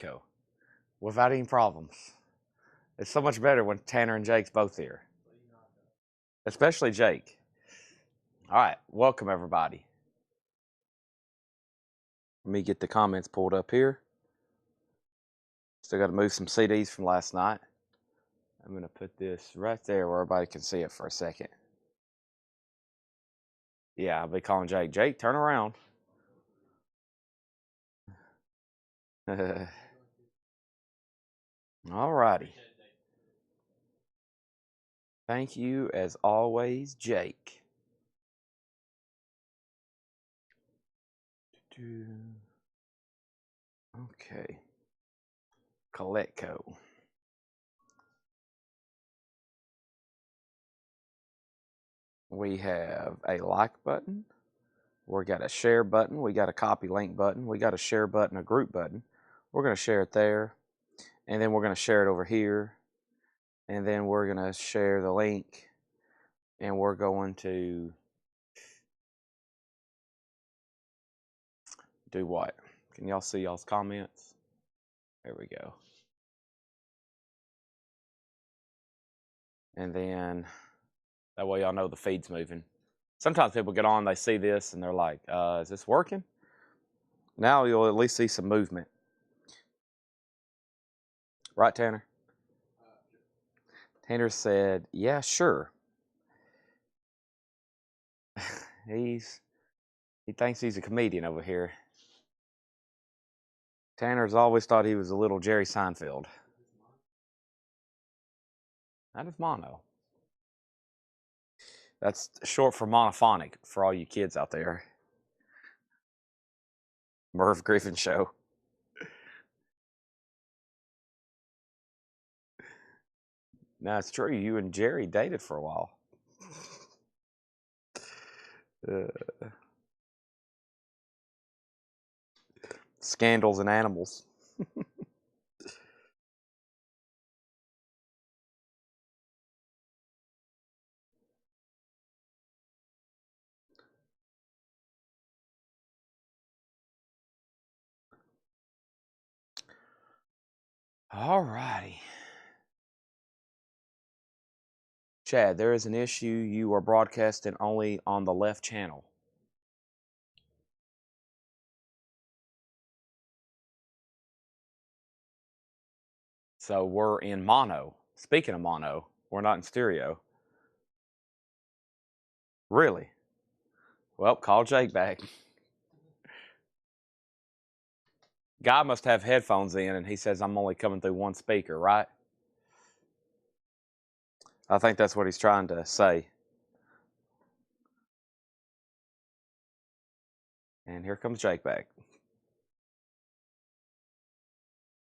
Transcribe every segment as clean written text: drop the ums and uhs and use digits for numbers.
Go without any problems. It's so much better when Tanner and Jake's both here, especially Jake. All right, welcome everybody. Let me get the comments pulled up here. Still got to move some CDs from last night. I'm going to put this right there where everybody can see it for a second. Yeah, I'll be calling Jake. Jake, turn around. All righty. Thank you as always, Jake. Okay. Coletco. We have a like button. We got a share button. We got a copy link button. We got a share button, a group button. We're going to share it there. And then we're going to share it over here. And then we're going to share the link. And we're going to do what? Can y'all see y'all's comments? There we go. And then that way y'all know the feed's moving. Sometimes people get on, they see this, and they're like, is this working? Now you'll at least see some movement. Right, Tanner? Tanner said, yeah, sure. He thinks he's a comedian over here. Tanner's always thought he was a little Jerry Seinfeld. That is mono. That's short for monophonic for all you kids out there. Merv Griffin Show. No, it's true. You and Jerry dated for a while. Scandals and animals. All righty. Chad, there is an issue. You are broadcasting only on the left channel. So we're in mono. Speaking of mono, we're not in stereo. Really? Well, call Jake back. Guy must have headphones in, and he says I'm only coming through one speaker, right? I think that's what he's trying to say. And here comes Jake back.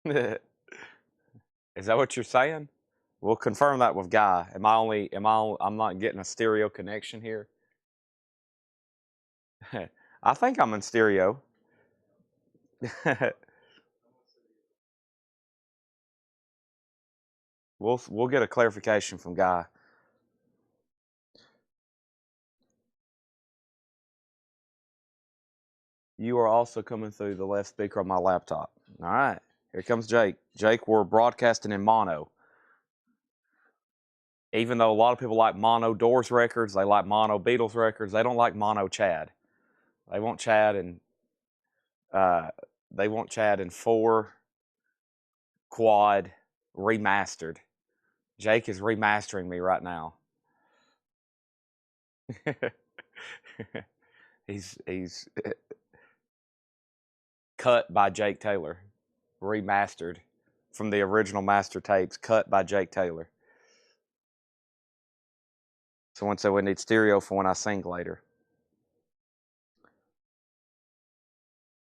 Is that what you're saying? We'll confirm that with Guy. I'm not getting a stereo connection here. I think I'm in stereo. We'll get a clarification from Guy. You are also coming through the left speaker on my laptop. All right, here comes Jake. Jake, we're broadcasting in mono. Even though a lot of people like mono Doors records, they like mono Beatles records, they don't like mono Chad. They want Chad in 4 quad remastered. Jake is remastering me right now. he's cut by Jake Taylor, remastered from the original master tapes, cut by Jake Taylor. Someone said we need stereo for when I sing later.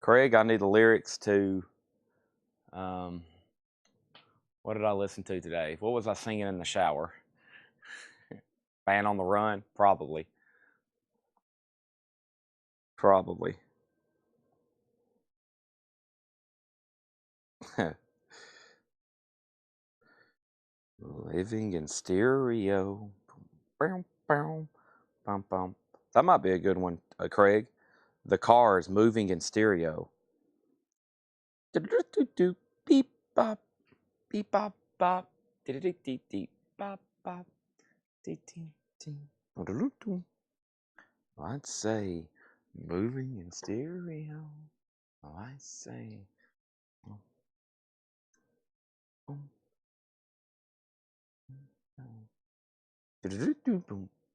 Craig, I need the lyrics to, what did I listen to today? What was I singing in the shower? Band on the Run? Probably. Living in stereo. That might be a good one, Craig. The car is moving in stereo. beep bop, beep bop bop, dee dee dee dee bop bop, dee dee dee. I'd say moving in stereo. I say.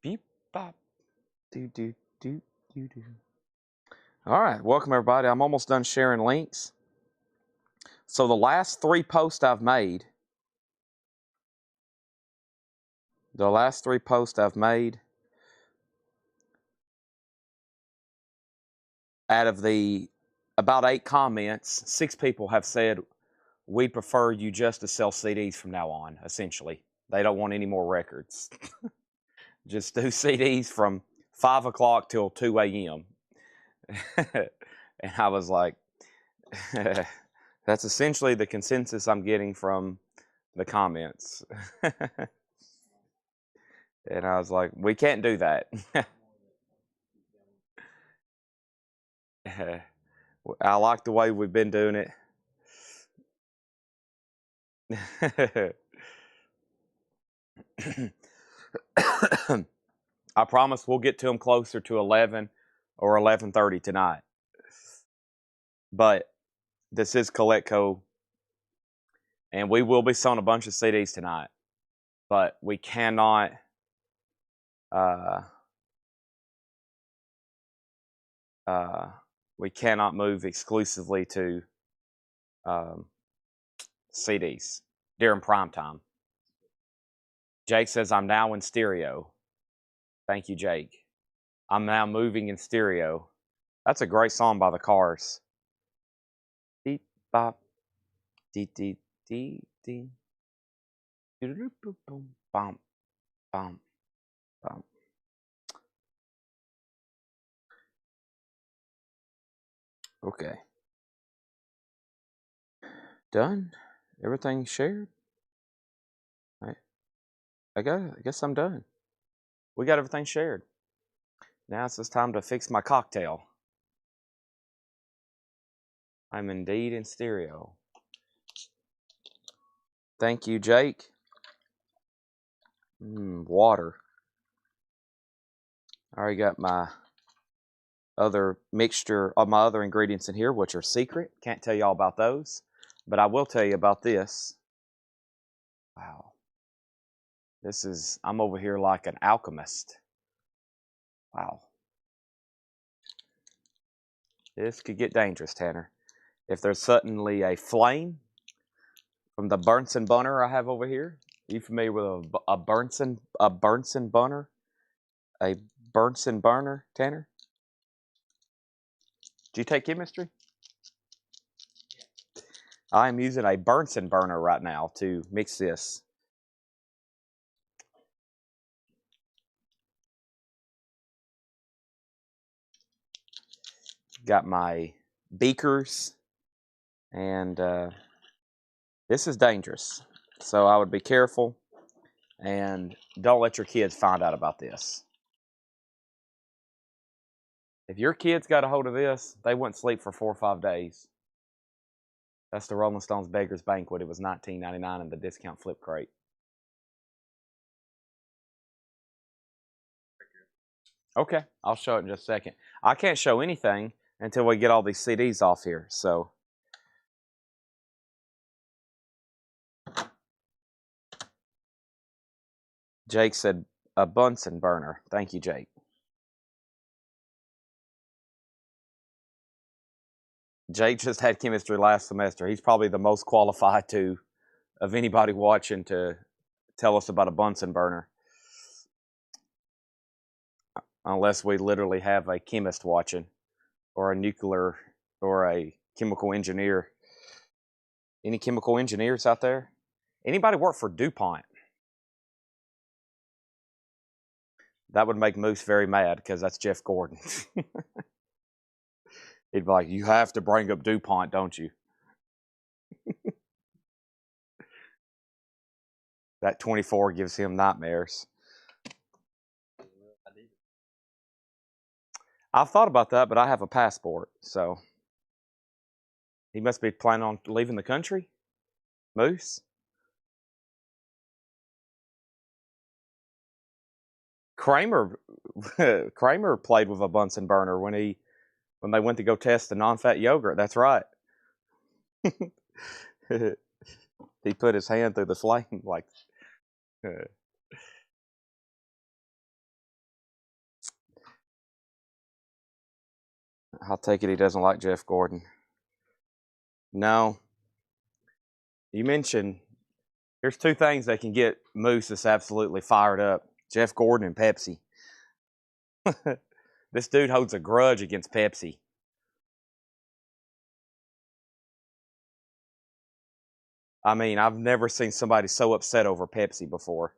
Beep bop. Do do do do do. All right, welcome everybody. I'm almost done sharing links. So the last 3 posts I've made, out of the about 8 comments, 6 people have said, we prefer you just to sell CDs from now on, essentially. They don't want any more records. Just do CDs from 5 o'clock till 2 a.m. And I was like, that's essentially the consensus I'm getting from the comments. And I was like, we can't do that. I like the way we've been doing it. I promise we'll get to them closer to 11 or 11:30 tonight. But this is Coletco, and we will be selling a bunch of CDs tonight. But we cannot move exclusively to CDs during prime time. Jake says, I'm now in stereo. Thank you, Jake. I'm now moving in stereo. That's a great song by the Cars. Beep, bop, dee, dee, dee, dee. Boom, boom, bum, bum, bum. Okay. Done? Everything shared? I guess I'm done. We got everything shared. Now it's just time to fix my cocktail. I'm indeed in stereo. Thank you, Jake. Water. I already got my other mixture of my other ingredients in here, which are secret. Can't tell you all about those, but I will tell you about this. Wow. I'm over here like an alchemist. Wow. This could get dangerous, Tanner. If there's suddenly a flame from the Bunsen burner I have over here. Are you familiar with a Bunsen burner? A Bunsen burner, Tanner? Did you take chemistry? I'm using a Bunsen burner right now to mix this. Got my beakers, and this is dangerous. So I would be careful, and don't let your kids find out about this. If your kids got a hold of this, they wouldn't sleep for 4 or 5 days. That's the Rolling Stones Beggars Banquet. It was $19.99 in the discount flip crate. Okay, I'll show it in just a second. I can't show anything until we get all these CDs off here, so. Jake said a Bunsen burner. Thank you, Jake. Jake just had chemistry last semester. He's probably the most qualified of anybody watching to tell us about a Bunsen burner. Unless we literally have a chemist watching, or a nuclear, or a chemical engineer. Any chemical engineers out there? Anybody work for DuPont? That would make Moose very mad because that's Jeff Gordon. He'd be like, you have to bring up DuPont, don't you? That 24 gives him nightmares. I've thought about that, but I have a passport, so he must be planning on leaving the country. Moose? Kramer Kramer played with a Bunsen burner when they went to go test the non-fat yogurt. That's right. He put his hand through the flame like. I'll take it he doesn't like Jeff Gordon. No. You mentioned there's two things that can get Moose that's absolutely fired up: Jeff Gordon and Pepsi. This dude holds a grudge against Pepsi. I mean, I've never seen somebody so upset over Pepsi before.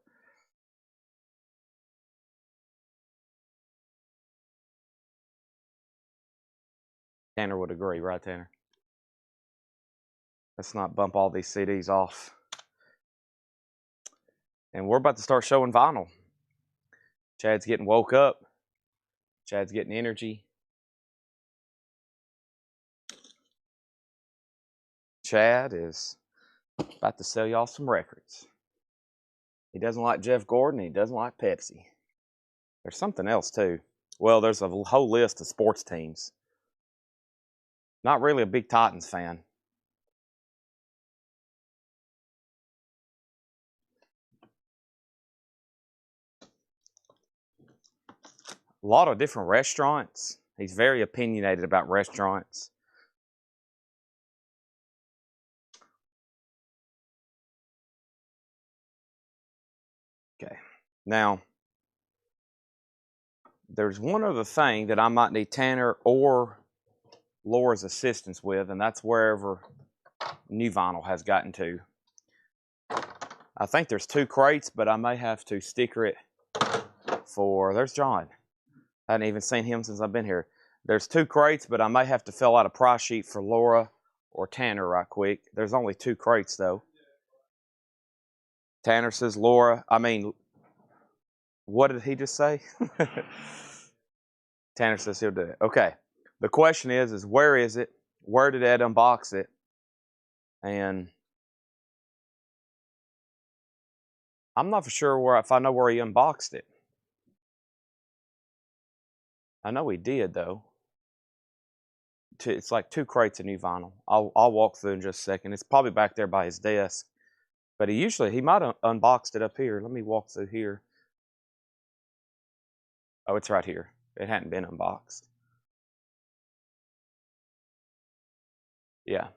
Tanner would agree, right, Tanner? Let's not bump all these CDs off. And we're about to start showing vinyl. Chad's getting woke up. Chad's getting energy. Chad is about to sell y'all some records. He doesn't like Jeff Gordon. He doesn't like Pepsi. There's something else, too. Well, there's a whole list of sports teams. Not really a big Titans fan. A lot of different restaurants. He's very opinionated about restaurants. Okay. Now, there's one other thing that I might need Tanner or Laura's assistance with, and that's wherever new vinyl has gotten to. I think there's 2 crates, but I may have to sticker it for. There's John. I hadn't even seen him since I've been here. There's 2 crates, but I may have to fill out a price sheet for Laura or Tanner right quick. There's only 2 crates, though. Tanner says Laura. I mean, what did he just say? Tanner says he'll do it. Okay. The question is where is it? Where did Ed unbox it? And I'm not for sure if I know where he unboxed it. I know he did, though. It's like 2 crates of new vinyl. I'll walk through in just a second. It's probably back there by his desk. But he might have unboxed it up here. Let me walk through here. Oh, it's right here. It hadn't been unboxed. Yeah.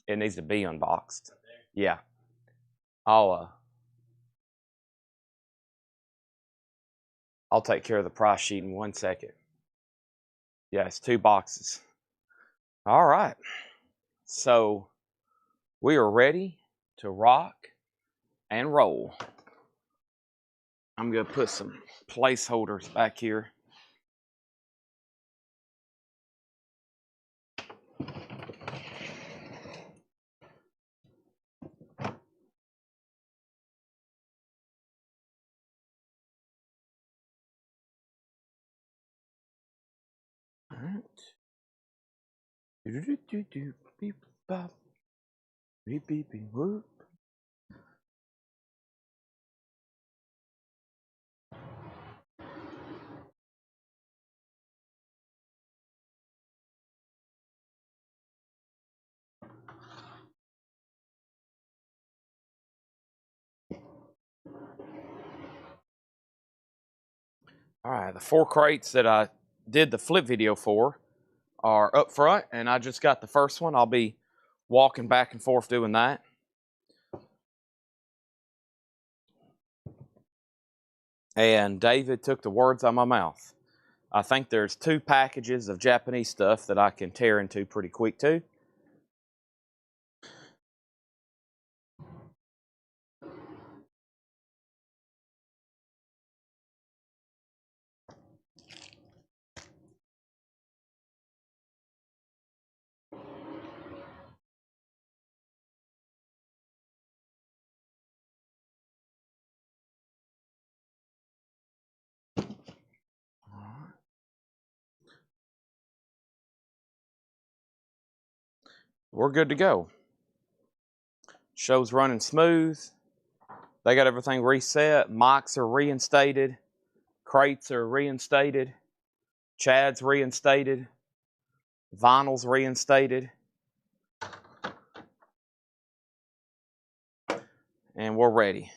It needs to be unboxed. Yeah. I'll take care of the price sheet in 1 second. Yeah, it's 2 boxes. All right. So we are ready to rock and roll. I'm going to put some placeholders back here. All right. Beep, bop. Beep, beep, beep, whoop. All right, the 4 crates that I did the flip video for are up front, and I just got the first one. I'll be walking back and forth doing that. And David took the words out of my mouth. I think there's 2 packages of Japanese stuff that I can tear into pretty quick too. We're good to go. Show's running smooth. They got everything reset. Mics are reinstated. Crates are reinstated. Chad's reinstated. Vinyl's reinstated. And we're ready.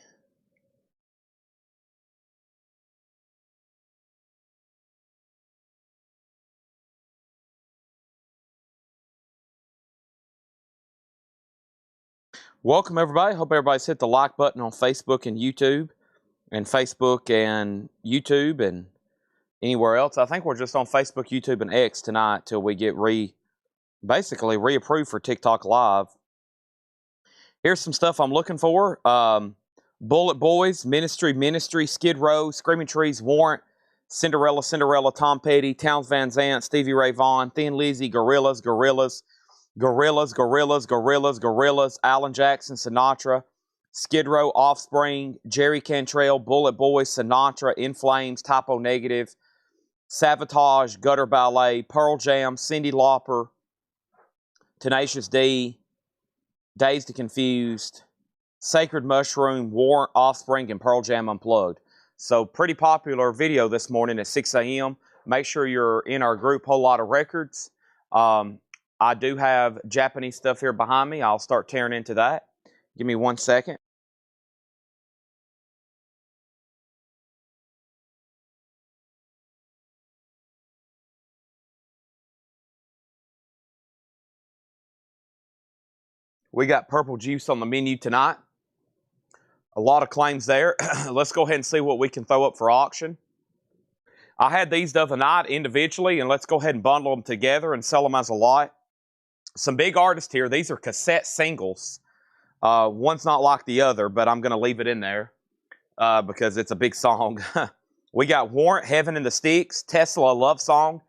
Welcome, everybody. Hope everybody's hit the like button on Facebook and YouTube, and anywhere else. I think we're just on Facebook, YouTube, and X tonight till we get basically reapproved for TikTok Live. Here's some stuff I'm looking for. Bullet Boys, Ministry, Skid Row, Screaming Trees, Warrant, Cinderella, Tom Petty, Towns Van Zandt, Stevie Ray Vaughan, Thin Lizzy, Gorillaz, Alan Jackson, Sinatra, Skid Row, Offspring, Jerry Cantrell, Bullet Boys, Sinatra, In Flames, Typo Negative, Savatage, Gutter Ballet, Pearl Jam, Cyndi Lauper, Tenacious D, Dazed and Confused, Sacred Mushroom, Warrant, Offspring, and Pearl Jam Unplugged. So pretty popular video this morning at 6 a.m. Make sure you're in our group, Whole Lot of Records. I do have Japanese stuff here behind me. I'll start tearing into that. Give me 1 second. We got Purple Juice on the menu tonight. A lot of claims there. Let's go ahead and see what we can throw up for auction. I had these the other night individually, and let's go ahead and bundle them together and sell them as a lot. Some big artists here. These are cassette singles. One's not like the other, but I'm going to leave it in there because it's a big song. We got Warrant, Heaven in the Sticks, Tesla, Love Song,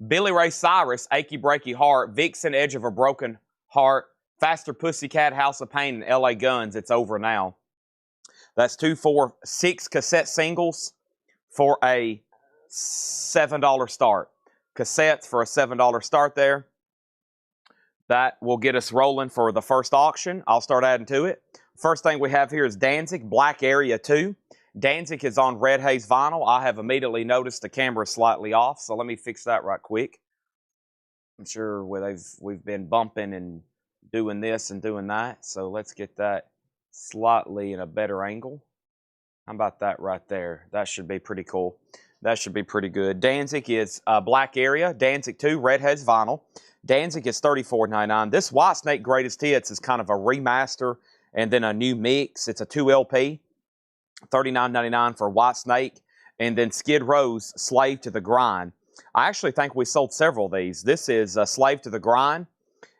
Billy Ray Cyrus, Achy Breaky Heart, Vixen, Edge of a Broken Heart, Faster Pussycat, House of Pain, and LA Guns, It's Over Now. That's 2, 4, 6 cassette singles for a $7 start. Cassettes for a $7 start there. That will get us rolling for the first auction. I'll start adding to it. First thing we have here is Danzig, Black Area 2. Danzig is on Red Haze vinyl. I have immediately noticed the camera is slightly off, so let me fix that right quick. I'm sure we've been bumping and doing this and doing that, so let's get that slightly in a better angle. How about that right there? That should be pretty cool. That should be pretty good. Danzig is Black Area. Danzig 2, Red Haze vinyl. Danzig is $34.99. This Whitesnake Greatest Hits is kind of a remaster and then a new mix. It's a 2 LP, $39.99 for Whitesnake. And then Skid Row's Slave to the Grind. I actually think we sold several of these. This is Slave to the Grind.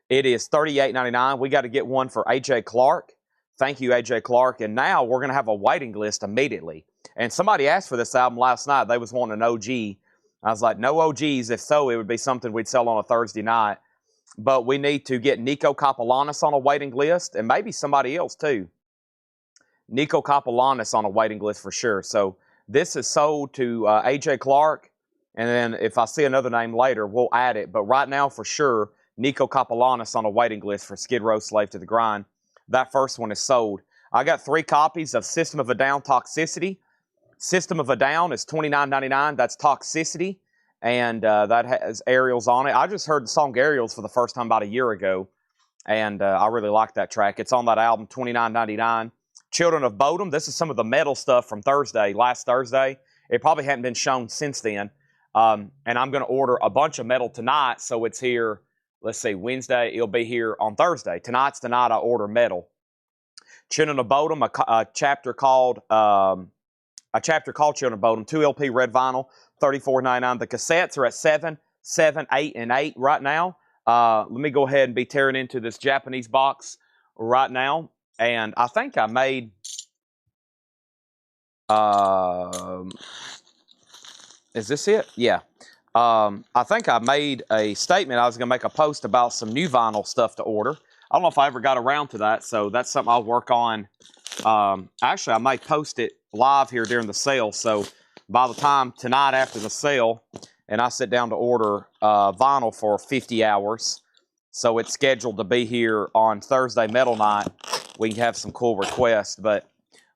It is $38.99. We got to get one for AJ Clark. Thank you, AJ Clark. And now we're going to have a waiting list immediately. And somebody asked for this album last night. They was wanting an OG. I was like, no OGs. If so, it would be something we'd sell on a Thursday night. But we need to get Nico Kapelanis on a waiting list, and maybe somebody else too. Nico Kapelanis on a waiting list for sure. So this is sold to AJ Clark, and then if I see another name later, we'll add it. But right now, for sure, Nico Kapelanis on a waiting list for Skid Row, Slave to the Grind. That first one is sold. I got 3 copies of System of a Down, Toxicity. System of a Down is $29.99. That's Toxicity, and that has Aerials on it. I just heard the song Aerials for the first time about a year ago, and I really like that track. It's on that album, $29.99. Children of Bodom. This is some of the metal stuff from last Thursday. It probably hadn't been shown since then, and I'm going to order a bunch of metal tonight, so it's here, let's see, Wednesday. It'll be here on Thursday. Tonight's the night I order metal. Children of Bodom, a chapter called Children of Bodom, 2 LP red vinyl, $34.99. The cassettes are at 7, 7, 8, and 8 right now. Let me go ahead and be tearing into this Japanese box right now. And I think I made, is this it? Yeah. I think I made a statement. I was going to make a post about some new vinyl stuff to order. I don't know if I ever got around to that, so that's something I'll work on. Actually, I might post it live here during the sale, so by the time tonight after the sale, and I sit down to order vinyl for 50 hours, so it's scheduled to be here on Thursday Metal Night we can have some cool requests. But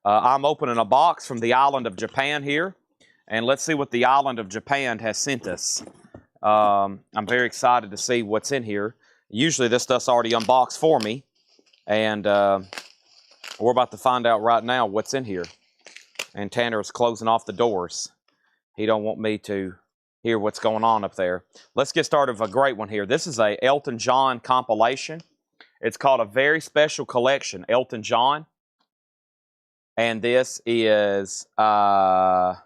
I'm opening a box from the island of Japan here, and let's see what the island of Japan has sent us. I'm very excited to see what's in here. Usually this stuff's already unboxed for me, and we're about to find out right now what's in here. And Tanner's closing off the doors. He don't want me to hear what's going on up there. Let's get started with a great one here. This is a Elton John compilation. It's called A Very Special Collection, Elton John. And this is Elton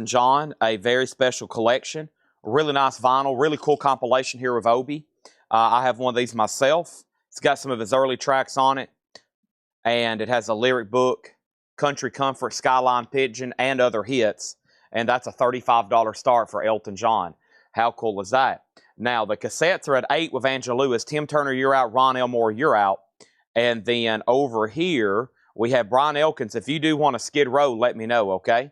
John, A Very Special Collection. Really nice vinyl, really cool compilation here with Obi. I have one of these myself. It's got some of his early tracks on it. And it has a lyric book, Country Comfort, Skyline Pigeon, and other hits. And that's a $35 start for Elton John. How cool is that? Now, the cassettes are at 8 with Angela Lewis. Tim Turner, you're out. Ron Elmore, you're out. And then over here, we have Brian Elkins. If you do want a Skid Row, let me know, okay?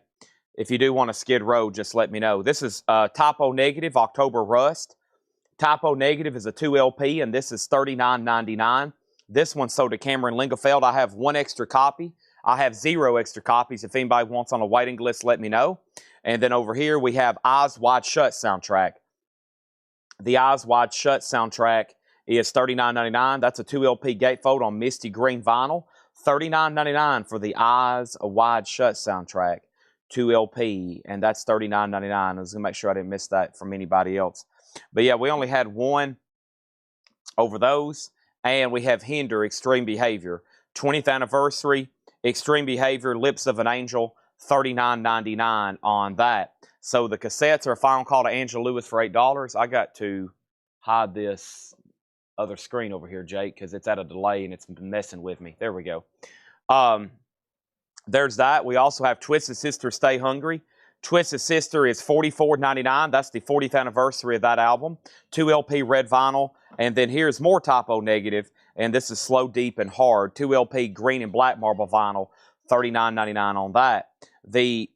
If you do want a Skid Row, just let me know. This is Type O Negative, October Rust. Type O Negative is a 2 LP, and this is $39.99. This one sold to Cameron Lingefeld. I have 1 extra copy. I have 0 extra copies. If anybody wants on a waiting list, let me know. And then over here, we have Eyes Wide Shut soundtrack. The Eyes Wide Shut soundtrack is $39.99. That's a 2 LP gatefold on Misty Green vinyl. $39.99 for the Eyes Wide Shut soundtrack, 2 LP, and that's $39.99. I was going to make sure I didn't miss that from anybody else. But yeah, we only had 1 over those, and we have Hinder, Extreme Behavior. 20th Anniversary, Extreme Behavior, Lips of an Angel, $39.99 on that. So the cassettes are a final call to Angela Lewis for $8. I got to hide this other screen over here, Jake, because it's at a delay and it's messing with me. There we go. There's that. We also have Twisted Sister, Stay Hungry. Twisted Sister is $44.99. That's the 40th anniversary of that album. 2 LP red vinyl. And then here's more Type O Negative, and this is Slow, Deep, and Hard. 2 LP green and black marble vinyl, $39.99 on that. The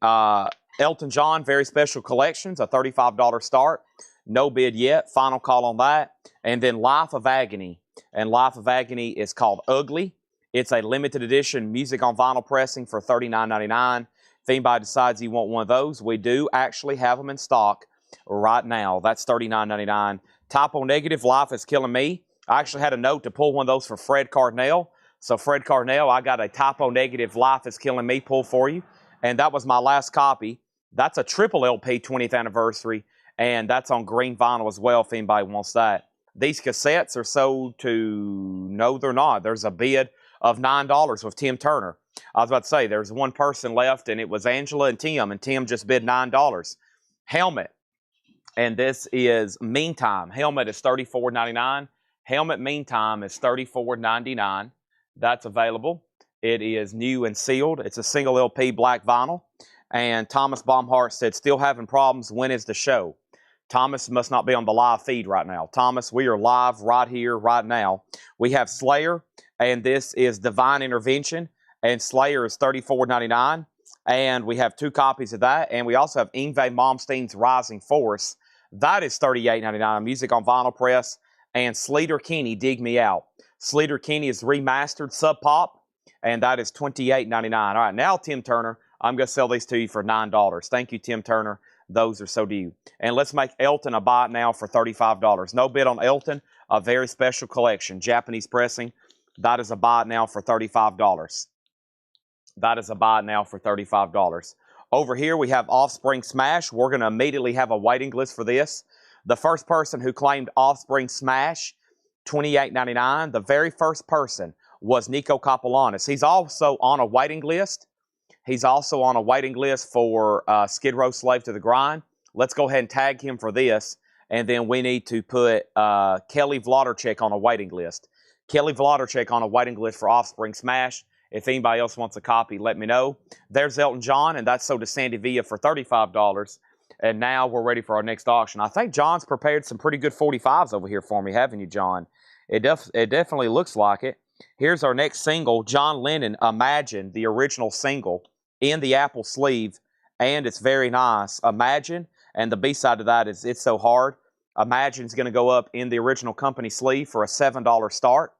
Elton John Very Special Collections, a $35 start. No bid yet. Final call on that. And then Life of Agony. And Life of Agony is called Ugly. It's a limited edition music on vinyl pressing for $39.99. If anybody decides you want one of those, we do actually have them in stock right now. That's $39.99. Type O Negative, Life is Killing Me. I actually had a note to pull one of those for Fred Cardinal. So Fred Cardinal, I got a Type O Negative, Life is Killing Me pull for you. And that was my last copy. That's a triple LP 20th anniversary. And that's on green vinyl as well if anybody wants that. These cassettes are sold to, no they're not. There's a bid of $9 with Tim Turner. I was about to say, there's 1 person left, and it was Angela and Tim just bid $9. Helmet, and this is Meantime. Helmet is $34.99. Helmet Meantime is $34.99. That's available. It is new and sealed. It's a single LP black vinyl. And Thomas Baumhart said, still having problems. When is the show? Thomas must not be on the live feed right now. Thomas, we are live right here, right now. We have Slayer, and this is Divine Intervention. And Slayer is $34.99. And we have 2 copies of that. And we also have Yngwie Malmsteen's Rising Force. That is $38.99. Music on vinyl press. And Sleater-Kinney, Dig Me Out. Sleater-Kinney is remastered Sub Pop. And that is $28.99. All right, now, Tim Turner, I'm going to sell these to you for $9. Thank you, Tim Turner. Those are so due. And let's make Elton a buy now for $35. No bid on Elton. A Very Special Collection. Japanese pressing. That is a buy now for $35. That is a buy now for $35. Over here, we have Offspring Smash. We're going to immediately have a waiting list for this. The first person who claimed Offspring Smash, $28.99. The very first person was Nico Kapellanis. He's also on a waiting list. He's also on a waiting list for Skid Row Slave to the Grind. Let's go ahead and tag him for this. And then we need to put Kelly Vlodarchik on a waiting list. Kelly Vlodarchik on a waiting list for Offspring Smash. If anybody else wants a copy, let me know. There's Elton John, and that's sold to Sandy Villa for $35. And now we're ready for our next auction. I think John's prepared some pretty good 45s over here for me, haven't you, John? It definitely looks like it. Here's our next single, John Lennon, Imagine, the original single, in the Apple sleeve, and it's very nice. Imagine, and the B-side of that is It's So Hard. Imagine's going to go up in the original company sleeve for a $7 start.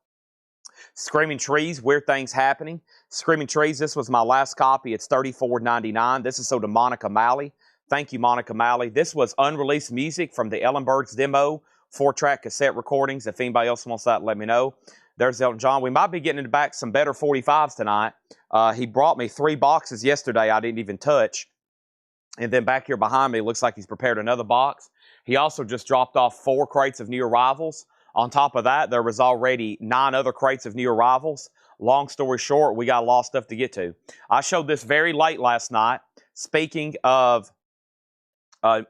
Screaming Trees, Weird Things Happening. Screaming Trees, this was my last copy. It's $34.99. This is sold to Monica Malley. Thank you, Monica Malley. This was unreleased music from the Ellenbergs demo, 4-track cassette recordings. If anybody else wants that, let me know. There's Elton John. We might be getting back some better 45s tonight. He brought me 3 boxes yesterday I didn't even touch. And then back here behind me, it looks like he's prepared another box. He also just dropped off 4 crates of new arrivals. On top of that, there was already 9 other crates of new arrivals. Long story short, we got a lot of stuff to get to. I showed this very late last night. Speaking of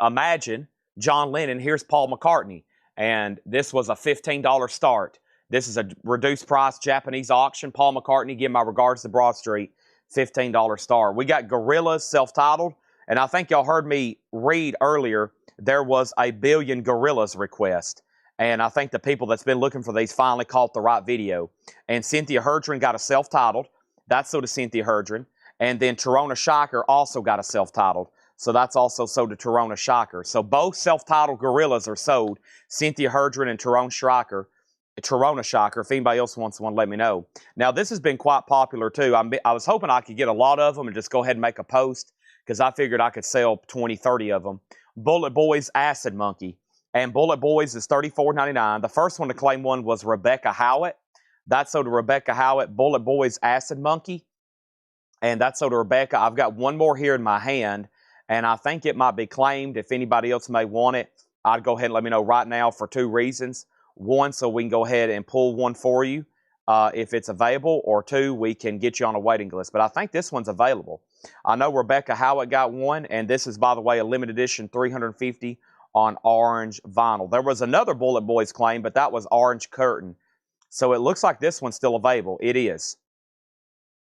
Imagine, John Lennon, here's Paul McCartney. And this was a $15 start. This is a reduced price Japanese auction. Paul McCartney, give my regards to Broad Street, $15 start. We got Gorillaz, self-titled. And I think y'all heard me read earlier, there was a billion Gorillaz request. And I think the people that's been looking for these finally caught the right video. And Cynthia Herdren got a self-titled. That's sold to Cynthia Herdren. And then Torona Shocker also got a self-titled. So that's also sold to Torona Shocker. So both self-titled Gorillaz are sold. Cynthia Herdren and Torona Shocker. If anybody else wants one, let me know. Now, this has been quite popular, too. I was hoping I could get a lot of them and just go ahead and make a post because I figured I could sell 20, 30 of them. Bullet Boys Acid Monkey. And Bullet Boys is $34.99. The first one to claim one was Rebecca Howitt. That's sold to Rebecca Howitt. Bullet Boys Acid Monkey. And that's sold to Rebecca. I've got one more here in my hand. And I think it might be claimed. If anybody else may want it, I'd go ahead and let me know right now for 2 reasons. 1, so we can go ahead and pull one for you if it's available. Or 2, we can get you on a waiting list. But I think this one's available. I know Rebecca Howitt got one. And this is, by the way, a limited edition 350 on orange vinyl. There was another Bullet Boys claim, but that was orange curtain. So it looks like this one's still available. It is.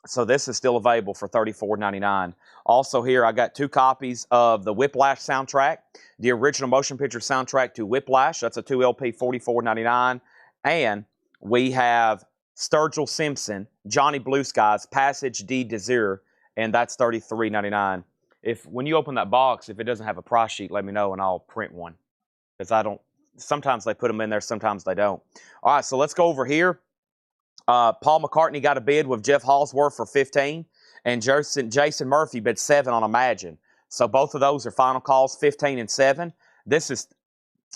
So this is still available for $34.99. Also here, I got 2 copies of the Whiplash soundtrack, the original motion picture soundtrack to Whiplash. That's a 2 LP, $44.99. And we have Sturgill Simpson, Johnny Blue Skies, Passage de Désir, and that's $33.99. When you open that box, if it doesn't have a price sheet, let me know and I'll print one. Because sometimes they put them in there, sometimes they don't. All right, so let's go over here. Paul McCartney got a bid with Jeff Halsworth for $15, and Jason Murphy bid $7 on Imagine. So both of those are final calls, $15 and $7. This is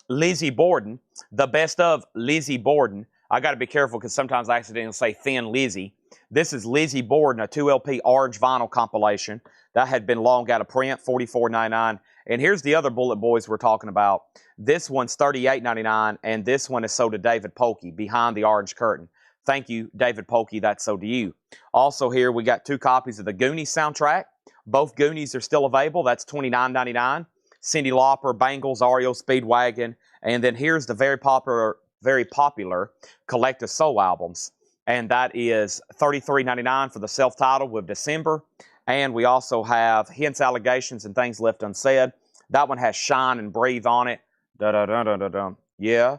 Lizzie Borden, the best of Lizzie Borden. I got to be careful because sometimes I accidentally say Thin Lizzie. This is Lizzie Borden, a 2 LP orange vinyl compilation. That had been long out of print, $44.99. And here's the other Bullet Boys we're talking about. This one's $38.99, and this one is sold to David Polkey, Behind the Orange Curtain. Thank you, David Polkey. That's sold to you. Also here, we got 2 copies of the Goonies soundtrack. Both Goonies are still available. That's $29.99. Cyndi Lauper, Bangles, REO Speedwagon. And then here's the very popular Collective Soul albums. And that is $33.99 for the self-titled with December. And we also have Hints, Allegations, and Things Left Unsaid. That one has Shine and Breathe on it. Da-da-da-da-da-da. Yeah.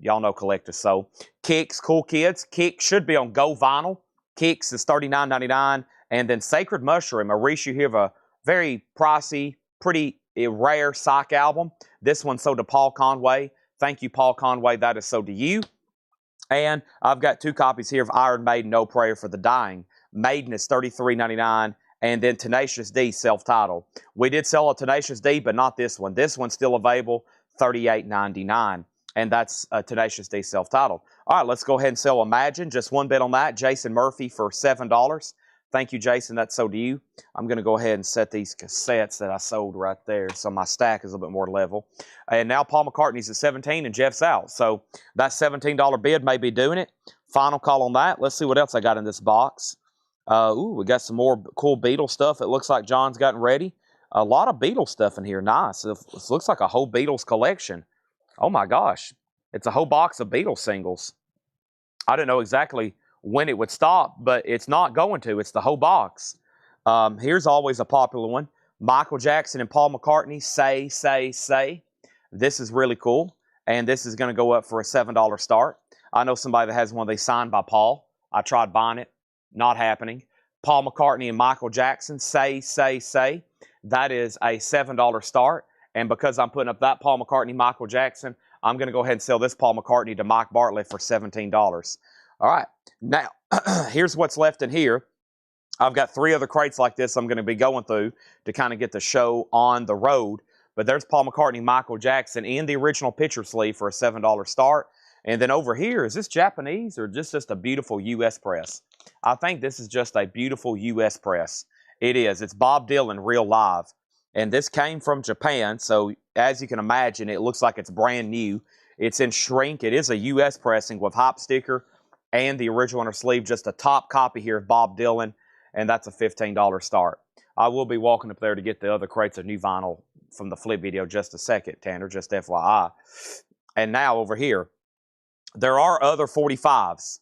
Y'all know Collective Soul. Kicks, Cool Kids. Kicks should be on Go Vinyl. Kicks is $39.99. And then Sacred Mushroom, a reissue of a very pricey, pretty rare psych album. This one's sold to Paul Conway. Thank you, Paul Conway. That is sold to you. And I've got 2 copies here of Iron Maiden, No Prayer for the Dying. Maiden is $33.99. And then Tenacious D, self-titled. We did sell a Tenacious D, but not this one. This one's still available, $38.99. And that's Tenacious D, self-titled. All right, let's go ahead and sell Imagine. Just one bid on that. Jason Murphy for $7. Thank you, Jason. That's sold to you. I'm going to go ahead and set these cassettes that I sold right there so my stack is a little bit more level. And now Paul McCartney's at $17 and Jeff's out. So that $17 bid may be doing it. Final call on that. Let's see what else I got in this box. We got some more cool Beatles stuff. It looks like John's gotten ready. A lot of Beatles stuff in here. Nice. It looks like a whole Beatles collection. Oh my gosh. It's a whole box of Beatles singles. I didn't know exactly when it would stop, but it's not going to. It's the whole box. Here's always a popular one. Michael Jackson and Paul McCartney, Say, Say, Say. This is really cool. And this is going to go up for a $7 start. I know somebody that has one of these signed by Paul. I tried buying it. Not happening. Paul McCartney and Michael Jackson, Say, Say, Say. That is a $7 start. And because I'm putting up that Paul McCartney, Michael Jackson, I'm going to go ahead and sell this Paul McCartney to Mike Bartlett for $17. All right, now here's what's left in here. I've got 3 other crates like this I'm going to be going through to kind of get the show on the road. But there's Paul McCartney, Michael Jackson in the original picture sleeve for a $7 start. And then over here, is this Japanese or just a beautiful U.S. press? I think this is just a beautiful U.S. press. It is. It's Bob Dylan real live. And this came from Japan, so as you can imagine, it looks like it's brand new. It's in shrink. It is a U.S. pressing with hop sticker and the original inner sleeve, just a top copy here of Bob Dylan, and that's a $15 start. I will be walking up there to get the other crates of new vinyl from the flip video just a second, Tanner, just FYI. And now over here, there are other 45s.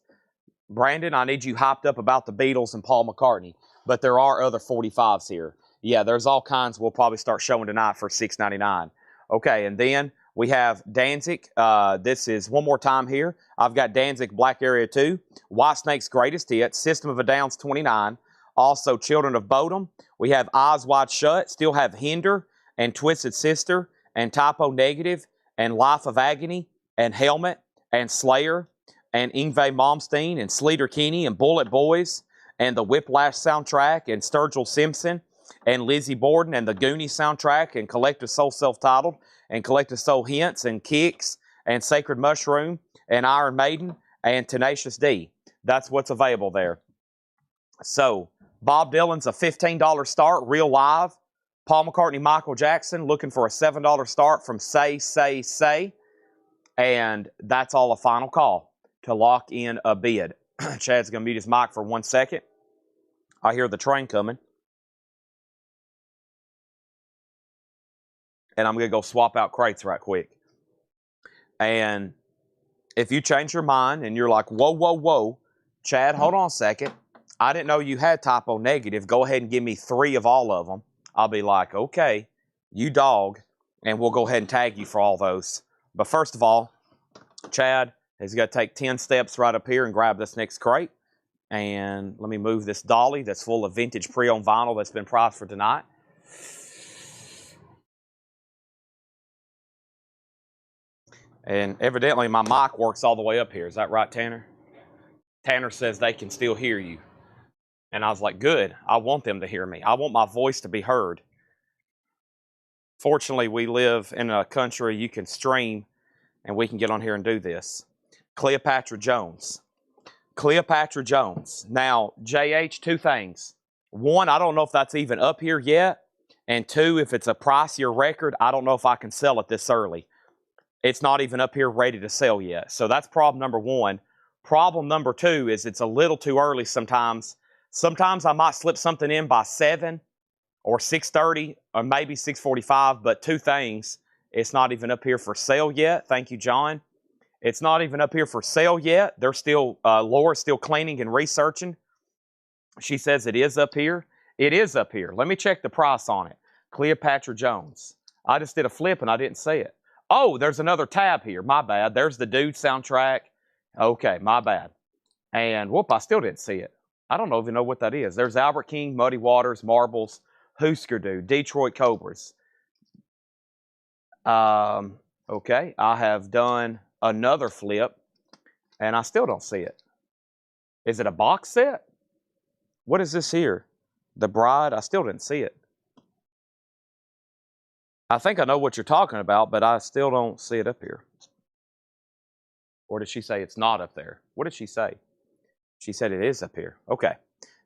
Brandon, I need you hyped up about the Beatles and Paul McCartney, but there are other 45s here. Yeah, there's all kinds we'll probably start showing tonight for $6.99. Okay, and then we have Danzig. This is one more time here. I've got Danzig Black Area 2, Whitesnake's Greatest Hits, System of a Down's 29, also Children of Bodom. We have Eyes Wide Shut, still have Hinder and Twisted Sister and Typo Negative and Life of Agony and Helmet and Slayer and Yngwie Malmsteen and Sleater-Kinney and Bullet Boys and the Whiplash soundtrack and Sturgill Simpson and Lizzie Borden and the Goonies soundtrack and Collective Soul Self-Titled and Collective Soul Hints and Kicks and Sacred Mushroom and Iron Maiden and Tenacious D. That's what's available there. So, Bob Dylan's a $15 start, real live. Paul McCartney, Michael Jackson, looking for a $7 start from Say, Say, Say. And that's all a final call to lock in a bid. Chad's going to mute his mic for 1 second. I hear the train coming. And I'm going to go swap out crates right quick. And if you change your mind and you're like, whoa, whoa, whoa, Chad, hold on a second. I didn't know you had Typo Negative. Go ahead and give me 3 of all of them. I'll be like, okay, you dog, and we'll go ahead and tag you for all those. But first of all, Chad has got to take 10 steps right up here and grab this next crate. And let me move this dolly that's full of vintage pre-owned vinyl that's been priced for tonight. And evidently my mic works all the way up here. Is that right, Tanner? Tanner says they can still hear you. And I was like, good. I want them to hear me. I want my voice to be heard. Fortunately, we live in a country you can stream, and we can get on here and do this. Cleopatra Jones. Cleopatra Jones. Now, JH, 2 things. 1, I don't know if that's even up here yet. And 2, if it's a pricier record, I don't know if I can sell it this early. It's not even up here ready to sell yet. So that's problem number 1. Problem number 2 is it's a little too early sometimes. Sometimes I might slip something in by 7 or 6:30 or maybe 6:45, but 2 things. It's not even up here for sale yet. Thank you, John. It's not even up here for sale yet. They're still, Laura's still cleaning and researching. She says it is up here. It is up here. Let me check the price on it. Cleopatra Jones. I just did a flip and I didn't see it. Oh, there's another tab here. My bad. There's the Dude soundtrack. Okay, my bad. And whoop, I still didn't see it. I don't even know what that is. There's Albert King, Muddy Waters, Marbles, Husker Du, Detroit Cobras. Okay, I have done another flip, and I still don't see it. Is it a box set? What is this here? The Bride? I still didn't see it. I think I know what you're talking about, but I still don't see it up here. Or did she say it's not up there? What did she say? She said it is up here. Okay.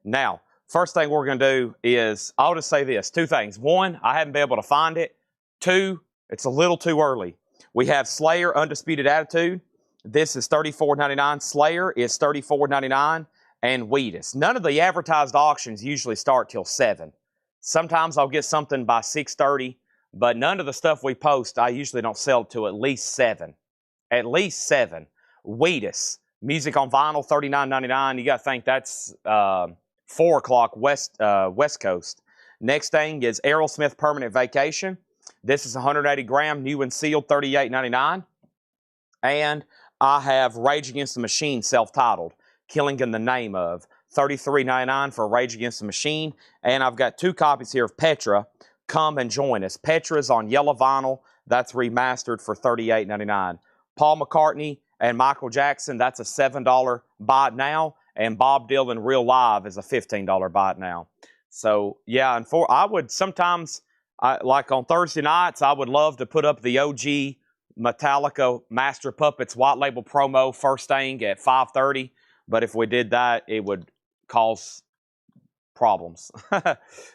Now, first thing we're going to do is, I'll just say this. 2 things. 1, I haven't been able to find it. 2, it's a little too early. We have Slayer, Undisputed Attitude. This is $34.99. Slayer is $34.99. And Wheatus. None of the advertised auctions usually start till 7. Sometimes I'll get something by 6:30, but none of the stuff we post, I usually don't sell till at least 7. At least 7. Wheatus. Music on vinyl, $39.99. You got to think that's 4 o'clock West Coast. Next thing is Aerosmith Permanent Vacation. This is 180 gram, new and sealed, $38.99. And I have Rage Against the Machine self-titled, Killing in the Name of, $33.99 for Rage Against the Machine. And I've got 2 copies here of Petra, Come and Join Us. Petra's on yellow vinyl. That's remastered for $38.99. Paul McCartney, and Michael Jackson, that's a $7 buy it now. And Bob Dylan Real Live is a $15 buy it now. So, yeah, and I would sometimes, like on Thursday nights, I would love to put up the OG Metallica Master Puppets white label promo first thing at 5:30. But if we did that, it would cause problems.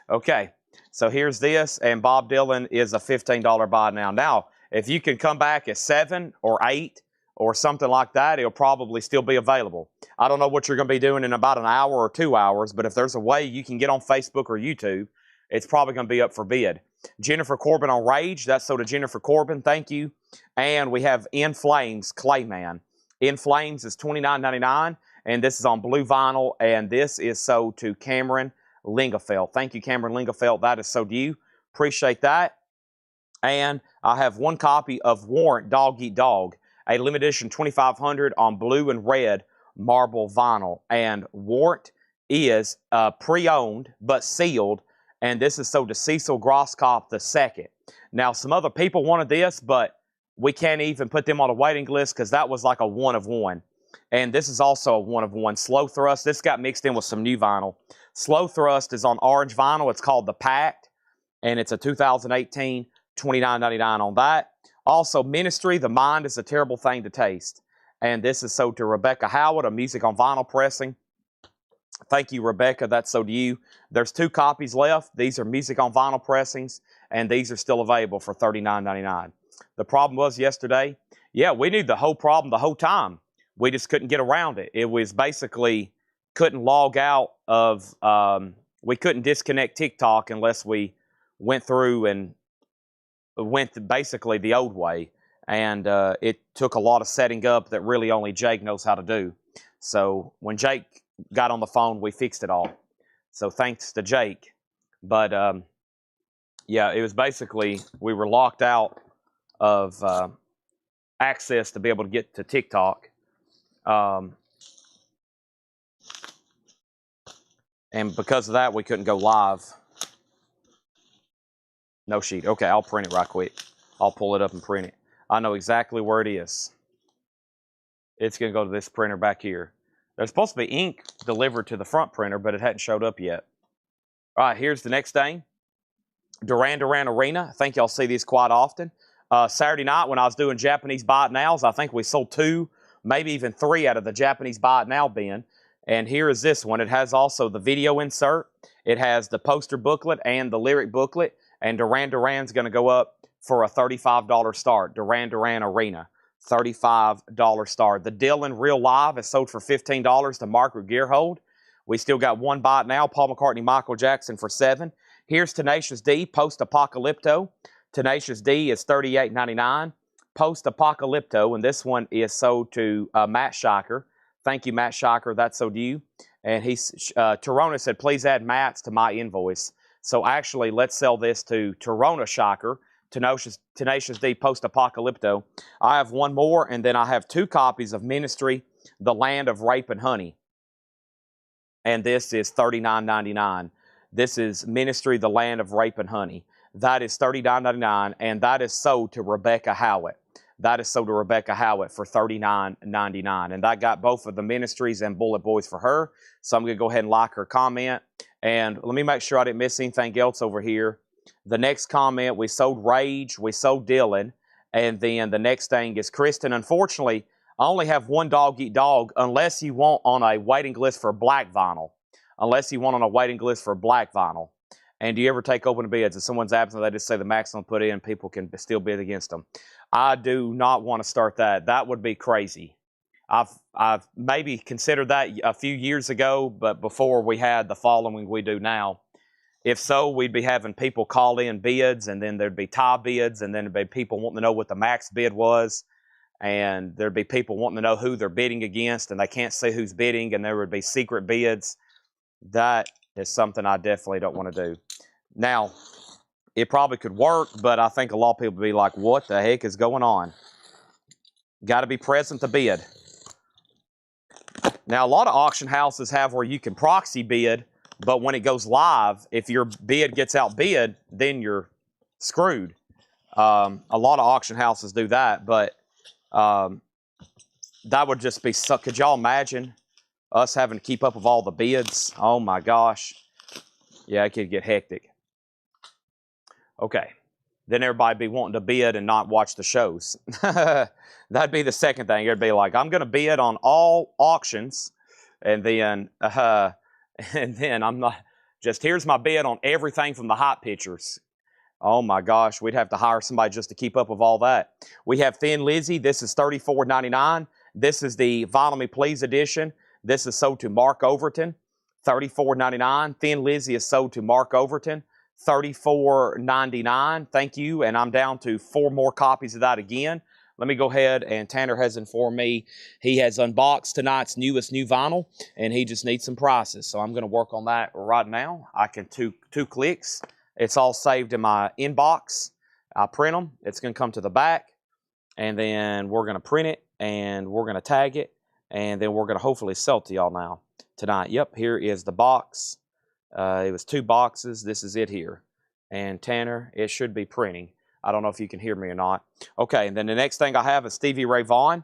Okay, so here's this, and Bob Dylan is a $15 buy now. Now, if you can come back at 7 or 8 or something like that, it'll probably still be available. I don't know what you're going to be doing in about an hour or 2 hours, but if there's a way you can get on Facebook or YouTube, it's probably going to be up for bid. Jennifer Corbin on Rage, that's so to Jennifer Corbin, thank you. And we have In Flames Clayman. In Flames is $29.99, and this is on blue vinyl, and this is so to Cameron Lingafeld. Thank you, Cameron Lingafeld. That is so to you. Appreciate that. And I have one copy of Warrant Dog Eat Dog, a limited edition 2500 on blue and red marble vinyl. And Warrant is pre-owned but sealed, and this is sold to Cecil Grosskopf II. Now, some other people wanted this, but we can't even put them on a waiting list because that was like a one of one. And this is also a one of one. Slow Thrust, this got mixed in with some new vinyl. Slow Thrust is on orange vinyl. It's called The Pact, and it's a 2018, $29.99 on that. Also, Ministry, The Mind is a Terrible Thing to Taste. And this is sold to Rebecca Howard, a Music on Vinyl pressing. Thank you, Rebecca. That's so to you. There's 2 copies left. These are Music on Vinyl pressings, and these are still available for $39.99. The problem was yesterday, yeah, we knew the whole problem the whole time. We just couldn't get around it. It was basically couldn't log out of, we couldn't disconnect TikTok unless we went through and went basically the old way. And it took a lot of setting up that really only Jake knows how to do. So when Jake got on the phone, we fixed it all. So thanks to Jake. But yeah, it was basically, we were locked out of access to be able to get to TikTok. And because of that, we couldn't go live. No sheet. Okay, I'll print it right quick. I'll pull it up and print it. I know exactly where it is. It's going to go to this printer back here. There's supposed to be ink delivered to the front printer, but it hadn't showed up yet. All right, here's the next thing. Duran Duran Arena. I think y'all see these quite often. Saturday night when I was doing Japanese Buy It Nows, I think we sold 2, maybe even 3 out of the Japanese Buy It Now bin. And here is this one. It has also the video insert. It has the poster booklet and the lyric booklet. And Duran Duran's going to go up for a $35 start. Duran Duran Arena, $35 start. The Dylan Real Live is sold for $15 to Margaret Gearhold. We still got one buy it now. Paul McCartney, Michael Jackson for $7. Here's Tenacious D, Post Apocalypto. Tenacious D is $38.99. Post Apocalypto, and this one is sold to Matt Shiker. Thank you, Matt Shiker. That's so to you. And Torona said, please add Matt's to my invoice. So actually, let's sell this to Torona Shiker, Tenacious D, Post Apocalypto. I have one more, and then I have 2 copies of Ministry, The Land of Rape and Honey. And this is $39.99. This is Ministry, The Land of Rape and Honey. That is $39.99, and that is sold to Rebecca Howitt. That is sold to Rebecca Howitt for $39.99. And that got both of the Ministries and Bullet Boys for her. So I'm going to go ahead and like her comment. And let me make sure I didn't miss anything else over here. The next comment, we sold Rage, we sold Dylan. And then the next thing is Kristen. Unfortunately, I only have one Dog Eat Dog unless you want on a waiting list for black vinyl. Unless you want on a waiting list for black vinyl. And do you ever take open bids? If someone's absent, they just say the maximum put in, people can still bid against them. I do not want to start that. That would be crazy. I've maybe considered that a few years ago, but before we had the following we do now. If so, we'd be having people call in bids, and then there'd be tie bids, and then there'd be people wanting to know what the max bid was, and there'd be people wanting to know who they're bidding against, and they can't see who's bidding, and there would be secret bids. That is something I definitely don't want to do. Now, it probably could work, but I think a lot of people would be like, what the heck is going on? Got to be present to bid. Now, a lot of auction houses have where you can proxy bid, but when it goes live, if your bid gets outbid, then you're screwed. A lot of auction houses do that, but that would just be so. Could y'all imagine us having to keep up with all the bids? Oh my gosh. Yeah, it could get hectic. Okay. Then everybody be wanting to bid and not watch the shows. That'd be the second thing. It'd be like, I'm going to bid on all auctions, and then I'm not. Just here's my bid on everything from the hot pitchers. Oh my gosh, we'd have to hire somebody just to keep up with all that. We have Thin Lizzy. This is $34.99. This is the Vinyl Me Please edition. This is sold to Mark Overton, $34.99. Thin Lizzy is sold to Mark Overton, $34.99. Thank you. And I'm down to 4 more copies of that again. Let me go ahead, and Tanner has informed me he has unboxed tonight's newest new vinyl, and he just needs some prices. So I'm going to work on that right now. I can two clicks. It's all saved in my inbox. I print them. It's going to come to the back, and then we're going to print it, and we're going to tag it, and then we're going to hopefully sell it to y'all now tonight. Yep, here is the box. It was 2 boxes. This is it here. And Tanner, it should be printing. I don't know if you can hear me or not. Okay, and then the next thing I have is Stevie Ray Vaughan.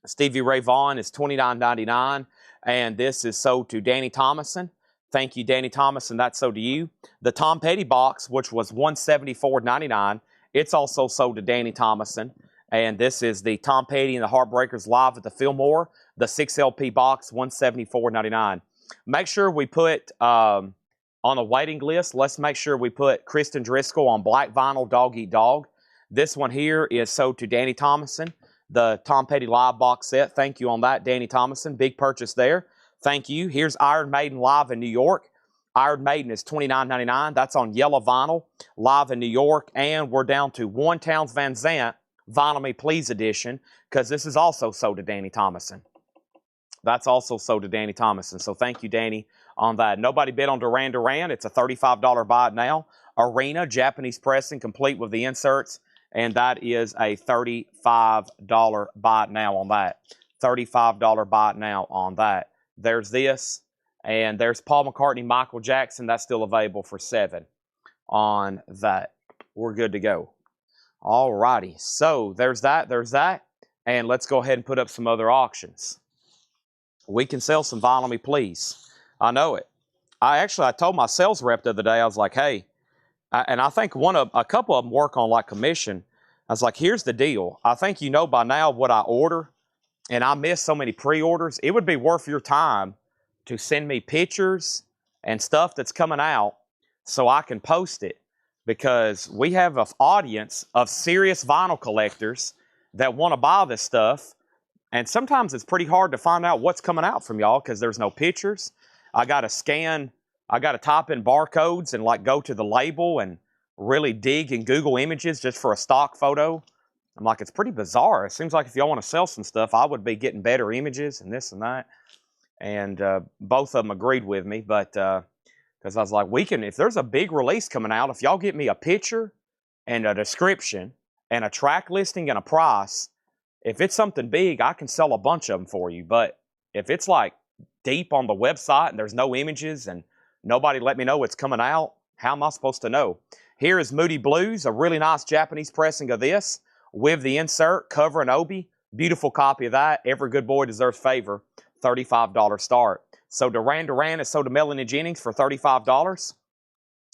Stevie Ray Vaughan is $29.99, and this is sold to Danny Thomason. Thank you, Danny Thomason. That's sold to you. The Tom Petty box, which was $174.99, it's also sold to Danny Thomason. And this is the Tom Petty and the Heartbreakers live at the Fillmore. The 6 LP box, $174.99. Make sure we put on the waiting list, let's make sure we put Kristen Driscoll on black vinyl, Dog Eat Dog. This one here is sold to Danny Thomason, the Tom Petty live box set. Thank you on that, Danny Thomason. Big purchase there. Thank you. Here's Iron Maiden live in New York. Iron Maiden is $29.99. That's on yellow vinyl, live in New York. And we're down to 1 Townes Van Zandt Vinyl Me Please edition, because this is also sold to Danny Thomason. That's also sold to Danny Thomason. So thank you, Danny, on that. Nobody bid on Duran Duran. It's a $35 buy it now. Arena, Japanese pressing, complete with the inserts. And that is a $35 buy it now on that. $35 buy it now on that. There's this. And there's Paul McCartney, Michael Jackson. That's still available for $7 on that. We're good to go. All righty. So there's that. There's that. And let's go ahead and put up some other auctions. We can sell some Vinyl Me Please. I know it. I told my sales rep the other day, I was like, hey, and I think a couple of them work on like commission. I was like, here's the deal. I think you know by now what I order, and I miss so many pre-orders. It would be worth your time to send me pictures and stuff that's coming out so I can post it, because we have an audience of serious vinyl collectors that want to buy this stuff. And sometimes it's pretty hard to find out what's coming out from y'all because there's no pictures. I got to scan, I got to type in barcodes and like go to the label and really dig in Google Images just for a stock photo. I'm like, it's pretty bizarre. It seems like if y'all want to sell some stuff, I would be getting better images and this and that. And both of them agreed with me, but because I was like, if there's a big release coming out, if y'all get me a picture and a description and a track listing and a price, if it's something big, I can sell a bunch of them for you. But if it's like deep on the website and there's no images and nobody let me know it's coming out, how am I supposed to know? Here is Moody Blues, a really nice Japanese pressing of this with the insert, cover, and obi. Beautiful copy of that. Every good boy deserves favor. $35 start. So Duran Duran is sold to Melanie Jennings for $35.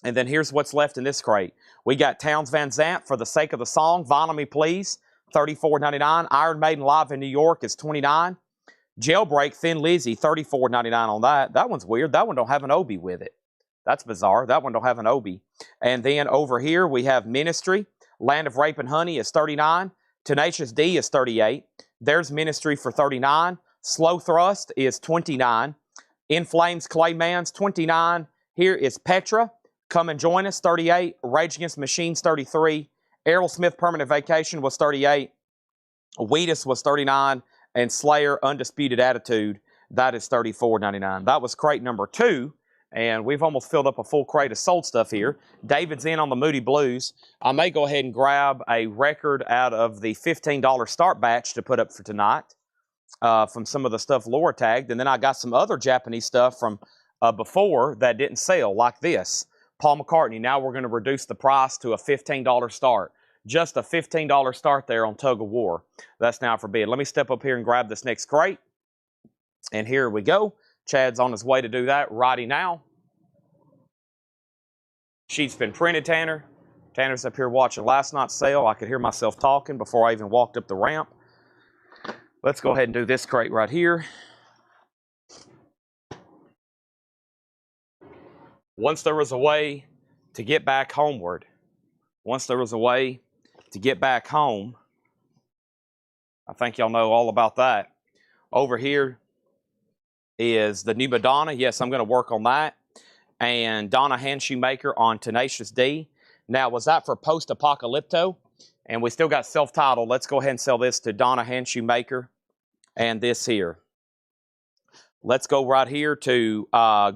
And then here's what's left in this crate. We got Townes Van Zandt, For the Sake of the Song, Vinyl Me Please, $34.99. Iron Maiden live in New York is $29. Jailbreak, Thin Lizzy, $34.99 on that. That one's weird. That one don't have an obi with it. That's bizarre. That one don't have an obi. And then over here we have Ministry, Land of Rape and Honey is $39. Tenacious D is $38. There's Ministry for $39. Slow Thrust is $29. In Flames, Clayman's $29. Here is Petra, Come and Join Us, $38. Rage Against the Machines, $33. Aerosmith, Permanent Vacation was $38. Wheatus was $39. And Slayer, Undisputed Attitude, that is $34.99. That was crate number 2. And we've almost filled up a full crate of sold stuff here. David's in on the Moody Blues. I may go ahead and grab a record out of the $15 start batch to put up for tonight from some of the stuff Laura tagged. And then I got some other Japanese stuff from before that didn't sell, like this. Paul McCartney. Now we're going to reduce the price to a $15 start. Just a $15 start there on Tug of War. That's now for bid. Let me step up here and grab this next crate. And here we go. Chad's on his way to do that righty now. Sheet's been printed, Tanner. Tanner's up here watching last night's sale. I could hear myself talking before I even walked up the ramp. Let's go ahead and do this crate right here. Once there was a way to get back homeward, once there was a way to get back home, I think y'all know all about that. Over here is the new Madonna. Yes, I'm going to work on that. And Donna Hand Shoemaker on Tenacious D. Now, was that for Post-Apocalypto? And we still got self-titled. Let's go ahead and sell this to Donna Hand Shoemaker and this here. Let's go right here to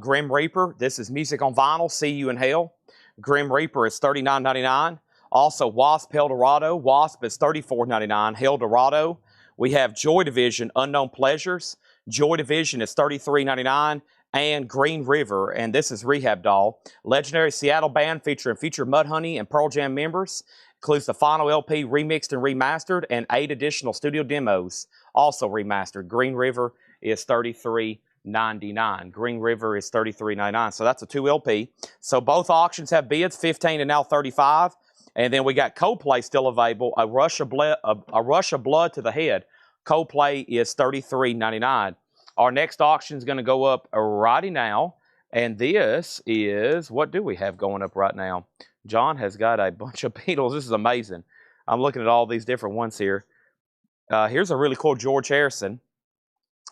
Grim Reaper. This is music on vinyl. See You in Hell. Grim Reaper is $39.99. Also, Wasp El Dorado. Wasp is $34.99. El Dorado. We have Joy Division, Unknown Pleasures. Joy Division is $33.99. And Green River, and this is Rehab Doll. Legendary Seattle band featuring future Mudhoney and Pearl Jam members. Includes the final LP remixed and remastered, and 8 additional studio demos also remastered. Green River is $33.99. Green River is $33.99. So that's a 2 LP. So both auctions have bids, 15 and now 35. And then we got Coldplay still available. A Rush of Blood to the Head. Coldplay is $33.99. Our next auction is going to go up righty now. And this is, what do we have going up right now? John has got a bunch of Beatles. This is amazing. I'm looking at all these different ones here. Here's a really cool George Harrison.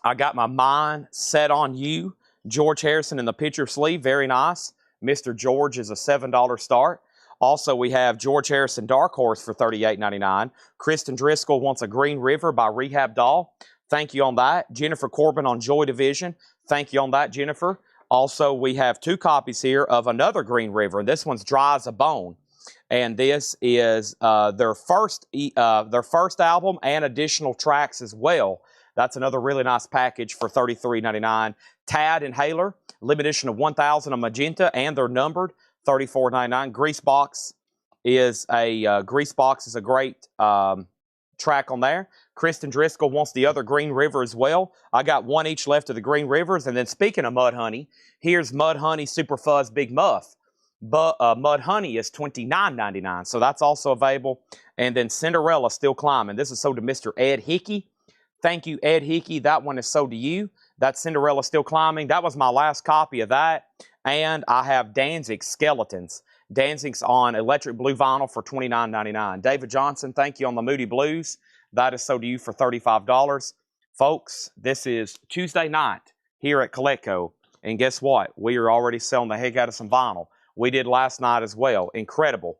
I got my mind set on you. George Harrison in the picture sleeve. Very nice. Mr. George is a $7 start. Also, we have George Harrison Dark Horse for $38.99. Kristen Driscoll wants a Green River by Rehab Doll. Thank you on that. Jennifer Corbin on Joy Division. Thank you on that, Jennifer. Also, we have 2 copies here of another Green River, and this one's Dry as a Bone. And this is their first album and additional tracks as well. That's another really nice package for $33.99. Tad Inhaler, limited edition of 1,000 of magenta, and they're numbered, $34.99. Greasebox is a great track on there. Kristen Driscoll wants the other Green River as well. I got 1 each left of the Green Rivers. And then speaking of Mudhoney, here's Mudhoney Super Fuzz Big Muff. But Mudhoney is $29.99. So that's also available. And then Cinderella Still Climbing. This is sold to Mr. Ed Hickey. Thank you, Ed Hickey. That one is sold to you. That's Cinderella Still Climbing. That was my last copy of that. And I have Danzig Skeletons. Danzig's on electric blue vinyl for $29.99. David Johnson, thank you on the Moody Blues. That is sold to you for $35. Folks, this is Tuesday night here at Coletco. And guess what? We are already selling the heck out of some vinyl. We did last night as well. Incredible.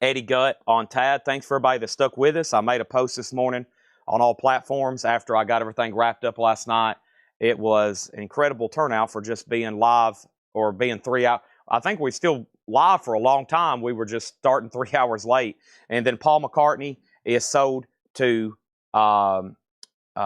Eddie Gutt on Tad. Thanks for everybody that stuck with us. I made a post this morning on all platforms after I got everything wrapped up last night. It was an incredible turnout for just being live or being 3 hours. I think we still live for a long time. We were just starting 3 hours late. And then Paul McCartney is sold to Brian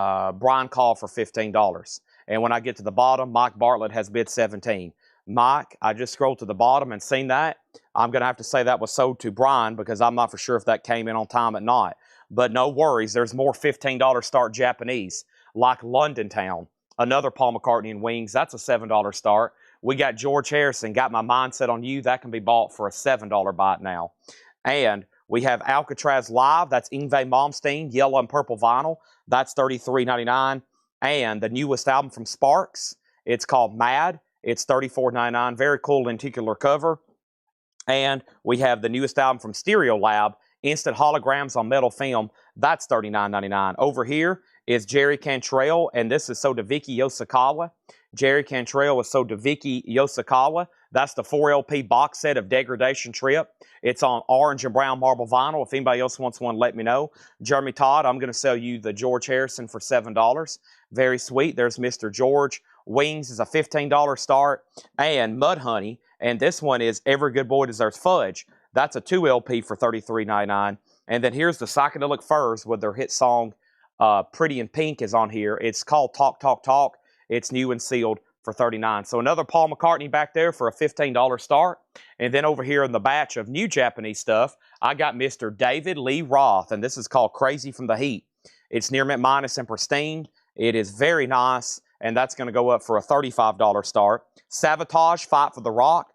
Call for $15. And when I get to the bottom, Mike Bartlett has bid $17. Mike, I just scrolled to the bottom and seen that. I'm going to have to say that was sold to Brian because I'm not for sure if that came in on time or not. But no worries, there's more $15 start Japanese, like London Town. Another Paul McCartney and Wings, that's a $7 start. We got George Harrison, Got My Mindset on You. That can be bought for a $7 bite now. And we have Alcatraz Live. That's Yngwie Malmsteen, yellow and purple vinyl. That's $33.99. And the newest album from Sparks, it's called Mad. It's $34.99. Very cool lenticular cover. And we have the newest album from Stereolab, Instant Holograms on Metal Film. That's $39.99. Over here is Jerry Cantrell, and this is sold to Vicky Yoshikawa. Jerry Cantrell is sold to Vicky Yoshikawa. That's the 4 LP box set of Degradation Trip. It's on orange and brown marble vinyl. If anybody else wants one, let me know. Jeremy Todd, I'm going to sell you the George Harrison for $7. Very sweet. There's Mr. George. Wings is a $15 start. And Mudhoney, and this one is Every Good Boy Deserves Fudge. That's a 2 LP for $33.99. And then here's the Psychedelic Furs with their hit song Pretty in Pink is on here. It's called Talk, Talk, Talk. It's new and sealed for $39. So another Paul McCartney back there for a $15 start. And then over here in the batch of new Japanese stuff, I got Mr. David Lee Roth, and this is called Crazy from the Heat. It's near mint minus and pristine. It is very nice, and that's going to go up for a $35 start. Savatage, Fight for the Rock.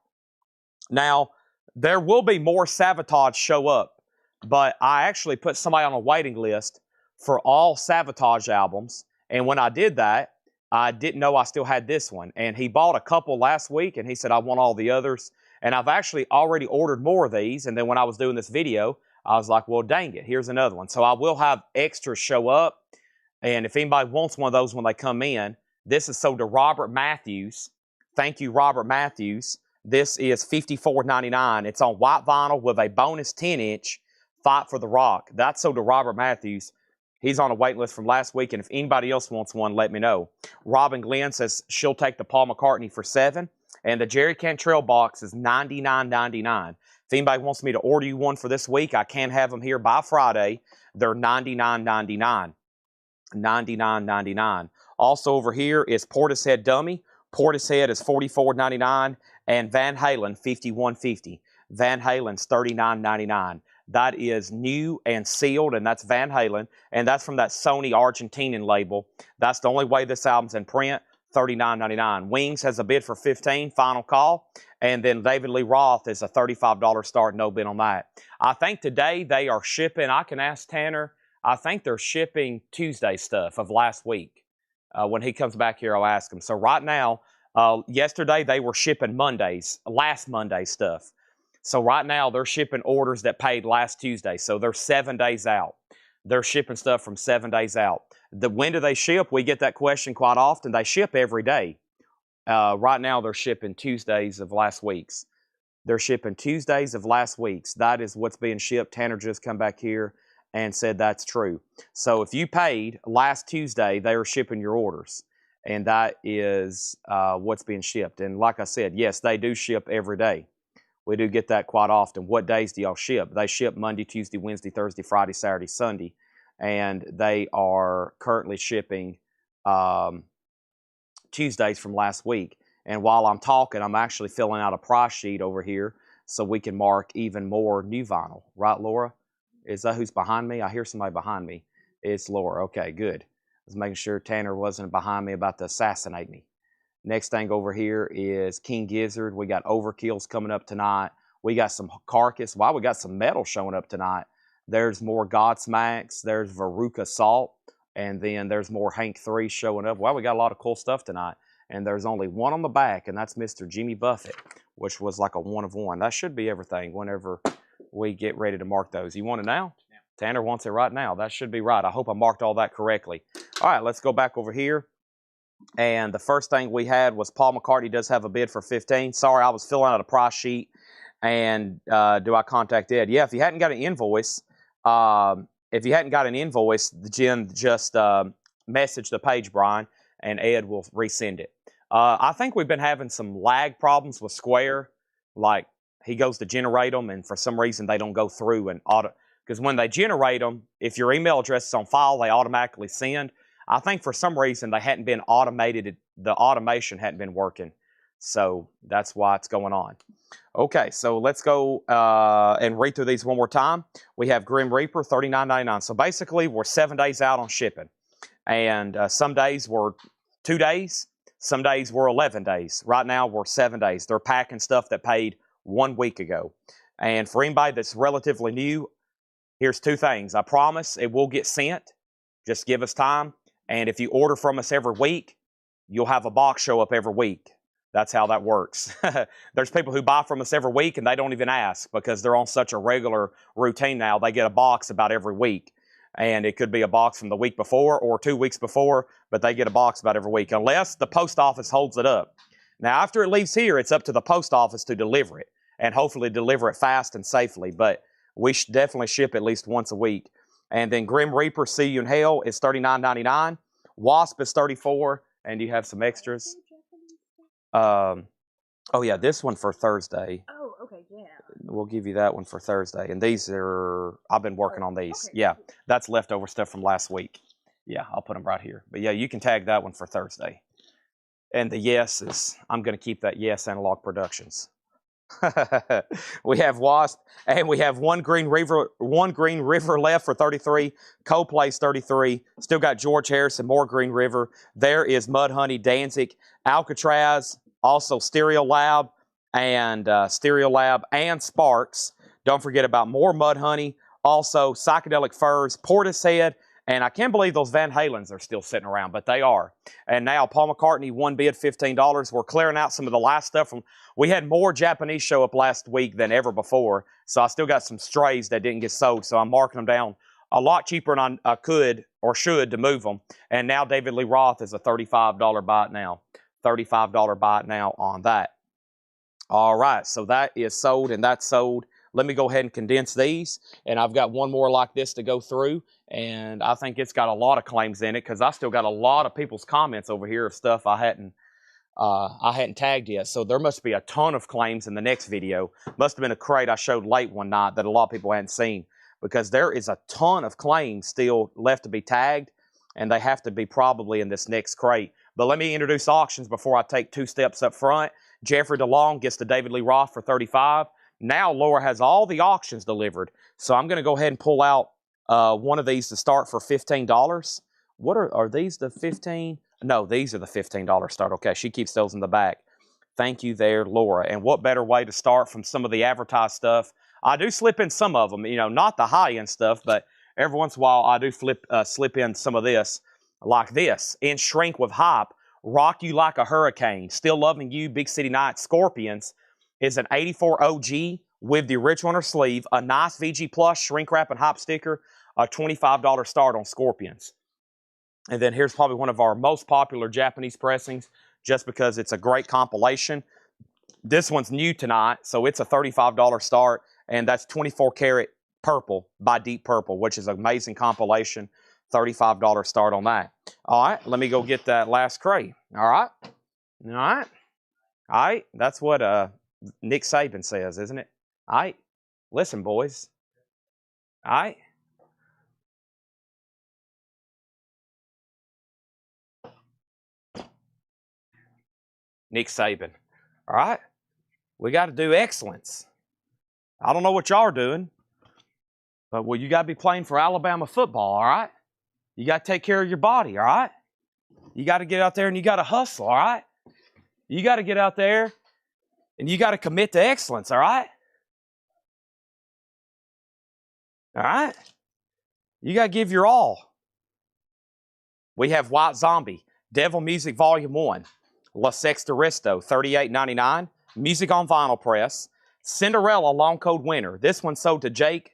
Now, there will be more Savatage show up, but I actually put somebody on a waiting list for all Savatage albums, and when I did that, I didn't know I still had this one, and he bought a couple last week, and he said, I want all the others, and I've actually already ordered more of these, and then when I was doing this video, I was like, well, dang it, here's another one. So I will have extras show up, and if anybody wants one of those when they come in, this is sold to Robert Matthews. Thank you, Robert Matthews. This is $54.99. It's on white vinyl with a bonus 10-inch Fight for the Rock. That's sold to Robert Matthews. He's on a wait list from last week, and if anybody else wants one, let me know. Robin Glenn says she'll take the Paul McCartney for $7, and the Jerry Cantrell box is $99.99. If anybody wants me to order you one for this week, I can have them here by Friday. They're $99.99. $99.99. Also over here is Portishead Dummy. Portishead is $44.99, and Van Halen $51.50. Van Halen's $39.99. That is new and sealed, and that's Van Halen, and that's from that Sony Argentinian label. That's the only way this album's in print, $39.99. Wings has a bid for $15, final call, and then David Lee Roth is a $35 start, no bid on that. I think today they are shipping, I can ask Tanner, I think they're shipping Tuesday stuff of last week. When he comes back here, I'll ask him. So right now, yesterday they were shipping last Monday stuff. So right now, they're shipping orders that paid last Tuesday. So they're 7 days out. They're shipping stuff from 7 days out. When do they ship? We get that question quite often. They ship every day. Right now, they're shipping Tuesdays of last week's. They're shipping Tuesdays of last week's. That is what's being shipped. Tanner just come back here and said that's true. So if you paid last Tuesday, they are shipping your orders. And that is what's being shipped. And like I said, yes, they do ship every day. We do get that quite often. What days do y'all ship? They ship Monday, Tuesday, Wednesday, Thursday, Friday, Saturday, Sunday. And they are currently shipping Tuesdays from last week. And while I'm talking, I'm actually filling out a price sheet over here so we can mark even more new vinyl. Right, Laura? Is that who's behind me? I hear somebody behind me. It's Laura. Okay, good. I was making sure Tanner wasn't behind me about to assassinate me. Next thing over here is King Gizzard. We got Overkills coming up tonight. We got some Carcass. Wow, we got some metal showing up tonight. There's more Godsmacks. There's Veruca Salt. And then there's more Hank 3 showing up. Wow, we got a lot of cool stuff tonight. And there's only one on the back, and that's Mr. Jimmy Buffett, which was like a 1 of 1. That should be everything whenever we get ready to mark those. You want it now? Yeah. Tanner wants it right now. That should be right. I hope I marked all that correctly. All right, let's go back over here. And the first thing we had was Paul McCartney does have a bid for $15. Sorry, I was filling out a price sheet. And do I contact Ed? Yeah, if you hadn't got an invoice, Jen just message the page, Brian, and Ed will resend it. I think we've been having some lag problems with Square. Like, he goes to generate them, and for some reason they don't go through and because when they generate them, if your email address is on file, they automatically send. I think for some reason they hadn't been automated. The automation hadn't been working. So that's why it's going on. Okay, so let's go and read through these one more time. We have Grim Reaper, $39.99. So basically, we're 7 days out on shipping. And some days we're 2 days. Some days we're 11 days. Right now, we're 7 days. They're packing stuff that paid 1 week ago. And for anybody that's relatively new, here's 2 things. I promise it will get sent. Just give us time. And if you order from us every week, you'll have a box show up every week. That's how that works. There's people who buy from us every week and they don't even ask because they're on such a regular routine now. They get a box about every week. And it could be a box from the week before or 2 weeks before, but they get a box about every week, unless the post office holds it up. Now, after it leaves here, it's up to the post office to deliver it and hopefully deliver it fast and safely. But we should definitely ship at least once a week. And then Grim Reaper, See You in Hell is $39.99. Wasp is $34. And you have some extras. Oh, yeah, this one for Thursday. Oh, okay, yeah. We'll give you that one for Thursday. And these are, I've been working on these. Okay. Yeah, that's leftover stuff from last week. Yeah, I'll put them right here. But yeah, you can tag that one for Thursday. And the yes is, I'm going to keep that yes, Analog Productions. We have Wasp, and we have one Green River left for 33. Co-Plays 33. Still got George Harrison, more Green River. There is Mudhoney, Danzig, Alcatraz, also Stereolab and Sparks. Don't forget about more Mudhoney. Also Psychedelic Furs, Portishead, and I can't believe those Van Halens are still sitting around, but they are. And now Paul McCartney, one bid, $15. We're clearing out some of the last stuff from. We had more Japanese show up last week than ever before, so I still got some strays that didn't get sold, so I'm marking them down a lot cheaper than I could or should to move them. And now David Lee Roth is a $35 buy it now. $35 buy it now on that. All right, so that is sold and that's sold. Let me go ahead and condense these, and I've got one more like this to go through, and I think it's got a lot of claims in it because I still got a lot of people's comments over here of stuff I hadn't tagged yet. So there must be a ton of claims in the next video. Must have been a crate I showed late one night that a lot of people hadn't seen because there is a ton of claims still left to be tagged, and they have to be probably in this next crate. But let me introduce auctions before I take two steps up front. Jeffrey DeLong gets the David Lee Roth for $35. Now Laura has all the auctions delivered, so I'm going to go ahead and pull out one of these to start for $15. What are these the 15? No, these are the $15 start. Okay, she keeps those in the back. Thank you there, Laura. And what better way to start from some of the advertised stuff? I do slip in some of them, you know, not the high-end stuff, but every once in a while I do slip in some of this, like this. In Shrink with Hype, Rock You Like a Hurricane, Still Loving You, Big City Nights, Scorpions, is an 84 OG with the rich runner sleeve, a nice VG Plus shrink wrap and hype sticker, a $25 start on Scorpions. And then here's probably one of our most popular Japanese pressings, just because it's a great compilation. This one's new tonight, so it's a $35 start, and that's 24 karat purple by Deep Purple, which is an amazing compilation. $35 start on that. All right, let me go get that last crate. All right. All right. All right. That's what Nick Saban says, isn't it? All right. Listen, boys. All right. Nick Saban. All right. We got to do excellence. I don't know what y'all are doing, but well, you got to be playing for Alabama football, all right? You got to take care of your body, all right? You got to get out there and you got to hustle, all right? You got to get out there and you got to commit to excellence, all right? All right? You got to give your all. We have White Zombie, Devil Music Volume 1, La Sexta Resto, $38.99, Music on Vinyl Press, Cinderella Long Code Winner. This one sold to Jake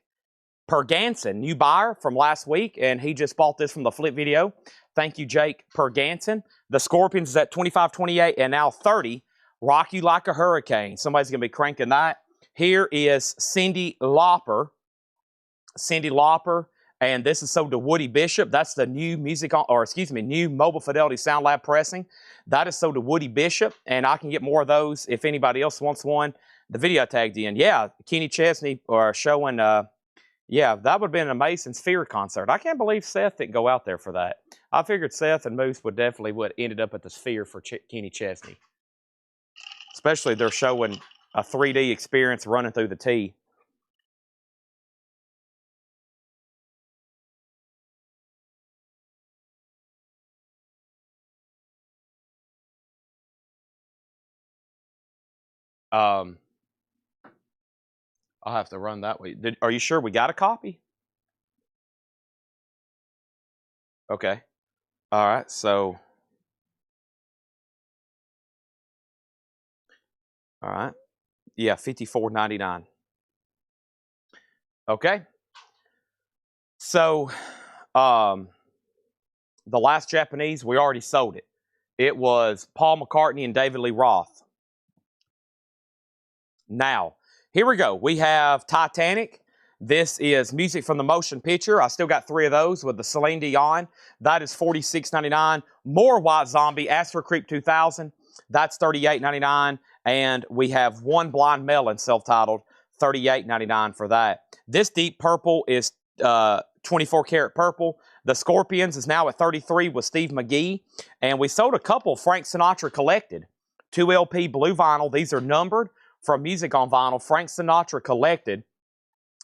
Perganson, new buyer from last week, and he just bought this from the flip video. Thank you, Jake Perganson. The Scorpions is at $25.28 and now $30. Rock You Like a Hurricane. Somebody's going to be cranking that. Here is Cyndi Lauper. Cyndi Lauper, and this is sold to Woody Bishop. That's the new new Mobile Fidelity Sound Lab pressing. That is sold to Woody Bishop, and I can get more of those if anybody else wants one. The video tagged in. Yeah, Kenny Chesney are showing, yeah, that would have been an amazing Sphere concert. I can't believe Seth didn't go out there for that. I figured Seth and Moose would ended up at the Sphere for Kenny Chesney. Especially they're showing a 3D experience running through the T. I'll have to run that way. Are you sure we got a copy? Okay. All right. So, all right. Yeah, $54.99. Okay. So, the last Japanese, we already sold it. It was Paul McCartney and David Lee Roth. Now, here we go. We have Titanic. This is music from the motion picture. I still got 3 of those with the Celine Dion. That is $46.99. More White Zombie, Astro Creep 2000. That's $38.99. And we have One Blind Melon, self-titled, $38.99 for that. This Deep Purple is 24 karat purple. The Scorpions is now at 33 with Steve McGee. And we sold a couple Frank Sinatra Collected. 2 LP blue vinyl. These are numbered from Music on Vinyl. Frank Sinatra Collected.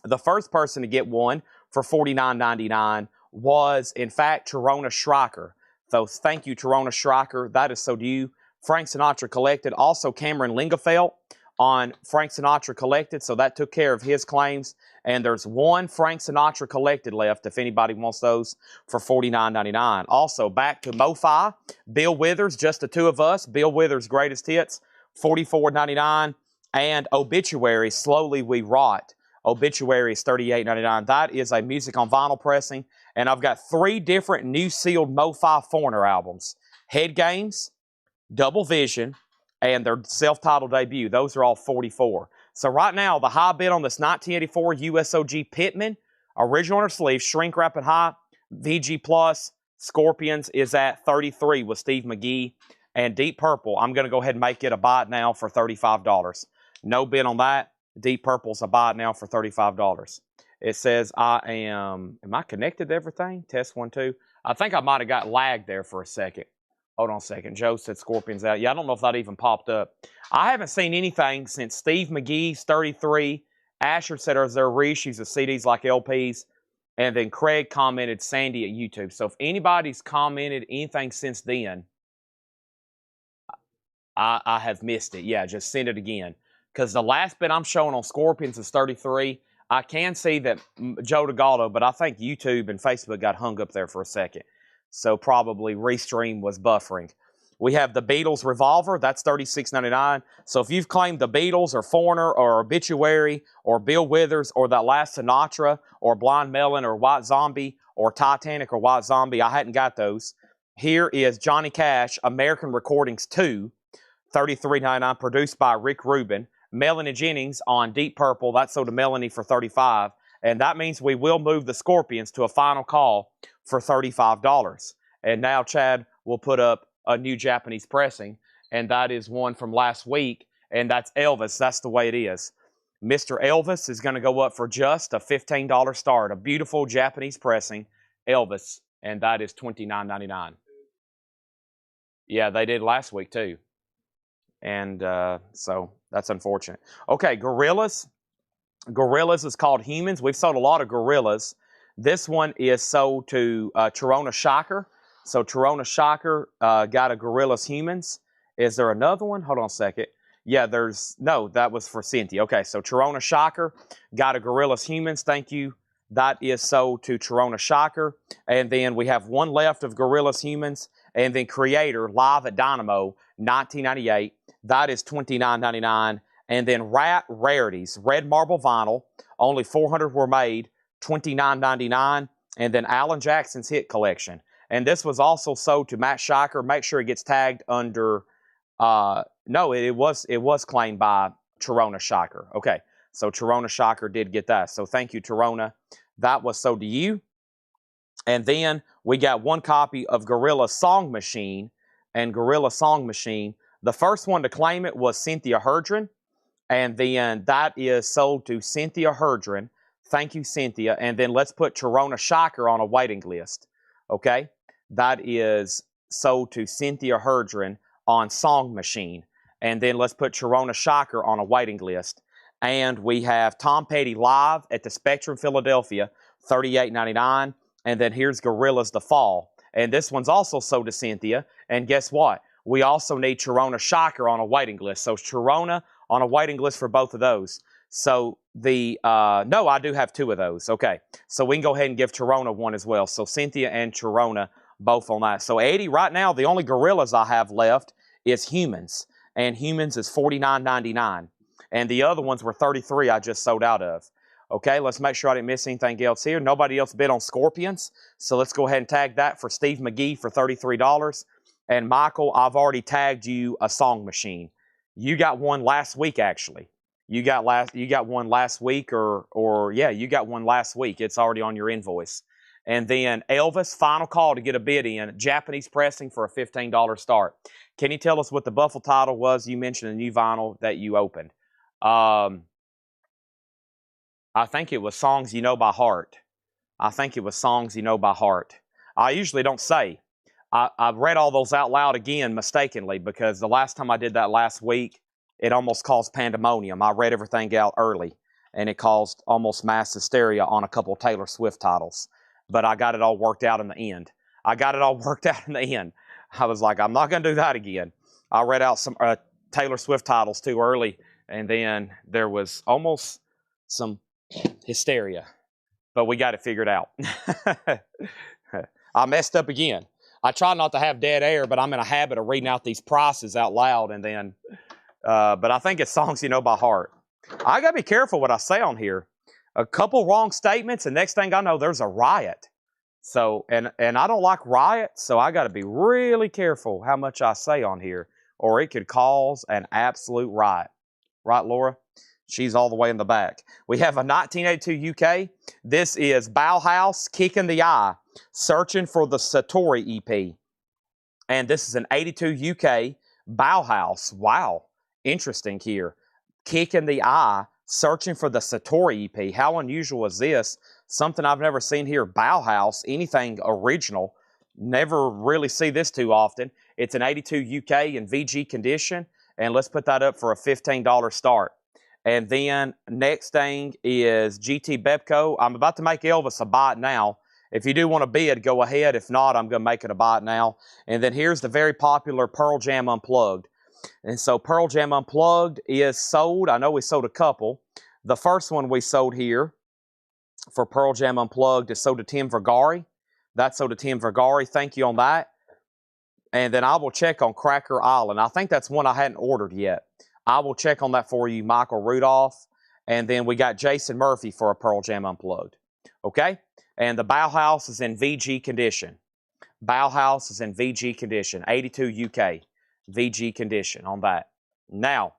The first person to get one for $49.99 was, in fact, Torona Schreiker. So thank you, Torona Schreiker. That is so due. Frank Sinatra Collected. Also, Cameron Lingefeld on Frank Sinatra Collected. So that took care of his claims. And there's one Frank Sinatra Collected left if anybody wants those for $49.99. Also, back to MoFi. Bill Withers, just the two of us. Bill Withers' Greatest Hits, $44.99. And Obituary, Slowly We Rot. Obituary is $38.99. That is a Music on Vinyl pressing. And I've got 3 different new sealed MoFi Foreigner albums. Head Games, Double Vision, and their self-titled debut. Those are all $44. So right now, the high bid on this 1984 USOG Pittman, original inner sleeve, shrink wrap and high, VG Plus, Scorpions is at $33 with Steve McGee. And Deep Purple, I'm going to go ahead and make it a buy it now for $35. No bid on that. Deep Purple's a buy it now for $35. It says am I connected to everything? Test 1, 2. I think I might have got lagged there for a second. Hold on a second. Joe said Scorpions out. Yeah, I don't know if that even popped up. I haven't seen anything since Steve McGee's 33. Asher said, is there reissues of CDs like LPs? And then Craig commented Sandy at YouTube. So if anybody's commented anything since then, I have missed it. Yeah, just send it again. Because the last bit I'm showing on Scorpions is 33. I can see that Joe DeGaldo, but I think YouTube and Facebook got hung up there for a second. So probably Restream was buffering. We have the Beatles Revolver. That's $36.99. So if you've claimed the Beatles or Foreigner or Obituary or Bill Withers or that last Sinatra or Blind Melon or White Zombie or Titanic or White Zombie, I hadn't got those. Here is Johnny Cash, American Recordings 2, $33.99, produced by Rick Rubin. Melanie Jennings on Deep Purple. That's sold to Melanie for $35. And that means we will move the Scorpions to a final call for $35. And now Chad will put up a new Japanese pressing. And that is one from last week. And that's Elvis. That's the way it is. Mr. Elvis is going to go up for just a $15 start. A beautiful Japanese pressing, Elvis. And that is $29.99. Yeah, they did last week too. And so that's unfortunate. Okay, Gorillaz. Gorillaz is called Humans. We've sold a lot of Gorillaz. This one is sold to Torona Schreiker. So Torona Schreiker got a Gorillaz Humans. Is there another one? Hold on a second. Yeah, no, that was for Cynthia. Okay, so Torona Schreiker got a Gorillaz Humans. Thank you. That is sold to Torona Schreiker. And then we have one left of Gorillaz Humans. And then Creator, Live at Dynamo, 1998. That is $29.99. And then Rat Rarities, Red Marble Vinyl, only 400 were made, $29.99. And then Alan Jackson's Hit Collection. And this was also sold to Matt Schreiker. Make sure it gets tagged under, no, it was claimed by Torona Schreiker. Okay, so Torona Schreiker did get that. So thank you, Torona. That was sold to you. And then we got one copy of Gorilla Song Machine and Gorilla Song Machine. The first one to claim it was Cynthia Herdren. And then that is sold to Cynthia Herdren. Thank you, Cynthia. And then let's put Torona Schreiker on a waiting list. Okay? That is sold to Cynthia Herdren on Song Machine. And then let's put Torona Schreiker on a waiting list. And we have Tom Petty Live at the Spectrum Philadelphia, $38.99. And then here's Gorillaz The Fall. And this one's also sold to Cynthia. And guess what? We also need Torona Schreiker on a waiting list. So Torona on a waiting list for both of those. So no, I do have 2 of those. Okay. So we can go ahead and give Torona one as well. So Cynthia and Torona both on that. So Eddie, right now, the only Gorillaz I have left is Humans. And Humans is $49.99. And the other ones were $33 I just sold out of. Okay, let's make sure I didn't miss anything else here. Nobody else bid on Scorpions. So let's go ahead and tag that for Steve McGee for $33. And Michael, I've already tagged you a Song Machine. You got one last week, actually. You got one last week, yeah, you got one last week. It's already on your invoice. And then Elvis, final call to get a bid in. Japanese pressing for a $15 start. Can you tell us what the Buffalo title was? You mentioned a new vinyl that you opened. I think it was Songs You Know by Heart. I think it was Songs You Know by Heart. I usually don't say. I've read all those out loud again mistakenly because the last time I did that last week, it almost caused pandemonium. I read everything out early, and it caused almost mass hysteria on a couple of Taylor Swift titles. But I got it all worked out in the end. I was like, I'm not going to do that again. I read out some Taylor Swift titles too early, and then there was almost some hysteria. But we got it figured out. I messed up again. I try not to have dead air, but I'm in a habit of reading out these prices out loud, and then, but I think it's songs you know by heart. I got to be careful what I say on here. A couple wrong statements, and next thing I know, there's a riot. So, and I don't like riots, so I got to be really careful how much I say on here, or it could cause an absolute riot. Right, Laura? She's all the way in the back. We have a 1982 UK. This is Bauhaus, Kick in the Eye, Searching for the Satori EP. And this is an 82 UK Bauhaus. Wow, interesting here. Kick in the Eye, Searching for the Satori EP. How unusual is this? Something I've never seen here. Bauhaus, anything original. Never really see this too often. It's an 82 UK in VG condition. And let's put that up for a $15 start. And then next thing is GT Bepco. I'm about to make Elvis a buy it now. If you do want to bid, go ahead. If not, I'm going to make it a buy it now. And then here's the very popular Pearl Jam Unplugged. And so Pearl Jam Unplugged is sold. I know we sold a couple. The first one we sold here for Pearl Jam Unplugged is sold to Tim Vergari. That's sold to Tim Vergari. Thank you on that. And then I will check on Cracker Island. I think that's one I hadn't ordered yet. I will check on that for you, Michael Rudolph. And then we got Jason Murphy for a Pearl Jam Unplugged. Okay? And the Bauhaus is in VG condition. Bauhaus is in VG condition. 82 UK. VG condition on that. Now,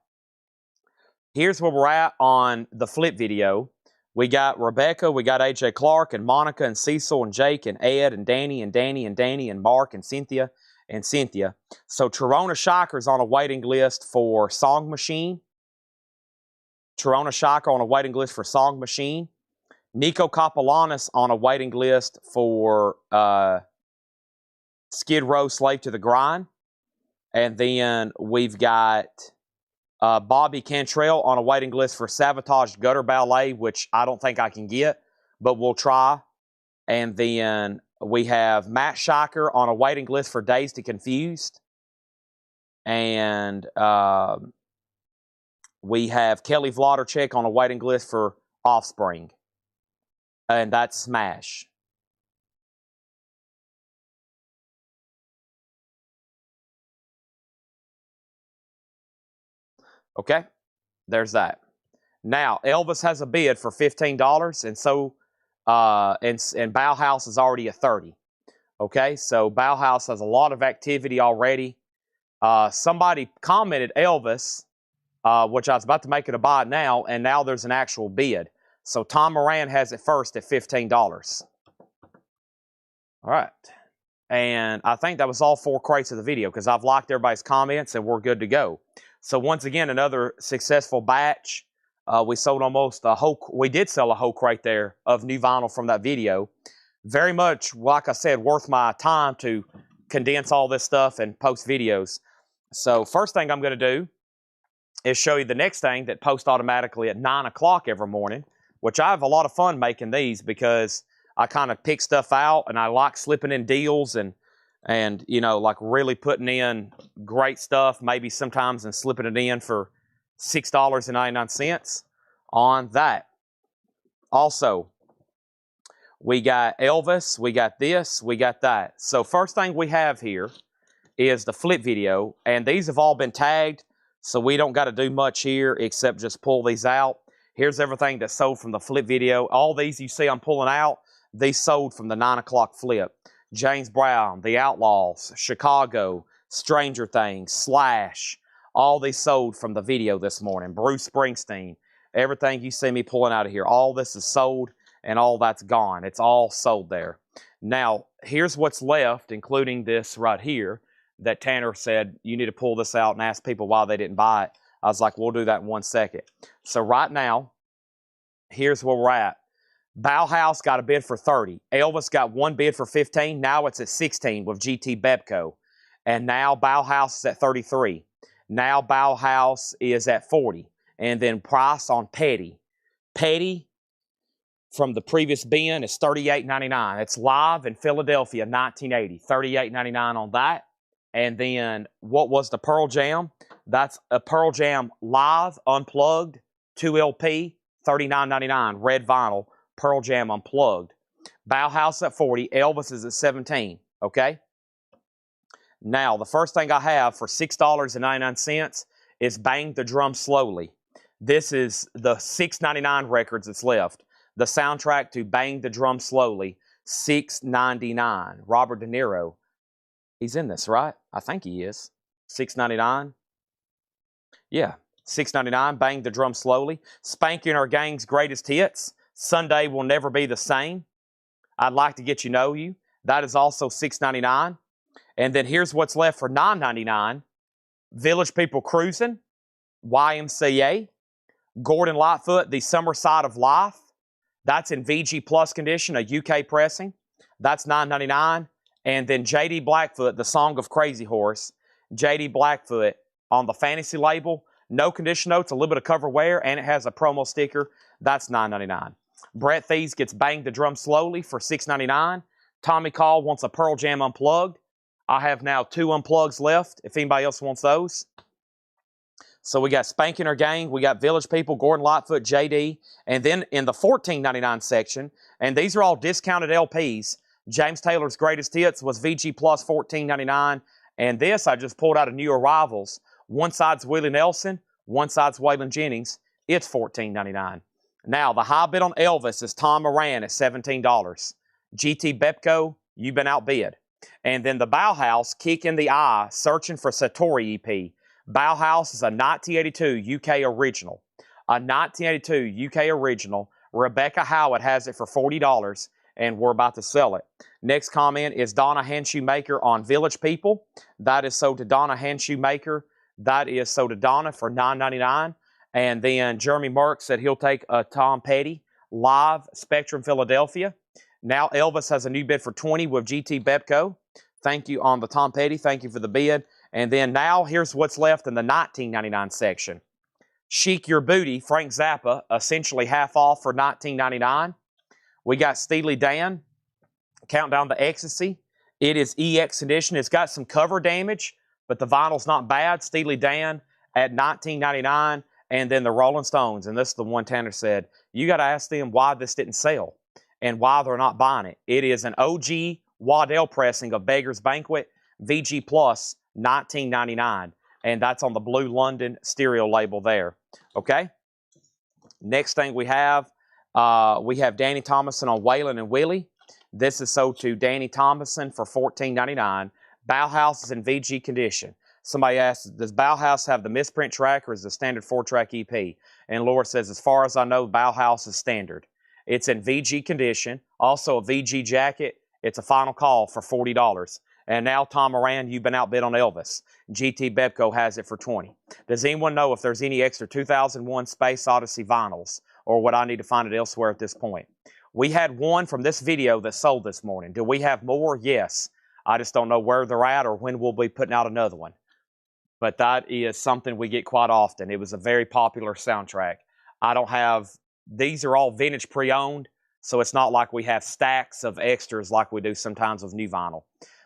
here's where we're at on the flip video. We got Rebecca, we got AJ Clark, and Monica, and Cecil, and Jake, and Ed, and Danny, and Danny, and Danny, and Mark, and Cynthia. So Trona Shiker's on a waiting list for Song Machine. Trona Shiker on a waiting list for Song Machine. Nico Kapelanis on a waiting list for Skid Row, Slave to the Grind. And then we've got Bobby Cantrell on a waiting list for Sabotage Gutter Ballet, which I don't think I can get, but we'll try. And then we have Matt Shiker on a waiting list for Dazed and Confused. And we have Kelly Vlodarchek on a waiting list for Offspring. And that's Smash. Okay, there's that. Now, Elvis has a bid for $15, and so and Bauhaus is already at $30. Okay, so Bauhaus has a lot of activity already. Somebody commented Elvis, which I was about to make it a buy now, and now there's an actual bid. So Tom Moran has it first at $15. All right. And I think that was all 4 crates of the video because I've liked everybody's comments and we're good to go. So once again, another successful batch. We sold almost a whole, we did sell a whole crate there of new vinyl from that video. Very much, like I said, worth my time to condense all this stuff and post videos. So first thing I'm going to do is show you the next thing that posts automatically at 9 o'clock every morning, which I have a lot of fun making these because I kind of pick stuff out and I like slipping in deals and you know, like really putting in great stuff, maybe sometimes and slipping it in for $6.99 on that. Also, we got Elvis, we got this, we got that. So first thing we have here is the flip video, and these have all been tagged, so we don't got to do much here except just pull these out. Here's everything that's sold from the flip video. All these you see I'm pulling out, these sold from the 9 o'clock flip. James Brown, The Outlaws, Chicago, Stranger Things, Slash, all these sold from the video this morning. Bruce Springsteen, everything you see me pulling out of here, all this is sold and all that's gone. It's all sold there. Now, here's what's left, including this right here, that Tanner said, you need to pull this out and ask people why they didn't buy it. I was like, we'll do that in 1 second. So right now, here's where we're at. Bauhaus got a bid for 30. Elvis got one bid for 15. Now it's at 16 with GT Bepco. And now Bauhaus is at 33. Now Bauhaus is at 40. And then price on Petty. Petty from the previous bin is $38.99. It's live in Philadelphia, 1980. $38.99 on that. And then what was the Pearl Jam? That's a Pearl Jam live, unplugged, 2 LP, $39.99, red vinyl, Pearl Jam unplugged. Bauhaus at 40, Elvis is at 17, okay? Now, the first thing I have for $6.99 is Bang the Drum Slowly. This is the $6.99 records that's left. The soundtrack to Bang the Drum Slowly, $6.99. Robert De Niro. He's in this, right? I think he is. $6.99. Yeah, $6.99. Bang the Drum Slowly. Spanky and Her Gang's Greatest Hits. Sunday Will Never Be the Same. I'd Like to Get You Know You. That is also $6.99. And then here's what's left for $9.99. Village People Cruising. YMCA. Gordon Lightfoot, The Summer Side of Life. That's in VG Plus condition, a UK pressing. That's $9.99. And then J.D. Blackfoot, The Song of Crazy Horse. J.D. Blackfoot on the Fantasy label. No condition notes, a little bit of cover wear, and it has a promo sticker. That's $9.99. Brett Thies gets Bang the Drum Slowly for $6.99. Tommy Call wants a Pearl Jam unplugged. I have now 2 unplugs left if anybody else wants those. So we got Spanking Her Gang, we got Village People, Gordon Lightfoot, JD, and then in the $14.99 section, and these are all discounted LPs, James Taylor's Greatest Hits was VG Plus $14.99, and this I just pulled out of New Arrivals. One side's Willie Nelson, one side's Waylon Jennings. It's $14.99. Now, the high bid on Elvis is Tom Moran at $17. GT Bepco, you've been outbid. And then the Bauhaus, Kick in the Eye, Searching for Satori EP. Bauhaus is a 1982 UK original. A 1982 UK original. Rebecca Howard has it for $40, and we're about to sell it. Next comment is Donna Hanshoemaker on Village People. That is sold to Donna Hanshoemaker. That is sold to Donna for $9.99. And then Jeremy Merck said he'll take a Tom Petty live Spectrum Philadelphia. Now Elvis has a new bid for $20 with GT Bepco. Thank you on the Tom Petty. Thank you for the bid. And then now here's what's left in the $19.99 section. Chic Your Booty, Frank Zappa, essentially half off for $19.99. We got Steely Dan, Countdown to Ecstasy. It is EX edition. It's got some cover damage, but the vinyl's not bad. Steely Dan at $19.99. And then the Rolling Stones, and this is the one Tanner said, you got to ask them why this didn't sell and why they're not buying it. It is an OG Waddell pressing of Beggar's Banquet, VG Plus, $19.99. And that's on the Blue London stereo label there. Okay? Next thing we have Danny Thomason on Waylon and Willie. This is sold to Danny Thomason for $14.99. Bauhaus is in VG condition. Somebody asked, does Bauhaus have the misprint track or is it a standard 4-track EP? And Laura says, as far as I know, Bauhaus is standard. It's in VG condition. Also a VG jacket. It's a final call for $40. And now, Tom Moran, you've been outbid on Elvis. GT Bepco has it for $20. Does anyone know if there's any extra 2001 Space Odyssey vinyls, or would I need to find it elsewhere at this point? We had one from this video that sold this morning. Do we have more? Yes. I just don't know where they're at or when we'll be putting out another one. But that is something we get quite often. It was a very popular soundtrack. I don't have, these are all vintage pre-owned, so it's not like we have stacks of extras like we do sometimes with new vinyl.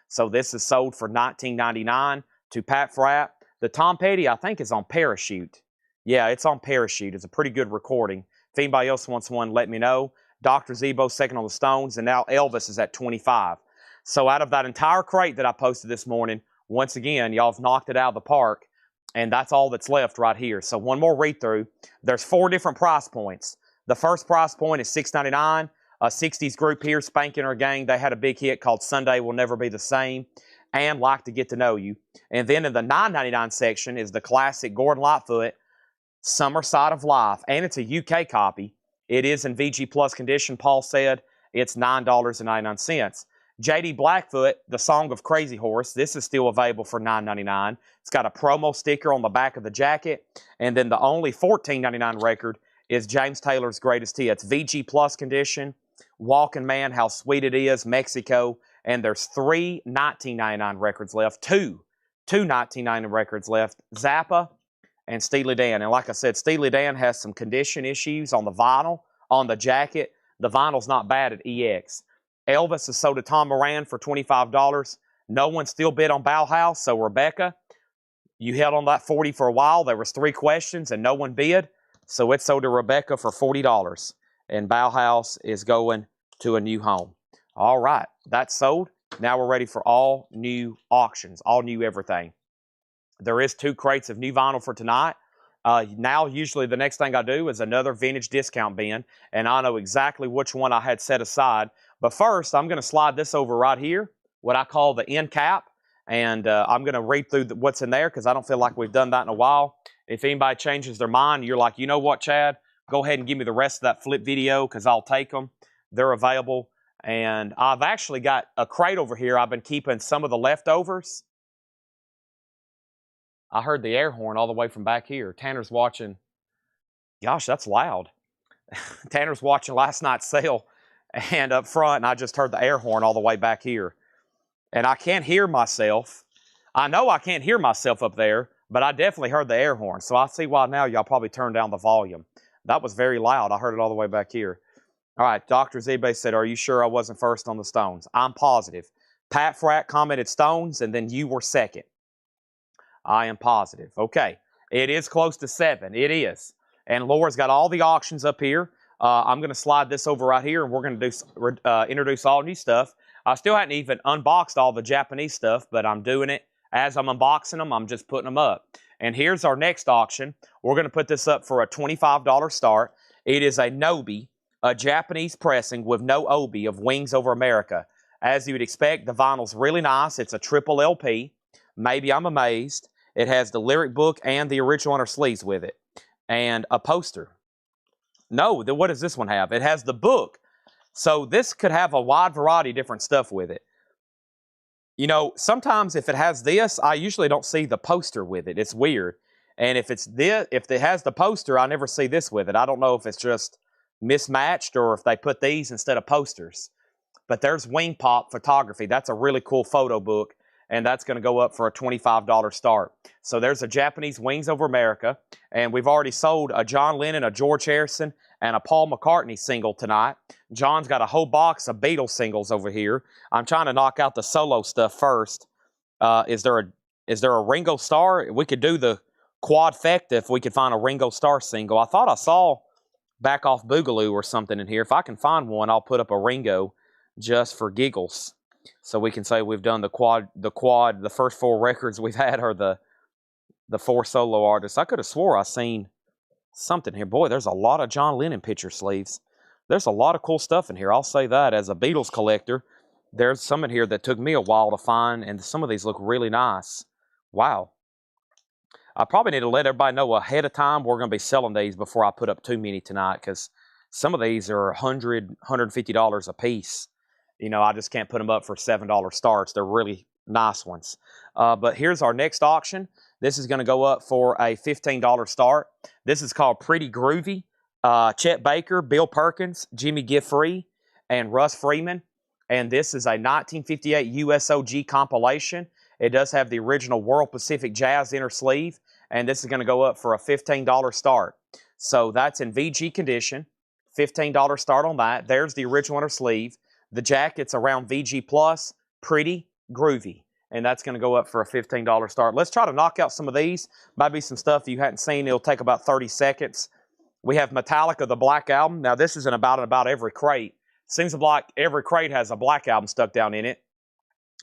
So this is sold for $19.99 to Pat Frapp. The Tom Petty, I think, is on Parachute. Yeah, it's on Parachute. It's a pretty good recording. If anybody else wants one, let me know. Dr. Zebo second on the Stones, and now Elvis is at $25. So out of that entire crate that I posted this morning, once again, y'all have knocked it out of the park, and that's all that's left right here. So one more read-through. There's 4 different price points. The first price point is $6.99. A 60s group here, Spanking Her Gang, they had a big hit called Sunday Will Never Be the Same, and Like to Get to Know You. And then in the $9.99 section is the classic Gordon Lightfoot, Summer Side of Life, and it's a UK copy. It is in VG Plus condition, Paul said. It's $9.99. J.D. Blackfoot, The Song of Crazy Horse. This is still available for $9.99. It's got a promo sticker on the back of the jacket. And then the only $14.99 record is James Taylor's Greatest Hits. VG Plus condition, Walking Man, How Sweet It Is, Mexico, and there's 3 1999 records left, two 1999 records left, Zappa and Steely Dan. And like I said, Steely Dan has some condition issues on the vinyl, on the jacket. The vinyl's not bad at EX. Elvis is sold to Tom Moran for $25. No one still bid on Bauhaus, so Rebecca, you held on that 40 for a while. There was 3 questions and no one bid, so it's sold to Rebecca for $40. And Bauhaus is going to a new home. All right, that's sold. Now we're ready for all new auctions, all new everything. There is 2 crates of new vinyl for tonight. Now, usually the next thing I do is another vintage discount bin, and I know exactly which one I had set aside. But first, I'm going to slide this over right here, what I call the end cap, and I'm going to read through what's in there because I don't feel like we've done that in a while. If anybody changes their mind, you're like, you know what, Chad? Go ahead and give me the rest of that flip video because I'll take them. They're available. And I've actually got a crate over here. I've been keeping some of the leftovers. I heard the air horn all the way from back here. Tanner's watching. Gosh, that's loud. Tanner's watching last night's sale and up front, and I just heard the air horn all the way back here. And I can't hear myself. I know I can't hear myself up there, but I definitely heard the air horn. So I see why now y'all probably turned down the volume. That was very loud. I heard it all the way back here. All right, Dr. Zebe said, are you sure I wasn't first on the Stones? I'm positive. Pat Frack commented Stones, and then you were second. I am positive. Okay, it is close to 7. It is. And Laura's got all the auctions up here. I'm going to slide this over right here, and we're going to introduce all new stuff. I still hadn't even unboxed all the Japanese stuff, but I'm doing it. As I'm unboxing them, I'm just putting them up. And here's our next auction. We're going to put this up for a $25 start. It is a Nobi, a Japanese pressing with no Obi of Wings Over America. As you would expect, the vinyl's really nice. It's a triple LP. Maybe I'm amazed. It has the lyric book and the original inner sleeves with it. And a poster. No, what does this one have? It has the book. So this could have a wide variety of different stuff with it. You know, sometimes if it has this, I usually don't see the poster with it. It's weird. And if it has the poster, I never see this with it. I don't know if it's just mismatched or if they put these instead of posters. But there's Wing Pop Photography. That's a really cool photo book, and that's going to go up for a $25 start. So there's a Japanese Wings Over America, and we've already sold a John Lennon, a George Harrison, and a Paul McCartney single tonight. John's got a whole box of Beatles singles over here. I'm trying to knock out the solo stuff first. Is there a Ringo Starr? We could do the quadfecta if we could find a Ringo Starr single. I thought I saw Back Off Boogaloo or something in here. If I can find one, I'll put up a Ringo just for giggles. So we can say we've done the first 4 records we've had are the 4 solo artists. I could have swore I seen something here. Boy, there's a lot of John Lennon picture sleeves. There's a lot of cool stuff in here. I'll say that as a Beatles collector. There's some in here that took me a while to find, and some of these look really nice. Wow. I probably need to let everybody know ahead of time we're going to be selling these before I put up too many tonight, because some of these are $100, $150 a piece. You know, I just can't put them up for $7 starts. They're really nice ones. But here's our next auction. This is going to go up for a $15 start. This is called Pretty Groovy. Chet Baker, Bill Perkins, Jimmy Giffrey, and Russ Freeman. And this is a 1958 USOG compilation. It does have the original World Pacific Jazz inner sleeve. And this is going to go up for a $15 start. So that's in VG condition. $15 start on that. There's the original inner sleeve. The jacket's around VG Plus. Pretty Groovy. And that's going to go up for a $15 start. Let's try to knock out some of these. Might be some stuff you hadn't seen. It'll take about 30 seconds. We have Metallica, the Black Album. Now, this is in about every crate. Seems like every crate has a Black Album stuck down in it.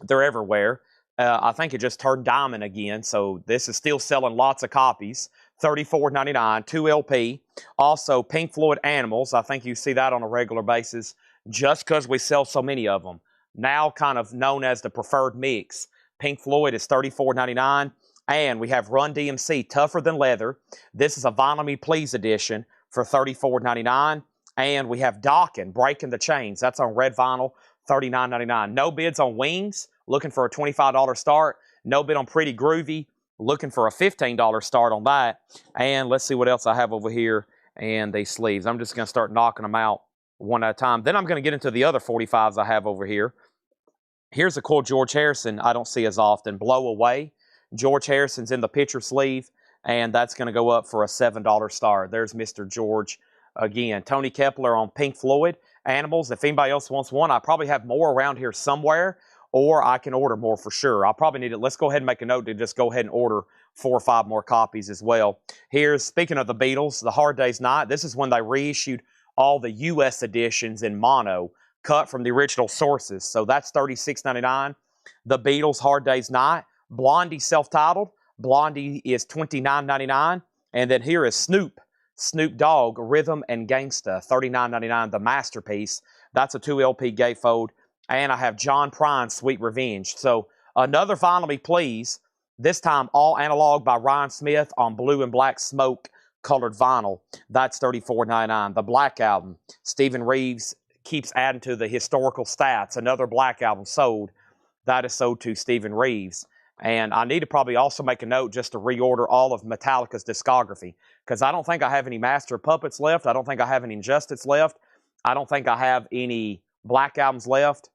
They're everywhere. I think it just turned diamond again, so this is still selling lots of copies. $34.99, 2 LP. Also, Pink Floyd Animals. I think you see that on a regular basis just because we sell so many of them. Now kind of known as the preferred mix. Pink Floyd is $34.99. And we have Run DMC, Tougher Than Leather. This is a Vinyl Me Please edition for $34.99. And we have Dokken, Breaking the Chains. That's on red vinyl, $39.99. No bids on Wings, looking for a $25 start. No bid on Pretty Groovy, looking for a $15 start on that. And let's see what else I have over here. and these sleeves. I'm just going to start knocking them out one at a time. Then I'm going to get into the other 45s I have over here. Here's a cool George Harrison I don't see as often. Blow Away. George Harrison's in the picture sleeve, and that's going to go up for a $7 star. There's Mr. George again. Tony Kepler on Pink Floyd. Animals. If anybody else wants one, I probably have more around here somewhere, or I can order more for sure. I'll probably need it. Let's go ahead and make a note to just go ahead and order 4 or 5 more copies as well. Here's, speaking of the Beatles, The Hard Day's Night. This is when they reissued all the U.S. editions in mono, cut from the original sources. So that's $36.99. The Beatles, Hard Day's Night. Blondie, self-titled. Blondie is $29.99. And then here is Snoop Dogg, Rhythm and Gangsta, $39.99, the masterpiece. That's a 2 LP gatefold. And I have John Prine, Sweet Revenge. So another Vinyl Me Please, this time all analog by Ryan Smith on blue and black smoke colored vinyl. That's $34.99. The Black Album, Stephen Reeves keeps adding to the historical stats. Another Black Album sold. That is sold to Stephen Reeves. And I need to probably also make a note just to reorder all of Metallica's discography, because I don't think I have any Master of Puppets left. I don't think I have any Injustice left. I don't think I have any Black Albums left.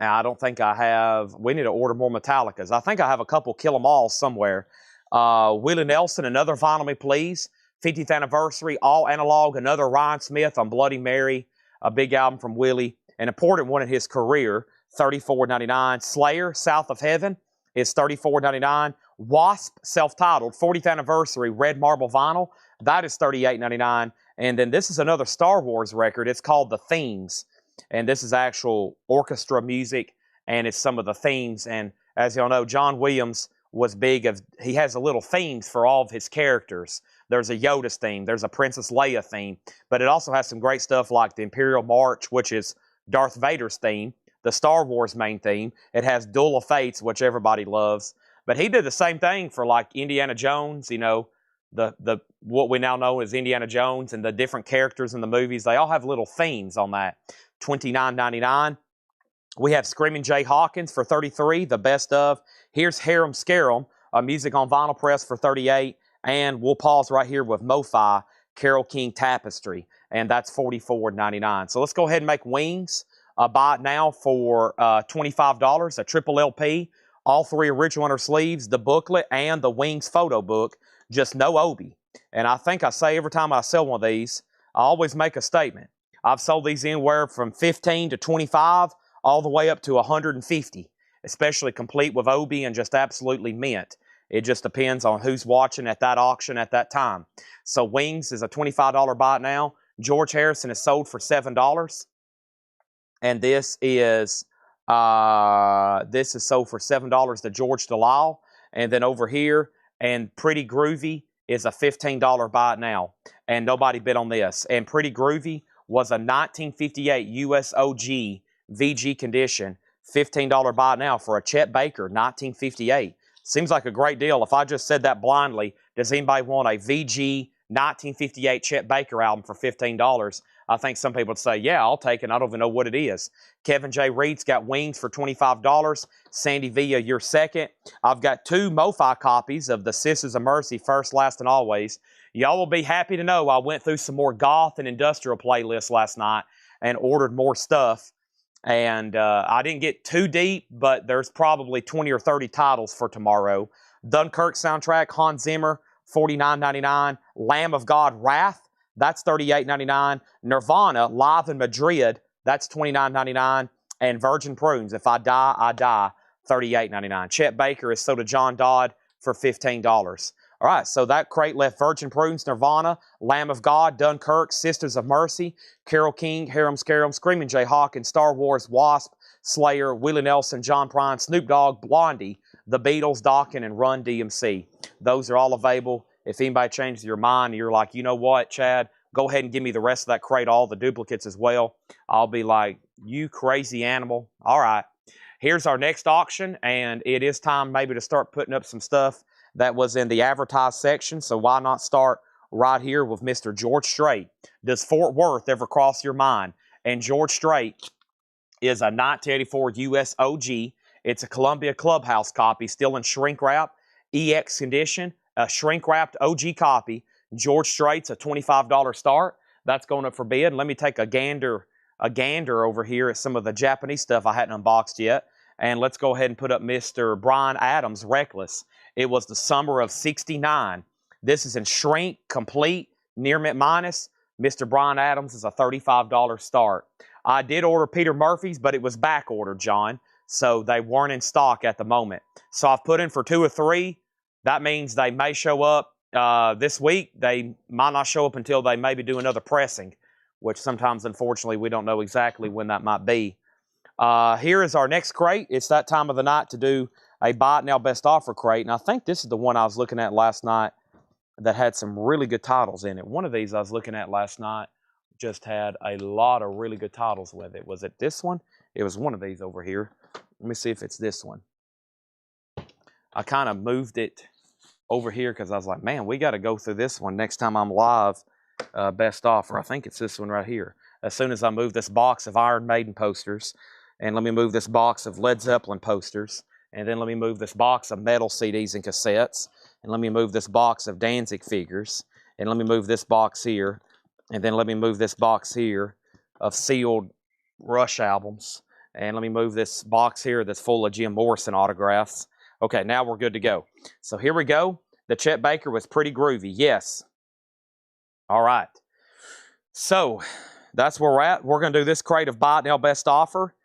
And I don't think I have... We need to order more Metallicas. I think I have a couple Kill 'Em All somewhere. Willie Nelson, another Vinyl Me Please. 50th anniversary, all analog. Another Ryan Smith on Bloody Mary. A big album from Willie. An important one in his career. $34.99. Slayer, South of Heaven, is $34.99. Wasp, self-titled, 40th anniversary, red marble vinyl. That is $38.99. And then this is another Star Wars record. It's called The Themes. And this is actual orchestra music, and it's some of the themes. And as y'all know, John Williams was big of, he has a little themes for all of his characters. There's a Yoda's theme. There's a Princess Leia theme. But it also has some great stuff like the Imperial March, which is Darth Vader's theme. The Star Wars main theme. It has Duel of Fates, which everybody loves. But he did the same thing for like Indiana Jones, you know, the what we now know as Indiana Jones, and the different characters in the movies. They all have little themes on that. $29.99. We have Screaming Jay Hawkins for $33, the best of. Here's Harem Scarum, music on vinyl press for $38. And we'll pause right here with Mo-Fi, Carole King Tapestry, and that's $44.99. So let's go ahead and make Wings. Buy it now for $25, a triple LP, all 3 original inner sleeves, the booklet, and the Wings photo book, just no Obi. And I think I say every time I sell one of these, I always make a statement. I've sold these anywhere from 15 to 25, all the way up to 150, especially complete with Obi and just absolutely mint. It just depends on who's watching at that auction at that time. So Wings is a $25 buy it now. George Harrison is sold for $7. And this is sold for $7 to George Delisle. And then over here, and Pretty Groovy is a $15 buy it now. And nobody bid on this. And Pretty Groovy was a 1958 US OG VG condition. $15 buy it now for a Chet Baker, 1958. Seems like a great deal. If I just said that blindly, does anybody want a VG 1958 Chet Baker album for $15? I think some people would say, yeah, I'll take it. I don't even know what it is. Kevin J. Reed's got Wings for $25. Sandy Villa, you're second. I've got 2 Mo-Fi copies of the Sisters of Mercy, First, Last, and Always. Y'all will be happy to know I went through some more goth and industrial playlists last night and ordered more stuff. And I didn't get too deep, but there's probably 20 or 30 titles for tomorrow. Dunkirk soundtrack, Hans Zimmer, $49.99. Lamb of God, Wrath, that's $38.99. Nirvana, Live in Madrid, that's $29.99. And Virgin Prunes, If I Die, I Die, $38.99. Chet Baker is sold to John Dodd for $15. All right, so that crate left Virgin Prunes, Nirvana, Lamb of God, Dunkirk, Sisters of Mercy, Carole King, Harem Scarum, Screaming Jay Hawkins, Star Wars, Wasp, Slayer, Willie Nelson, John Prine, Snoop Dogg, Blondie, The Beatles, Dokken, and Run DMC. Those are all available. If anybody changes your mind and you're like, you know what, Chad, go ahead and give me the rest of that crate, all the duplicates as well. I'll be like, you crazy animal. All right. Here's our next auction, and it is time maybe to start putting up some stuff that was in the advertised section, so why not start right here with Mr. George Strait. Does Fort Worth ever cross your mind? And George Strait is a 1984 US OG. It's a Columbia Clubhouse copy, still in shrink wrap, EX condition, a shrink wrapped OG copy, George Strait's a $25 start. That's going up for bid. Let me take a gander over here at some of the Japanese stuff I hadn't unboxed yet. And let's go ahead and put up Mr. Bryan Adams Reckless. It was the summer of '69. This is in shrink, complete, near mint minus. Mr. Bryan Adams is a $35 start. I did order Peter Murphy's, but it was back ordered, John. So they weren't in stock at the moment. So I've put in for 2 or 3. That means they may show up this week. They might not show up until they maybe do another pressing, which sometimes, unfortunately, we don't know exactly when that might be. Here is our next crate. It's that time of the night to do a Buy It Now Best Offer crate. And I think this is the one I was looking at last night that had some really good titles in it. One of these I was looking at last night just had a lot of really good titles with it. Was it this one? It was one of these over here. Let me see if it's this one. I kind of moved it over here because I was like, man, we got to go through this one next time I'm live. Best offer. I think it's this one right here. As soon as I move this box of Iron Maiden posters, and let me move this box of Led Zeppelin posters, and then let me move this box of metal CDs and cassettes, and let me move this box of Danzig figures, and let me move this box here, and then let me move this box here of sealed Rush albums, and let me move this box here that's full of Jim Morrison autographs. Okay, now we're good to go. So here we go. The Chet Baker was pretty groovy. Yes. All right. So that's where we're at. We're going to do this crate of Buy It Now Best Offer.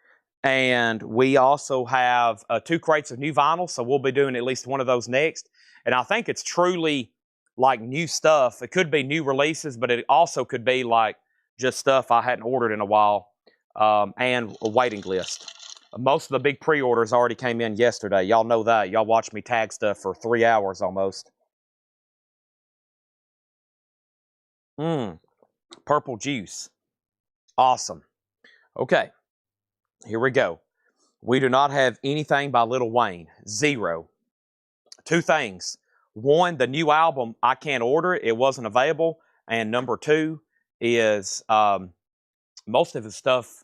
And we also have 2 crates of new vinyl. So we'll be doing at least one of those next. And I think it's truly like new stuff. It could be new releases, but it also could be like just stuff I hadn't ordered in a while. And a waiting list. Most of the big pre-orders already came in yesterday. Y'all know that. Y'all watched me tag stuff for 3 hours almost. Purple juice. Awesome. Okay. Here we go. We do not have anything by Lil Wayne. 0. 2 things. 1, the new album, I can't order it. It wasn't available. And number 2 is most of his stuff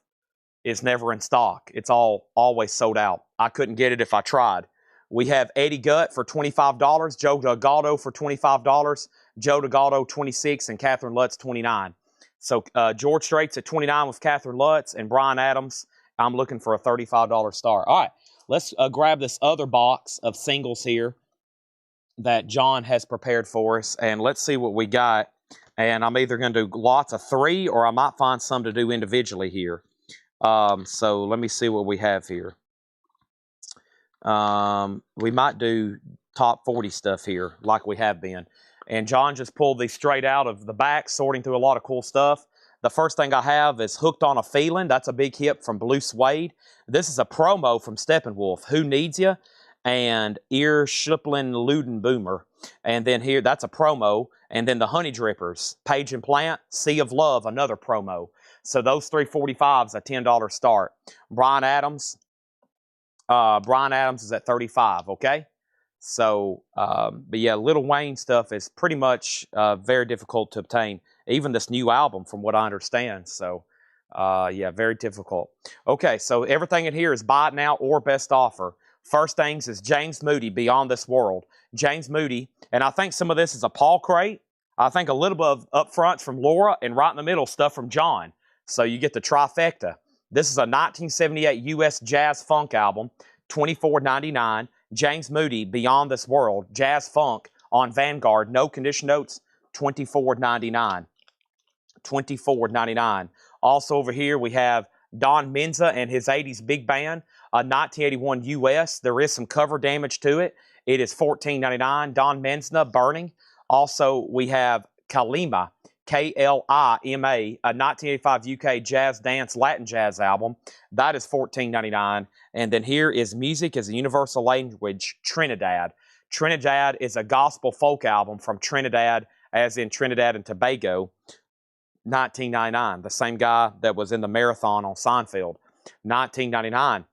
is never in stock. It's always sold out. I couldn't get it if I tried. We have Eddie Gutt for $25, Joe DeGaldo for $25, Joe DeGaldo 26, and Catherine Lutz 29. So George Strait's at 29 with Catherine Lutz, and Bryan Adams, I'm looking for a $35 star. All right, let's grab this other box of singles here that John has prepared for us, and let's see what we got. And I'm either going to do lots of 3, or I might find some to do individually here. So let me see what we have here. We might do top 40 stuff here like we have been. And John just pulled these straight out of the back, sorting through a lot of cool stuff. The first thing I have is Hooked on a Feeling. That's a big hit from Blue Suede. This is a promo from Steppenwolf, Who Needs Ya? And Ear Schlippling Luden Boomer. And then here, that's a promo. And then the Honey Drippers, Page and Plant, Sea of Love, another promo. So those 345s, a $10 start. Bryan Adams is at 35, okay? So, but yeah, Lil Wayne stuff is pretty much very difficult to obtain. Even this new album, from what I understand. So, yeah, very difficult. Okay, so everything in here is Buy It Now or Best Offer. First things is James Moody, Beyond This World. James Moody, and I think some of this is a Paul crate. I think a little bit of up front from Laura, and right in the middle stuff from John. So you get the trifecta. This is a 1978 U.S. jazz funk album, $24.99. James Moody, Beyond This World, jazz funk on Vanguard, no condition notes, $24.99. $24.99. Also over here we have Don Menza and his 80s big band, 1981 U.S. There is some cover damage to it. It is $14.99. Don Menza, Burning. Also we have Kalima, K-L-I-M-A, a 1985 UK jazz dance Latin jazz album. That is $14.99. And then here is Music as a Universal Language, Trinidad. Trinidad is a gospel folk album from Trinidad, as in Trinidad and Tobago, 1999. The same guy that was in the marathon on Seinfeld, 1999.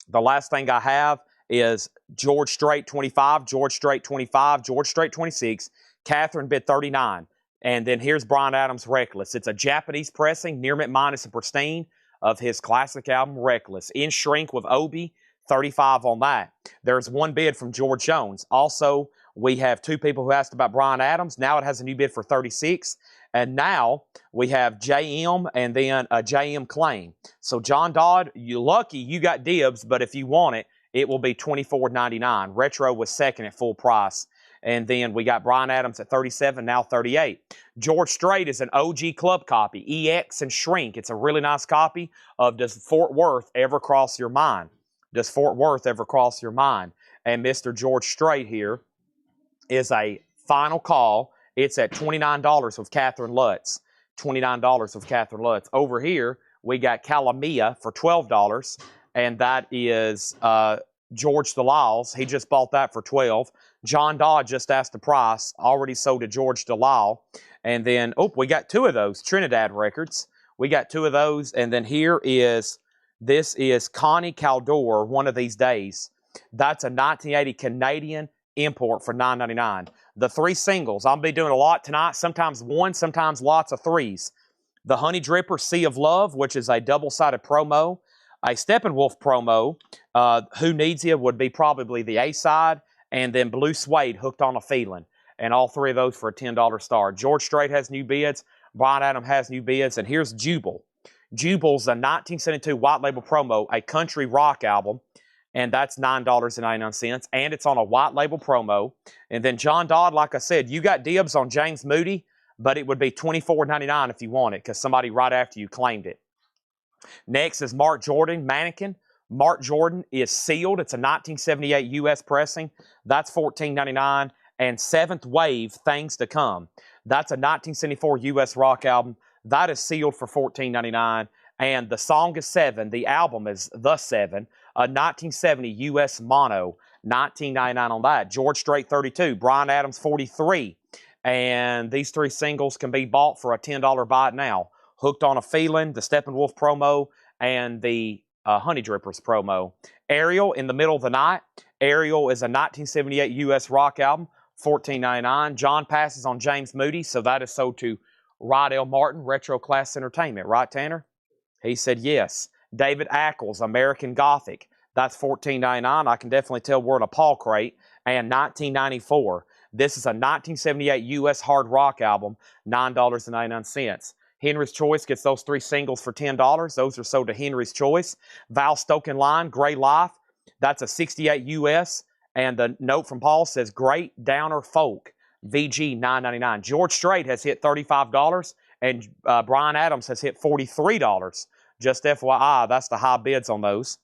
The last thing I have is George Strait 25, George Strait 25, George Strait 26, Catherine bid 39. And then here's Bryan Adams' Reckless. It's a Japanese pressing, near mint minus and pristine, of his classic album, Reckless. In shrink with Obi, 35 on that. There's one bid from George Jones. Also, We have two people who asked about Bryan Adams. Now it has a new bid for 36. And now we have JM and then a JM claim. So John Dodd, you're lucky you got dibs, but if you want it, it will be $24.99. Retro was second at full price. And then we got Bryan Adams at 37, now 38. George Strait is an OG club copy, EX and Shrink. It's a really nice copy of Does Fort Worth Ever Cross Your Mind? Does Fort Worth Ever Cross Your Mind? And Mr. George Strait here is a final call. It's at $29 with Catherine Lutz. $29 with Catherine Lutz. Over here, we got Calamia for $12, and that is George Delisle's. He just bought that for $12. John Dodd just asked the price. Already sold to George Delisle. And then, we got two of those, Trinidad Records. We got two of those. And then this is Connie Caldor, One of These Days. That's a 1980 Canadian import for $9.99. The three singles, I'll be doing a lot tonight, sometimes one, sometimes lots of threes. The Honey Dripper, Sea of Love, which is a double-sided promo. A Steppenwolf promo, Who Needs You would be probably the A-side, and then Blue Suede, Hooked on a Feeling. And all three of those for a $10 star. George Strait has new bids, Bryan Adams has new bids, and here's Jubal. Jubal's a 1972 white label promo, a country rock album, and that's $9.99, and it's on a white label promo. And then John Dodd, like I said, you got dibs on James Moody, but it would be $24.99 if you want it, because somebody right after you claimed it. Next is Mark Jordan, Mannequin. Mark Jordan is sealed. It's a 1978 U.S. pressing. That's $14.99. And Seventh Wave, Things to Come. That's a 1974 U.S. rock album. That is sealed for $14.99. And The Song is Seven. The album is The Seven. A 1970 U.S. mono. $19.99 on that. George Strait, 32. Bryan Adams, 43. And these three singles can be bought for a $10 buy it now. Hooked on a Feeling, the Steppenwolf promo, and the Honey Drippers promo. Ariel, In the Middle of the Night. Ariel is a 1978 U.S. rock album, $14.99. John passes on James Moody, so that is sold to Rod L. Martin, Retro Class Entertainment. Right, Tanner? He said yes. David Ackles, American Gothic. That's $14.99. I can definitely tell we're in a Paul crate. And $19.94. This is a 1978 U.S. hard rock album, $9.99. Henry's Choice gets those three singles for $10. Those are sold to Henry's Choice. Val Stoken Line, Gray Life. That's a 68 U.S. And the note from Paul says, Great Downer Folk, VG $9.99. George Strait has hit $35, and Bryan Adams has hit $43. Just FYI, that's the high bids on those.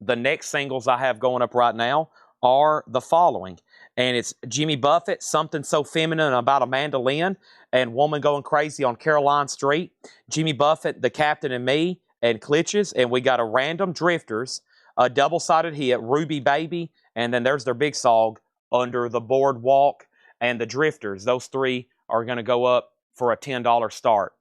The next singles I have going up right now are the following. And it's Jimmy Buffett, Something So Feminine About a Mandolin, and Woman Going Crazy on Caroline Street. Jimmy Buffett, The Captain and Me, and Klitsch's. And we got a Random Drifters, a double-sided hit, Ruby Baby, and then there's their big song, Under the Boardwalk, and the Drifters. Those three are going to go up for a $10 start.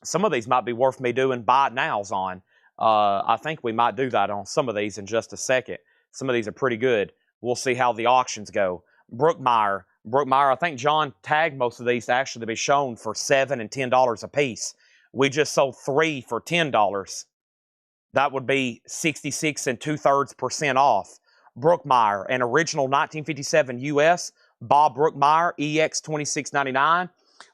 Some of these might be worth me doing buy it nows on. I think we might do that on some of these in just a second. Some of these are pretty good. We'll see how the auctions go. Brookmeyer, I think John tagged most of these actually to be shown for $7 and $10 a piece. We just sold three for $10. That would be 66 2/3% off. Brookmeyer, an original 1957 U.S. Bob Brookmeyer, EX $26.99.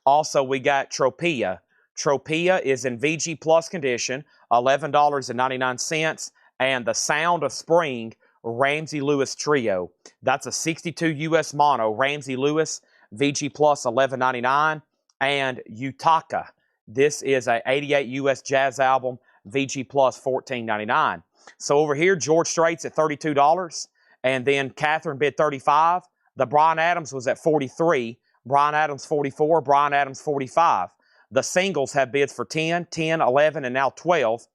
Also, we got Tropea. Tropea is in VG Plus condition, $11.99. And the Sound of Spring, Ramsey Lewis Trio. That's a 62 U.S. mono. Ramsey Lewis, VG Plus, $11.99. And Utaka. This is a 88 U.S. jazz album, VG Plus, $14.99. So over here, George Strait's at $32. And then Catherine bid $35. The Bryan Adams was at $43. Bryan Adams $44. Bryan Adams $45. The singles have bids for $10, $10, $11, and now $12.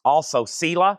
Also, Sela.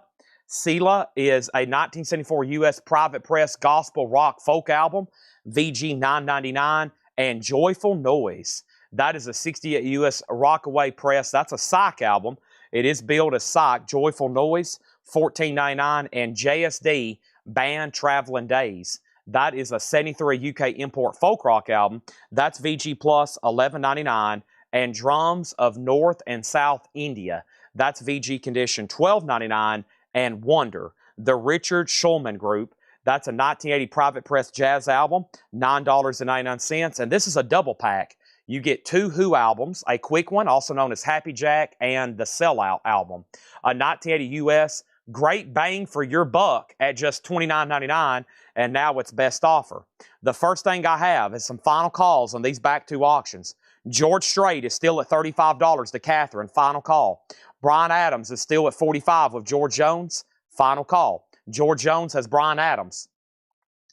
Sela is a 1974 U.S. private press gospel rock folk album, VG $9.99, and Joyful Noise. That is a 68 U.S. Rockaway press. That's a psych album. It is billed as psych. Joyful Noise, $14.99, and JSD, Band Traveling Days. That is a 73 UK import folk rock album. That's VG Plus, $11.99, and Drums of North and South India. That's VG condition, $12.99, and Wonder, the Richard Schulman Group. That's a 1980 Private Press Jazz album, $9.99. And this is a double pack. You get 2 Who albums, a quick one, also known as Happy Jack, and the Sellout album. A 1980 US, great bang for your buck at just $29.99, and now it's best offer. The first thing I have is some final calls on these back 2 auctions. George Strait is still at $35 to Catherine, final call. Bryan Adams is still at $45 with George Jones, final call. George Jones has Bryan Adams.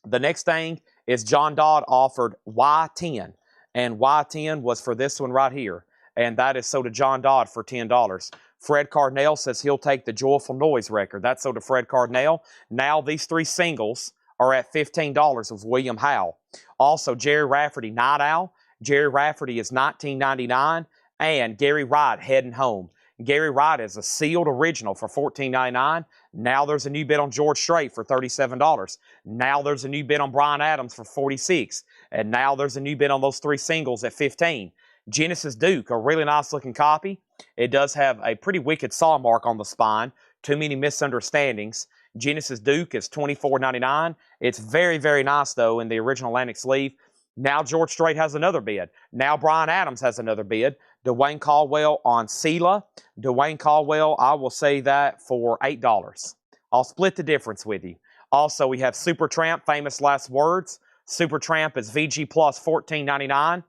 The next thing is John Dodd offered Y10, and Y10 was for this one right here, and that is sold to John Dodd for $10. Fred Cardinale says he'll take the Joyful Noise record. That's sold to Fred Cardinale. Now these 3 singles are at $15 with William Howe. Also, Jerry Rafferty, Night Owl. Jerry Rafferty is $19.99, and Gary Wright, Heading Home. Gary Wright is a sealed original for $14.99. Now there's a new bid on George Strait for $37. Now there's a new bid on Bryan Adams for $46. And now there's a new bid on those 3 singles at $15. Genesis Duke, a really nice looking copy. It does have a pretty wicked saw mark on the spine. Too many misunderstandings. Genesis Duke is $24.99. It's very, very nice though in the original Atlantic sleeve. Now George Strait has another bid. Now Bryan Adams has another bid. Dwayne Caldwell on Sela. Dwayne Caldwell, I will say that for $8. I'll split the difference with you. Also, we have Supertramp, Famous Last Words. Supertramp is VG Plus $14.99.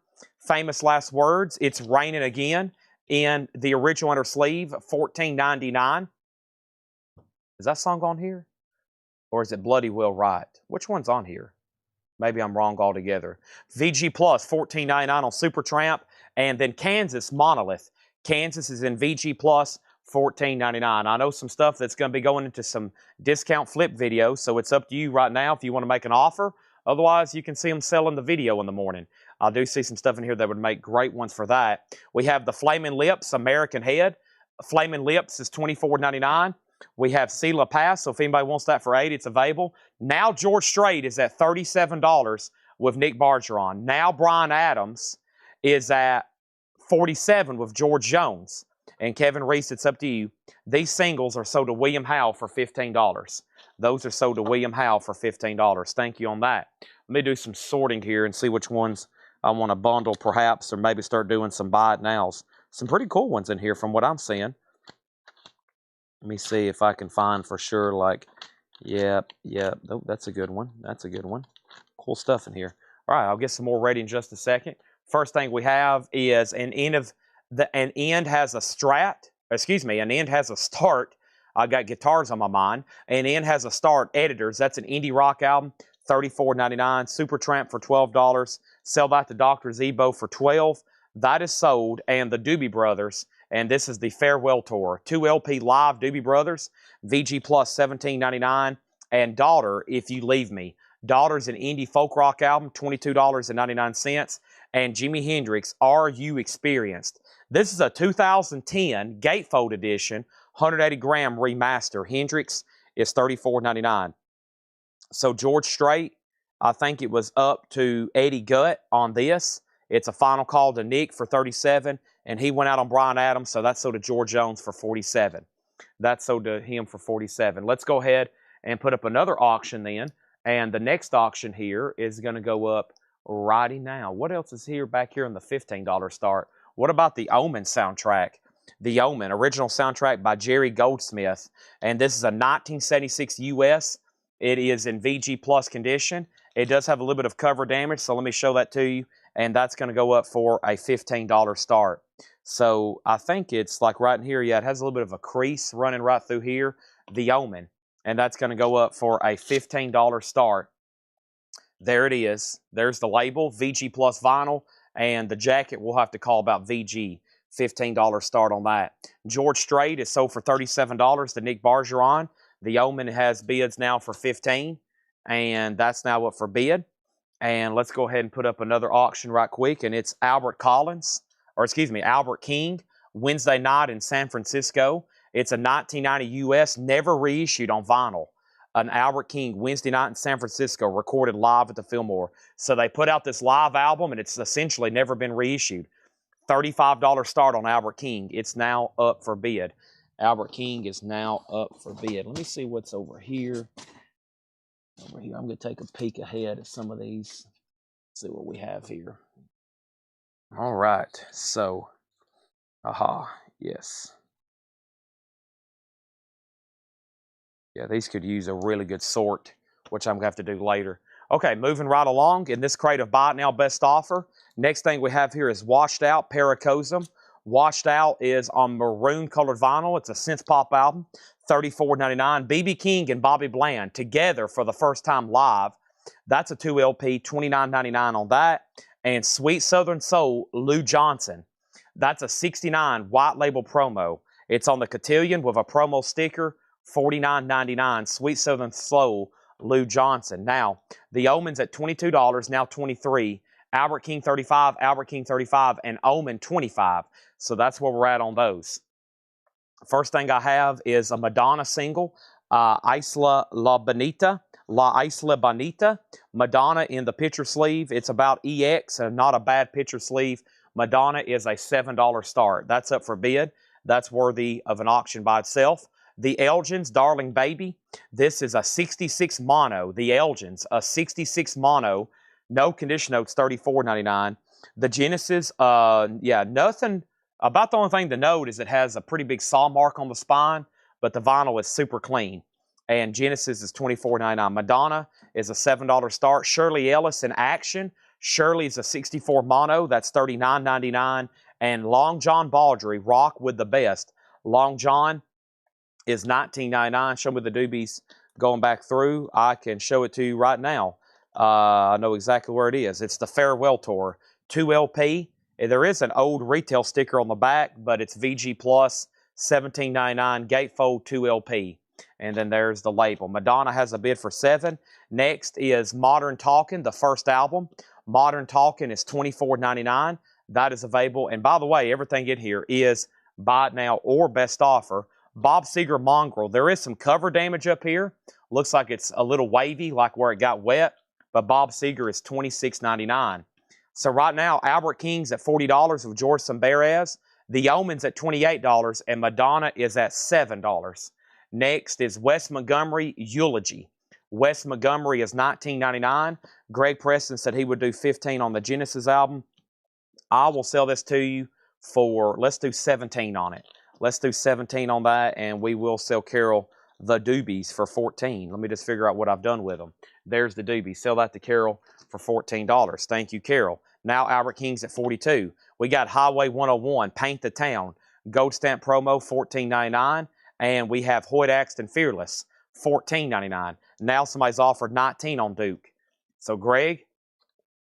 Famous Last Words, It's Raining Again in the original inner sleeve, $14.99. Is that song on here? Or is it Bloody Will Wright? Which one's on here? Maybe I'm wrong altogether. VG Plus, $14.99 on Supertramp. And then Kansas, Monolith. Kansas is in VG Plus, $14.99. I know some stuff that's going to be going into some discount flip videos, so it's up to you right now if you want to make an offer. Otherwise, you can see them selling the video in the morning. I do see some stuff in here that would make great ones for that. We have the Flaming Lips, American Head. Flaming Lips is $24.99. We have Sela Pass, so if anybody wants that for $8, it's available. Now George Strait is at $37 with Nick Bergeron. Now Bryan Adams is at $47 with George Jones. And Kevin Reese, it's up to you. These singles are sold to William Howe for $15. Those are sold to William Howe for $15. Thank you on that. Let me do some sorting here and see which ones I want to bundle perhaps, or maybe start doing some buy it nows. Some pretty cool ones in here from what I'm seeing. Let me see if I can find for sure, like, yep. Oh, that's a good one. That's a good one. Cool stuff in here. All right, I'll get some more ready in just a second. First thing we have is an end has a an end has a start. I got guitars on my mind. An end has a start. Editors, that's an indie rock album, $34.99. Supertramp for $12. Sell that to Dr. Zebo for $12. That is sold. And the Doobie Brothers, and this is the Farewell Tour. 2 LP live Doobie Brothers, VG Plus $17.99. And Daughter, If You Leave Me. Daughter's an indie folk rock album, $22.99. And Jimi Hendrix, Are You Experienced? This is a 2010 Gatefold edition, 180 gram remaster. Hendrix is $34.99. So George Strait, I think it was up to Eddie Gutt on this. It's a final call to Nick for $37, and he went out on Bryan Adams, so that's sold to George Jones for $47. That's sold to him for $47. Let's go ahead and put up another auction then, and the next auction here is going to go up righty now. What else is here back here in the $15 start? What about the Omen soundtrack? The Omen, original soundtrack by Jerry Goldsmith, and this is a 1976 US. It is in VG Plus condition. It does have a little bit of cover damage, so let me show that to you, and that's going to go up for a $15 start. So I think it's like right in here, yeah, it has a little bit of a crease running right through here, the Omen, and that's going to go up for a $15 start. There it is. There's the label, VG Plus vinyl, and the jacket we'll have to call about VG. $15 start on that. George Strait is sold for $37 to Nick Bergeron. The Omen has bids now for $15, and that's now up for bid. And let's go ahead and put up another auction right quick, and it's Albert King, Wednesday Night in San Francisco. It's a 1990 US, never reissued on vinyl. An Albert King, Wednesday Night in San Francisco, recorded live at the Fillmore. So they put out this live album, and it's essentially never been reissued. $35 start on Albert King. It's now up for bid. Albert King is now up for bid. Let me see what's over here. over here. I'm going to take a peek ahead at some of these. See what we have here. All right. So, yes. Yeah, these could use a really good sort, which I'm going to have to do later. Okay, moving right along in this crate of Buy It Now Best Offer. Next thing we have here is Washed Out Paracosm. Washed Out is on maroon colored vinyl. It's a synth pop album, $34.99. BB King and Bobby Bland together for the first time live. That's a 2 LP, $29.99 on that. And Sweet Southern Soul, Lou Johnson. That's a $69 white label promo. It's on the cotillion with a promo sticker, $49.99. Sweet Southern Soul, Lou Johnson. Now, the Omen's at $22, now $23. Albert King 35, Albert King 35, and Omen 25. So that's where we're at on those. First thing I have is a Madonna single, Isla La Bonita. La Isla Bonita. Madonna in the picture sleeve. It's about EX, and not a bad picture sleeve. Madonna is a $7 start. That's up for bid. That's worthy of an auction by itself. The Elgins, Darling Baby. This is a 66 mono. The Elgins, a 66 mono. No condition notes, $34.99. The Genesis, nothing. About the only thing to note is it has a pretty big saw mark on the spine, but the vinyl is super clean. And Genesis is $24.99. Madonna is a $7 start. Shirley Ellis in Action. Shirley is a 64 mono. That's $39.99. And Long John Baldry, Rock with the Best. Long John is $19.99. Show me the doobies going back through. I can show it to you right now. I know exactly where it is. It's the Farewell Tour. 2 LP. There is an old retail sticker on the back, but it's VG Plus, $17.99. Gatefold 2 LP. And then there's the label. Madonna has a bid for $7. Next is Modern Talking, the first album. Modern Talking is $24.99. That is available. And by the way, everything in here is Buy It Now or Best Offer. Bob Seger Mongrel. There is some cover damage up here. Looks like it's a little wavy, like where it got wet. But Bob Seger is $26.99. So right now, Albert King's at $40 with George Samberez. The Omen's at $28, and Madonna is at $7. Next is Wes Montgomery, Eulogy. Wes Montgomery is $19.99. Greg Preston said he would do $15 on the Genesis album. I will sell this to you for, let's do $17 on it. Let's do $17 on that, and we will sell Carol the doobies for $14. Let me just figure out what I've done with them. There's the doobies. Sell that to Carol for $14. Thank you, Carol. Now Albert King's at $42. We got Highway 101, Paint the Town. Gold stamp promo, $14.99. And we have Hoyt Axton Fearless, $14.99. Now somebody's offered $19 on Duke. So, Greg,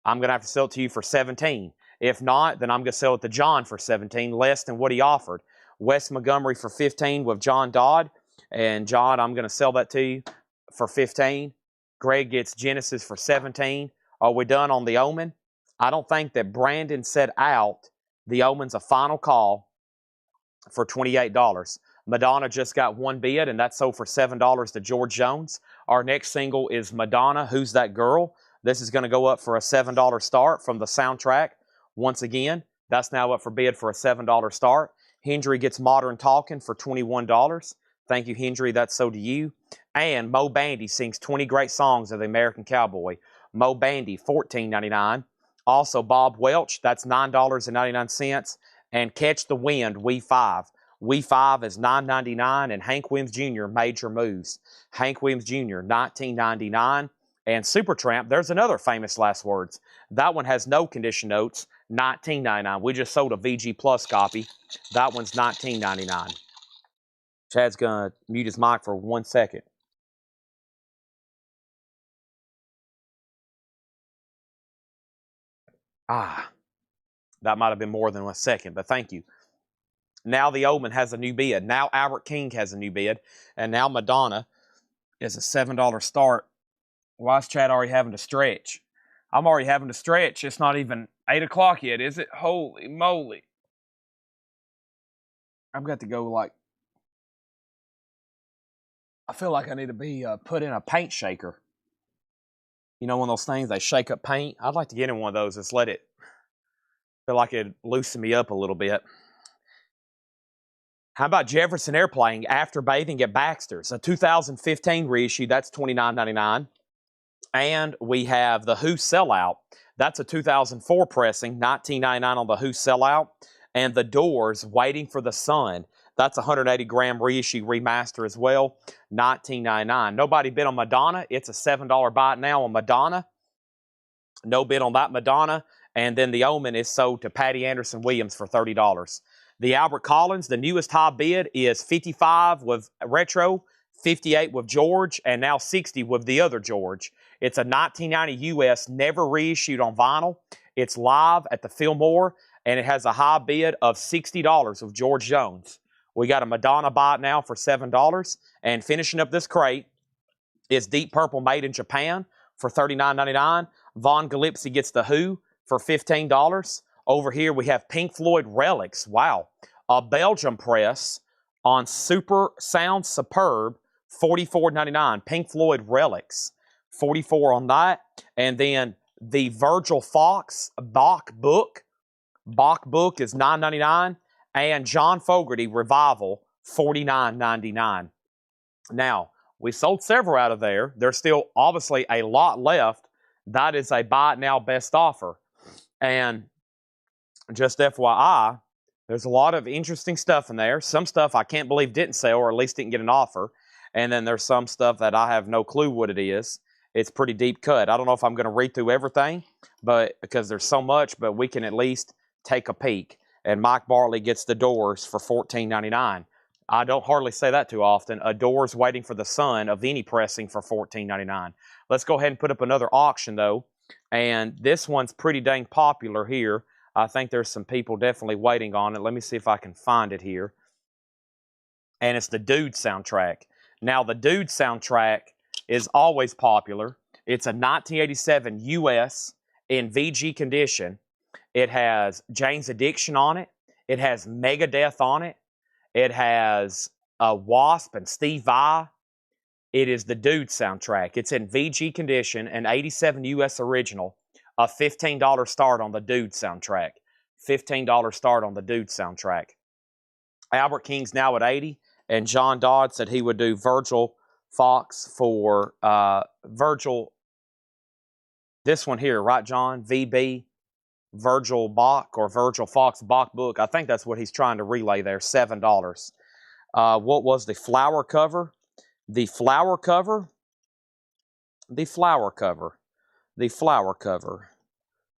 I'm going to have to sell it to you for $17. If not, then I'm going to sell it to John for $17, less than what he offered. Wes Montgomery for $15 with John Dodd. And, John, I'm going to sell that to you for $15. Greg gets Genesis for $17. Are we done on the Omen? I don't think that Brandon said out. The Omen's a final call for $28. Madonna just got one bid, and that's sold for $7 to George Jones. Our next single is Madonna, Who's That Girl? This is going to go up for a $7 start from the soundtrack. Once again, that's now up for bid for a $7 start. Hendry gets Modern Talking for $21. Thank you, Hendry. That's sold to you. And Mo Bandy sings 20 great songs of the American Cowboy. Mo Bandy, $14.99. Also, Bob Welch, that's $9.99. And Catch the Wind, We 5. We 5 is $9.99, and Hank Williams Jr., Major Moves. Hank Williams Jr., $19.99. And Supertramp, there's another famous last words. That one has no condition notes, $19.99. We just sold a VG Plus copy. That one's $19.99. Chad's going to mute his mic for 1 second. That might have been more than 1 second, but thank you. Now the Omen has a new bid. Now Albert King has a new bid. And now Madonna is a $7 start. Why is Chad already having to stretch? I'm already having to stretch. It's not even 8 o'clock yet, is it? Holy moly. I've got to go like... I feel like I need to be put in a paint shaker. You know, one of those things, they shake up paint. I'd like to get in one of those. Just let it... feel like it'd loosen me up a little bit. How about Jefferson Airplane, After Bathing at Baxter's? A 2015 reissue, that's $29.99. And we have the Who Sellout. That's a 2004 pressing, $19.99 on the Who Sellout. And the Doors, Waiting for the Sun. That's a 180 gram reissue remaster as well, $19.99. Nobody bid on Madonna. It's a $7 buy it now on Madonna. No bid on that Madonna. And then the Omen is sold to Patty Anderson Williams for $30. The Albert Collins, the newest high bid is 55 with Retro, 58 with George, and now 60 with the other George. It's a 1990 US, never reissued on vinyl. It's live at the Fillmore, and it has a high bid of $60 of George Jones. We got a Madonna buy it now for $7. And finishing up this crate is Deep Purple made in Japan for $39.99. Von Gillespie gets the Who for $15. Over here we have Pink Floyd Relics. Wow. A Belgium press on Super Sound Superb, $44.99. Pink Floyd Relics, $44 on that. And then the Virgil Fox Bach book. Bach book is $9.99. And John Fogerty Revival, $49.99. Now, we sold several out of there. There's still obviously a lot left. That is a buy it now best offer. And just FYI, there's a lot of interesting stuff in there. Some stuff I can't believe didn't sell, or at least didn't get an offer. And then there's some stuff that I have no clue what it is. It's pretty deep cut. I don't know if I'm going to read through everything, but because there's so much, but we can at least take a peek. And Mike Bartley gets the Doors for $14.99. I don't hardly say that too often. A Doors Waiting for the Sun of any pressing for $14.99. Let's go ahead and put up another auction, though. And this one's pretty dang popular here. I think there's some people definitely waiting on it. Let me see if I can find it here. And it's the Dude soundtrack. Now, the Dude soundtrack is always popular. It's a 1987 US in VG condition. It has Jane's Addiction on it. It has Megadeth on it. It has Wasp and Steve Vai. It is the Dude soundtrack. It's in VG condition, an 87 US original, a $15 start on the Dude soundtrack. $15 start on the Dude soundtrack. Albert King's now at 80, and John Dodd said he would do Virgil Fox for Virgil. This one here, right, John? VB, Virgil Bach, or Virgil Fox Bach book. I think that's what he's trying to relay there, $7. What was the flower cover? The flower cover, the flower cover, the flower cover,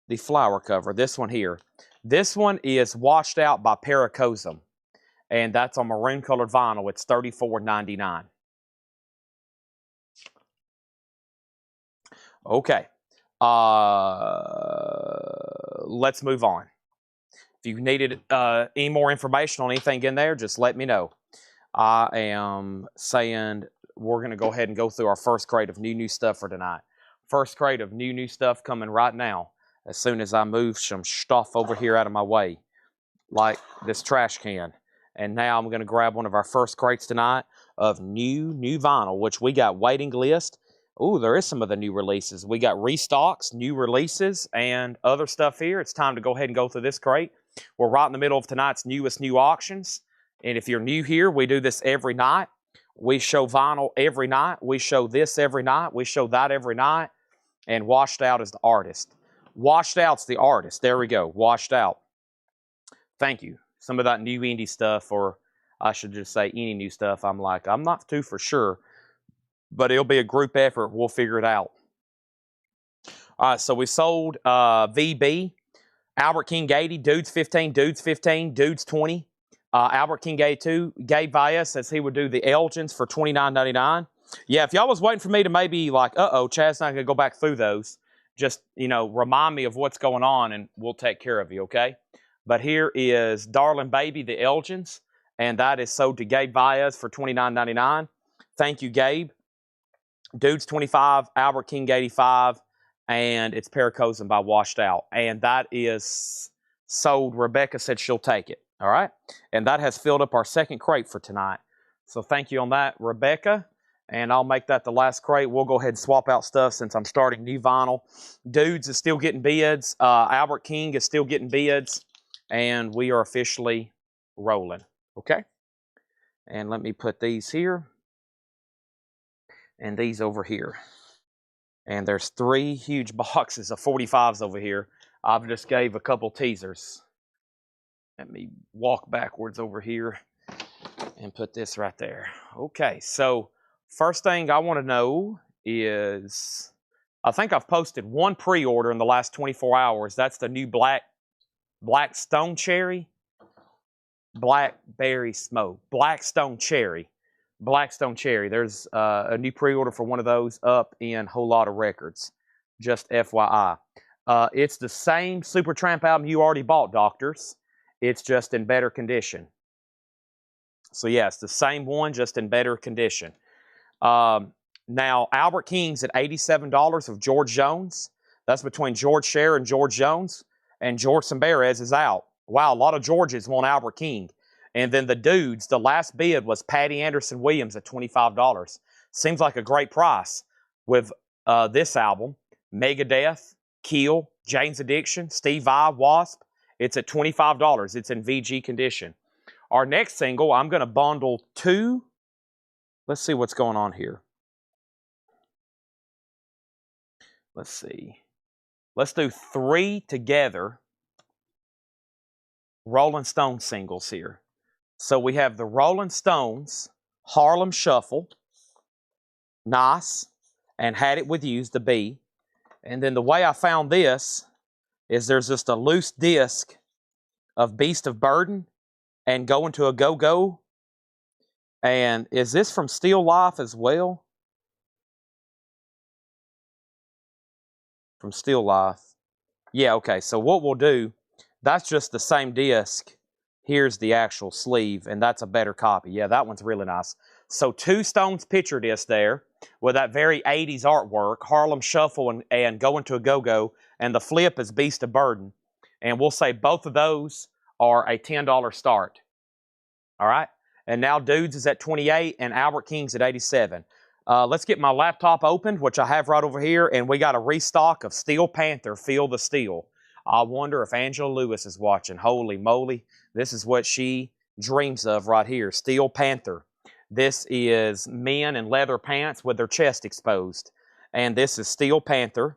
the flower cover. This one here. This one is Washed Out by Paracosm, and that's on maroon colored vinyl. It's $34.99. Okay. Let's move on. If you needed any more information on anything in there, just let me know. I am saying we're going to go ahead and go through our first crate of new stuff for tonight. First crate of new stuff coming right now as soon as I move some stuff over here out of my way, like this trash can. And now I'm going to grab one of our first crates tonight of new vinyl, which we got waiting list. Ooh, there is some of the new releases. We got restocks, new releases, and other stuff here. It's time to go ahead and go through this crate. We're right in the middle of tonight's newest new auctions. And if you're new here, we do this every night. We show vinyl every night. We show this every night. We show that every night. And Washed Out is the artist. Washed Out's the artist. There we go. Washed Out. Thank you. Some of that new indie stuff, or I should just say any new stuff, I'm not too for sure. But it'll be a group effort. We'll figure it out. All right, so we sold VB, Albert King 80, Dudes 15, Dudes 15, Dudes 20. Albert King 82, Gabe Valles says he would do the Elgins for $29.99. Yeah, if y'all was waiting for me to maybe like, Chad's not going to go back through those, just, remind me of what's going on and we'll take care of you, okay? But here is Darling Baby, the Elgins, and that is sold to Gabe Valles for $29.99. Thank you, Gabe. Dudes 25, Albert King 85, and it's Paracosm by Washed Out. And that is sold. Rebecca said she'll take it. All right? And that has filled up our second crate for tonight. So thank you on that, Rebecca. And I'll make that the last crate. We'll go ahead and swap out stuff since I'm starting new vinyl. Dudes is still getting bids. Albert King is still getting bids. And we are officially rolling. Okay? And let me put these here. And these over here. And there's 3 huge boxes of 45s over here. I've just gave a couple teasers. Let me walk backwards over here and put this right there. Okay, so first thing I want to know is, I think I've posted one pre-order in the last 24 hours. That's the new black stone cherry, blackberry smoke, Blackstone cherry. There's a new pre-order for one of those up in Whole Lotta Records. Just FYI. It's the same Supertramp album you already bought, Doctors. It's just in better condition. So yeah, it's the same one, just in better condition. Now, Albert King's at $87 of George Jones. That's between George Scher and George Jones. And George Samberez is out. Wow, a lot of Georges want Albert King. And then the dudes, the last bid was Patty Anderson Williams at $25. Seems like a great price with this album. Megadeth, Keel, Jane's Addiction, Steve Vai, Wasp. It's at $25. It's in VG condition. Our next single, I'm going to bundle 2. Let's see what's going on here. Let's see. Let's do 3 together Rolling Stones singles here. So we have the Rolling Stones, Harlem Shuffle, Nice, and Had It With You's the B. And then the way I found this is there's just a loose disc of Beast of Burden and Going to a Go-Go. And is this from Still Life as well? From Still Life. Yeah, okay. So what we'll do, that's just the same disc. Here's the actual sleeve, and that's a better copy. Yeah, that one's really nice. So 2 Stones picture discs there with that very 80s artwork, Harlem Shuffle and Going to a Go-Go, and the flip is Beast of Burden. And we'll say both of those are a $10 start. All right? And now Dudes is at $28 and Albert King's at $87. Let's get my laptop opened, which I have right over here, and we got a restock of Steel Panther, Feel the Steel. I wonder if Angela Lewis is watching. Holy moly. This is what she dreams of right here. Steel Panther. This is men in leather pants with their chest exposed. And this is Steel Panther.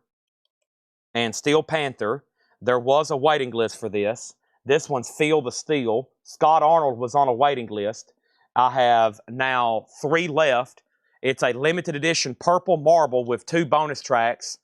And Steel Panther, there was a waiting list for this. This one's Feel the Steel. Scott Arnold was on a waiting list. I have now 3 left. It's a limited edition purple marble with 2 bonus tracks.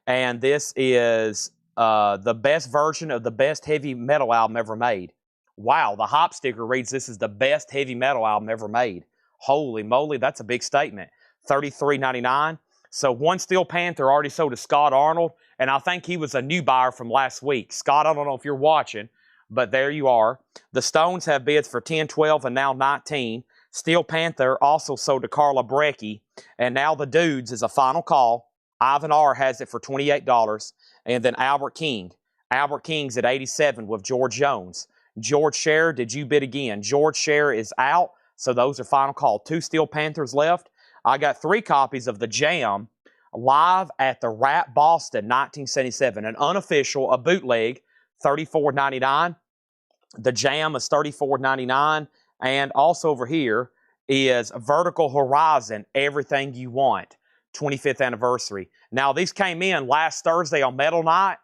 And this is the best version of the best heavy metal album ever made. Wow, the hop sticker reads this is the best heavy metal album ever made. Holy moly, that's a big statement. $33.99. So 1 Steel Panther already sold to Scott Arnold, and I think he was a new buyer from last week. Scott, I don't know if you're watching, but there you are. The Stones have bids for $10, $12, and now $19. Steel Panther also sold to Carla Breckie, and now the Dudes is a final call. Ivan R. has it for $28, and then Albert King. Albert King's at $87 with George Jones. George Scher, did you bid again? George Scher is out, so those are final call. 2 Steel Panthers left. I got 3 copies of The Jam live at the Rap Boston 1977, an unofficial, a bootleg, $34.99. The Jam is $34.99, and also over here is Vertical Horizon, Everything You Want, 25th anniversary. Now, these came in last Thursday on Metal Night,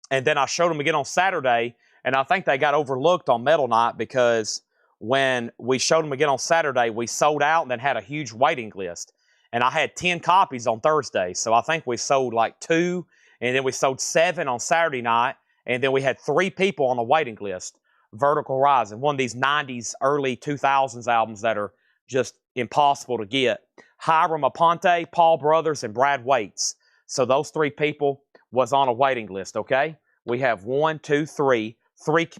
and then I showed them again on Saturday, and I think they got overlooked on Metal Night because when we showed them again on Saturday, we sold out and then had a huge waiting list. And I had 10 copies on Thursday, so I think we sold like 2, and then we sold 7 on Saturday night, and then we had 3 people on the waiting list. Vertical Horizon, one of these 90s, early 2000s albums that are just impossible to get. Hiram Aponte, Paul Brothers, and Brad Waits. So those 3 people was on a waiting list, okay? We have 3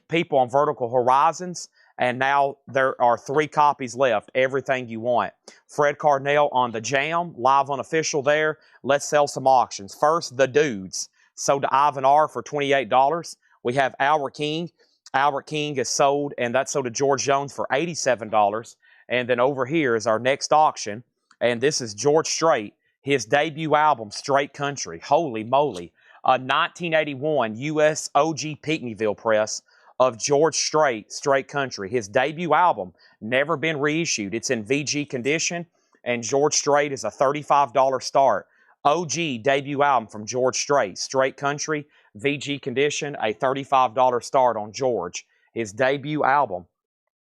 people on Vertical Horizons, and now there are 3 copies left, Everything You Want. Fred Carnell on The Jam, live unofficial there. Let's sell some auctions. First, The Dudes, sold to Ivan R. for $28. We have Albert King. Albert King is sold, and that's sold to George Jones for $87. And then over here is our next auction, and this is George Strait, his debut album, Straight Country. Holy moly. A 1981 U.S. OG Pinckneyville press of George Strait, Straight Country. His debut album, never been reissued. It's in VG condition, and George Strait is a $35 start. OG debut album from George Strait. Straight Country, VG Condition, a $35 start on George. His debut album.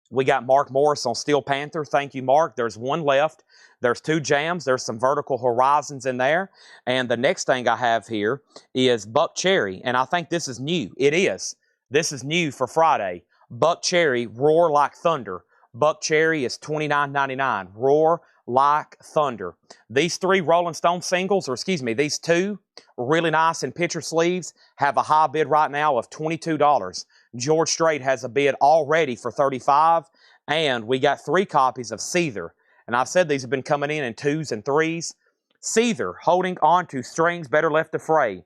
We got Mark Morris on Steel Panther. Thank you, Mark. There's one left. There's 2 jams. There's some Vertical Horizons in there. And the next thing I have here is Buckcherry. And I think this is new. It is. This is new for Friday. Buckcherry, Roar Like Thunder. Buckcherry is $29.99. Roar Like Thunder. These 3 Rolling Stone singles, or excuse me, these 2 really nice in picture sleeves have a high bid right now of $22. George Strait has a bid already for $35, and we got 3 copies of Seether. And I've said these have been coming in 2s and 3s. Seether, Holding On to Strings Better Left to Fray.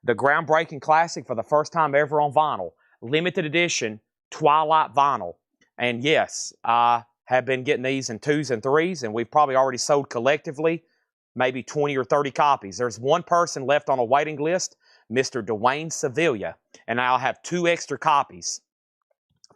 The groundbreaking classic for the first time ever on vinyl. Limited edition, Twilight vinyl. And yes, I have been getting these in 2s and 3s, and we've probably already sold collectively maybe 20 or 30 copies. There's one person left on a waiting list, Mr. Dwayne Sevilla, and I'll have 2 extra copies,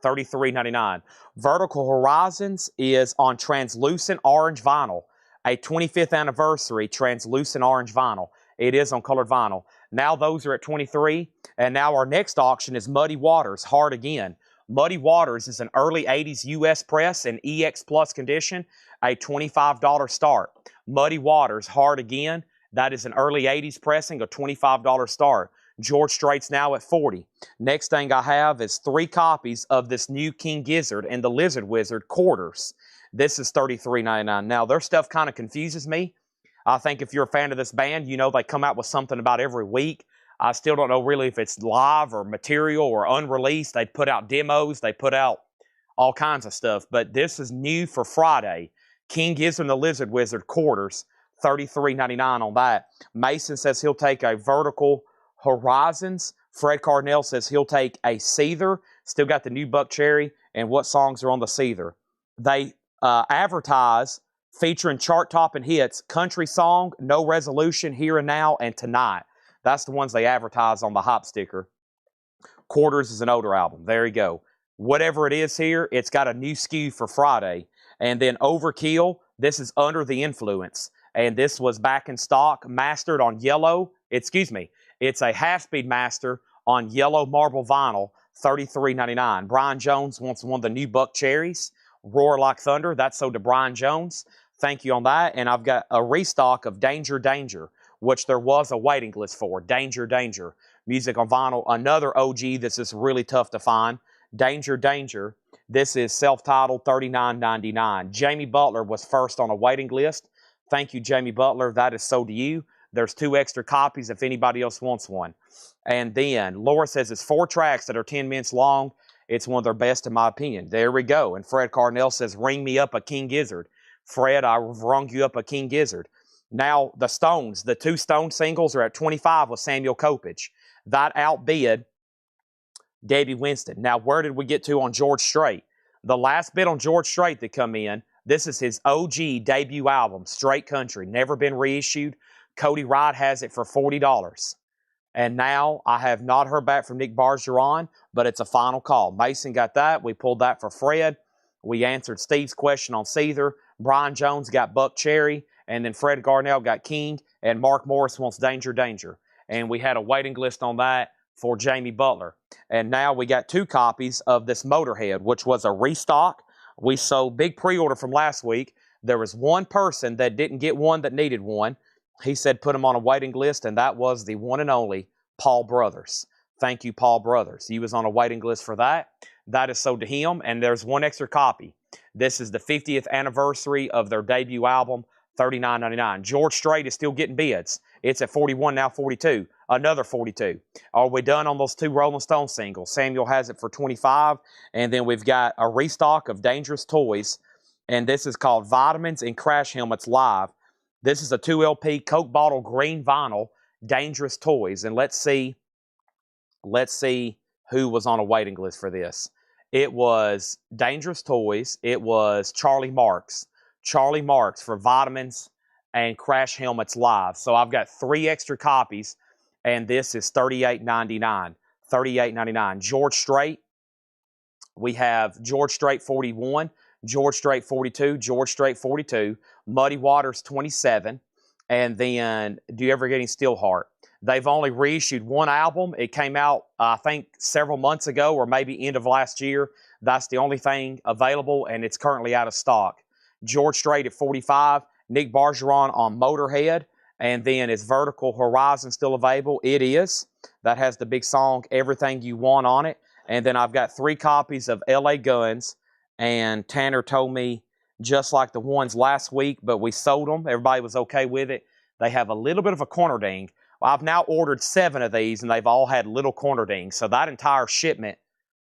$33.99. Vertical Horizons is on translucent orange vinyl, a 25th anniversary translucent orange vinyl. It is on colored vinyl. Now those are at $23, and now our next auction is Muddy Waters, Hard Again. Muddy Waters is an early 80s US press in EX Plus condition, a $25 start. Muddy Waters, Hard Again. That is an early 80s pressing, a $25 start. George Strait's now at $40. Next thing I have is 3 copies of this new King Gizzard and the Lizard Wizard quarters. This is $33.99. Now, their stuff kind of confuses me. I think if you're a fan of this band, you know they come out with something about every week. I still don't know really if it's live or material or unreleased. They put out demos. They put out all kinds of stuff. But this is new for Friday. King Gizzard and the Lizard Wizard quarters. $33.99 on that. Mason says he'll take a Vertical Horizons. Fred Cardinell says he'll take a Seether. Still got the new Buckcherry. And what songs are on the Seether? They advertise featuring chart-topping hits, Country Song, No Resolution, Here and Now, and Tonight. That's the ones they advertise on the hop sticker. Quarters is an older album. There you go. Whatever it is here, it's got a new SKU for Friday. And then Overkill, this is Under the Influence. And this was back in stock, mastered on yellow. Excuse me. It's a half-speed master on yellow marble vinyl, $33.99. Brian Jones wants one of the new Buckcherries. Roar Like Thunder. That's sold to Brian Jones. Thank you on that. And I've got a restock of Danger Danger, which there was a waiting list for. Danger Danger. Music on vinyl. Another OG that's just really tough to find. Danger Danger. This is self-titled, $39.99. Jamie Butler was first on a waiting list. Thank you, Jamie Butler. That is sold to you. There's 2 extra copies if anybody else wants one. And then Laura says it's 4 tracks that are 10 minutes long. It's one of their best in my opinion. There we go. And Fred Cardinell says, ring me up a King Gizzard. Fred, I've rung you up a King Gizzard. Now, the Stones, the 2 Stone singles are at $25 with Samuel Kopich. That outbid Debbie Winston. Now, where did we get to on George Strait? The last bid on George Strait that come in, this is his OG debut album, Straight Country, never been reissued. Cody Wright has it for $40. And now I have not heard back from Nick Bargeron, but it's a final call. Mason got that. We pulled that for Fred. We answered Steve's question on Seether. Brian Jones got Buckcherry. And then Fred Garnell got King. And Mark Morris wants Danger Danger. And we had a waiting list on that for Jamie Butler. And now we got 2 copies of this Motorhead, which was a restock. We sold big pre-order from last week. There was one person that didn't get one that needed one. He said put him on a waiting list, and that was the one and only Paul Brothers. Thank you, Paul Brothers. He was on a waiting list for that. That is sold to him, and there's 1 extra copy. This is the 50th anniversary of their debut album, $39.99. George Strait is still getting bids. It's at $41, now $42. Another $42. Are we done on those 2 Rolling Stone singles? Samuel has it for $25. And then we've got a restock of Dangerous Toys. And this is called Vitamins and Crash Helmets Live. This is a 2 LP Coke bottle green vinyl, Dangerous Toys. And let's see who was on a waiting list for this. It was Dangerous Toys. It was Charlie Marks. Charlie Marks for Vitamins and Crash Helmets Live. So I've got 3 extra copies, and this is $38.99. $38.99. George Strait. We have George Strait 41, George Strait 42, George Strait 42, Muddy Waters 27, And then Do You Ever Get Any Steelheart? They've only reissued one album. It came out, I think, several months ago or maybe end of last year. That's the only thing available, and it's currently out of stock. George Strait at 45, Nick Bergeron on Motorhead, and then is Vertical Horizon still available? It is. That has the big song Everything You Want on it. And then I've got 3 copies of LA Guns, and Tanner told me just like the ones last week, but we sold them. Everybody was okay with it. They have a little bit of a corner ding. Well, I've now ordered 7 of these, and they've all had little corner dings. So that entire shipment,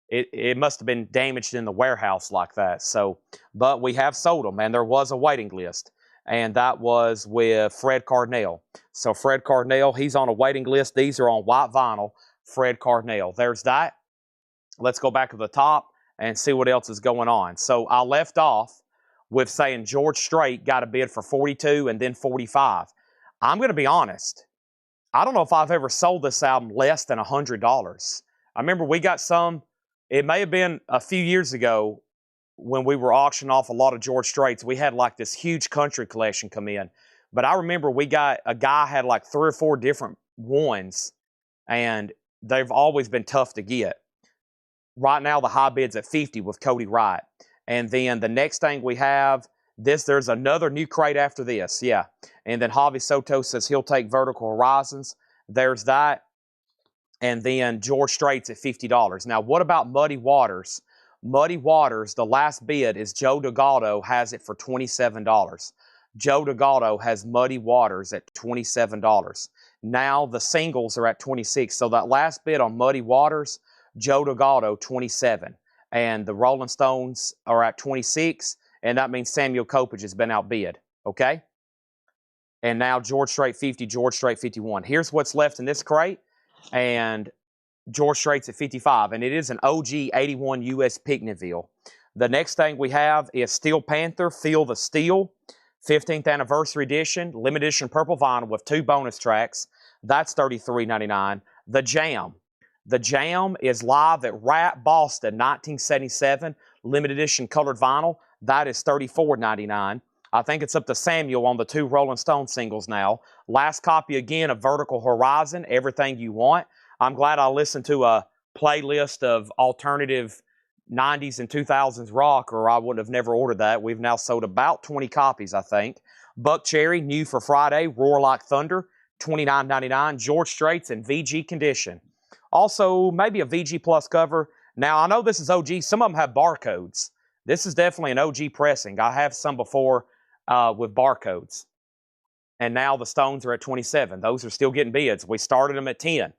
it must have been damaged in the warehouse like that. So, but we have sold them, and there was a waiting list, and that was with Fred Cardinal. So Fred Cardinal, he's on a waiting list. These are on white vinyl. Fred Cardinal. There's that. Let's go back to the top and see what else is going on. So I left off with saying George Strait got a bid for 42 and then 45. I'm going to be honest. I don't know if I've ever sold this album less than $100. I remember we got some, it may have been a few years ago when we were auctioning off a lot of George Straits. We had like this huge country collection come in. But I remember we got, a guy had like 3 or 4 different ones, and they've always been tough to get. Right now, the high bid's at 50 with Cody Wright. And then the next thing we have, there's another new crate after this, yeah. And then Javi Soto says he'll take Vertical Horizons. There's that. And then George Strait's at $50. Now, what about Muddy Waters? Muddy Waters, the last bid is Joe Delgado has it for $27. Joe Delgado has Muddy Waters at $27. Now the singles are at $26. So that last bid on Muddy Waters, Joe Delgado, $27. And the Rolling Stones are at $26. And that means Samuel Kopech has been outbid. Okay? And now George Strait 50, George Strait 51. Here's what's left in this crate. And George Strait's at 55. And it is an OG 81 US Picnitville. The next thing we have is Steel Panther, Feel the Steel, 15th Anniversary Edition, Limited Edition Purple Vinyl with 2 bonus tracks. That's $33.99. The Jam. The Jam is live at Rat Boston, 1977, Limited Edition Colored Vinyl. That is $34.99. I think it's up to Samuel on the 2 Rolling Stone singles now. Last copy again of Vertical Horizon, Everything You Want. I'm glad I listened to a playlist of alternative 90s and 2000s rock, or I would have never ordered that. We've now sold about 20 copies, I think. Buck Cherry, new for Friday, Roar Like Thunder, $29.99. George Strait's in VG condition. Also, maybe a VG Plus cover. Now, I know this is OG. Some of them have barcodes. This is definitely an OG pressing. I have some before with barcodes. And now the Stones are at 27. Those are still getting bids. We started them at 10.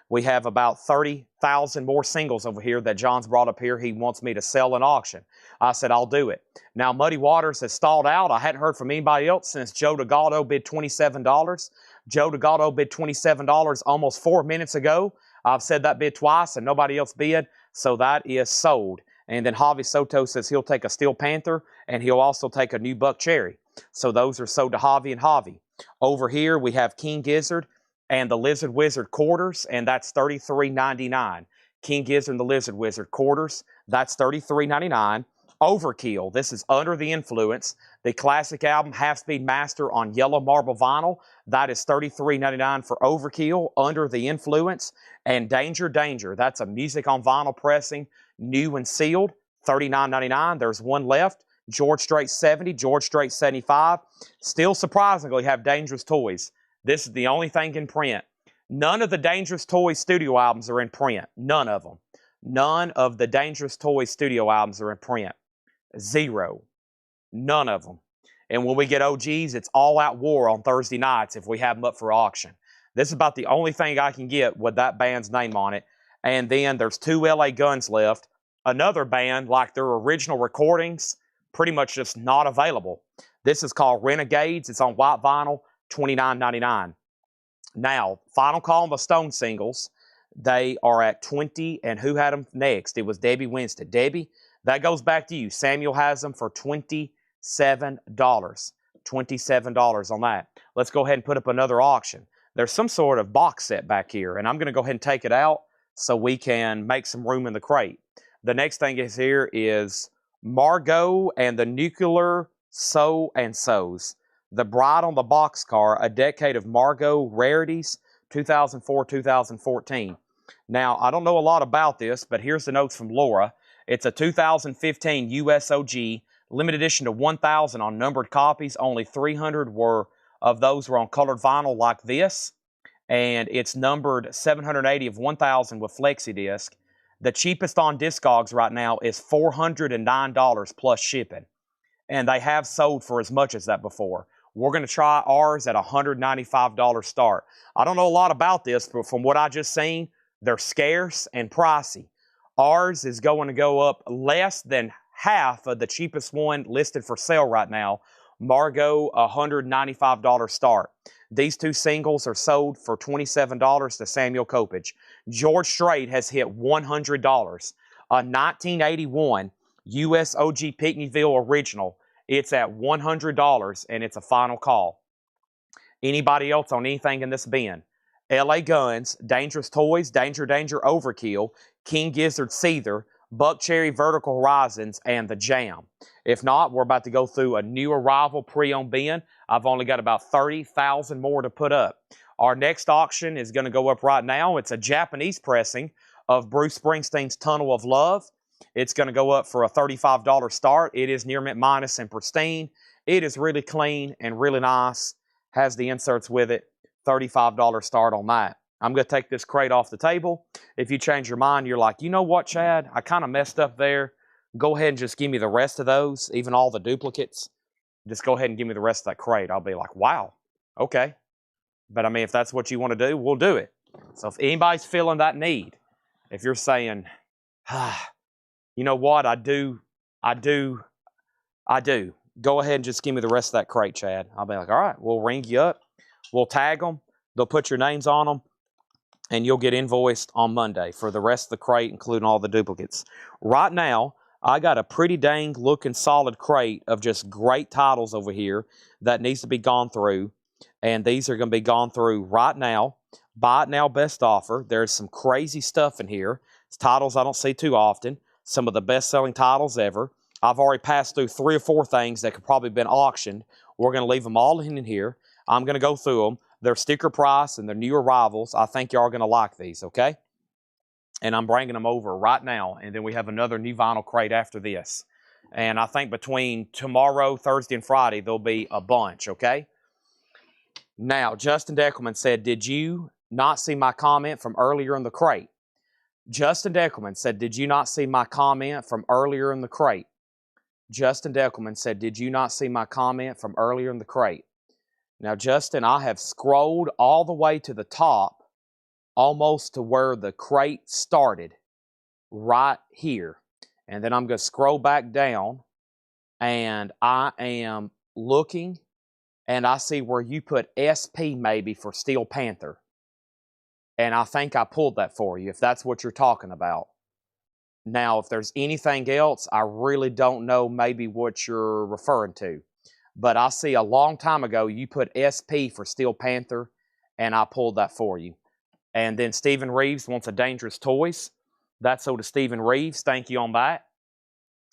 We have about 30,000 more singles over here that John's brought up here. He wants me to sell an auction. I said, I'll do it. Now, Muddy Waters has stalled out. I hadn't heard from anybody else since Joe Delgado bid $27. Joe Delgado bid $27 almost 4 minutes ago. I've said that bid twice and nobody else bid, so that is sold. And then Javi Soto says he'll take a Steel Panther and he'll also take a new Buck Cherry. So those are sold to Javi and Javi. Over here we have King Gizzard and the Lizard Wizard quarters, and that's $33.99. King Gizzard and the Lizard Wizard quarters, that's $33.99. Overkill, this is Under the Influence, the classic album Half Speed Master on yellow marble vinyl. That is $33.99 for Overkill, Under the Influence. And Danger, Danger, that's a music on vinyl pressing, new and sealed, $39.99. There's one left. George Strait 70, George Strait 75. Still surprisingly have Dangerous Toys. This is the only thing in print. None of the Dangerous Toys studio albums are in print. None of them. None of the Dangerous Toys studio albums are in print. 0. None of them. And when we get OGs, it's All Out War on Thursday nights if we have them up for auction. This is about the only thing I can get with that band's name on it. And then there's 2 LA Guns left. Another band, like their original recordings, pretty much just not available. This is called Renegades. It's on white vinyl, $29.99. Now, final call on the Stone singles. They are at 20, and who had them next? It was Debbie Winston. Debbie, that goes back to you. Samuel has them for $27. $27 on that. Let's go ahead and put up another auction. There's some sort of box set back here, and I'm going to go ahead and take it out so we can make some room in the crate. The next thing is here is Margot and the Nuclear So and So's. The Bride on the Boxcar, A Decade of Margot Rarities, 2004-2014. Now, I don't know a lot about this, but here's the notes from Laura. It's a 2015 USOG, limited edition to 1,000 on numbered copies. Only 300 of those were on colored vinyl like this. And it's numbered 780 of 1,000 with FlexiDisc. The cheapest on Discogs right now is $409 plus shipping. And they have sold for as much as that before. We're going to try ours at $195 start. I don't know a lot about this, but from what I just seen, they're scarce and pricey. Ours is going to go up less than half of the cheapest one listed for sale right now. Margot, $195 start. These two singles are sold for $27 to Samuel Kopech. George Strait has hit $100. A 1981 USOG Pinckneyville original. It's at $100, and it's a final call. Anybody else on anything in this bin? LA Guns, Dangerous Toys, Danger Danger Overkill, King Gizzard Seether, Buck Cherry Vertical Horizons, and The Jam. If not, we're about to go through a new arrival pre-owned bin. I've only got about 30,000 more to put up. Our next auction is going to go up right now. It's a Japanese pressing of Bruce Springsteen's Tunnel of Love. It's going to go up for a $35 start. It is near mint minus and pristine. It is really clean and really nice. Has the inserts with it. $35 start on that. I'm going to take this crate off the table. If you change your mind, you're like, you know what, Chad? I kind of messed up there. Go ahead and just give me the rest of those, even all the duplicates. Just go ahead and give me the rest of that crate. I'll be like, wow, okay. But I mean, if that's what you want to do, we'll do it. So if anybody's feeling that need, if you're saying, you know what, I do, go ahead and just give me the rest of that crate, Chad. I'll be like, all right, we'll ring you up. We'll tag them. They'll put your names on them. And you'll get invoiced on Monday for the rest of the crate, including all the duplicates. Right now, I got a pretty dang looking solid crate of just great titles over here that needs to be gone through. And these are going to be gone through right now. Buy it now, best offer. There's some crazy stuff in here. It's titles I don't see too often. Some of the best-selling titles ever. I've already passed through 3 or 4 things that could probably have been auctioned. We're going to leave them all in here. I'm going to go through them. They're sticker price and they're new arrivals. I think y'all are going to like these, okay? And I'm bringing them over right now. And then we have another new vinyl crate after this. And I think between tomorrow, Thursday, and Friday, there'll be a bunch, okay? Now, Justin Deckelman said, did you not see my comment from earlier in the crate? Justin Deckelman said, did you not see my comment from earlier in the crate? Justin Deckelman said, did you not see my comment from earlier in the crate? Now, Justin, I have scrolled all the way to the top, almost to where the crate started, right here. And then I'm going to scroll back down, and I am looking, and I see where you put SP maybe for Steel Panther. And I think I pulled that for you, if that's what you're talking about. Now, if there's anything else, I really don't know maybe what you're referring to. But I see a long time ago you put SP for Steel Panther, and I pulled that for you. And then Stephen Reeves wants a Dangerous Toys. That's sold to Stephen Reeves. Thank you on that.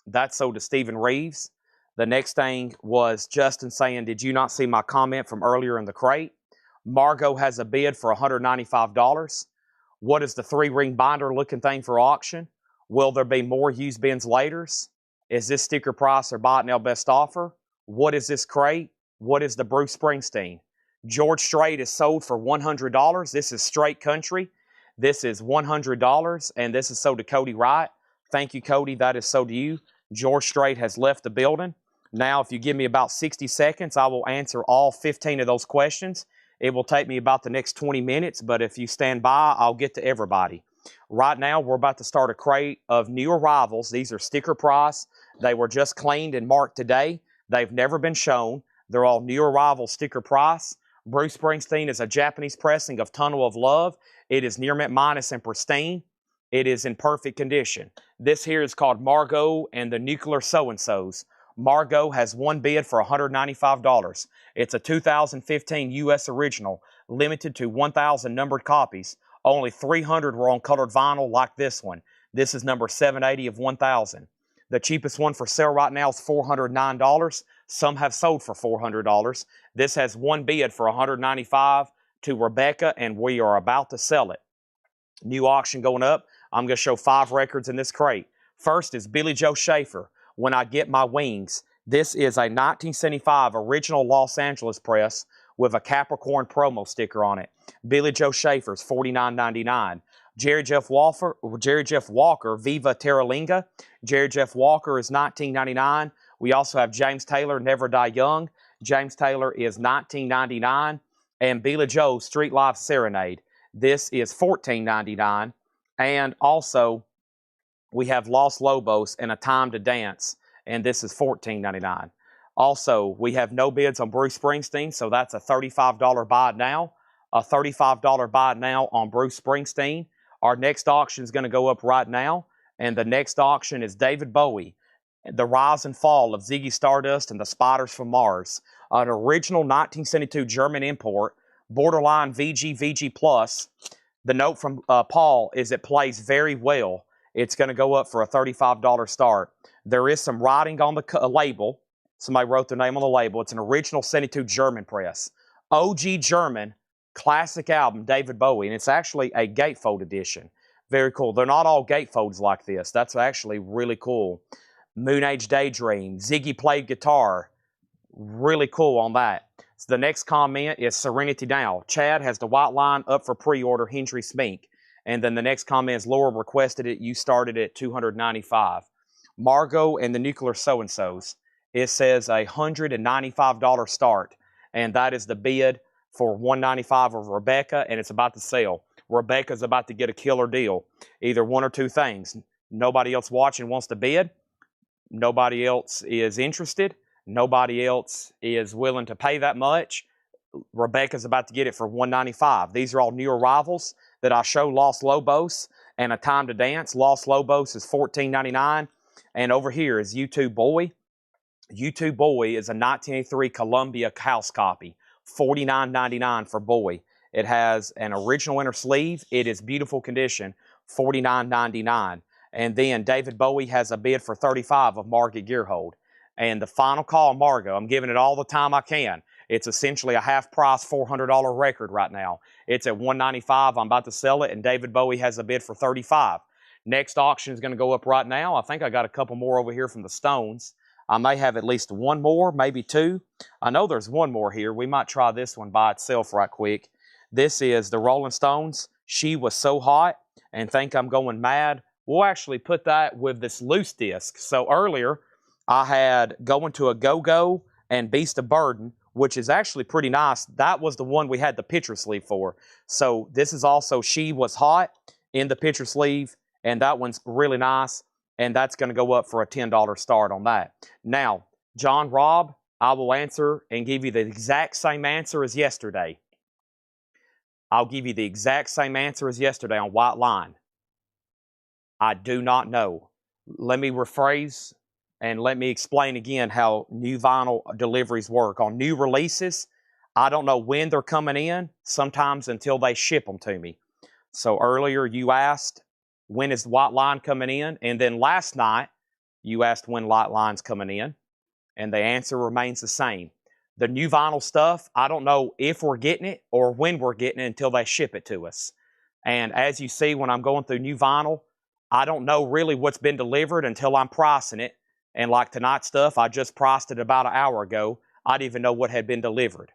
That's sold to Stephen Reeves. The next thing was Justin saying, did you not see my comment from earlier in the crate? Margot has a bid for $195. What is the 3-ring binder looking thing for auction? Will there be more used bins later? Is this sticker price or buy it now best offer? What is this crate? What is the Bruce Springsteen? George Strait is sold for $100. This is straight country. This is $100, and this is sold to Cody Wright. Thank you, Cody. That is sold to you. George Strait has left the building. Now, if you give me about 60 seconds, I will answer all 15 of those questions. It will take me about the next 20 minutes, but if you stand by, I'll get to everybody. Right now, we're about to start a crate of new arrivals. These are sticker price. They were just cleaned and marked today. They've never been shown. They're all new arrival sticker price. Bruce Springsteen is a Japanese pressing of Tunnel of Love. It is near mint minus and pristine. It is in perfect condition. This here is called Margot and the Nuclear So-and-Sos. Margot has one bid for $195. It's a 2015 U.S. original, limited to 1,000 numbered copies. Only 300 were on colored vinyl like this one. This is number 780 of 1,000. The cheapest one for sale right now is $409. Some have sold for $400. This has one bid for $195 to Rebecca, and we are about to sell it. New auction going up. I'm going to show 5 records in this crate. First is Billy Joe Schaefer, When I Get My Wings. This is a 1975 original Los Angeles press with a Capricorn promo sticker on it. Billy Joe Schaefer's $49.99. Jerry Jeff Walker, Viva Terralinga. Jerry Jeff Walker is $19.99. We also have James Taylor, Never Die Young. James Taylor is $19.99. And Billy Joe, Street Life Serenade. This is $14.99. And also, we have Los Lobos and A Time to Dance, and this is $14.99. Also, we have no bids on Bruce Springsteen, so that's a $35 buy now. A $35 buy now on Bruce Springsteen. Our next auction is going to go up right now, and the next auction is David Bowie, The Rise and Fall of Ziggy Stardust and the Spiders from Mars, an original 1972 German import, borderline VG Plus. The note from Paul is it plays very well. It's going to go up for a $35 start. There is some writing on the label. Somebody wrote their name on the label. It's an original 72 German press. OG German, classic album, David Bowie, and it's actually a gatefold edition. Very cool. They're not all gatefolds like this. That's actually really cool. Moon Age Daydream, Ziggy played guitar. Really cool on that. So the next comment is Serenity Now. Chad has the white line up for pre-order, Hendry Smink. And then the next comment is Laura requested it. You started at $295. Margot and the Nuclear So-and-Sos. It says a $195 start. And that is the bid for $195 of Rebecca, and it's about to sell. Rebecca's about to get a killer deal. Either one or two things. Nobody else watching wants to bid. Nobody else is interested. Nobody else is willing to pay that much. Rebecca's about to get it for $195. These are all new arrivals that I show. Los Lobos and A Time to Dance. Los Lobos is $14.99. And over here is U2 Boy. U2 Boy is a 1983 Columbia house copy. $49.99 for Boy. It has an original inner sleeve. It is beautiful condition. $49.99. And then David Bowie has a bid for $35 of Margaret Gearhold. And the final call, Margot, I'm giving it all the time I can. It's essentially a half-price $400 record right now. It's at $195. I'm about to sell it, and David Bowie has a bid for $35. Next auction is going to go up right now. I think I got a couple more over here from the Stones. I may have at least one more, maybe two. I know there's one more here. We might try this one by itself right quick. This is the Rolling Stones, She Was So Hot, and Think I'm Going Mad. We'll actually put that with this loose disc. So earlier, I had Going to a Go-Go and Beast of Burden, which is actually pretty nice. That was the one we had the picture sleeve for. So this is also She Was Hot in the picture sleeve, and that one's really nice, and that's going to go up for a $10 start on that. Now, John Robb, I will answer and give you the exact same answer as yesterday. I'll give you the exact same answer as yesterday on White Line. I do not know. Let me rephrase and let me explain again how new vinyl deliveries work. On new releases, I don't know when they're coming in, sometimes until they ship them to me. So earlier you asked, when is White Line coming in? And then last night, you asked when White Line's coming in, and the answer remains the same. The new vinyl stuff, I don't know if we're getting it or when we're getting it until they ship it to us. And as you see, when I'm going through new vinyl, I don't know really what's been delivered until I'm pricing it. And like tonight's stuff, I just priced it about an hour ago. I didn't even know what had been delivered.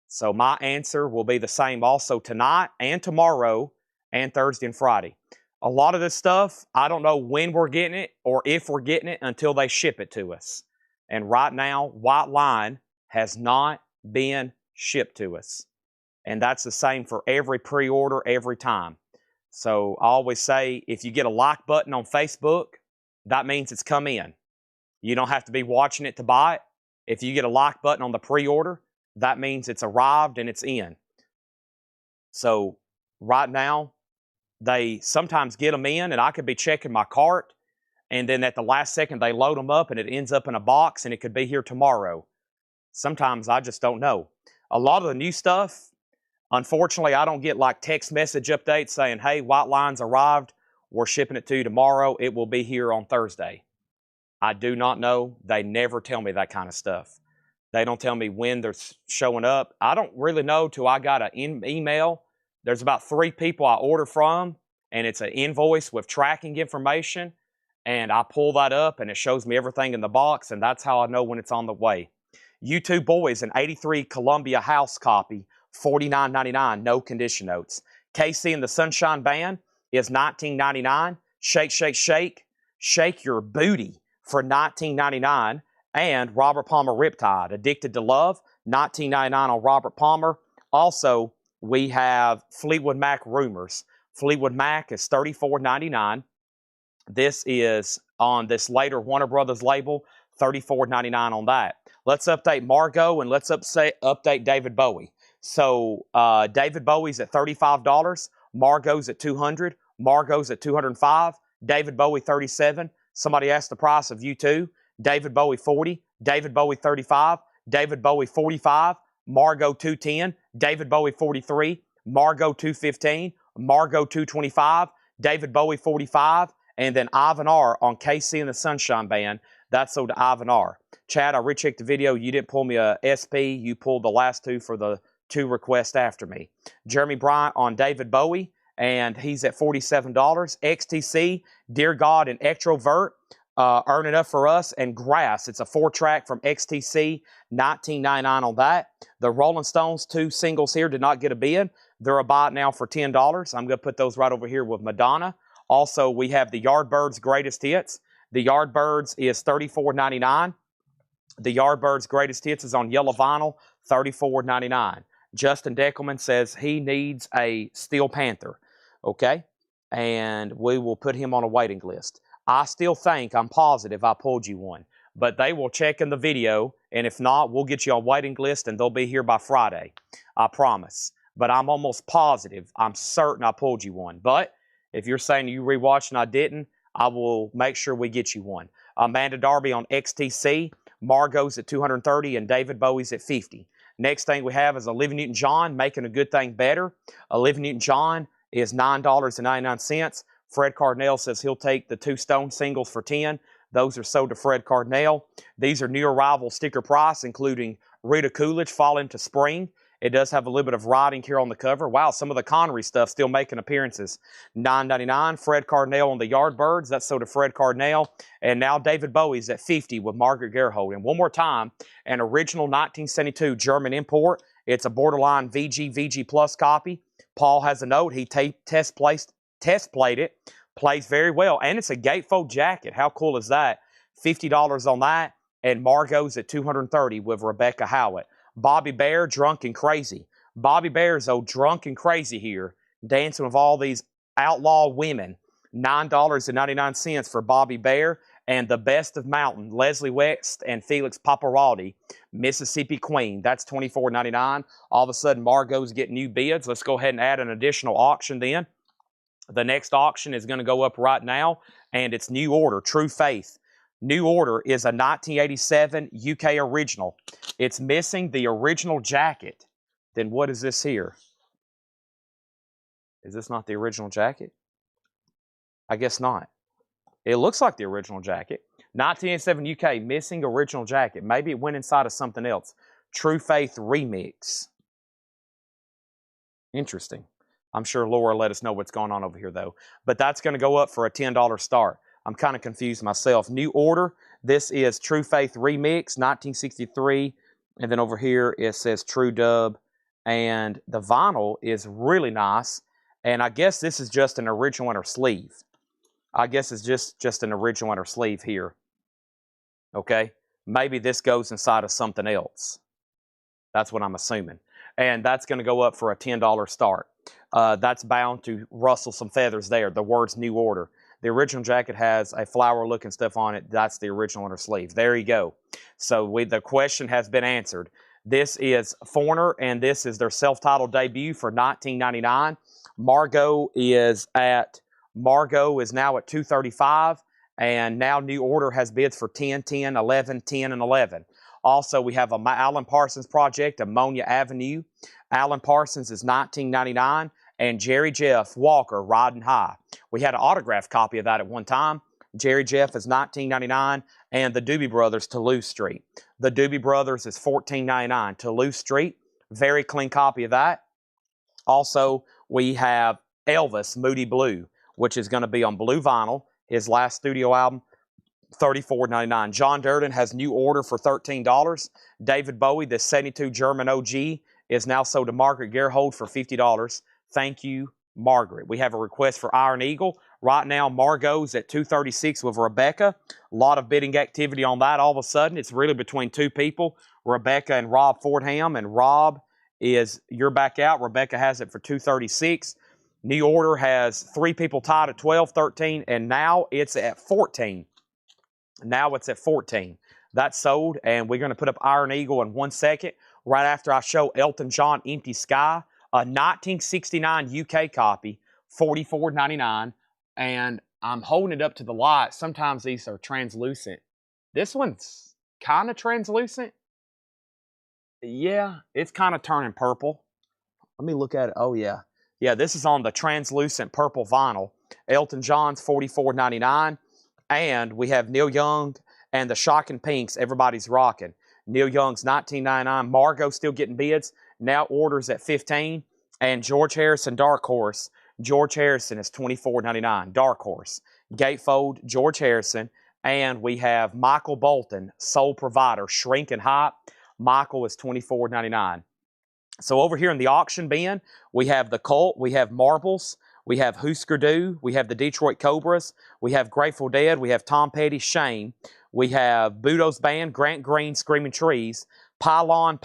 So my answer will be the same also tonight and tomorrow and Thursday and Friday. A lot of this stuff, I don't know when we're getting it or if we're getting it until they ship it to us. And right now, White Line has not been shipped to us. And that's the same for every pre-order every time. So I always say, if you get a like button on Facebook, that means it's come in. You don't have to be watching it to buy it. If you get a like button on the pre-order, that means it's arrived and it's in. So right now, they sometimes get them in, and I could be checking my cart, and then at the last second, they load them up, and it ends up in a box, and it could be here tomorrow. Sometimes I just don't know. A lot of the new stuff, unfortunately, I don't get like text message updates saying, hey, White Line's arrived. We're shipping it to you tomorrow. It will be here on Thursday. I do not know. They never tell me that kind of stuff. They don't tell me when they're showing up. I don't really know till I got an email. There's about 3 people I order from, and it's an invoice with tracking information. And I pull that up, and it shows me everything in the box, and that's how I know when it's on the way. U2 Boys, an 83 Columbia House copy, $49.99, no condition notes. KC and the Sunshine Band is $19.99. Shake, shake, shake, shake your booty for $19.99. And Robert Palmer Riptide, Addicted to Love, $19.99 on Robert Palmer. Also, we have Fleetwood Mac Rumors. Fleetwood Mac is $34.99. This is on this later Warner Brothers label, $34.99 on that. Let's update Margot and let's update David Bowie. So David Bowie's at $35. Margot's at $200. Margot's at $205. David Bowie $37. Somebody asked the price of U2. David Bowie $40. David Bowie $35. David Bowie $45. Margot $210. David Bowie $43. Margot $215. Margot $225. David Bowie $45. And then Ivan R on KC and the Sunshine Band. That's sold to Ivan R. Chad, I rechecked the video. You didn't pull me a SP. You pulled the last 2 for the 2 requests after me. Jeremy Bryant on David Bowie, and he's at $47. XTC, Dear God, and Extrovert, Earn Enough for Us, and Grass. It's a 4-track from XTC, $19.99 on that. The Rolling Stones 2 singles here did not get a bid. They're a buy now for $10. I'm going to put those right over here with Madonna. Also, we have the Yardbirds Greatest Hits. The Yardbirds is $34.99. The Yardbirds Greatest Hits is on yellow vinyl, $34.99. Justin Deckelman says he needs a Steel Panther, okay? And we will put him on a waiting list. I still think, I'm positive I pulled you one, but they will check in the video, and if not, we'll get you on waiting list, and they'll be here by Friday. I promise. But I'm almost positive, I'm certain I pulled you one. But if you're saying you rewatched and I didn't, I will make sure we get you one. Amanda Darby on XTC. Margot's at $230 and David Bowie's at $50. Next thing we have is Olivia Newton-John, Making a Good Thing Better. Olivia Newton-John is $9.99. Fred Cardinale says he'll take the 2 Stone singles for $10. Those are sold to Fred Cardinale. These are new arrival sticker price, including Rita Coolidge, Fall into Spring. It does have a little bit of writing here on the cover. Wow, some of the Connery stuff still making appearances. $9.99. Fred Cardinale on the Yardbirds. That's sold to Fred Cardinale. And now David Bowie's at $50 with Margaret Gerhold. And one more time, an original 1972 German import. It's a borderline VG Plus copy. Paul has a note. He test played it. Plays very well. And it's a gatefold jacket. How cool is that? $50 on that. And Margot's at $230 with Rebecca Howitt. Bobby Bear, Drunk and Crazy. Bobby Bear's drunk and crazy here, dancing with all these outlaw women. $9.99 for Bobby Bear. And The Best of Mountain, Leslie West and Felix Paparazzi, Mississippi Queen. That's $24.99. All of a sudden, Margot's getting new bids. Let's go ahead and add an additional auction then. The next auction is going to go up right now, and it's New Order, True Faith. New Order is a 1987 UK original. It's missing the original jacket. Then what is this here? Is this not the original jacket? I guess not. It looks like the original jacket. 1987 UK, missing original jacket. Maybe it went inside of something else. True Faith remix. Interesting. I'm sure Laura let us know what's going on over here, though. But that's going to go up for a $10 start. I'm kind of confused myself. New Order, this is True Faith Remix, 1963. And then over here, it says True Dub. And the vinyl is really nice. And I guess this is just an original winter sleeve. I guess it's just an original winter sleeve here. Okay? Maybe this goes inside of something else. That's what I'm assuming. And that's going to go up for a $10 start. That's bound to rustle some feathers there. The words New Order. The original jacket has a flower-looking stuff on it. That's the original inner sleeve. There you go. So the question has been answered. This is Foreigner, and this is their self-titled debut for $19.99. Margot is now at $235, and now New Order has bids for $10, $10, $11, $10, and $11. Also, we have a Alan Parsons project, Ammonia Avenue. Alan Parsons is $19.99. And Jerry Jeff Walker, Riding High. We had an autographed copy of that at one time. Jerry Jeff is $19.99, and the Doobie Brothers, Toulouse Street. The Doobie Brothers is $14.99. Toulouse Street, very clean copy of that. Also, we have Elvis, Moody Blue, which is going to be on blue vinyl, his last studio album, $34.99. John Durden has new order for $13. David Bowie, the 72 German OG, is now sold to Margaret Gerhold for $50. Thank you, Margaret. We have a request for Iron Eagle. Right now, Margot's at $236 with Rebecca. A lot of bidding activity on that all of a sudden. It's really between two people, Rebecca and Rob Fordham, and Rob you're back out. Rebecca has it for $236. New order has three people tied at 12, 13, and now it's at 14. Now it's at 14. That's sold, and we're going to put up Iron Eagle in 1 second. Right after I show Elton John, Empty Sky, a 1969 UK copy, $44.99, and I'm holding it up to the light. Sometimes these are translucent. This one's kind of translucent. Yeah, it's kind of turning purple. Let me look at it. Oh, yeah. Yeah, this is on the translucent purple vinyl. Elton John's $44.99. And we have Neil Young and the Shocking Pinks, Everybody's Rocking. Neil Young's $19.99. Margot still getting bids. Now orders at $15. And George Harrison, Dark Horse. George Harrison is $24.99. Dark Horse. Gatefold, George Harrison. And we have Michael Bolton, Sole Provider, Shrink and Hop. Michael is $24.99. So over here in the auction bin, we have the Cult, we have Marbles, we have Husker Du, we have the Detroit Cobras, we have Grateful Dead, we have Tom Petty, Shane, we have Budo's Band, Grant Green, Screaming Trees, Pylon,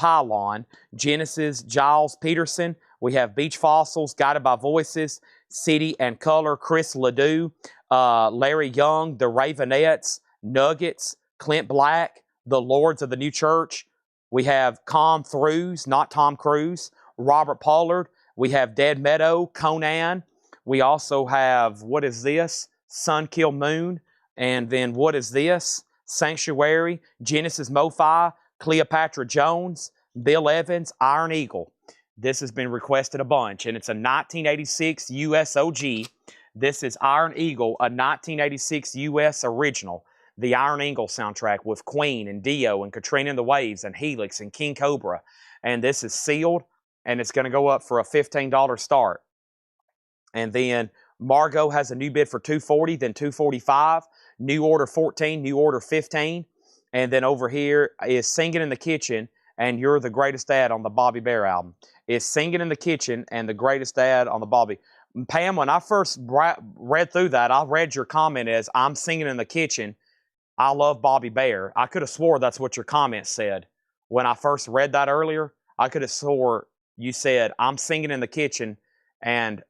Genesis, Giles Peterson, we have Beach Fossils, Guided by Voices, City and Color, Chris Ledoux, Larry Young, the Ravenettes, Nuggets, Clint Black, the Lords of the New Church. We have Calm Throughs, not Tom Cruise, Robert Pollard. We have Dead Meadow, Conan. We also have, what is this? Sun Kill Moon. And then what is this? Sanctuary, Genesis Mo-Fi, Cleopatra Jones, Bill Evans, Iron Eagle. This has been requested a bunch, and it's a 1986 US OG. This is Iron Eagle, a 1986 US original. The Iron Eagle soundtrack with Queen and Dio and Katrina and the Waves and Helix and King Cobra. And this is sealed, and it's going to go up for a $15 start. And then Margot has a new bid for $240, then $245. New order 14, new order 15. And then over here is Singing in the Kitchen, and You're the Greatest Dad on the Bobby Bear album. It's Singing in the Kitchen and The Greatest Dad on the Bobby. Pam, when I first read through that, I read your comment as, I'm singing in the kitchen. I love Bobby Bear. I could have swore that's what your comment said. When I first read that earlier, I could have swore you said, I'm singing in the kitchen and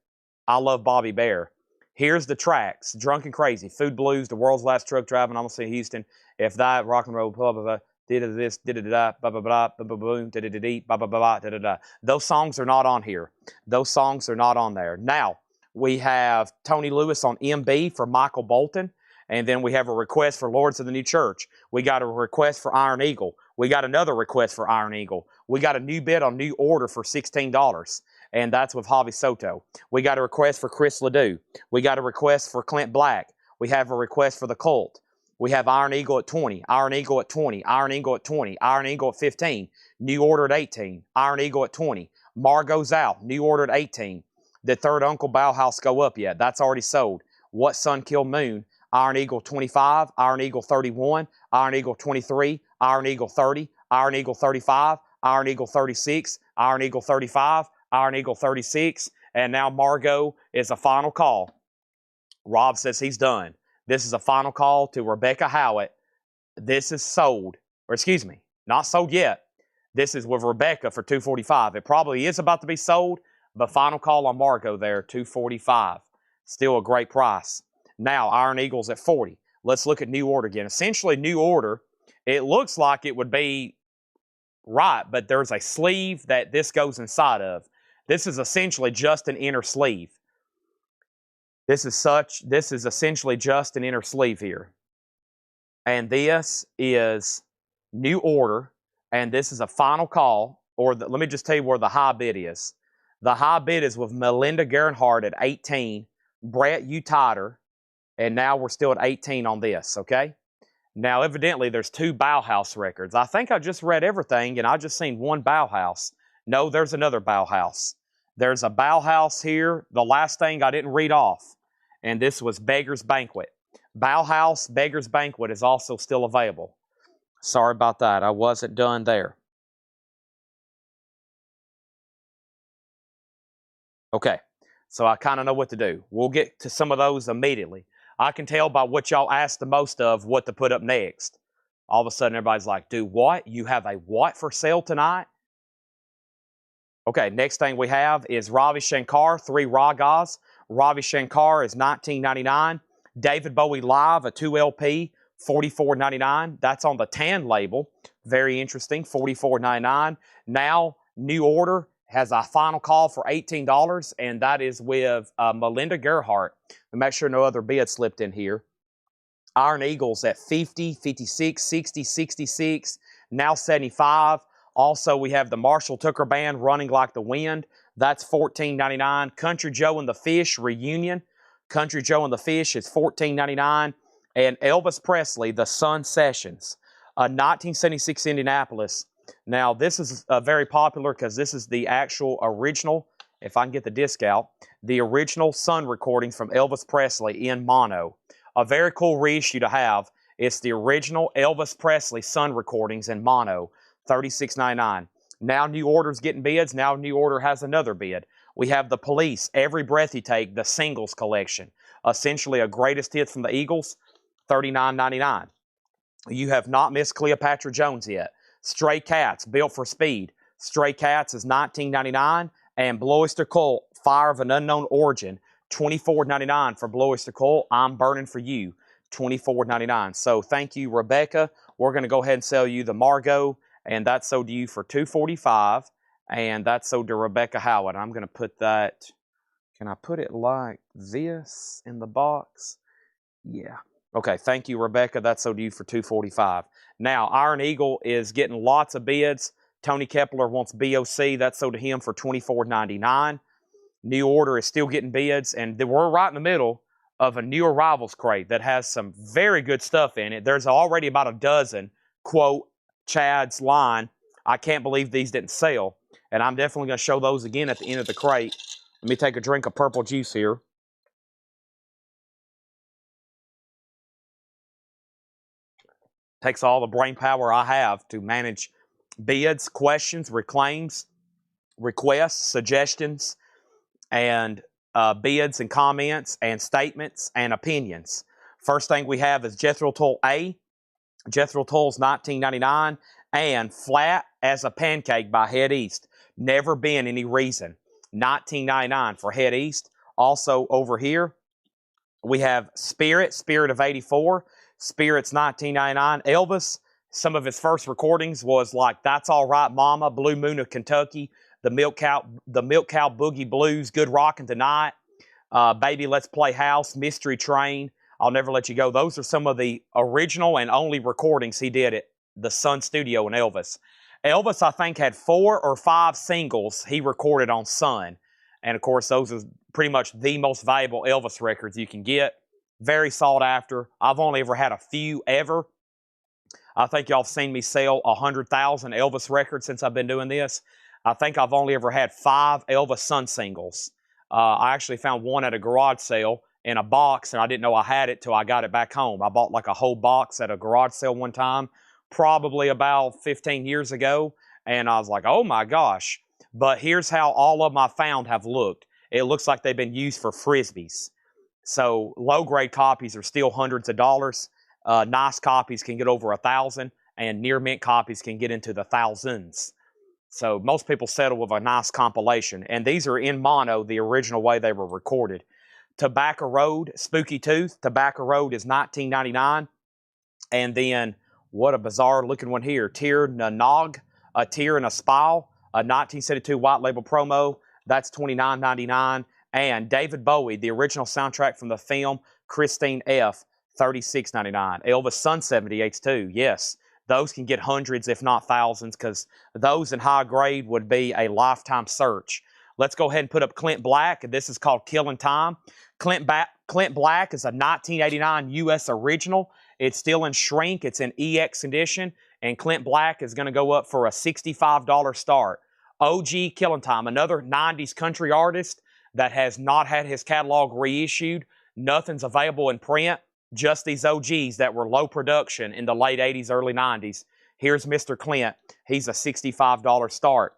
I love Bobby Bear. Here's the tracks. Drunk and Crazy, Food Blues, The World's Last Truck Driving, Almost in Houston, If That, Rock and Roll, blah, blah, blah, did this, did it, blah, blah, blah, blah, boom, did it, blah, blah, blah, da, da, da. Those songs are not on here. Those songs are not on there. Now, we have Tony Lewis on MB for Michael Bolton. And then we have a request for Lords of the New Church. We got a request for Iron Eagle. We got another request for Iron Eagle. We got a new bid on new order for $16. And that's with Javi Soto. We got a request for Chris Ledoux. We got a request for Clint Black. We have a request for the Cult. We have Iron Eagle at 20, Iron Eagle at 20, Iron Eagle at 20, Iron Eagle at 15, new order at 18, Iron Eagle at 20. Margot's out, new order at 18. Did Third Uncle Bauhaus go up yet? That's already sold. What Sun Kill Moon? Iron Eagle 25, Iron Eagle 31, Iron Eagle 23, Iron Eagle 30, Iron Eagle 35, Iron Eagle 36, Iron Eagle 35, Iron Eagle 36, and now Margot is a final call. Rob says he's done. This is a final call to Rebecca Howitt. This is sold, or excuse me, not sold yet. This is with Rebecca for $245. It probably is about to be sold, but final call on Margot there, $245. Still a great price. Now, Iron Eagle's at 40. Let's look at new order again. Essentially, new order, it looks like it would be right, but there's a sleeve that this goes inside of. This is essentially just an inner sleeve. This is essentially just an inner sleeve here. And this is new order, and this is a final call, let me just tell you where the high bid is. The high bid is with Melinda Gernhardt at 18, Brett Utider And now we're still at 18 on this, okay? Now, evidently, there's 2 Bauhaus records. I think I just read everything, and I just seen 1 Bauhaus. No, there's another Bauhaus. There's a Bauhaus here. The last thing I didn't read off, and this was Beggar's Banquet. Bauhaus Beggar's Banquet is also still available. Sorry about that. I wasn't done there. Okay, so I kind of know what to do. We'll get to some of those immediately. I can tell by what y'all asked the most of what to put up next. All of a sudden, everybody's like, dude, what? You have a what for sale tonight? Okay, next thing we have is Ravi Shankar, 3 Ragas. Ravi Shankar is $19.99. David Bowie Live, a 2 LP, $44.99. That's on the tan label. Very interesting, $44.99. Now, New Order has a final call for $18, and that is with Melinda Gerhardt. And make sure no other bid slipped in here. Iron Eagles at 50, 56, 60, 66, now 75. Also, we have the Marshall Tucker Band, Running Like the Wind. That's $14.99. Country Joe and the Fish Reunion. Country Joe and the Fish is $14.99. And Elvis Presley, The Sun Sessions, 1976 Indianapolis. Now, this is very popular because this is the actual original, if I can get the disc out, the original Sun recordings from Elvis Presley in mono. A very cool reissue to have. It's the original Elvis Presley Sun recordings in mono, $36.99. Now New Order's getting bids. Now New Order has another bid. We have the Police, Every Breath You Take, the singles collection. Essentially a greatest hits from the Eagles, $39.99. You have not missed Cleopatra Jones yet. Stray Cats, Built for Speed. Stray Cats is $19.99. And Blue Oyster Cult, Fire of an Unknown Origin, $24.99 for Blue Oyster Cult. I'm Burning for You, $24.99. So thank you, Rebecca. We're going to go ahead and sell you the Margot, and that's sold to you for $245, and that's sold to Rebecca Howard. I'm going to put that, can I put it like this in the box? Yeah. Okay, thank you, Rebecca. That's sold to you for $245. Now, Iron Eagle is getting lots of bids. Tony Kepler wants BOC. That's sold to him for $24.99. New Order is still getting bids, and we're right in the middle of a new arrivals crate that has some very good stuff in it. There's already about a dozen, quote, Chad's line. I can't believe these didn't sell, and I'm definitely going to show those again at the end of the crate. Let me take a drink of purple juice here. Takes all the brain power I have to manage bids, questions, reclaims, requests, suggestions, and bids and comments and statements and opinions. First thing we have is Jethro Tull A. Jethro Tull's $19.99, and Flat as a Pancake by Head East. Never been any reason. $19.99 for Head East. Also over here, we have Spirit of 84. Spirit's $19.99. Elvis, some of his first recordings was like That's All Right Mama, Blue Moon of Kentucky, the Milk Cow Boogie Blues, Good Rockin' Tonight, Baby Let's Play House, Mystery Train, I'll Never Let You Go. Those are some of the original and only recordings he did at the Sun Studio in Elvis. Elvis, I think, had 4 or 5 singles he recorded on Sun. And, of course, those are pretty much the most valuable Elvis records you can get. Very sought after. I've only ever had a few ever. I think y'all have seen me sell 100,000 Elvis records since I've been doing this. I think I've only ever had 5 Elvis Sun singles. I actually found one at a garage sale in a box, and I didn't know I had it till I got it back home. I bought like a whole box at a garage sale one time, probably about 15 years ago, and I was like, oh my gosh. But here's how all of them I found have looked. It looks like they've been used for Frisbees. So low-grade copies are still hundreds of dollars. Nice copies can get over 1,000, and near-mint copies can get into the thousands. So most people settle with a nice compilation. And these are in mono, the original way they were recorded. Tobacco Road, Spooky Tooth. Tobacco Road is $19.99. And then, what a bizarre-looking one here. Tir na Nog, A Tear and a Spile, a 1972 white label promo. That's $29.99. And David Bowie, the original soundtrack from the film Christine F., $36.99. Elvis Sun 78s too, yes. Those can get hundreds, if not thousands, because those in high grade would be a lifetime search. Let's go ahead and put up Clint Black. This is called Killing Time. Clint Black is a 1989 U.S. original. It's still in shrink. It's in EX edition. And Clint Black is going to go up for a $65 start. OG Killing Time, another 90s country artist that has not had his catalog reissued. Nothing's available in print. Just these OGs that were low production in the late 80s, early 90s. Here's Mr. Clint. He's a $65 start.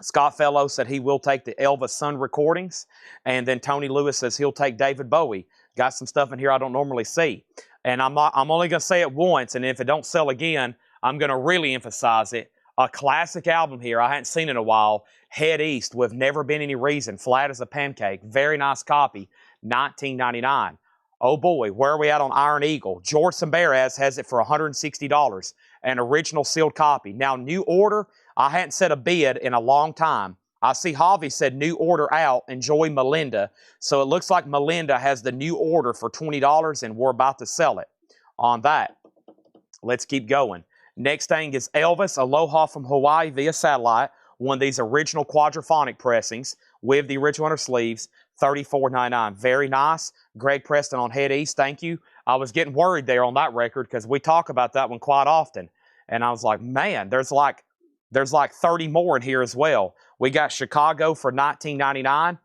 Scott Fellow said he will take the Elvis Sun recordings. And then Tony Lewis says he'll take David Bowie. Got some stuff in here I don't normally see. And I'm only going to say it once, and if it don't sell again, I'm going to really emphasize it. A classic album here. I hadn't seen it in a while. Head East with Never Been Any Reason. Flat as a Pancake. Very nice copy. 1999. Oh boy, where are we at on Iron Eagle? George Sambaraz has it for $160. An original sealed copy. Now, new order, I hadn't set a bid in a long time. I see Javi said new order out. Enjoy Melinda. So it looks like Melinda has the new order for $20 and we're about to sell it on that. Let's keep going. Next thing is Elvis, Aloha from Hawaii via satellite. One of these original quadraphonic pressings with the original under sleeves. $34.99. Very nice. Greg Preston on Head East. Thank you. I was getting worried there on that record because we talk about that one quite often. And I was like, man, there's like 30 more in here as well. We got Chicago for $19.99.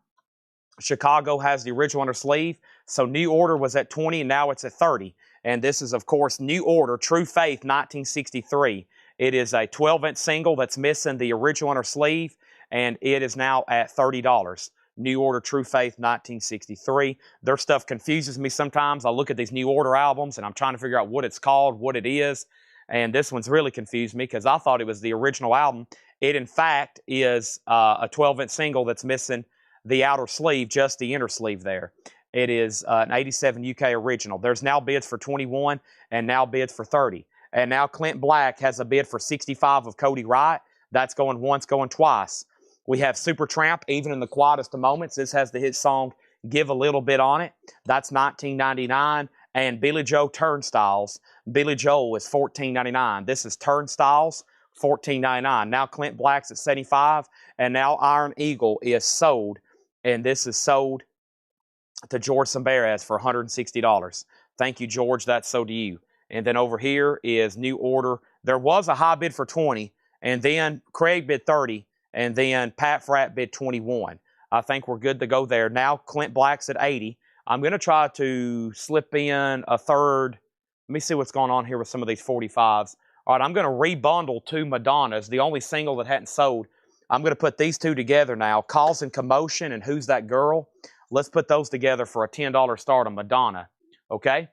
Chicago has the original under sleeve. So new order was at 20 and now it's at 30. And this is, of course, new order, True Faith 1963. It is a 12-inch single that's missing the original under sleeve, and it is now at $30. New Order, True Faith 1963. Their stuff confuses me sometimes. I look at these New Order albums, and I'm trying to figure out what it's called, what it is. And this one's really confused me because I thought it was the original album. It, in fact, is a 12-inch single that's missing the outer sleeve, just the inner sleeve there. It is an 87 UK original. There's now bids for 21 and now bids for 30. And now Clint Black has a bid for 65 of Cody Wright. That's going once, going twice. We have Supertramp, Even in the Quietest of Moments. This has the hit song Give a Little Bit on it. That's $19.99. And Billy Joe Turnstiles. Billy Joel is $14.99. This is Turnstiles, $14.99. Now Clint Black's at $75. And now Iron Eagle is sold. And this is sold to George Sambaraz for $160. Thank you, George. That's sold to you. And then over here is New Order. There was a high bid for 20, and then Craig bid 30, and then Pat Fratt bid 21. I think we're good to go there. Now Clint Black's at 80. I'm going to try to slip in a third. Let me see what's going on here with some of these 45s. All right, I'm going to rebundle two Madonnas, the only single that hadn't sold. I'm going to put these two together now, Cause and Commotion and Who's That Girl. Let's put those together for a $10 start on Madonna, okay?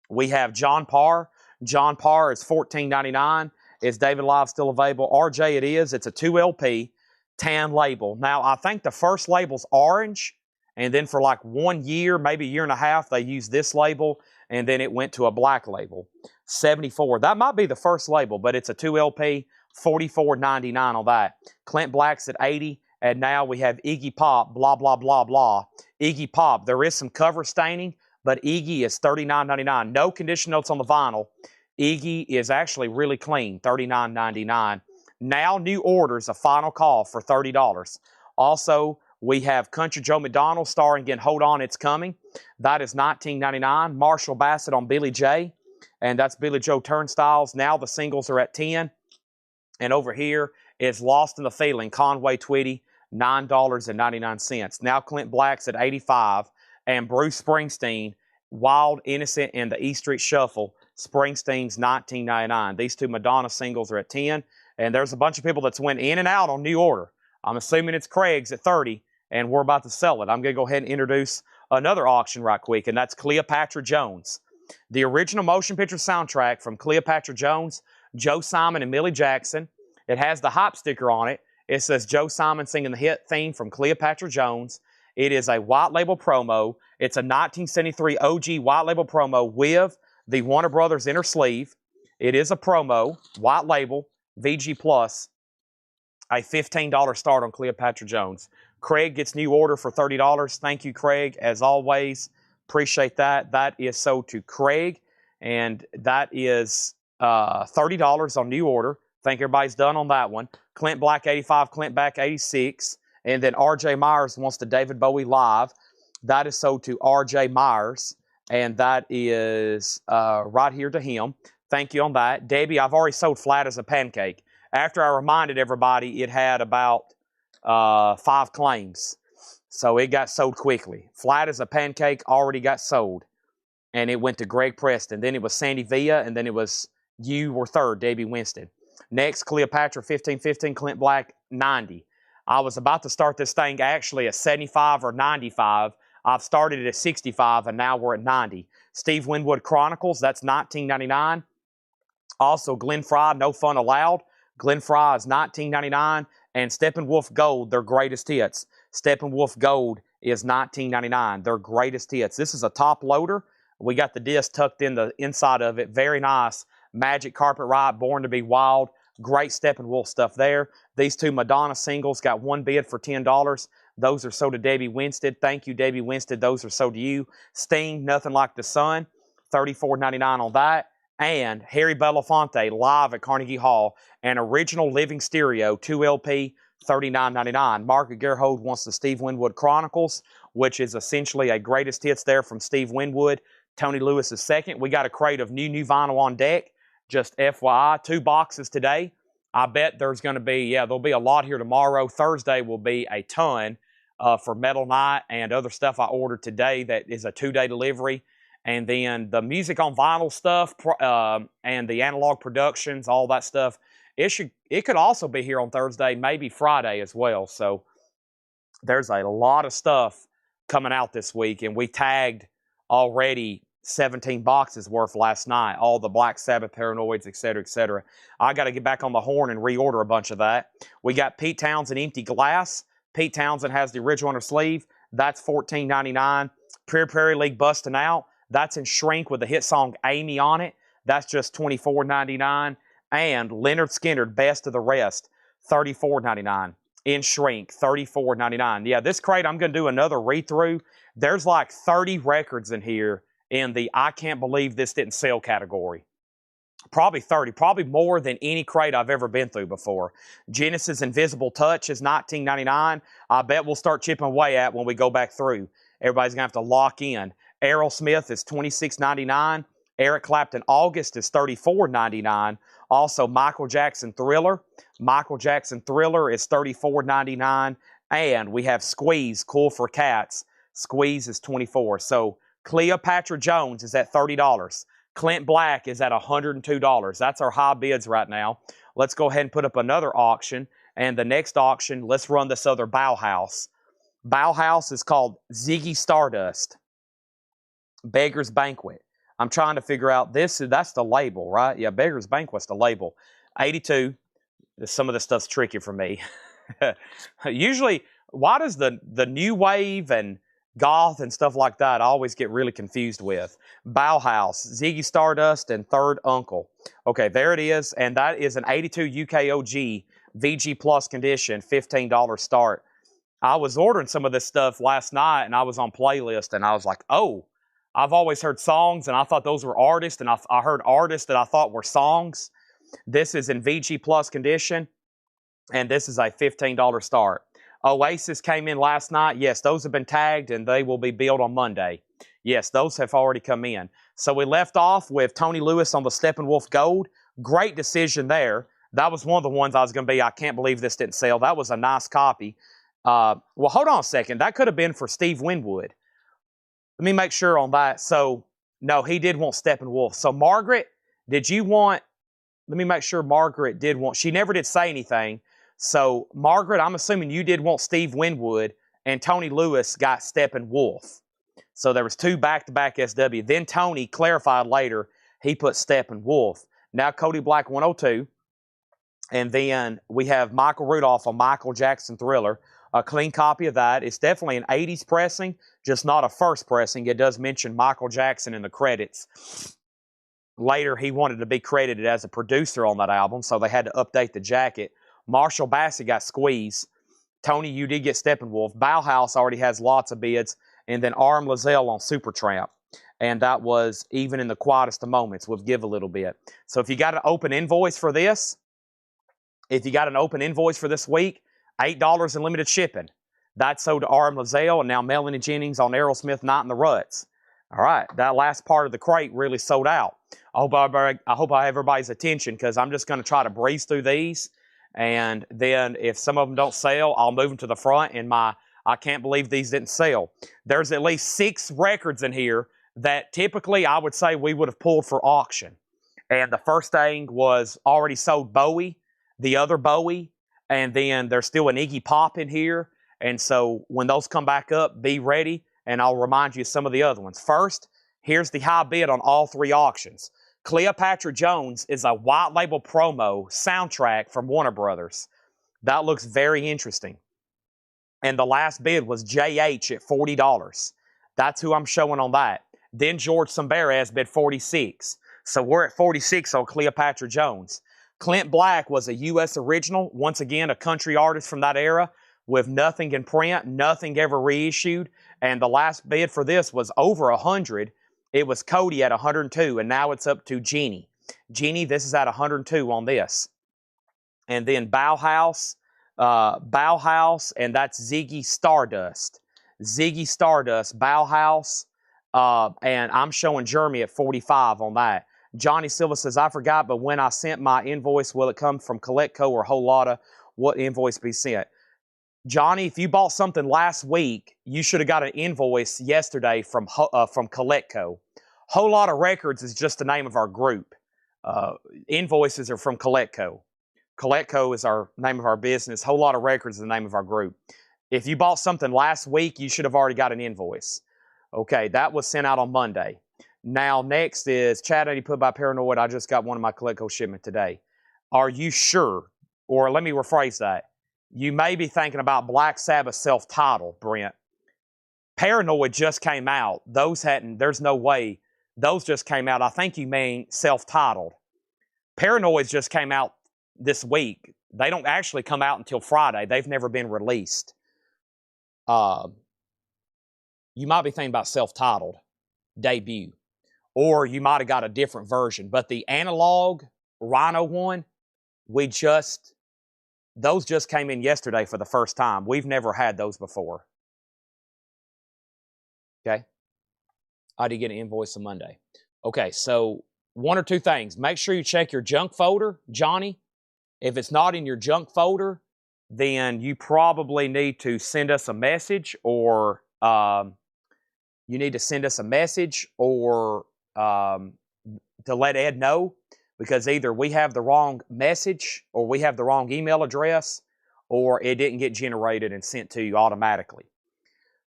We have John Parr. John Parr is $14.99. Is David Live still available? RJ, it is. It's a 2LP tan label. Now, I think the first label's orange, and then for like 1 year, maybe a year and a half, they used this label, and then it went to a black label. 74. That might be the first label, but it's a 2LP, $44.99 on that. Clint Black's at 80. And now we have Iggy Pop, blah, blah, blah, blah. Iggy Pop, there is some cover staining, but Iggy is $39.99. No condition notes on the vinyl. Iggy is actually really clean, $39.99. Now new orders, a final call for $30. Also, we have Country Joe McDonald starring in Hold On, It's Coming. That is $19.99. Marshall Bassett on Billy J. And that's Billy Joe Turnstiles. Now the singles are at 10. And over here is Lost in the Feeling, Conway Twitty, $9.99. Now Clint Black's at 85. And Bruce Springsteen, Wild, Innocent, and the E Street Shuffle, Springsteen's $19.99. These two Madonna singles are at 10. And there's a bunch of people that's went in and out on New Order. I'm assuming it's Craig's at 30, and we're about to sell it. I'm going to go ahead and introduce another auction right quick, and that's Cleopatra Jones. The original motion picture soundtrack from Cleopatra Jones, Joe Simon and Millie Jackson. It has the hype sticker on it. It says Joe Simon singing the hit theme from Cleopatra Jones. It is a white label promo. It's a 1973 OG white label promo with the Warner Brothers inner sleeve. It is a promo, white label, VG Plus, a $15 start on Cleopatra Jones. Craig gets new order for $30. Thank you, Craig, as always. Appreciate that. That is sold to Craig, and that is $30 on new order. Think everybody's done on that one. Clint Black 85, Clint Black 86. And then R.J. Myers wants the David Bowie Live. That is sold to R.J. Myers, and that is right here to him. Thank you on that. Debbie, I've already sold Flat as a Pancake. After I reminded everybody, it had about 5 claims. So it got sold quickly. Flat as a Pancake already got sold. And it went to Greg Preston. Then it was Sandy Villa, and then it was you were third, Debbie Winston. Next, Cleopatra 1515, Clint Black 90. I was about to start this thing actually at 75 or 95. I've started it at 65, and now we're at 90. Steve Winwood Chronicles, that's $19.99. Also, Glenn Fry, No Fun Allowed. Glenn Fry is $19.99. And Steppenwolf Gold, their greatest hits. Steppenwolf Gold is $19.99. Their greatest hits. This is a top loader. We got the disc tucked in the inside of it. Very nice. Magic Carpet Ride, Born to be Wild. Great Steppenwolf stuff there. These 2 Madonna singles got 1 bid for $10. Those are sold to Debbie Winstead. Thank you, Debbie Winstead. Those are sold to you. Sting, Nothing Like the Sun, $34.99 on that. And Harry Belafonte live at Carnegie Hall, an original living stereo, 2 LP, $39.99. Margaret Gerhold wants the Steve Winwood Chronicles, which is essentially a greatest hits there from Steve Winwood. Tony Lewis is second. We got a crate of new vinyl on deck. Just FYI, 2 boxes today. I bet there's going to be, there'll be a lot here tomorrow. Thursday will be a ton for Metal Night and other stuff I ordered today that is a 2-day delivery. And then the music on vinyl stuff and the analog productions, all that stuff, it could also be here on Thursday, maybe Friday as well. So there's a lot of stuff coming out this week, and we tagged already 17 boxes worth last night, all the Black Sabbath, Paranoids, etc., etc. I got to get back on the horn and reorder a bunch of that. We got Pete Townsend Empty Glass. Pete Townsend has the original on her sleeve. That's $14.99. Prairie League Bustin' Out. That's in shrink with the hit song Amy on it. That's just $24.99. And Leonard Skinner, Best of the Rest, $34.99. In shrink, $34.99. Yeah, this crate, I'm going to do another read-through. There's like 30 records in here in the I can't believe this didn't sell category. Probably 30, probably more than any crate I've ever been through before. Genesis Invisible Touch is $19.99. I bet we'll start chipping away at when we go back through. Everybody's going to have to lock in. Aerosmith is $26.99. Eric Clapton August is $34.99. Also, Michael Jackson Thriller. Michael Jackson Thriller is $34.99. And we have Squeeze, Cool for Cats. Squeeze is $24. So Cleopatra Jones is at $30. Clint Black is at $102. That's our high bids right now. Let's go ahead and put up another auction. And the next auction, let's run this other Bauhaus. Bauhaus is called Ziggy Stardust. Beggar's Banquet. I'm trying to figure out that's the label, right? Yeah, Beggar's Banquet's the label. 82. Some of this stuff's tricky for me. Usually, why does the new wave and goth and stuff like that I always get really confused with? Bauhaus, Ziggy Stardust, and Third Uncle. Okay, there it is. And that is an 82 UKOG VG Plus condition, $15 start. I was ordering some of this stuff last night, and I was on playlist, and I was like, oh, I've always heard songs, and I thought those were artists, and I heard artists that I thought were songs. This is in VG Plus condition, and this is a $15 start. Oasis came in last night. Yes, those have been tagged, and they will be billed on Monday. Yes, those have already come in. So we left off with Tony Lewis on the Steppenwolf Gold. Great decision there. That was one of the ones I was going to be, I can't believe this didn't sell. That was a nice copy. Well, hold on a second. That could have been for Steve Winwood. Let me make sure on that. So, no, he did want Steppenwolf. So, Margaret, did you want, let me make sure Margaret did want, she never did say anything. So, Margaret, I'm assuming you did want Steve Winwood, and Tony Lewis got Steppenwolf. So, there was 2 back-to-back SW. Then Tony clarified later, he put Steppenwolf. Now, Cody Black 102. And then we have Michael Rudolph on Michael Jackson Thriller. A clean copy of that. It's definitely an 80s pressing, just not a first pressing. It does mention Michael Jackson in the credits. Later, he wanted to be credited as a producer on that album, so they had to update the jacket. Marshall Bassey got Squeeze. Tony, you did get Steppenwolf. Bauhaus already has lots of bids. And then Aram Lazelle on Supertramp. And that was even in the quietest of moments. We'll give a little bit. So if you got an open invoice for this, if you got an open invoice for this week, $8 in limited shipping. That sold to R.M. Lazelle and now Melanie Jennings on Aerosmith Night in the Ruts. All right, that last part of the crate really sold out. I hope I have everybody's attention because I'm just going to try to breeze through these. And then if some of them don't sell, I'll move them to the front. And I can't believe these didn't sell. There's at least 6 records in here that typically I would say we would have pulled for auction. And the first thing was already sold Bowie, the other Bowie, and then there's still an Iggy Pop in here. And so when those come back up, be ready, and I'll remind you of some of the other ones. First, here's the high bid on all 3 auctions. Cleopatra Jones is a white label promo soundtrack from Warner Brothers. That looks very interesting. And the last bid was JH at $40. That's who I'm showing on that. Then George Samberez bid $46. So we're at $46 on Cleopatra Jones. Clint Black was a U.S. original, once again a country artist from that era, with nothing in print, nothing ever reissued. And the last bid for this was over $100. It was Cody at $102, and now it's up to Jeannie. Jeannie, this is at $102 on this. And then Bauhaus, and that's Ziggy Stardust. Ziggy Stardust, Bauhaus, and I'm showing Jeremy at $45 on that. Johnny Silva says, I forgot, but when I sent my invoice, will it come from Coletco or Whole Lotta? What invoice be sent? Johnny, if you bought something last week, you should have got an invoice yesterday from Coletco. Whole Lotta Records is just the name of our group. Invoices are from Coletco. Coletco is our name of our business. Whole Lotta Records is the name of our group. If you bought something last week, you should have already got an invoice. Okay, that was sent out on Monday. Now, next is Chad Eddie put by Paranoid. I just got one of my Coletco shipment today. Are you sure? Or let me rephrase that. You may be thinking about Black Sabbath self-titled, Brent. Paranoid just came out. There's no way. Those just came out. I think you mean self-titled. Paranoids just came out this week. They don't actually come out until Friday. They've never been released. You might be thinking about self-titled debut. Or you might have got a different version. But the analog Rhino one, those just came in yesterday for the first time. We've never had those before. Okay? I did get an invoice on Monday. Okay, so 1 or 2 things. Make sure you check your junk folder, Johnny. If it's not in your junk folder, then you probably need to send us a message or to let Ed know, because either we have the wrong message or we have the wrong email address or it didn't get generated and sent to you automatically.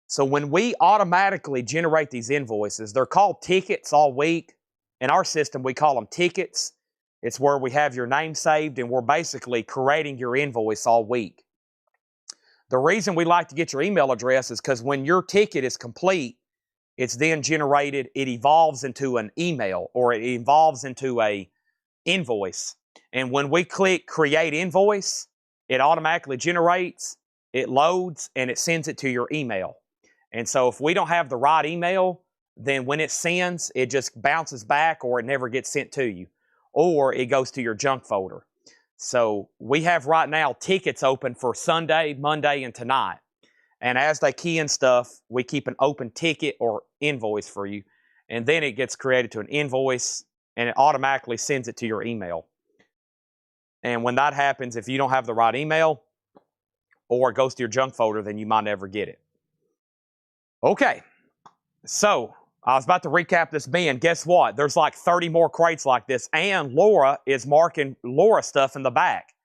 So when we automatically generate these invoices, they're called tickets all week. In our system, we call them tickets. It's where we have your name saved and we're basically creating your invoice all week. The reason we like to get your email address is because when your ticket is complete, it's then generated, it evolves into an email or it evolves into a invoice. And when we click create invoice, it automatically generates, it loads, and it sends it to your email. And so if we don't have the right email, then when it sends, it just bounces back or it never gets sent to you. Or it goes to your junk folder. So we have right now tickets open for Sunday, Monday, and tonight. And as they key in stuff, we keep an open ticket or invoice for you. And then it gets created to an invoice and it automatically sends it to your email. And when that happens, if you don't have the right email or it goes to your junk folder, then you might never get it. Okay, so I was about to recap this bin. Guess what? There's like 30 more crates like this. And Laura is marking Laura stuff in the back.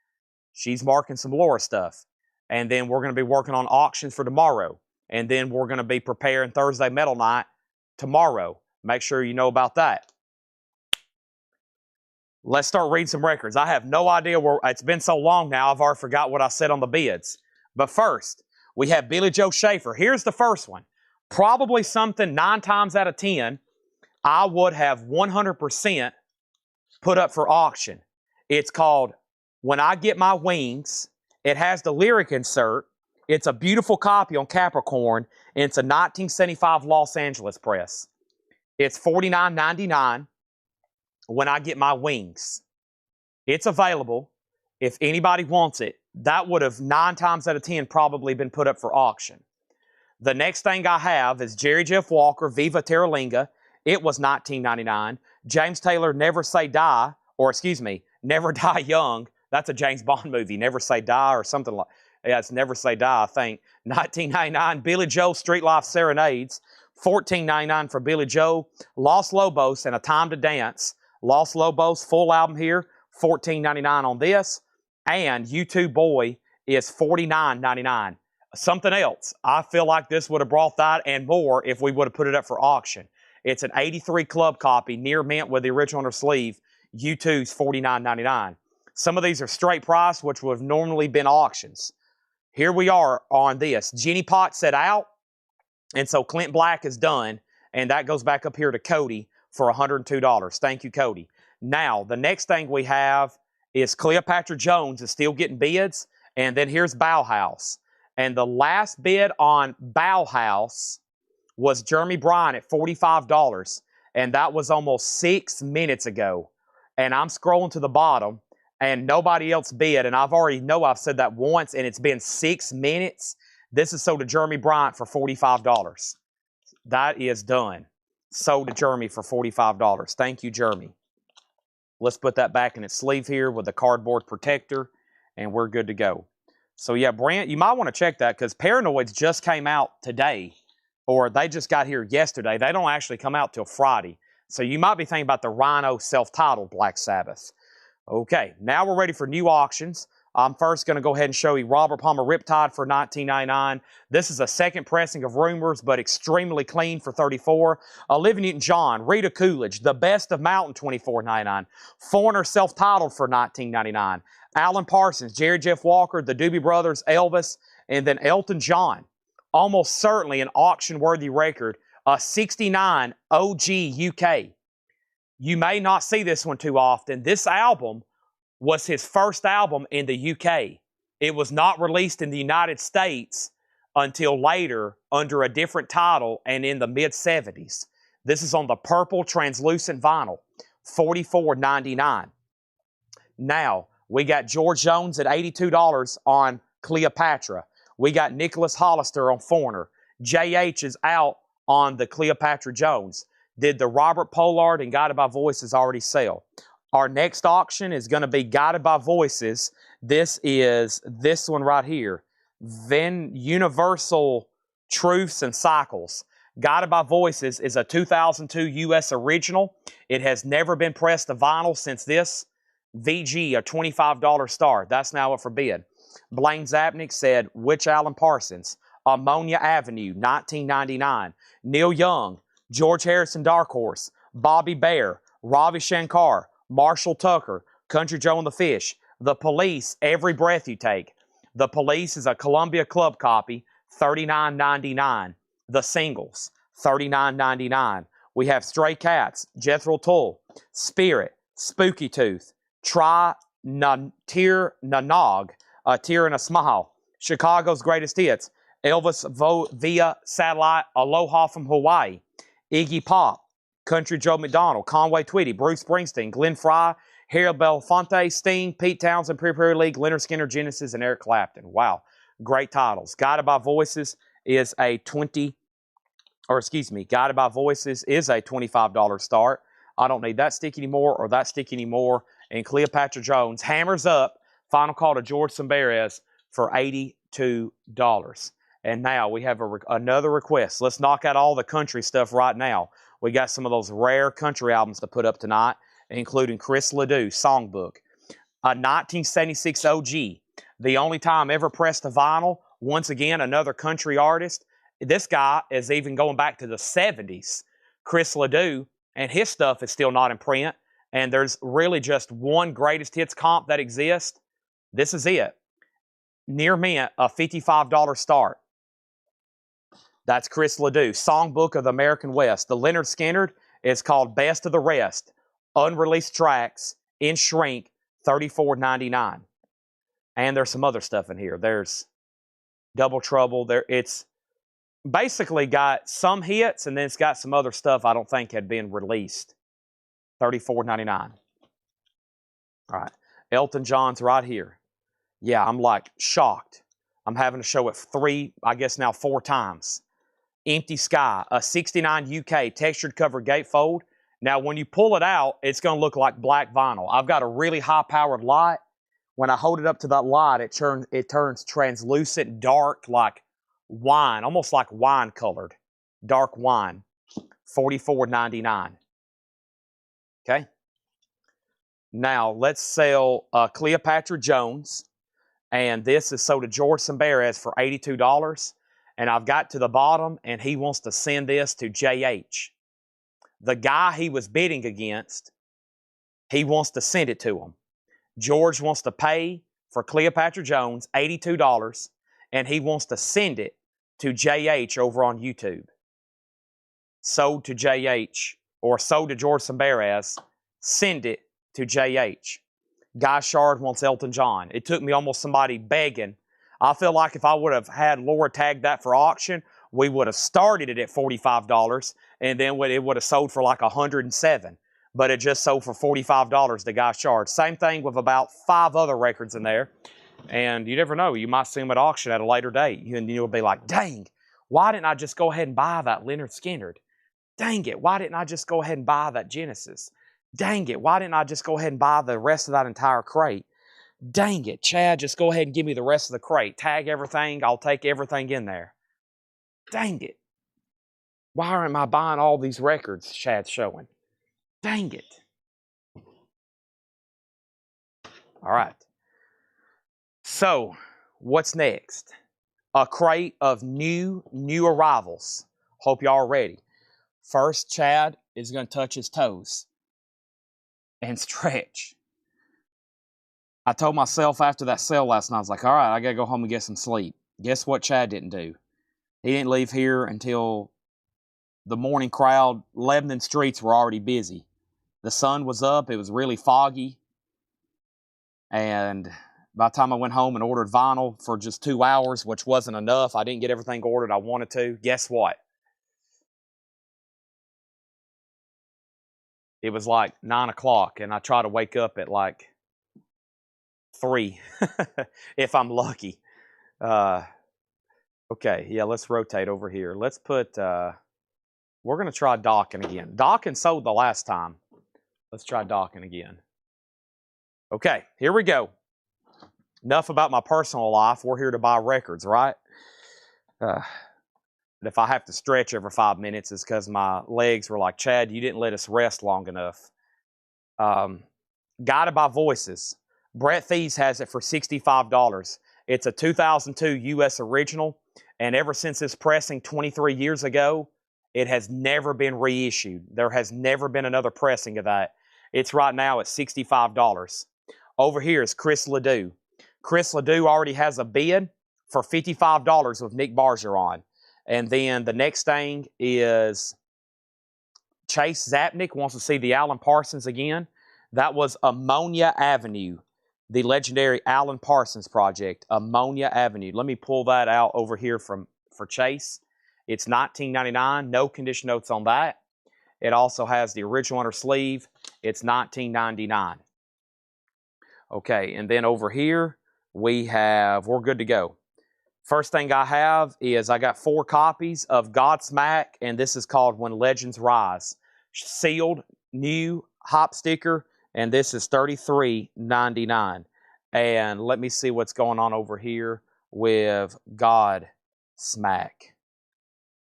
She's marking some Laura stuff. And then we're going to be working on auctions for tomorrow. And then we're going to be preparing Thursday Metal Night tomorrow. Make sure you know about that. Let's start reading some records. I have no idea where, it's been so long now, I've already forgot what I said on the bids. But first, we have Billy Joe Schaefer. Here's the first one. Probably something 9 times out of 10, I would have 100% put up for auction. It's called When I Get My Wings. It has the lyric insert. It's a beautiful copy on Capricorn, and it's a 1975 Los Angeles press. It's $49.99. When I Get My Wings. It's available. If anybody wants it, that would have 9 times out of 10 probably been put up for auction. The next thing I have is Jerry Jeff Walker, Viva Terralinga. It was $19.99. James Taylor, Never Say Die, or excuse me, Never Die Young. That's a James Bond movie, Never Say Die or something like. Yeah, it's Never Say Die, I think. $19.99. Billy Joe, Street Life Serenades. $14.99 for Billy Joe. Los Lobos and A Time to Dance. Los Lobos, full album here. $14.99 on this. And U2 Boy is $49.99. Something else. I feel like this would have brought that and more if we would have put it up for auction. It's an 83 club copy, near mint with the original on their sleeve. U2's $49.99. Some of these are straight price, which would have normally been auctions. Here we are on this. Jenny Pot said out, and so Clint Black is done, and that goes back up here to Cody for $102. Thank you, Cody. Now, the next thing we have is Cleopatra Jones is still getting bids, and then here's Bauhaus. And the last bid on Bauhaus was Jeremy Bryan at $45, and that was almost 6 minutes ago. And I'm scrolling to the bottom, and nobody else bid, and I've said that once, and it's been 6 minutes. This is sold to Jeremy Bryant for $45. That is done. Sold to Jeremy for $45. Thank you, Jeremy. Let's put that back in its sleeve here with the cardboard protector, and we're good to go. So, yeah, Brant, you might want to check that because Paranoids just came out today, or they just got here yesterday. They don't actually come out till Friday. So you might be thinking about the Rhino self-titled Black Sabbath. Okay, now we're ready for new auctions. I'm first going to go ahead and show you Robert Palmer Riptide for $19.99. This is a second pressing of Rumors, but extremely clean for $34. Olivia Newton-John, Rita Coolidge, The Best of Mountain, $24.99. Foreigner self-titled for $19.99. Alan Parsons, Jerry Jeff Walker, the Doobie Brothers, Elvis, and then Elton John. Almost certainly an auction-worthy record, a 69 OG UK. You may not see this one too often. This album was his first album in the UK. It was not released in the United States until later under a different title and in the mid-70s. This is on the purple translucent vinyl, $44.99. Now, we got George Jones at $82 on Cleopatra. We got Nicholas Hollister on Foreigner. JH is out on the Cleopatra Jones. Did the Robert Pollard and Guided by Voices already sell? Our next auction is going to be Guided by Voices. This is this one right here. Universal Truths and Cycles. Guided by Voices is a 2002 U.S. original. It has never been pressed to vinyl since this. VG, a $25 start. That's now up for bid. Blaine Zapnick said, which Alan Parsons? Ammonia Avenue, $19.99. Neil Young, George Harrison Dark Horse, Bobby Bear, Ravi Shankar, Marshall Tucker, Country Joe and the Fish, The Police, Every Breath You Take. The Police is a Columbia Club copy, $39.99. The Singles, $39.99. We have Stray Cats, Jethro Tull, Spirit, Spooky Tooth, Tir Nanog, A Tear and a Smile, Chicago's Greatest Hits, Elvis via Satellite, Aloha from Hawaii, Iggy Pop, Country Joe McDonald, Conway Twitty, Bruce Springsteen, Glenn Fry, Harold Belafonte, Sting, Pete Townsend, Prairie League, Leonard Skinner, Genesis, and Eric Clapton. Wow, great titles. Guided by Voices is a Guided by Voices is a $25 start. I don't need that stick anymore or that stick anymore. And Cleopatra Jones hammers up. Final call to George Samberez for $82. And now we have another request. Let's knock out all the country stuff right now. We got some of those rare country albums to put up tonight, including Chris Ledoux, Songbook. A 1976 OG, the only time ever pressed to vinyl. Once again, another country artist. This guy is even going back to the 70s. Chris Ledoux, and his stuff is still not in print. And there's really just one greatest hits comp that exists. This is it. Near mint, a $55 start. That's Chris Ledoux, Songbook of the American West. The Leonard Skinner is called Best of the Rest. Unreleased tracks in shrink, $34.99. And there's some other stuff in here. There's Double Trouble. It's basically got some hits, and then it's got some other stuff I don't think had been released. $34.99. All right. Elton John's right here. Yeah, I'm like shocked. I'm having to show it 4 times. Empty Sky, a 69 UK textured cover gatefold. Now, when you pull it out, it's going to look like black vinyl. I've got a really high-powered light. When I hold it up to that light, it turns translucent, dark, like wine, almost like wine-colored, dark wine. $44.99. Okay. Now, let's sell Cleopatra Jones. And this is sold to George Sambares for $82. And I've got to the bottom, and he wants to send this to JH. The guy he was bidding against, he wants to send it to him. George wants to pay for Cleopatra Jones $82, and he wants to send it to JH over on YouTube. Sold to JH, or sold to George Sambares, send it to JH. Guy Shard wants Elton John. It took me almost somebody begging. I feel like if I would have had Laura tag that for auction, we would have started it at $45, and then it would have sold for like $107. But it just sold for $45 to Guy Shard. Same thing with about 5 other records in there. And you never know. You might see them at auction at a later date. And you'll be like, dang, why didn't I just go ahead and buy that Leonard Skinner? Dang it, why didn't I just go ahead and buy that Genesis? Dang it, why didn't I just go ahead and buy the rest of that entire crate? Dang it, Chad, just go ahead and give me the rest of the crate. Tag everything, I'll take everything in there. Dang it. Why am I buying all these records Chad's showing? Dang it. All right. So, what's next? A crate of new arrivals. Hope y'all are ready. First, Chad is going to touch his toes and stretch. I told myself after that sale last night, I was like, all right, I got to go home and get some sleep. Guess what Chad didn't do? He didn't leave here until the morning crowd. Lebanon streets were already busy. The sun was up. It was really foggy. And by the time I went home and ordered vinyl for just 2 hours, which wasn't enough, I didn't get everything ordered I wanted to. Guess what? It was like 9 o'clock, and I try to wake up at like 3, if I'm lucky. Okay, yeah, let's rotate over here. Let's put, we're going to try Dawkins again. Dawkins sold the last time. Let's try Dawkins again. Okay, here we go. Enough about my personal life. We're here to buy records, right? If I have to stretch every 5 minutes, it's because my legs were like, Chad, you didn't let us rest long enough. Guided by Voices. Brett Thies has it for $65. It's a 2002 U.S. original, and ever since its pressing 23 years ago, it has never been reissued. There has never been another pressing of that. It's right now at $65. Over here is Chris Ledoux. Chris Ledoux already has a bid for $55 with Nick Bargeron. And then the next thing is Chase Zapnick wants to see the Alan Parsons again. That was Ammonia Avenue, the legendary Alan Parsons project, Ammonia Avenue. Let me pull that out over here for Chase. It's $19.99, no condition notes on that. It also has the original under sleeve. It's $19.99. Okay, and then over here we're good to go. First thing I have is I got 4 copies of Godsmack, and this is called When Legends Rise. Sealed, new, hop sticker, and this is $33.99. And let me see what's going on over here with Godsmack.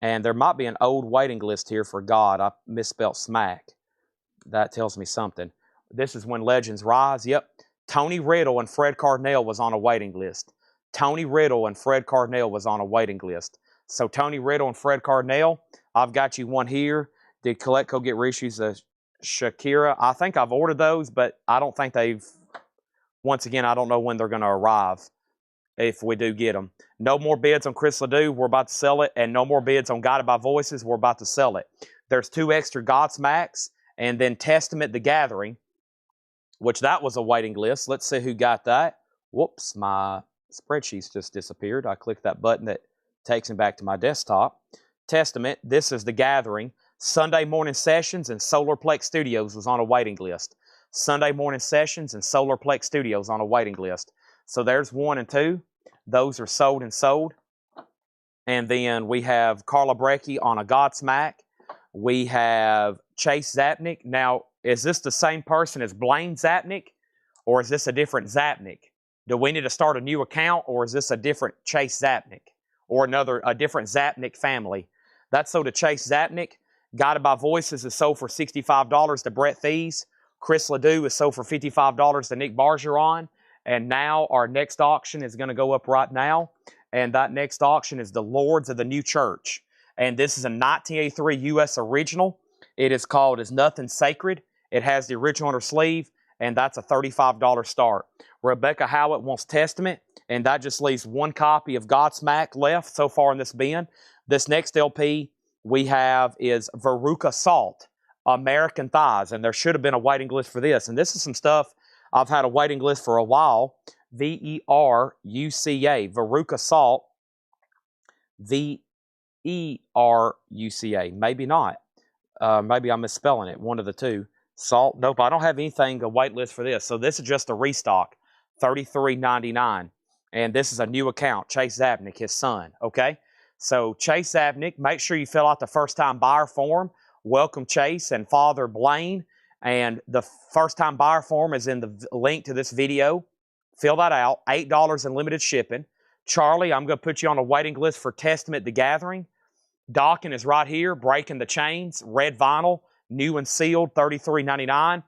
And there might be an old waiting list here for God. I misspelled smack. That tells me something. This is When Legends Rise. Yep. Tony Riddle and Fred Cardinale was on a waiting list. Tony Riddle and Fred Cardinale was on a waiting list. So Tony Riddle and Fred Cardinale, I've got you one here. Did Coletco get reissues of Shakira? I think I've ordered those, but I don't think once again, I don't know when they're going to arrive if we do get them. No more bids on Chris Ledoux. We're about to sell it. And no more bids on Guided by Voices. We're about to sell it. There's 2 extra Godsmacks, and then Testament the Gathering, which that was a waiting list. Let's see who got that. Whoops, my spreadsheet's just disappeared. I clicked that button that takes me back to my desktop. Testament, this is The Gathering. Sunday Morning Sessions and Solarplex Studios was on a waiting list. Sunday Morning Sessions and Solarplex Studios on a waiting list. So there's 1 and 2. Those are sold and sold. And then we have Carla Brecky on a Godsmack. We have Chase Zapnick. Now, is this the same person as Blaine Zapnick, or is this a different Zapnick? Do we need to start a new account, or is this a different Chase Zapnick, or a different Zapnick family? That's sold to Chase Zapnick. Guided by Voices is sold for $65 to Brett Thies. Chris Ledoux is sold for $55 to Nick Bargeron. And now our next auction is going to go up right now. And that next auction is the Lords of the New Church. And this is a 1983 U.S. original. It is called Is Nothing Sacred. It has the original on her sleeve, and that's a $35 start. Rebecca Howitt wants Testament, and that just leaves 1 copy of Godsmack left so far in this bin. This next LP we have is Veruca Salt, American Thighs, and there should have been a waiting list for this. And this is some stuff I've had a waiting list for a while. Veruca, Veruca Salt, Veruca, maybe not. Maybe I'm misspelling it, one of the two. Salt, nope, I don't have anything, a wait list for this. So this is just a restock, $33.99. And this is a new account, Chase Zapnick, his son, okay? So Chase Zapnick, make sure you fill out the first-time buyer form. Welcome Chase and Father Blaine. And the first-time buyer form is in the link to this video. Fill that out, $8 in limited shipping. Charlie, I'm going to put you on a waiting list for Testament the Gathering. Dawkins is right here, Breaking the Chains, red vinyl, new and sealed, $33.99.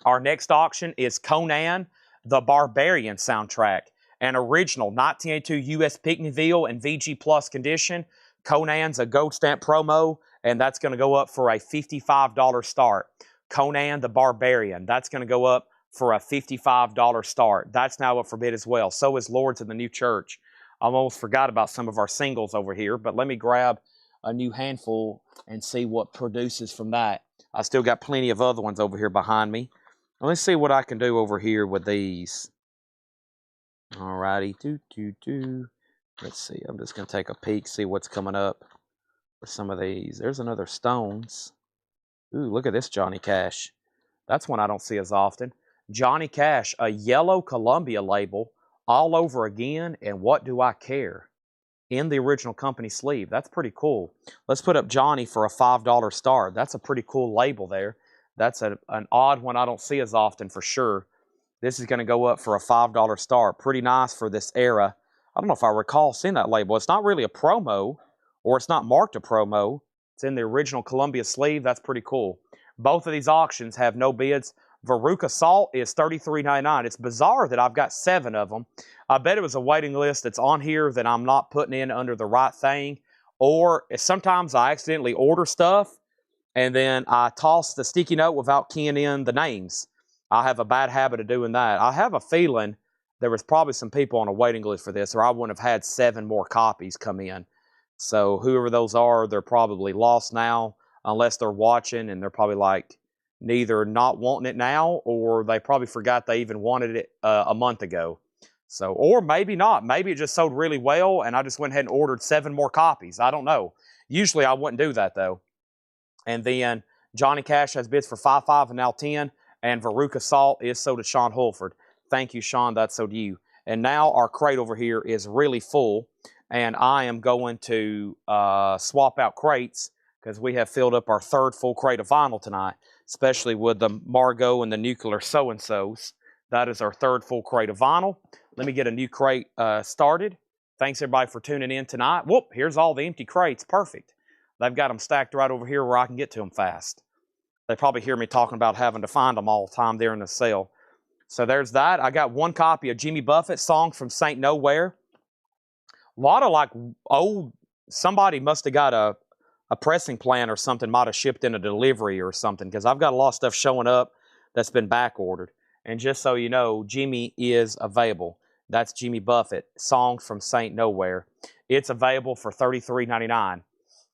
Our next auction is Conan the Barbarian soundtrack, an original 1982 U.S. Picnickville and VG Plus condition. Conan's a gold stamp promo, and that's going to go up for a $55 start. Conan the Barbarian, that's going to go up for a $55 start. That's now up for bid as well. So is Lords of the New Church. I almost forgot about some of our singles over here, but let me grab a new handful and see what produces from that. I still got plenty of other ones over here behind me. Let's see what I can do over here with these. Alrighty, Let's see, I'm just going to take a peek, see what's coming up for some of these. There's another Stones. Ooh, look at this Johnny Cash. That's one I don't see as often. Johnny Cash, a yellow Columbia label, all over again, and What Do I Care? In the original company sleeve. That's pretty cool. Let's put up Johnny for a $5 start. That's a pretty cool label there. That's an odd one I don't see as often for sure. This is going to go up for a $5 start. Pretty nice for this era. I don't know if I recall seeing that label. It's not really a promo, or it's not marked a promo. It's in the original Columbia sleeve. That's pretty cool. Both of these auctions have no bids. Veruca Salt is $33.99. It's bizarre that I've got 7 of them. I bet it was a waiting list that's on here that I'm not putting in under the right thing. Or sometimes I accidentally order stuff and then I toss the sticky note without keying in the names. I have a bad habit of doing that. I have a feeling there was probably some people on a waiting list for this, or I wouldn't have had 7 more copies come in. So whoever those are, they're probably lost now, unless they're watching and they're probably like neither not wanting it now, or they probably forgot they even wanted it a month ago. So, or maybe not. Maybe it just sold really well and I just went ahead and ordered 7 more copies. I don't know. Usually I wouldn't do that though. And then Johnny Cash has bids for $5.5 and now 10. And Veruca Salt is sold to Sean Holford. Thank you, Sean. That's sold to you. And now our crate over here is really full. And I am going to swap out crates because we have filled up our 3rd full crate of vinyl tonight, especially with the Margot and the Nuclear So-and-Sos. That is our 3rd full crate of vinyl. Let me get a new crate started. Thanks, everybody, for tuning in tonight. Whoop, here's all the empty crates. Perfect. They've got them stacked right over here where I can get to them fast. They probably hear me talking about having to find them all the time there in the sale. So there's that. I got 1 copy of Jimmy Buffett, Songs from St. Nowhere. A lot of like old, somebody must have got a pressing plant or something, might have shipped in a delivery or something, because I've got a lot of stuff showing up that's been back ordered. And just so you know, Jimmy is available. That's Jimmy Buffett, Songs from St. Nowhere. It's available for $33.99.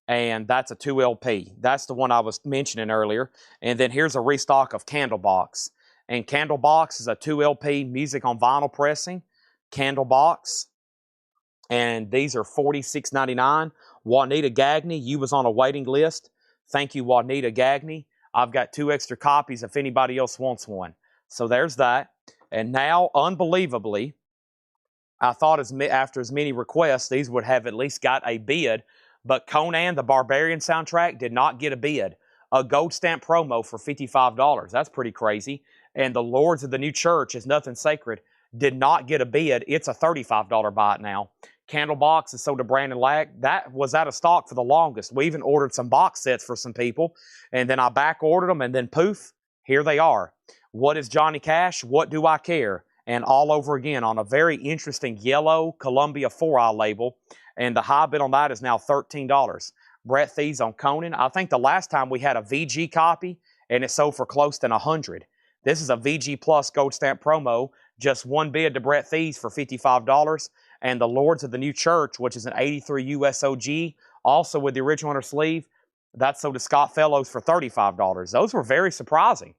And that's a 2 LP. That's the one I was mentioning earlier. And then here's a restock of Candlebox. And Candlebox is a 2 LP music on vinyl pressing. Candlebox. And these are $46.99. Juanita Gagney, you was on a waiting list. Thank you, Juanita Gagney. I've got 2 extra copies if anybody else wants one. So there's that. And now, unbelievably, I thought after as many requests, these would have at least got a bid. But Conan the Barbarian soundtrack did not get a bid. A gold stamp promo for $55. That's pretty crazy. And the Lords of the New Church is Nothing Sacred did not get a bid. It's a $35 buy it now. Candlebox is sold to Brandon Lack. That was out of stock for the longest. We even ordered some box sets for some people. And then I back ordered them, and then poof, here they are. What is Johnny Cash? What do I care? And all over again on a very interesting yellow Columbia 4-eye label. And the high bid on that is now $13. Brett Thieves on Conan. I think the last time we had a VG copy, and it sold for close to $100. This is a VG Plus Gold Stamp promo. Just one bid to Brett Thieves for $55. And the Lords of the New Church, which is an 83 USOG, also with the original inner sleeve, that's sold to Scott Fellows for $35. Those were very surprising.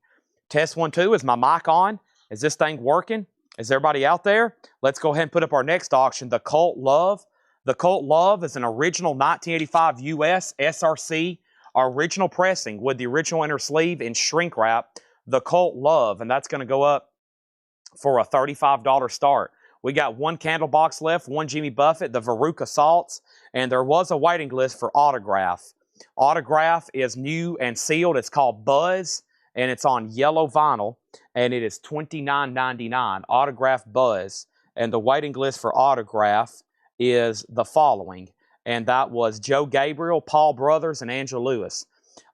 Test 1, 2, is my mic on? Is this thing working? Is everybody out there? Let's go ahead and put up our next auction, the Cult Love. The Cult Love is an original 1985 US SRC original pressing with the original inner sleeve in shrink wrap, the Cult Love, and that's going to go up for a $35 start. We got one Candlebox left, one Jimmy Buffett, the Veruca Salts, and there was a waiting list for Autograph. Autograph is new and sealed. It's called Buzz, and it's on yellow vinyl, and it is $29.99. Autograph Buzz, and the waiting list for Autograph is the following, and that was Joe Gabriel, Paul Brothers, and Angela Lewis.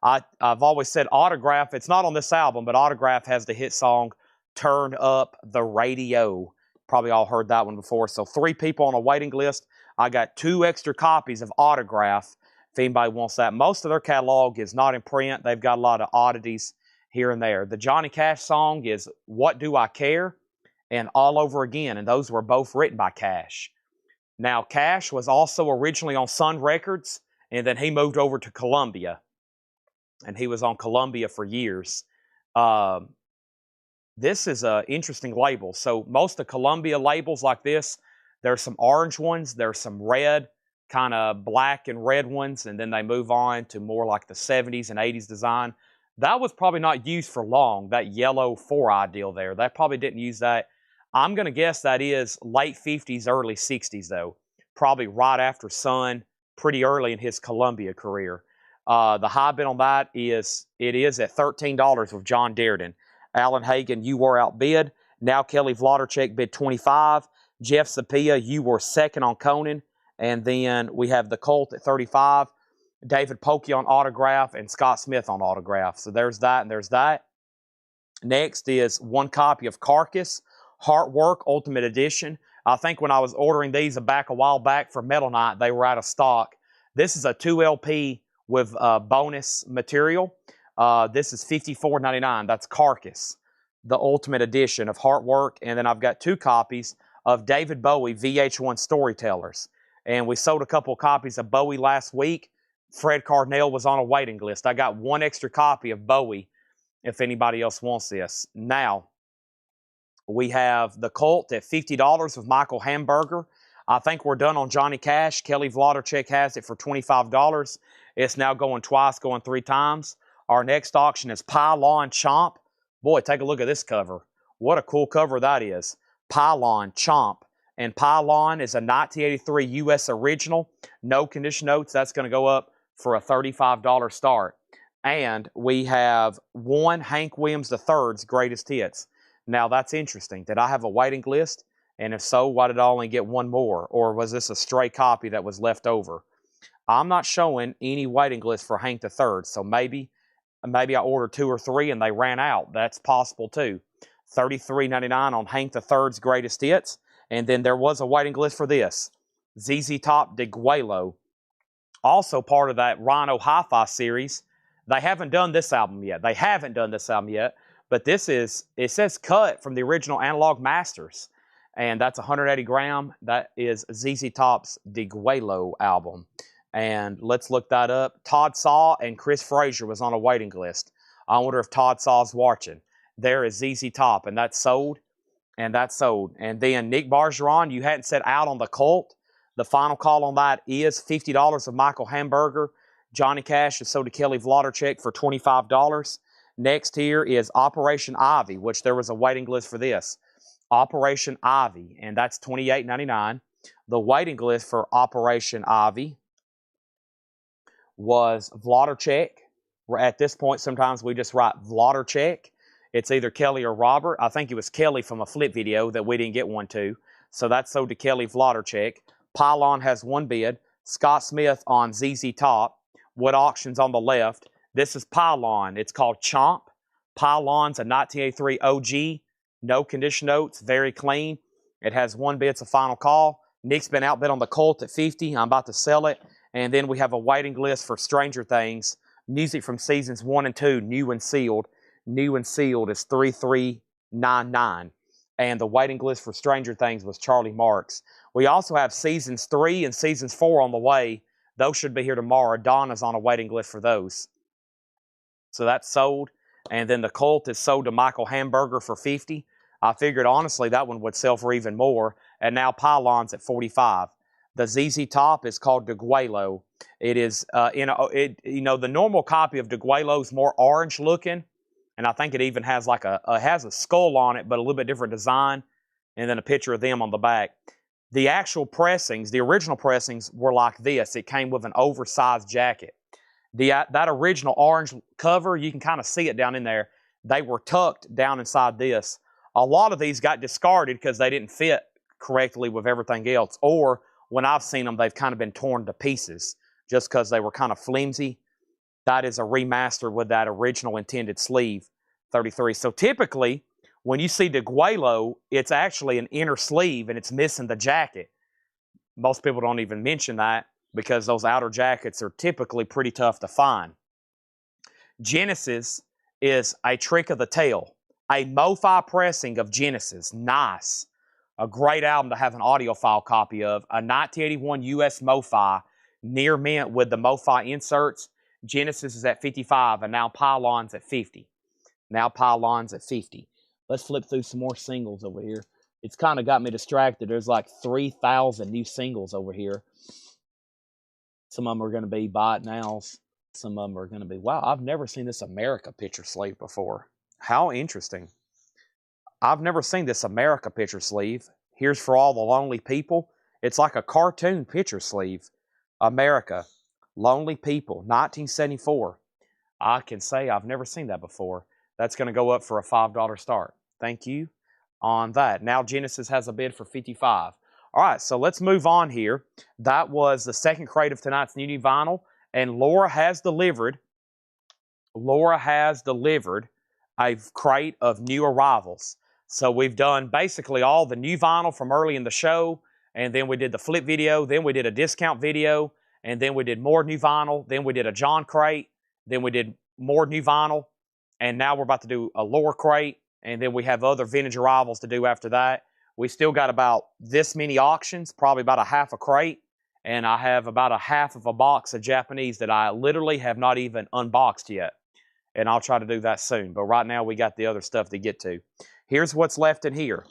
I've always said Autograph, it's not on this album, but Autograph has the hit song, Turn Up the Radio. Probably all heard that one before. So 3 people on a waiting list. I got 2 extra copies of Autograph if anybody wants that. Most of their catalog is not in print. They've got a lot of oddities here and there. The Johnny Cash song is What Do I Care? And All Over Again, and those were both written by Cash. Now, Cash was also originally on Sun Records, and then he moved over to Columbia, and he was on Columbia for years. This is an interesting label. So most of Columbia labels like this, there's some orange ones, there's some red, kind of black and red ones, and then they move on to more like the 70s and 80s design. That was probably not used for long, that yellow 4-eye deal there. That probably didn't use that. I'm going to guess that is late 50s, early 60s, though. Probably right after Sun, pretty early in his Columbia career. The high bid on that is at $13 with John Dearden. Alan Hagen, you were outbid. Now Kelly Vlodarchek bid $25. Jeff Sapia, you were second on Conan. And then we have the Colt at $35. David Pokey on Autograph and Scott Smith on Autograph. So there's that and there's that. Next is one copy of Carcass, Heartwork Ultimate Edition. I think when I was ordering these back a while back for Metal Night, they were out of stock. This is a 2 LP with bonus material. This is $54.99. That's Carcass, the Ultimate Edition of Heartwork. And then I've got 2 copies of David Bowie VH1 Storytellers. And we sold a couple of copies of Bowie last week. Fred Cardinale was on a waiting list. I got 1 extra copy of Bowie if anybody else wants this. Now, we have the Cult at $50 with Michael Hamburger. I think we're done on Johnny Cash. Kelly Vlodarchek has it for $25. It's now going twice, going 3 times. Our next auction is Pylon Chomp. Boy, take a look at this cover. What a cool cover that is. Pylon Chomp. And Pylon is a 1983 US original. No condition notes. That's going to go up for a $35 start. And we have 1 Hank Williams III's Greatest Hits. Now, that's interesting. Did I have a waiting list? And if so, why did I only get 1 more? Or was this a stray copy that was left over? I'm not showing any waiting list for Hank III, so maybe I ordered 2 or 3 and they ran out. That's possible too. $33.99 on Hank III's Greatest Hits. And then there was a waiting list for this. ZZ Top Diguelo. Also part of that Rhino Hi-Fi series. They haven't done this album yet. But this is, it says cut from the original Analog Masters. And that's 180 gram. That is ZZ Top's Diguelo album. And let's look that up. Todd Saw and Chris Frazier was on a waiting list. I wonder if Todd Saw's watching. There is ZZ Top, and that's sold. And that's sold. And then Nick Bargeron, you hadn't said out on the Cult. The final call on that is $50 of Michael Hamburger. Johnny Cash is sold to Kelly Vlodarchek for $25. Next here is Operation Ivy, which there was a waiting list for this. Operation Ivy, and that's $28.99. The waiting list for Operation Ivy was Vladarchek. At this point, sometimes we just write Vladarchek. It's either Kelly or Robert. I think it was Kelly from a flip video that we didn't get one to. So that's sold to Kelly Vladarchek. Pylon has one bid. Scott Smith on ZZ Top. Wood Auctions on the left. This is Pylon. It's called Chomp. Pylon's a 1983 OG. No condition notes. Very clean. It has one bid. It's a final call. Nick's been outbid on the Colt at 50. I'm about to sell it. And then we have a waiting list for Stranger Things. Music from seasons 1 and 2, new and sealed. New and sealed is 3399. And the waiting list for Stranger Things was Charlie Marks. We also have seasons 3 and seasons 4 on the way. Those should be here tomorrow. Donna's on a waiting list for those. So that's sold. And then the Colt is sold to Michael Hamburger for 50. I figured, honestly, that one would sell for even more. And now Pylon's at 45. The ZZ Top is called DeGuelo. It is, the normal copy of DeGuelo is more orange looking. And I think it even has like has a skull on it, but a little bit different design. And then a picture of them on the back. The actual pressings, the original pressings were like this. It came with an oversized jacket. That original orange cover, you can kind of see it down in there. They were tucked down inside this. A lot of these got discarded because they didn't fit correctly with everything else. Or when I've seen them, they've kind of been torn to pieces just because they were kind of flimsy. That is a remaster with that original intended sleeve, 33. So typically, when you see DeGuelo, it's actually an inner sleeve and it's missing the jacket. Most people don't even mention that because those outer jackets are typically pretty tough to find. Genesis is a trick of the tail. A MoFi pressing of Genesis. Nice. A great album to have an audiophile copy of. A 1981 US MoFi, near mint with the MoFi inserts. Genesis is at 55, and now Pylon's at 50. Now Pylon's at 50. Let's flip through some more singles over here. It's kind of got me distracted. There's like 3,000 new singles over here. Some of them are going to be Buy It Nows. Some of them are going to be, wow, I've never seen this America picture sleeve before. How interesting. I've never seen this America picture sleeve. Here's For All the Lonely People. It's like a cartoon picture sleeve. America, Lonely People, 1974. I can say I've never seen that before. That's going to go up for a $5 start. Thank you on that. Now Genesis has a bid for 55. All right, so let's move on here. That was the second crate of tonight's new vinyl, and Laura has delivered a crate of new arrivals. So we've done basically all the new vinyl from early in the show, and then we did the flip video, then we did a discount video, and then we did more new vinyl, then we did a John crate, then we did more new vinyl, and now we're about to do a Laura crate, and then we have other vintage arrivals to do after that. We still got about this many auctions, probably about a half a crate, and I have about a half of a box of Japanese that I literally have not even unboxed yet. And I'll try to do that soon. But right now we got the other stuff to get to. Here's what's left in here.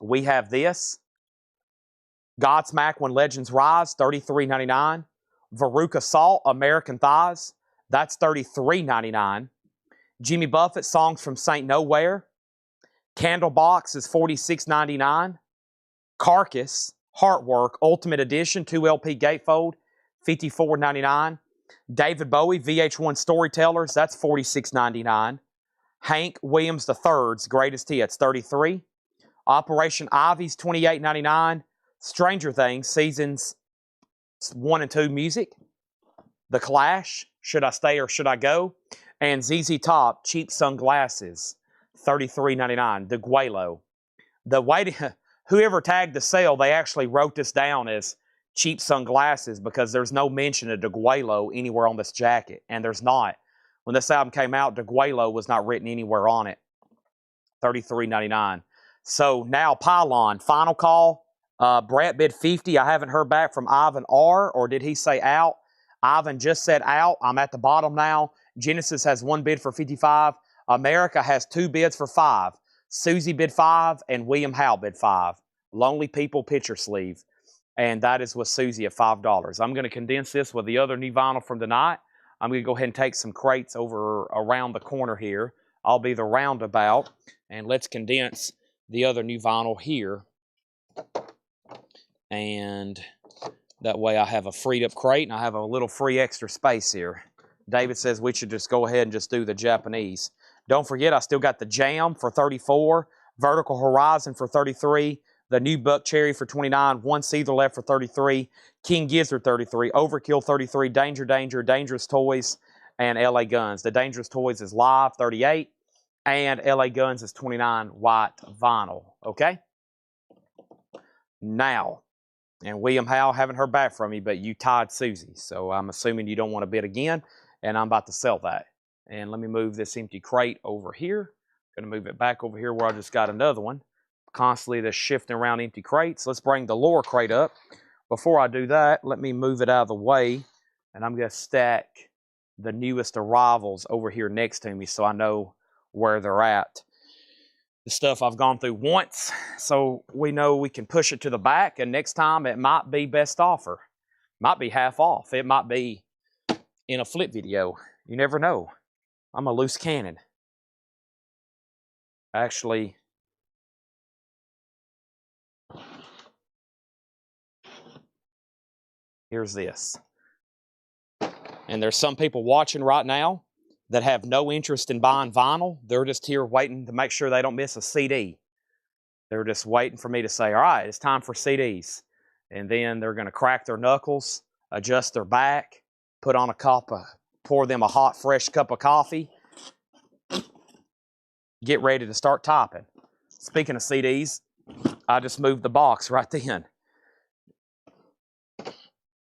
We have this. Godsmack When Legends Rise, $33.99. Veruca Salt, American Thighs, that's $33.99. Jimmy Buffett, Songs from St. Nowhere. Candlebox is $46.99. Carcass, Heartwork, Ultimate Edition, 2 LP gatefold, $54.99. David Bowie, VH1 Storytellers, that's $46.99. Hank Williams III's Greatest Hits, $33. Operation Ivy's $28.99. Stranger Things, Seasons 1 and 2 music. The Clash, Should I Stay or Should I Go? And ZZ Top, Cheap Sunglasses, $33.99. DeGuelo. Whoever tagged the sale, they actually wrote this down as cheap sunglasses because there's no mention of DeGuelo anywhere on this jacket, and there's not. When this album came out, DeGuelo was not written anywhere on it. $33.99. So now Pylon, final call. Brett bid 50. I haven't heard back from Ivan R. Or did he say out? Ivan just said out. I'm at the bottom now. Genesis has one bid for 55. America has two bids for 5. Susie bid 5 and William Howe bid 5. Lonely People picture sleeve. And that is with Susie at $5. I'm going to condense this with the other new vinyl from tonight. I'm going to go ahead and take some crates over around the corner here. I'll be the roundabout. And let's condense the other new vinyl here. And that way I have a freed up crate and I have a little free extra space here. David says we should just go ahead and just do the Japanese. Don't forget, I still got the Jam for 34, Vertical Horizon for 33, the new Buck Cherry for 29, one Seether left for 33, King Gizzard 33, Overkill 33, Danger Danger, Dangerous Toys, and LA Guns. The Dangerous Toys is live 38, and LA Guns is 29 white vinyl. Okay? Now, and William Howe, haven't heard back from you, but you tied Susie. So I'm assuming you don't want to bid again, and I'm about to sell that. And let me move this empty crate over here. Going to move it back over here where I just got another one. Constantly just shifting around empty crates. Let's bring the lower crate up. Before I do that, let me move it out of the way, and I'm going to stack the newest arrivals over here next to me so I know where they're at. The stuff I've gone through once, so we know we can push it to the back, and next time it might be best offer. Might be half off. It might be in a flip video. You never know. I'm a loose cannon. Actually, here's this. And there's some people watching right now that have no interest in buying vinyl. They're just here waiting to make sure they don't miss a CD. They're just waiting for me to say, all right, it's time for CDs. And then they're going to crack their knuckles, adjust their back, put on a cup of, pour them a hot, fresh cup of coffee, get ready to start typing. Speaking of CDs, I just moved the box right then.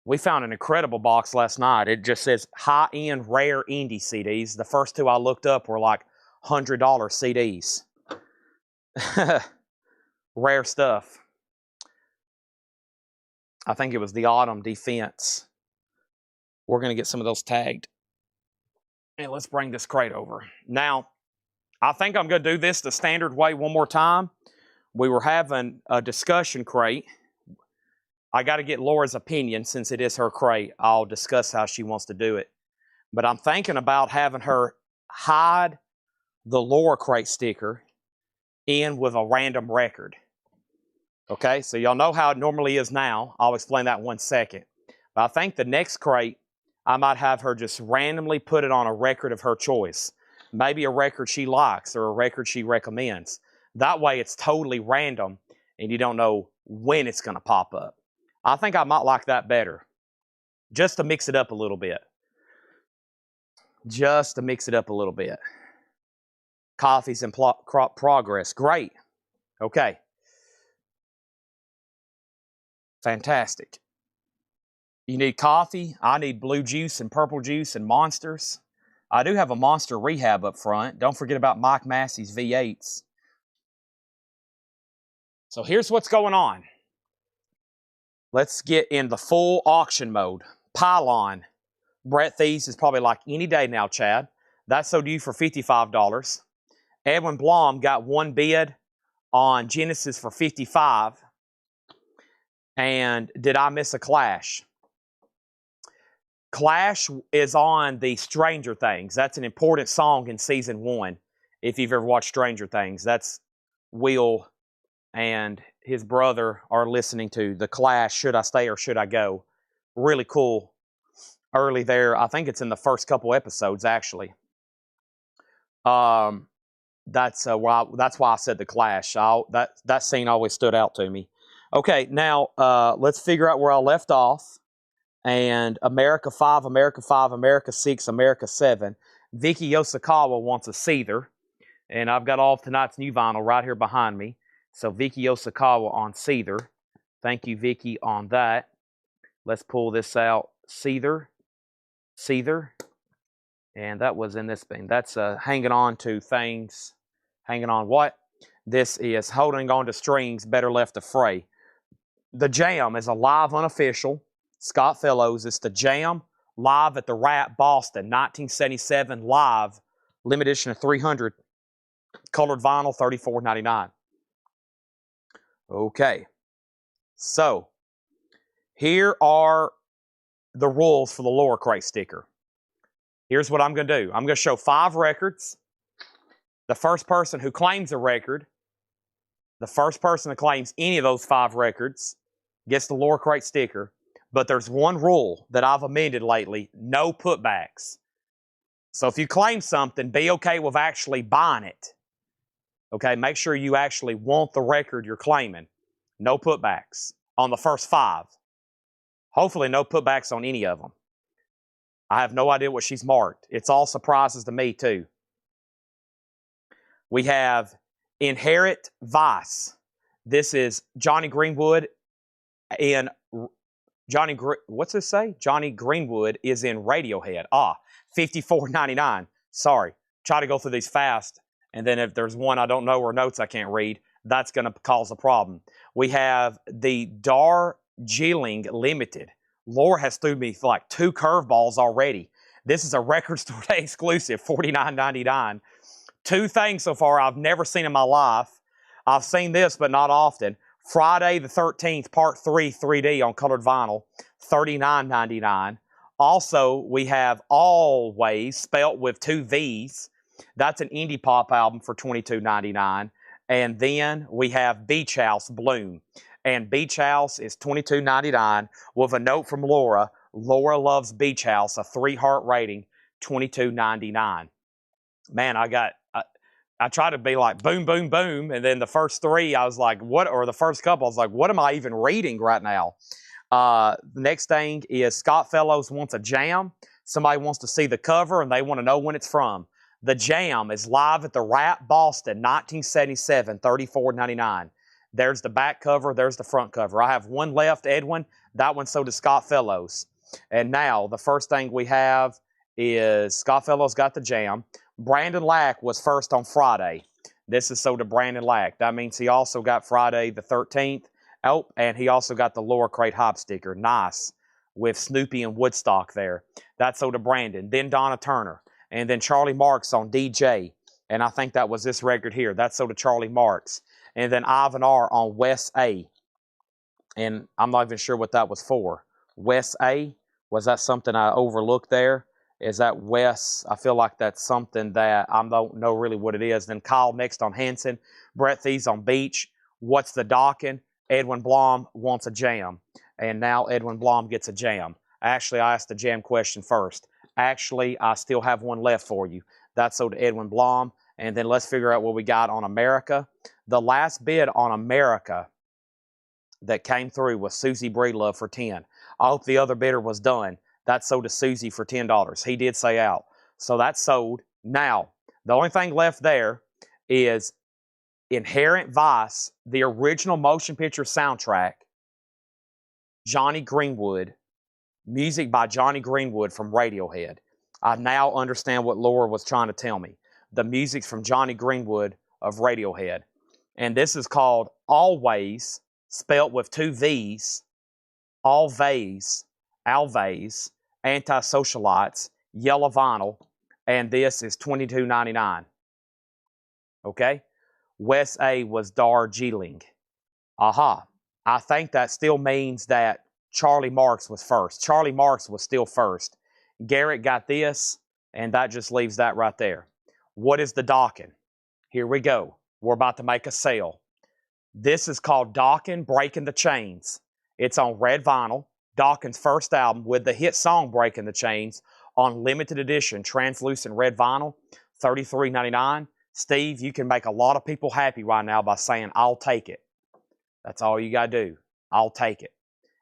We found an incredible box last night. It just says high-end rare indie CDs. The first two I looked up were like $100 CDs. Rare stuff. I think it was the Autumn Defense. We're going to get some of those tagged. And let's bring this crate over. Now, I think I'm going to do this the standard way one more time. We were having a discussion crate. I got to get Laura's opinion since it is her crate. I'll discuss how she wants to do it. But I'm thinking about having her hide the Laura crate sticker in with a random record. Okay, so y'all know how it normally is now. I'll explain that in 1 second. But I think the next crate, I might have her just randomly put it on a record of her choice. Maybe a record she likes or a record she recommends. That way it's totally random and you don't know when it's going to pop up. I think I might like that better. Just to mix it up a little bit. Just to mix it up a little bit. Coffee's in progress. Great. Okay. Fantastic. You need coffee. I need blue juice and purple juice and Monsters. I do have a Monster Rehab up front. Don't forget about Mike Massey's V8s. So here's what's going on. Let's get in the full auction mode. Pylon. Brett Thies is probably like any day now, Chad. That's so due for $55. Edwin Blom got one bid on Genesis for $55. And did I miss a Clash? Clash is on the Stranger Things. That's an important song in season 1. If you've ever watched Stranger Things, that's Will and his brother are listening to the Clash, Should I Stay or Should I Go? Really cool. Early there, I think it's in the first couple episodes, actually. That's why I said the Clash. That scene always stood out to me. Okay, now let's figure out where I left off. And America 5, America 5, America 6, America 7. Vicky Yoshikawa wants a Seether. And I've got all of tonight's new vinyl right here behind me. So Vicky Yoshikawa on Seether. Thank you, Vicky, on that. Let's pull this out. Seether. And that was in this thing. That's hanging on to things. Hanging on what? This is Holding On to Strings, Better Left to Fray. The Jam is a live unofficial. Scott Fellows. It's the Jam live at the Rat, Boston, 1977 live, limited edition of 300, colored vinyl, $34.99. Okay, so here are the rules for the lower crate sticker. Here's what I'm going to do. I'm going to show 5 records. The first person who claims a record The first person that claims any of those 5 records gets the Lower Crate sticker. But there's one rule that I've amended lately: no putbacks. So if you claim something, be okay with actually buying it. Okay, make sure you actually want the record you're claiming. No putbacks on the first 5. Hopefully no putbacks on any of them. I have no idea what she's marked. It's all surprises to me too. We have Inherent Vice. This is Johnny Greenwood in what's this say? Johnny Greenwood is in Radiohead. $54.99. Sorry. Try to go through these fast, and then if there's one I don't know or notes I can't read, that's going to cause a problem. We have the Darjeeling Limited. Laura has threw me like 2 curveballs already. This is a Record Store Day exclusive, $49.99. 2 things so far I've never seen in my life. I've seen this, but not often. Friday the 13th, Part 3 3D on colored vinyl, $39.99. Also, we have Always, spelt with 2 V's. That's an indie pop album for $22.99. And then we have Beach House Bloom. And Beach House is $22.99 with a note from Laura. Laura loves Beach House, a 3-heart rating, $22.99. Man, I try to be like boom, boom, boom. And then the first 3, I was like, what? Or the first couple, I was like, what am I even reading right now? The next thing is Scott Fellows wants a jam. Somebody wants to see the cover and they want to know when it's from. The Jam is live at the Rap Boston, 1977, $34.99. There's the back cover. There's the front cover. I have one left, Edwin. That one sold to Scott Fellows. And now the first thing we have is Scott Fellows got the Jam. Brandon Lack was first on Friday. This is sold to Brandon Lack. That means he also got Friday the 13th. Oh, and he also got the Lower Crate Hop sticker. Nice. With Snoopy and Woodstock there. That's sold to Brandon. Then Donna Turner. And then Charlie Marks on DJ. And I think that was this record here. That's sold to Charlie Marks. And then Ivan R on West A. And I'm not even sure what that was for. West A? Was that something I overlooked there? Is that West? I feel like that's something that I don't know really what it is. Then Kyle next on Hanson. Brett Thies on Beach. What's the Dockin'? Edwin Blom wants a jam. And now Edwin Blom gets a jam. Actually, I asked the jam question first. Actually, I still have one left for you. That's sold to Edwin Blom. And then let's figure out what we got on America. The last bid on America that came through was Susie Breedlove for $10. I hope the other bidder was done. That's sold to Susie for $10. He did say out. So that's sold. Now, the only thing left there is Inherent Vice, the original motion picture soundtrack, Johnny Greenwood, music by Johnny Greenwood from Radiohead. I now understand what Laura was trying to tell me. The music's from Johnny Greenwood of Radiohead. And this is called Always, spelt with 2 V's, Always, Anti-Socialites, Yellow Vinyl, and this is $22.99. Okay? West A was Darjeeling. Aha. I think that still means that Charlie Marks was first. Charlie Marks was still first. Garrett got this, and that just leaves that right there. What is the Dockin'? Here we go. We're about to make a sale. This is called Dockin' Breaking the Chains. It's on red vinyl. Dawkins' first album with the hit song Breaking the Chains on limited edition translucent red vinyl, $33.99. Steve, you can make a lot of people happy right now by saying, I'll take it. That's all you got to do. I'll take it.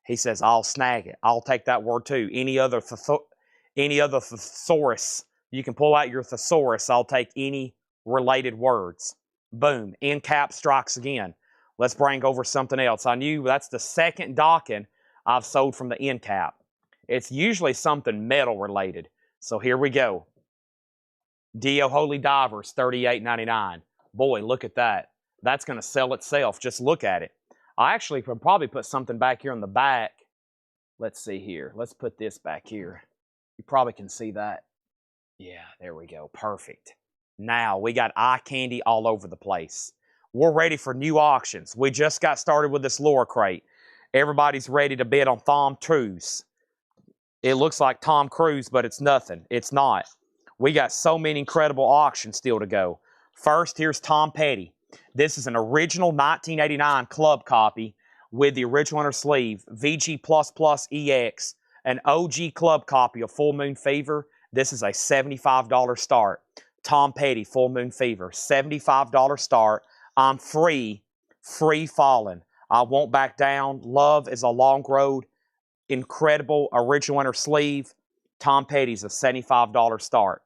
He says, I'll snag it. I'll take that word too. Any other thesaurus, you can pull out your thesaurus. I'll take any related words. Boom. End cap strikes again. Let's bring over something else. I knew that's the second Dockin' I've sold from the end cap. It's usually something metal related. So here we go. Dio Holy Divers, $38.99. Boy, look at that. That's going to sell itself. Just look at it. I actually could probably put something back here on the back. Let's see here. Let's put this back here. You probably can see that. Yeah, there we go. Perfect. Now, we got eye candy all over the place. We're ready for new auctions. We just got started with this Lower Crate. Everybody's ready to bid on Tom Cruise. It looks like Tom Cruise, but it's nothing. It's not. We got so many incredible auctions still to go. First, here's Tom Petty. This is an original 1989 club copy with the original inner sleeve, VG++ EX, an OG club copy of Full Moon Fever. This is a $75 start. Tom Petty, Full Moon Fever, $75 start. I'm free falling. I won't back down. Love is a long road. Incredible original inner sleeve. Tom Petty's a $75 start.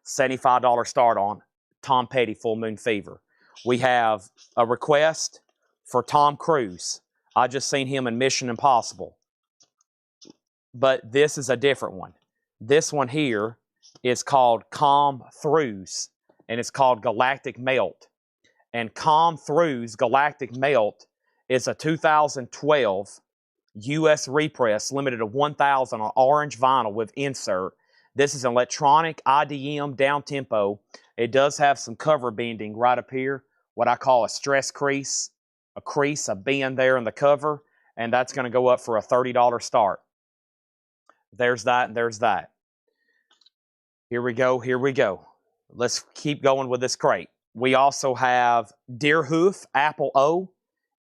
$75 start on Tom Petty, Full Moon Fever. We have a request for Tom Cruise. I just seen him in Mission Impossible. But this is a different one. This one here is called Calm Throughs, and it's called Galactic Melt. And Calm Throughs Galactic Melt is a 2012 U.S. repress, limited to 1,000 on orange vinyl with insert. This is an electronic IDM down tempo. It does have some cover bending right up here, what I call a stress crease, a bend there in the cover, and that's going to go up for a $30 start. There's that, and there's that. Here we go, here we go. Let's keep going with this crate. We also have Deerhoof Apple O.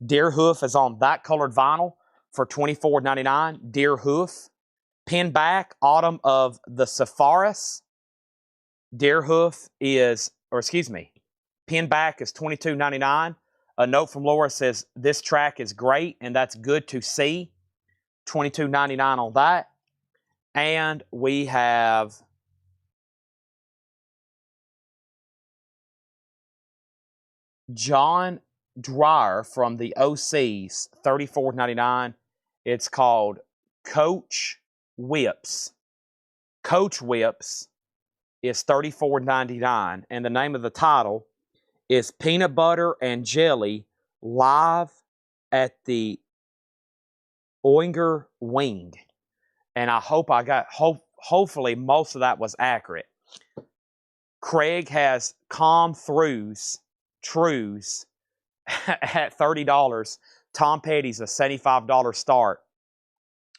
Deerhoof is on that colored vinyl for $24.99. Deerhoof. Pin back, Autumn of the Sepharis. Deerhoof is, pin back is $22.99. A note from Laura says, this track is great, and that's good to see. $22.99 on that. And we have John Dreyer from the OCs, $34.99. It's called Coach Whips. Coach Whips is $34.99, and the name of the title is Peanut Butter and Jelly Live at the Oinger Wing. And I hope hopefully most of that was accurate. Craig has Calm Throughs at $30. Tom Petty's a $75 start.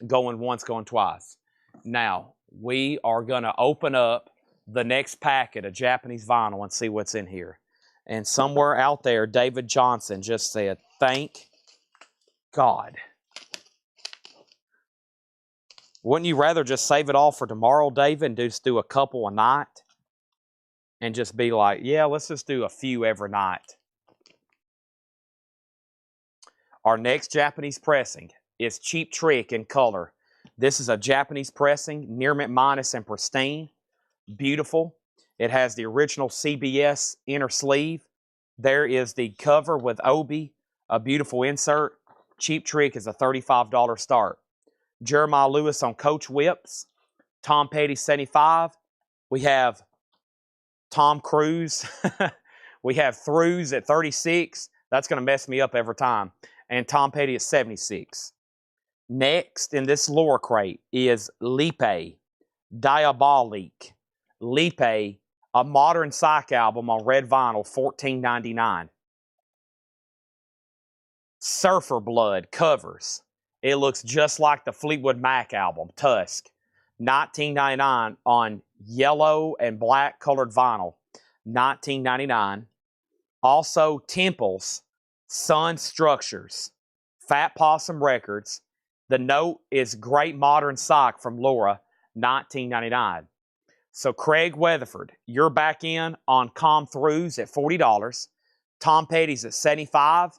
Going once, going twice. Now, we are going to open up the next packet of Japanese vinyl and see what's in here. And somewhere out there, David Johnson just said, thank God. Wouldn't you rather just save it all for tomorrow, David, and just do a couple a night? And just be like, yeah, let's just do a few every night. Our next Japanese pressing is Cheap Trick in color. This is a Japanese pressing, near mint minus and pristine. Beautiful. It has the original CBS inner sleeve. There is the cover with Obi, a beautiful insert. Cheap Trick is a $35 start. Jeremiah Lewis on Coach Whips. Tom Petty, $75. We have Tom Cruise. We have Throughs at $36. That's going to mess me up every time. And Tom Petty at $76. Next in this lower crate is Lipe, Diabolique. Lipe, a modern psych album on red vinyl, $14.99. Surfer Blood covers. It looks just like the Fleetwood Mac album, Tusk. $19.99 on yellow and black colored vinyl. $19.99. Also, Temples, Sun Structures, Fat Possum Records. The note is Great Modern Psych from Laura, $19.99. So Craig Weatherford, you're back in on Calm Throughs at $40. Tom Petty's at $75.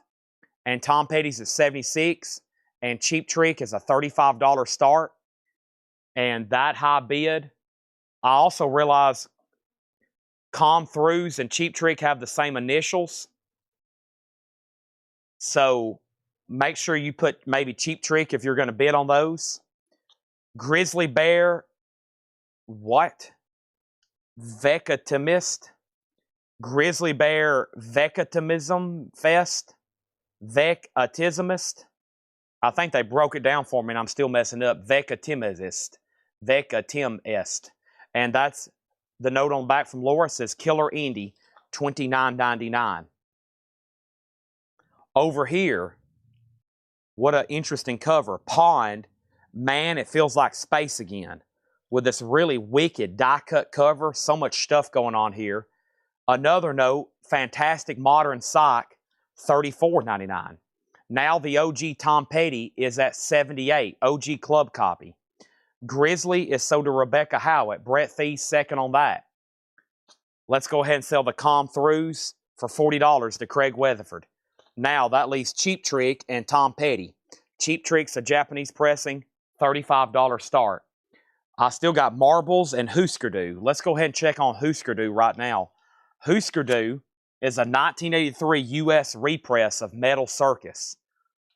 And Tom Petty's at $76. And Cheap Trick is a $35 start. And that high bid, I also realize Calm Throughs and Cheap Trick have the same initials. So make sure you put maybe Cheap Trick if you're going to bid on those. Grizzly Bear, what? Vecatimist. Grizzly Bear Vecatimism Fest. Vecatismist. I think they broke it down for me and I'm still messing up. Vecatimist. Vecatimist. And that's the note on the back from Laura. Says Killer Indie, $29.99. Over here, what an interesting cover. Pond, man, it feels like space again. With this really wicked die-cut cover. So much stuff going on here. Another note, fantastic modern psych, $34.99. Now the OG Tom Petty is at $78, OG club copy. Grizzly is sold to Rebecca Howard. Brett Thies second on that. Let's go ahead and sell the Com Throughs for $40 to Craig Weatherford. Now that leaves Cheap Trick and Tom Petty. Cheap Trick's a Japanese pressing, $35 start. I still got Marbles and Husker Du. Let's go ahead and check on Husker Du right now. Husker Du is a 1983 U.S. repress of Metal Circus.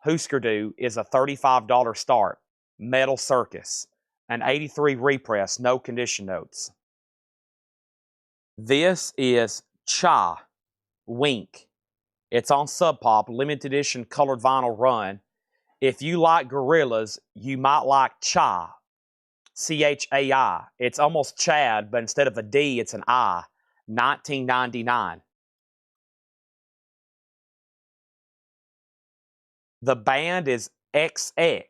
Husker Du is a $35 start. Metal Circus. An 83 repress, no condition notes. This is Cha Wink. It's on Sub Pop, limited edition colored vinyl run. If you like gorillas, you might like Cha. C-H-A-I. It's almost Chad, but instead of a D, it's an I. 1999. The band is XX,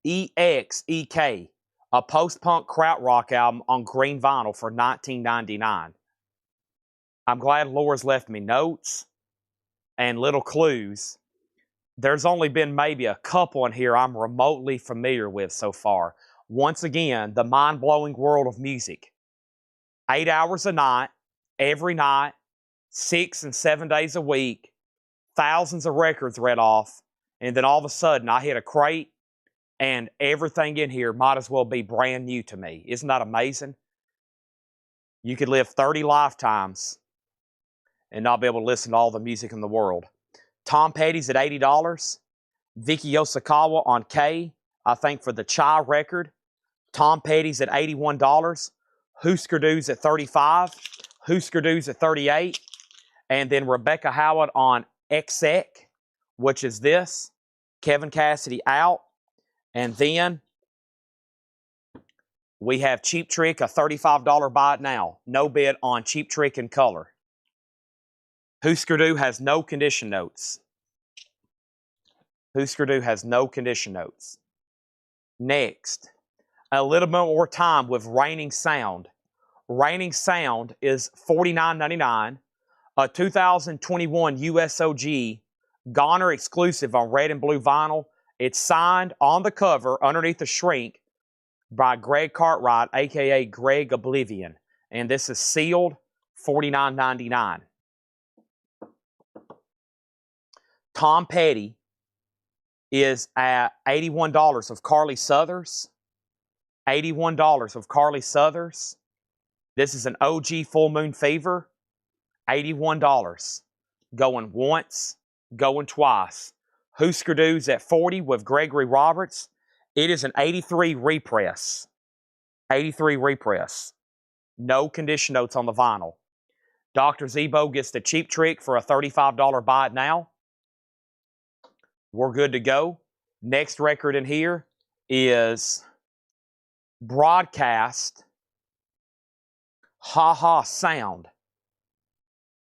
E-X-E-K, a post-punk krautrock album on green vinyl for $19.99. I'm glad Laura's left me notes and little clues. There's only been maybe a couple in here I'm remotely familiar with so far. Once again, the mind-blowing world of music. 8 hours a night, every night, 6 and 7 days a week, thousands of records read off, and then all of a sudden I hit a crate and everything in here might as well be brand new to me. Isn't that amazing? You could live 30 lifetimes and not be able to listen to all the music in the world. Tom Petty's at $80. Vicky Yoshikawa on K, I think for the Chai record. Tom Petty's at $81. Husker Du's at $35. Husker Du's at $38. And then Rebecca Howard on XX, which is this. Kevin Cassidy out. And then we have Cheap Trick, a $35 buy it now. No bid on Cheap Trick in color. Husker Du has no condition notes. Husker Du has no condition notes. Next, a little bit more time with Raining Sound. Raining Sound is $49.99. A 2021 USOG Goner exclusive on red and blue vinyl. It's signed on the cover underneath the shrink by Greg Cartwright, a.k.a. Greg Oblivion. And this is sealed, $49.99. Tom Petty is at $81 of Carly Southers. $81 of Carly Southers. This is an OG Full Moon Fever. $81. Going once, going twice. Husker Du's at $40 with Gregory Roberts. It is an 83 repress. 83 repress. No condition notes on the vinyl. Dr. Zebo gets the Cheap Trick for a $35 buy it now. We're good to go. Next record in here is Broadcast Ha Ha Sound.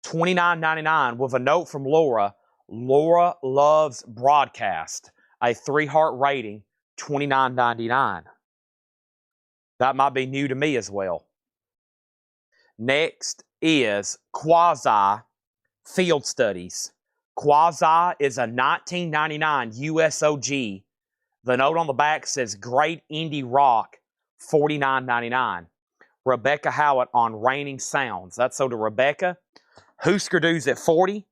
$29.99 with a note from Laura. Laura loves Broadcast. A 3-heart rating, $29.99. That might be new to me as well. Next is Quasi Field Studies. Quasi is a 1999 USOG. The note on the back says Great Indie Rock, $49.99. Rebecca Howard on Raining Sounds. That's sold to Rebecca. Husker Du's at $40.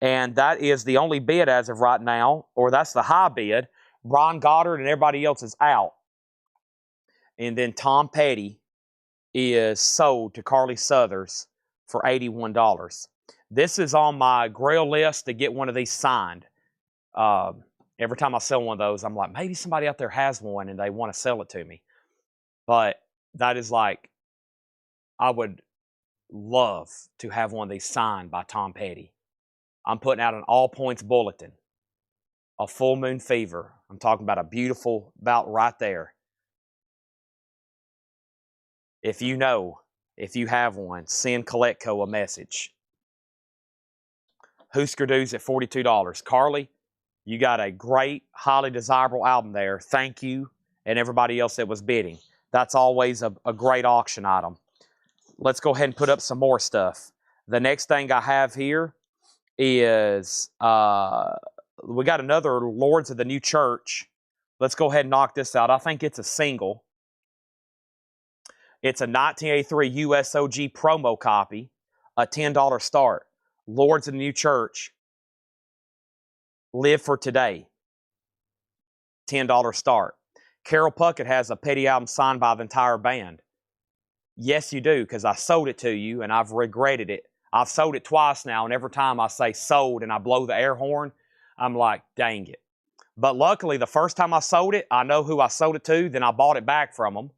And that is the only bid as of right now, or that's the high bid. Brian Goddard and everybody else is out. And then Tom Petty is sold to Carly Southers for $81. This is on my grail list to get one of these signed. Every time I sell one of those, I'm like, maybe somebody out there has one and they want to sell it to me. But that is like, I would love to have one of these signed by Tom Petty. I'm putting out an all points bulletin. A Full Moon Fever. I'm talking about a beautiful bout right there. If you know, if you have one, send Collectco a message. Husker Du's at $42. Carly, you got a great, highly desirable album there. Thank you and everybody else that was bidding. That's always a great auction item. Let's go ahead and put up some more stuff. The next thing I have here is we got another Lords of the New Church. Let's go ahead and knock this out. I think it's a single. It's a 1983 USOG promo copy, a $10 start. Lords of the New Church, Live for Today, $10 start. Carol Puckett has a Petty album signed by the entire band. Yes, you do, because I sold it to you, and I've regretted it. I've sold it twice now, and every time I say sold and I blow the air horn, I'm like, dang it. But luckily, the first time I sold it, I know who I sold it to, then I bought it back from them,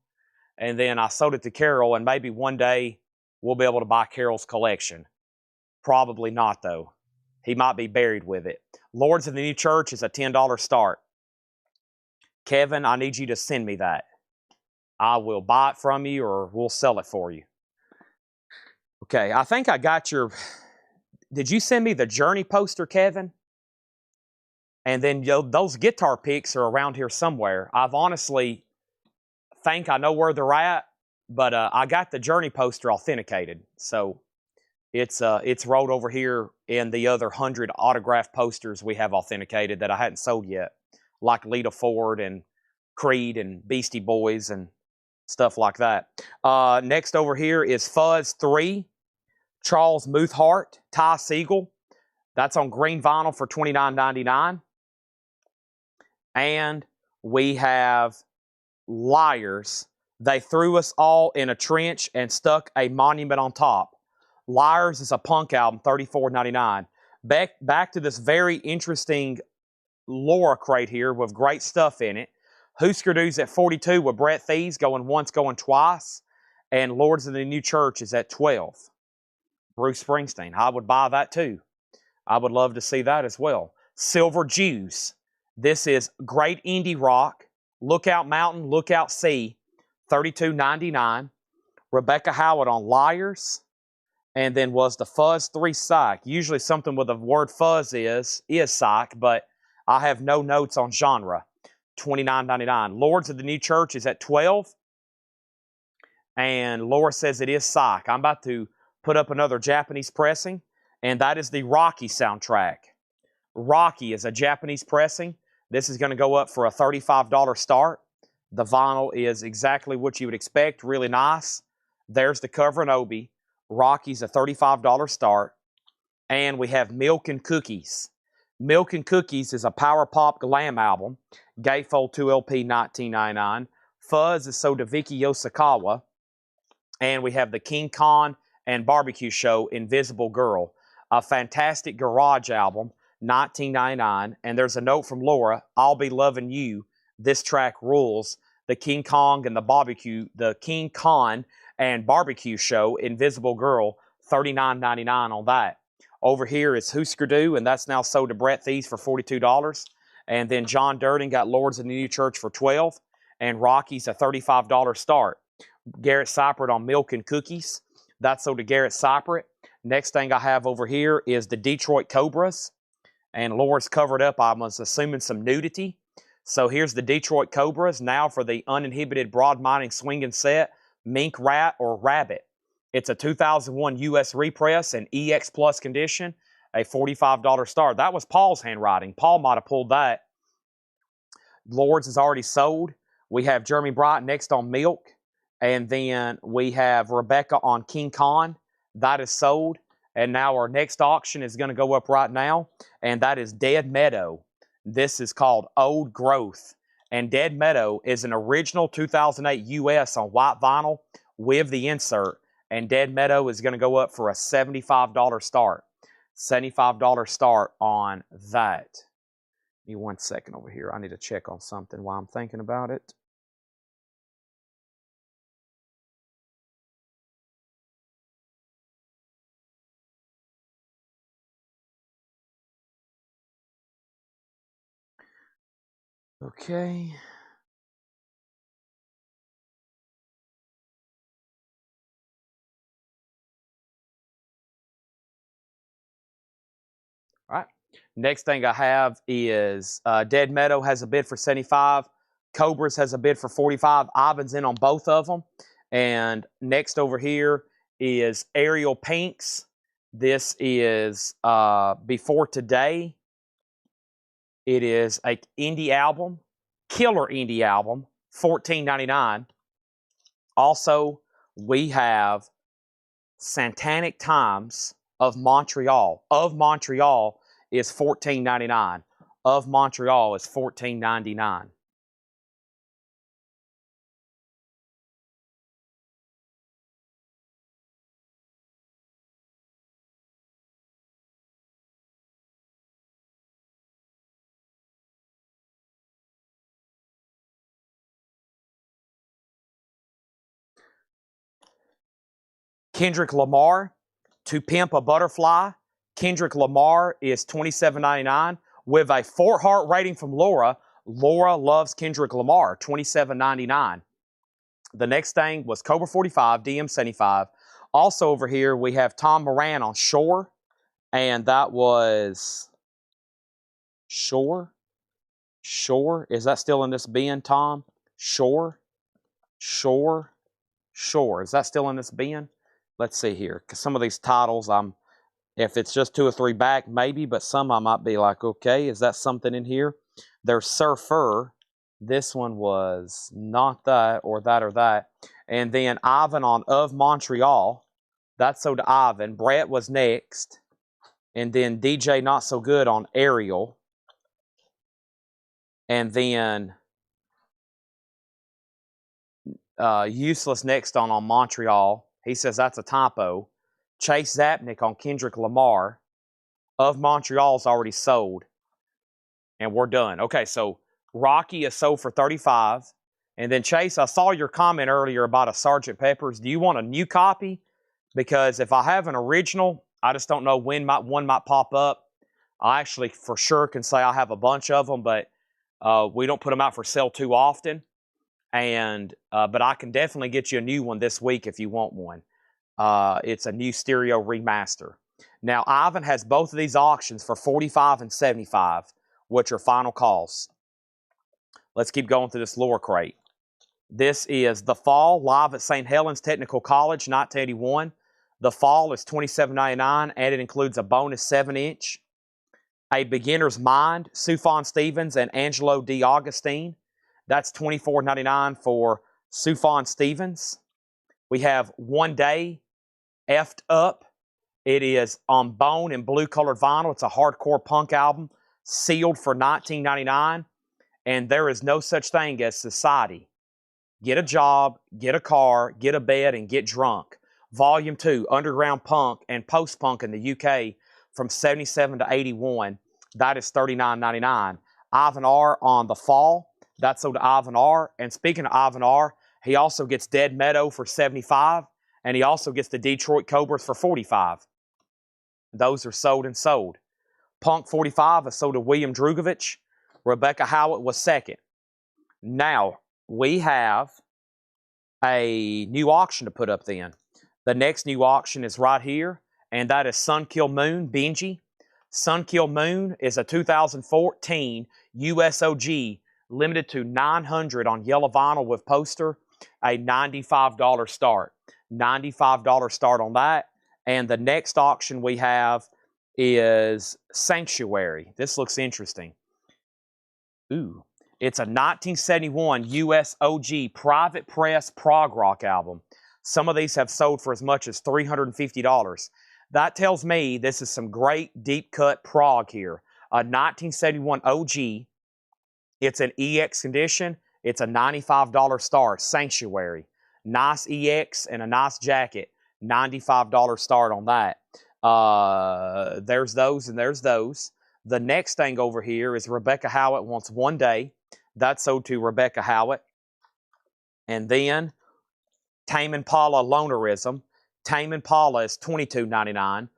and then I sold it to Carol, and maybe one day we'll be able to buy Carol's collection. Probably not, though. He might be buried with it. Lords of the New Church is a $10 start. Kevin, I need you to send me that. I will buy it from you or we'll sell it for you. Okay, I think I got your... Did you send me the Journey poster, Kevin? And then those guitar picks are around here somewhere. I've honestly think I know where they're at, but I got the Journey poster authenticated. So it's rolled over here in the other 100 autographed posters we have authenticated that I hadn't sold yet, like Lita Ford and Creed and Beastie Boys and stuff like that. Next over here is Fuzz 3, Charles Muthart, Ty Segall. That's on green vinyl for $29.99. And we have Liars. They threw us all in a trench and stuck a monument on top. Liars is a punk album, $34.99. Back to this very interesting Laura crate here with great stuff in it. Husker Du's at 42 with Brett Thieves going once, going twice. And Lords of the New Church is at 12. Bruce Springsteen. I would buy that too. I would love to see that as well. Silver Jews. This is great indie rock. Lookout Mountain, Lookout Sea, $32.99. Rebecca Howard on Liars. And then was the Fuzz 3 Psych. Usually something with the word fuzz is psych, but I have no notes on genre. $29.99. Lords of the New Church is at 12. And Laura says it is psych. I'm about to put up another Japanese pressing, and that is the Rocky soundtrack. Rocky is a Japanese pressing. This is going to go up for a $35 start. The vinyl is exactly what you would expect, really nice. There's the cover and Obi. Rocky's a $35 start. And we have Milk and Cookies. Milk and Cookies is a power pop glam album. Gatefold 2LP, $19.99. Fuzz is sold to Vicky Yoshikawa. And we have the King Khan and Barbecue Show, Invisible Girl. A fantastic garage album, $19.99. And there's a note from Laura, I'll Be Loving You. This track rules. The King Kong and the King Khan and Barbecue Show, Invisible Girl, $39.99 on that. Over here is Husker Du, and that's now sold to Brett Thieves for $42. And then John Durden got Lords of the New Church for $12. And Rocky's a $35 start. Garrett Cypert on Milk and Cookies. That's sold to Garrett Cypert. Next thing I have over here is the Detroit Cobras. And Laura's covered up, I'm assuming, some nudity. So here's the Detroit Cobras. Now for the uninhibited broad mining swinging set, Mink Rat or Rabbit. It's a 2001 US repress in EX Plus condition, a $45 start. That was Paul's handwriting. Paul might have pulled that. Lords is already sold. We have Jeremy Bright next on Milk. And then we have Rebecca on King Khan. That is sold. And now our next auction is going to go up right now. And that is Dead Meadow. This is called Old Growth. And Dead Meadow is an original 2008 US on white vinyl with the insert. And Dead Meadow is going to go up for a $75 start. $75 start on that. Give me 1 second over here. I need to check on something while I'm thinking about it. Okay. All right. Next thing I have is Dead Meadow has a bid for $75. Cobras has a bid for $45. Ivan's in on both of them. And next over here is Ariel Pinks. This is Before Today. It is a indie album, killer indie album, $14.99. Also, we have Satanic Times of Montreal. Of Montreal is $14.99. Of Montreal is $14.99. Kendrick Lamar, To Pimp a Butterfly. Kendrick Lamar is $27.99 with a 4 heart rating from Laura. Laura loves Kendrick Lamar, $27.99. The next thing was Cobra 45, DM75. Also over here, we have Tom Moran on Shore, and that was Shore. Shore, is that still in this bin, Tom? Shore, Shore, Shore. Is that still in this bin? Let's see here, because some of these titles, if it's just 2 or 3 back, maybe, but some I might be like, okay, is that something in here? There's Surfer. This one was not that or that or that. And then Ivan on Of Montreal. That's so to Ivan. Brett was next. And then DJ Not So Good on Ariel. And then Useless next on Montreal. He says that's a typo. Chase Zapnick on Kendrick Lamar. Of Montreal's already sold. And we're done. Okay, so Rocky is sold for $35. And then Chase, I saw your comment earlier about a Sgt. Pepper's. Do you want a new copy? Because if I have an original, I just don't know when one might pop up. I actually for sure can say I have a bunch of them, but we don't put them out for sale too often. And but I can definitely get you a new one this week if you want one. It's a new stereo remaster. Now, Ivan has both of these auctions for $45 and $75, which are final calls. Let's keep going through this lower crate. This is The Fall, live at St. Helens Technical College, 1981. The Fall is $27.99, and it includes a bonus 7-inch. A Beginner's Mind, Sufjan Stevens and Angelo D. Augustine. That's $24.99 for Sufjan Stevens. We have One Day, Effed Up. It is on bone and blue colored vinyl. It's a hardcore punk album, sealed for $19.99. And there is no such thing as society. Get a job, get a car, get a bed, and get drunk. Volume 2, Underground Punk and Post-Punk in the UK from 77 to 81. That is $39.99. Ivan R. on The Fall. That's sold to Ivan R. And speaking of Ivan R., he also gets Dead Meadow for $75. And he also gets the Detroit Cobras for $45. Those are sold and sold. Punk 45 is sold to William Drugovich. Rebecca Howard was second. Now, we have a new auction to put up then. The next new auction is right here, and that is Sunkill Moon, Benji. Sunkill Moon is a 2014 USOG, limited to 900 on yellow vinyl with poster, a $95 start. $95 start on that. And the next auction we have is Sanctuary. This looks interesting. Ooh. It's a 1971 USOG private press prog rock album. Some of these have sold for as much as $350. That tells me this is some great deep cut prog here. A 1971 OG. It's an EX condition. It's a $95 start. Sanctuary. Nice EX and a nice jacket. $95 start on that. There's those and there's those. The next thing over here is Rebecca Howard wants One Day. That's sold to Rebecca Howard. And then Tame Impala Lonerism. Tame Impala is $22.99.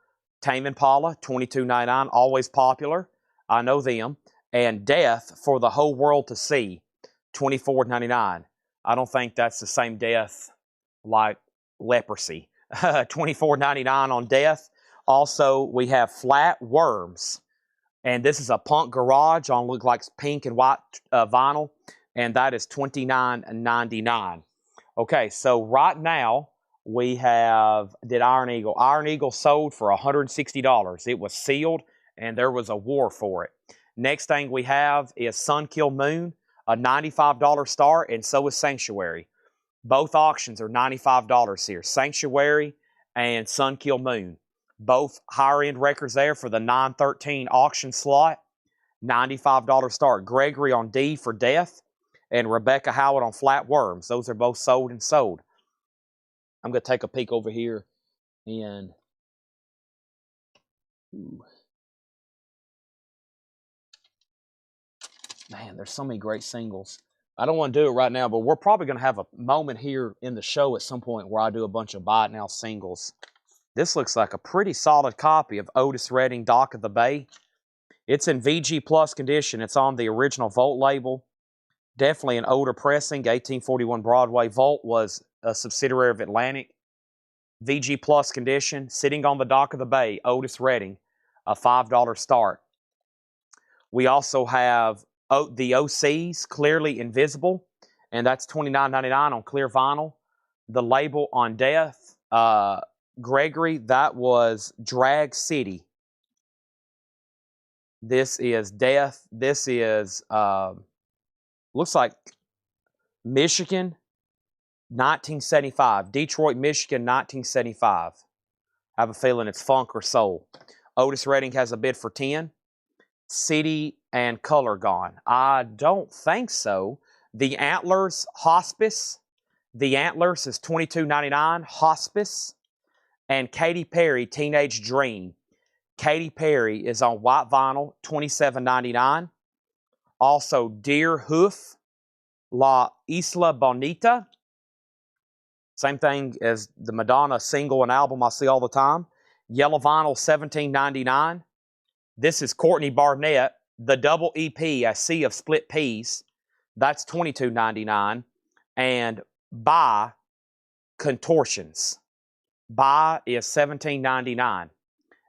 Tame Impala, $22.99, always popular. I know them. And Death for the Whole World to See, $24.99. I don't think that's the same death like leprosy. $24.99 on Death. Also, we have Flat Worms. And this is a punk garage on look like pink and white vinyl. And that is $29.99. Okay, so right now we did Iron Eagle. Iron Eagle sold for $160. It was sealed, and there was a war for it. Next thing we have is Sunkill Moon, a $95 start, and so is Sanctuary. Both auctions are $95 here. Sanctuary and Sunkill Moon. Both higher-end records there for the 913 auction slot. $95 start. Gregory on D for Death and Rebecca Howard on Flat Worms. Those are both sold and sold. I'm going to take a peek over here and man, there's so many great singles. I don't want to do it right now, but we're probably going to have a moment here in the show at some point where I do a bunch of buy it now singles. This looks like a pretty solid copy of Otis Redding, Dock of the Bay. It's in VG Plus condition. It's on the original Volt label. Definitely an older pressing. 1841 Broadway. Volt was a subsidiary of Atlantic. VG Plus condition. Sitting on the Dock of the Bay. Otis Redding. A $5 start. We also have the OCs, Clearly Invisible. And that's $29.99 on clear vinyl. The label on Death. Gregory, that was Drag City. This is Death. This is, looks like Michigan, 1975. Detroit, Michigan, 1975. I have a feeling it's funk or soul. Otis Redding has a bid for 10. City and color gone. I don't think so. The Antlers, Hospice. The Antlers is $22.99. Hospice. And Katy Perry, Teenage Dream. Katy Perry is on white vinyl, $27.99. Also, Deer Hoof, La Isla Bonita. Same thing as the Madonna single and album I see all the time. Yellow vinyl, $17.99. This is Courtney Barnett, the double EP, A Sea of Split Peas. That's $22.99. And By Contortions. By is $17.99.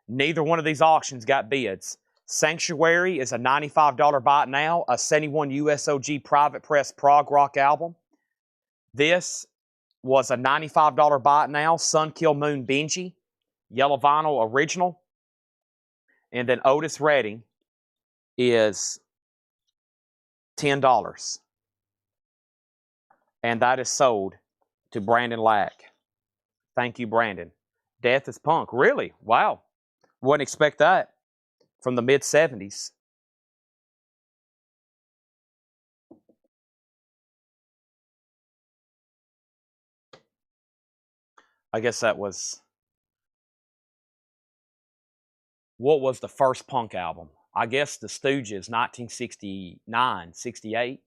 Neither one of these auctions got bids. Sanctuary is a $95 buy it now, a 71 USOG private press prog rock album. This was a $95 buy it now, Sunkill Moon Benji, yellow vinyl original. And then Otis Redding is $10. And that is sold to Brandon Lack. Thank you, Brandon. Death is Punk. Really? Wow. Wouldn't expect that from the mid-70s. I guess that was... What was the first Punk album? I guess the Stooges, 1969, 68,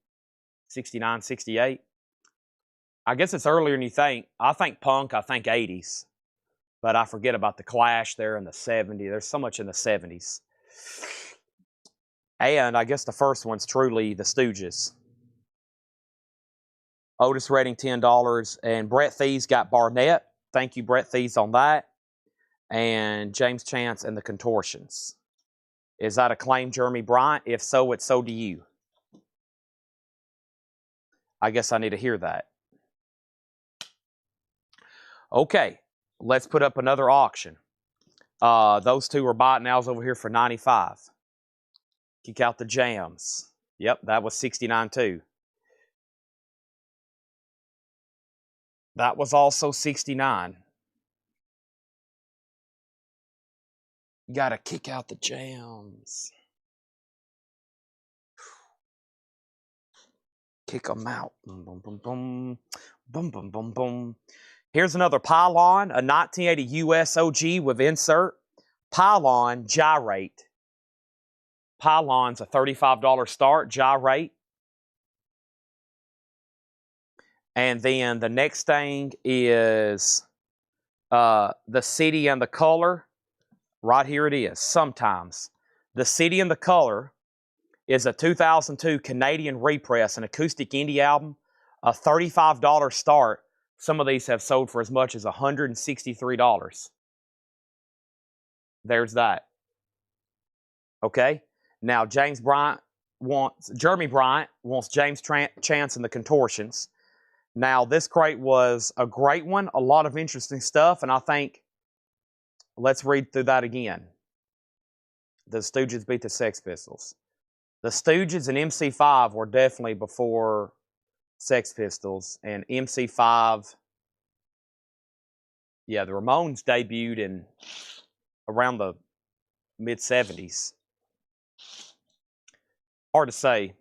69, 68. I guess it's earlier than you think. I think Punk, I think 80s. But I forget about the Clash there in the 70s. There's so much in the 70s. And I guess the first one's truly the Stooges. Otis Redding, $10. And Brett Thies got Barnett. Thank you, Brett Thies, on that. And James Chance and the Contortions. Is that a claim, Jeremy Bryant? If so, it's so do you. I guess I need to hear that. Okay. Let's put up another auction. Those two are buy it nows over here for $95. Kick out the Jams. Yep, that was $69 too. That was also $69. You gotta kick out the Jams. Kick them out. Boom, boom, boom, boom. Boom, boom, boom, boom. Here's another Pylon, a 1980 USOG with insert. Pylon Gyrate. Pylon's a $35 start, Gyrate. And then the next thing is the City and the Color. Right here it is, Sometimes. The City and the Color is a 2002 Canadian repress, an acoustic indie album, a $35 start. Some of these have sold for as much as $163. There's that. Okay? Now, Jeremy Bryant wants James Chance and the Contortions. Now, this crate was a great one, a lot of interesting stuff, and I think, let's read through that again. The Stooges beat the Sex Pistols. The Stooges and MC5 were definitely before Sex Pistols, and MC5, yeah, the Ramones debuted in around the mid-70s. Hard to say.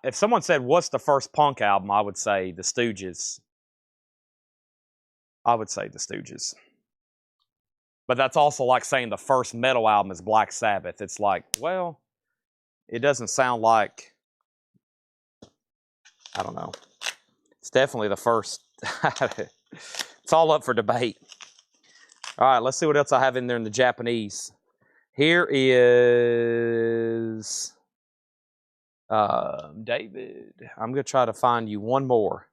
If someone said, what's the first punk album, I would say the Stooges. I would say the Stooges. But that's also like saying the first metal album is Black Sabbath. It's like, well, it doesn't sound like, I don't know. It's definitely the first. It's all up for debate. All right, let's see what else I have in there in the Japanese. Here is David. I'm going to try to find you one more.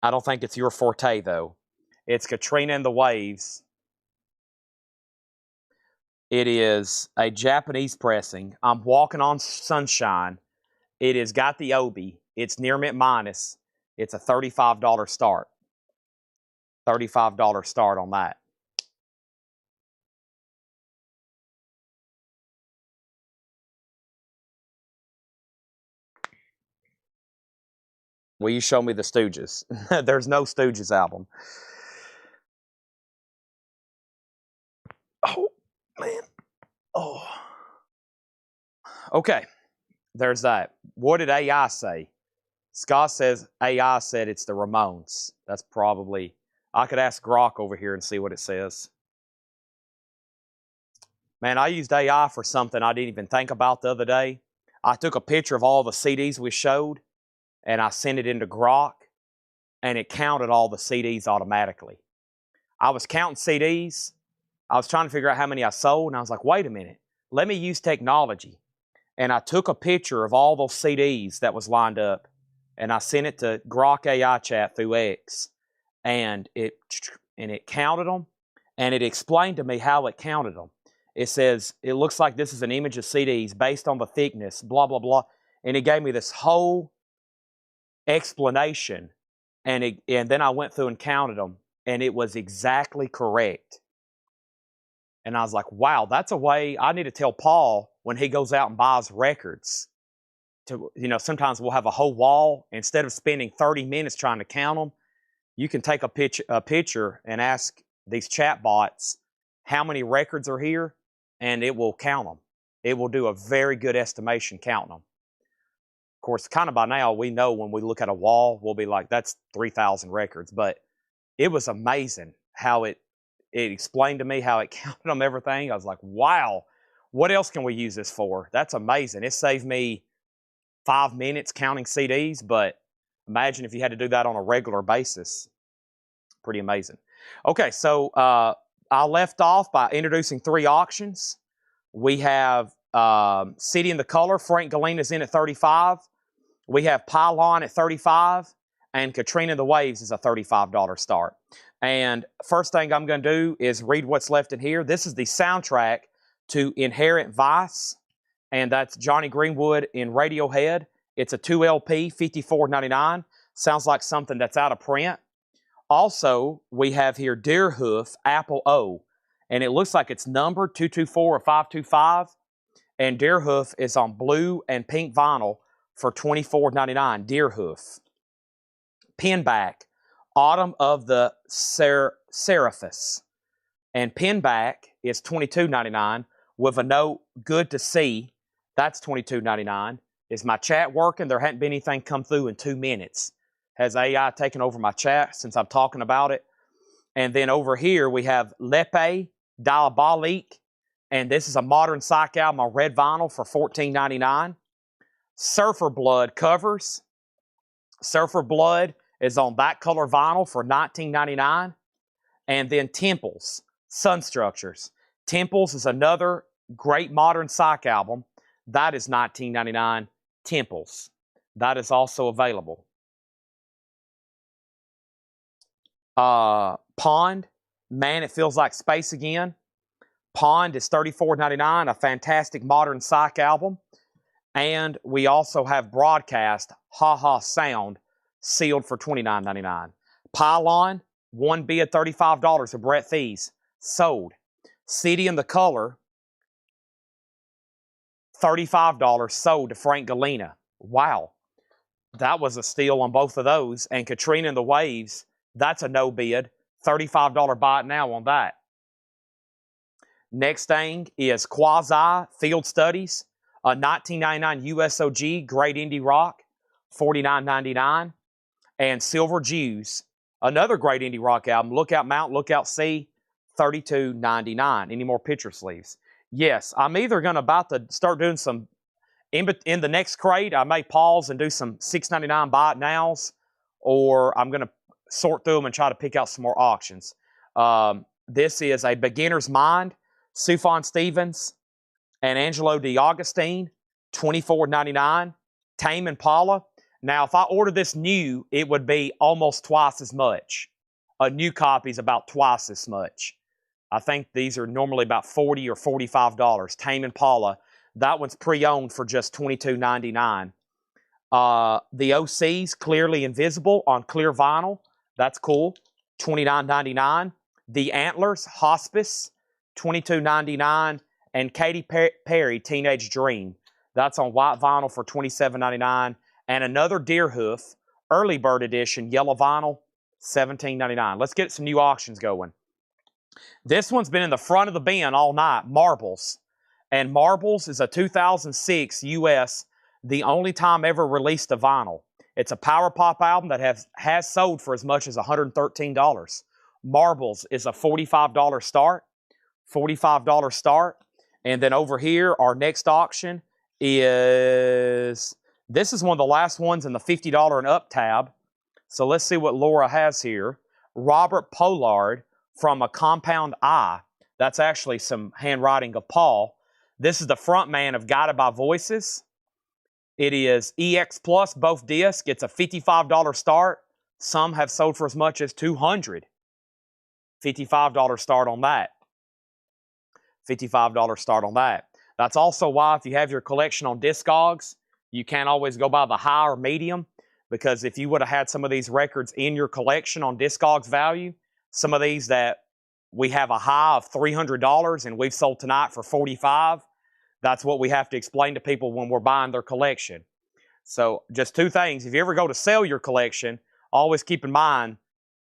I don't think it's your forte, though. It's Katrina and the Waves. It is a Japanese pressing. I'm Walking on Sunshine. It has got the Obi. It's near mint minus. It's a $35 start. $35 start on that. Will you show me the Stooges? There's no Stooges album. Oh, man. Oh. Okay. There's that. What did AI say? Scott says AI said it's the Ramones. That's probably... I could ask Grok over here and see what it says. Man, I used AI for something I didn't even think about the other day. I took a picture of all the CDs we showed, and I sent it into Grok, and it counted all the CDs automatically. I was counting CDs. I was trying to figure out how many I sold, and I was like, wait a minute. Let me use technology. And I took a picture of all those CDs that was lined up, and I sent it to Grok AI chat through X, and it counted them, and it explained to me how it counted them. It says, it looks like this is an image of CDs based on the thickness, blah, blah, blah. And it gave me this whole explanation, and then I went through and counted them, and it was exactly correct. And I was like, wow, that's a way I need to tell Paul when he goes out and buys records. Sometimes we'll have a whole wall. Instead of spending 30 minutes trying to count them, you can take a picture and ask these chat bots how many records are here, and it will count them. It will do a very good estimation counting them. Of course, kind of by now, we know when we look at a wall, we'll be like, that's 3,000 records. But it was amazing how it explained to me how it counted them, everything. I was like, wow, what else can we use this for? That's amazing. It saved me 5 minutes counting CDs, but imagine if you had to do that on a regular basis. Pretty amazing. Okay, so I left off by introducing 3 auctions. We have City in the Color. Frank Galina's in at 35. We have Pylon at 35. And Katrina and the Waves is a $35 start. And first thing I'm going to do is read what's left in here. This is the soundtrack to Inherent Vice, and that's Johnny Greenwood in Radiohead. It's a 2 LP, $54.99. Sounds like something that's out of print. Also, we have here Deerhoof Apple O, and it looks like it's numbered 224 or 525. And Deerhoof is on blue and pink vinyl for $24.99. Deerhoof. Pinback, Autumn of the Seraphis. And Pinback is $22.99 with a note, good to see. That's $22.99. Is my chat working? There hadn't been anything come through in 2 minutes. Has AI taken over my chat since I'm talking about it? And then over here we have Lepe Diabolique, and this is a modern psych album on red vinyl for $14.99. Surfer Blood covers. Surfer Blood is on that color vinyl for $19.99. And then Temples, Sun Structures. Temples is another great modern psych album. That is $19.99. Temples. That is also available. Pond, Man, It Feels Like Space Again. Pond is $34.99, a fantastic modern psych album. And we also have Broadcast, Ha Ha Sound, sealed for $29.99. Pylon, one bid, $35 of Brett Fees, sold. City and the Color, $35, sold to Frank Galena. Wow, that was a steal on both of those. And Katrina and the Waves, that's a no bid, $35 buy it now on that. Next thing is Quasi Field Studies, a 1999 USOG Great Indie Rock, $49.99. And Silver Jews, another great indie rock album, Lookout Mountain, Lookout Sea, $32.99. Any more picture sleeves? Yes, I'm either going to about to start doing some, in the next crate, I may pause and do some $6.99 buy it nows, or I'm going to sort through them and try to pick out some more auctions. This is A Beginner's Mind, Sufjan Stevens and Angelo DiAugustine, $24.99. Tame Impala. Now, if I order this new, it would be almost twice as much. A new copy is about twice as much. I think these are normally about $40 or $45. Tame Impala. That one's pre-owned for just $22.99. The OCs, Clearly Invisible on clear vinyl. That's cool. $29.99. The Antlers, Hospice, $22.99. And Katy Perry, Teenage Dream. That's on white vinyl for $27.99. And another Deerhoof, early bird edition, yellow vinyl, $17.99. Let's get some new auctions going. This one's been in the front of the bin all night, Marbles. And Marbles is a 2006 US, the only time ever released a vinyl. It's a power pop album that has sold for as much as $113. Marbles is a $45 start. $45 start. And then over here, our next auction is... This is one of the last ones in the $50 and up tab. So let's see what Laura has here. Robert Pollard from A Compound Eye. That's actually some handwriting of Paul. This is the front man of Guided by Voices. It is EX Plus, both discs. It's a $55 start. Some have sold for as much as $200. $55 start on that. $55 start on that. That's also why if you have your collection on Discogs, you can't always go by the high or medium, because if you would have had some of these records in your collection on Discogs value, some of these that we have a high of $300 and we've sold tonight for $45, that's what we have to explain to people when we're buying their collection. So just two things. If you ever go to sell your collection, always keep in mind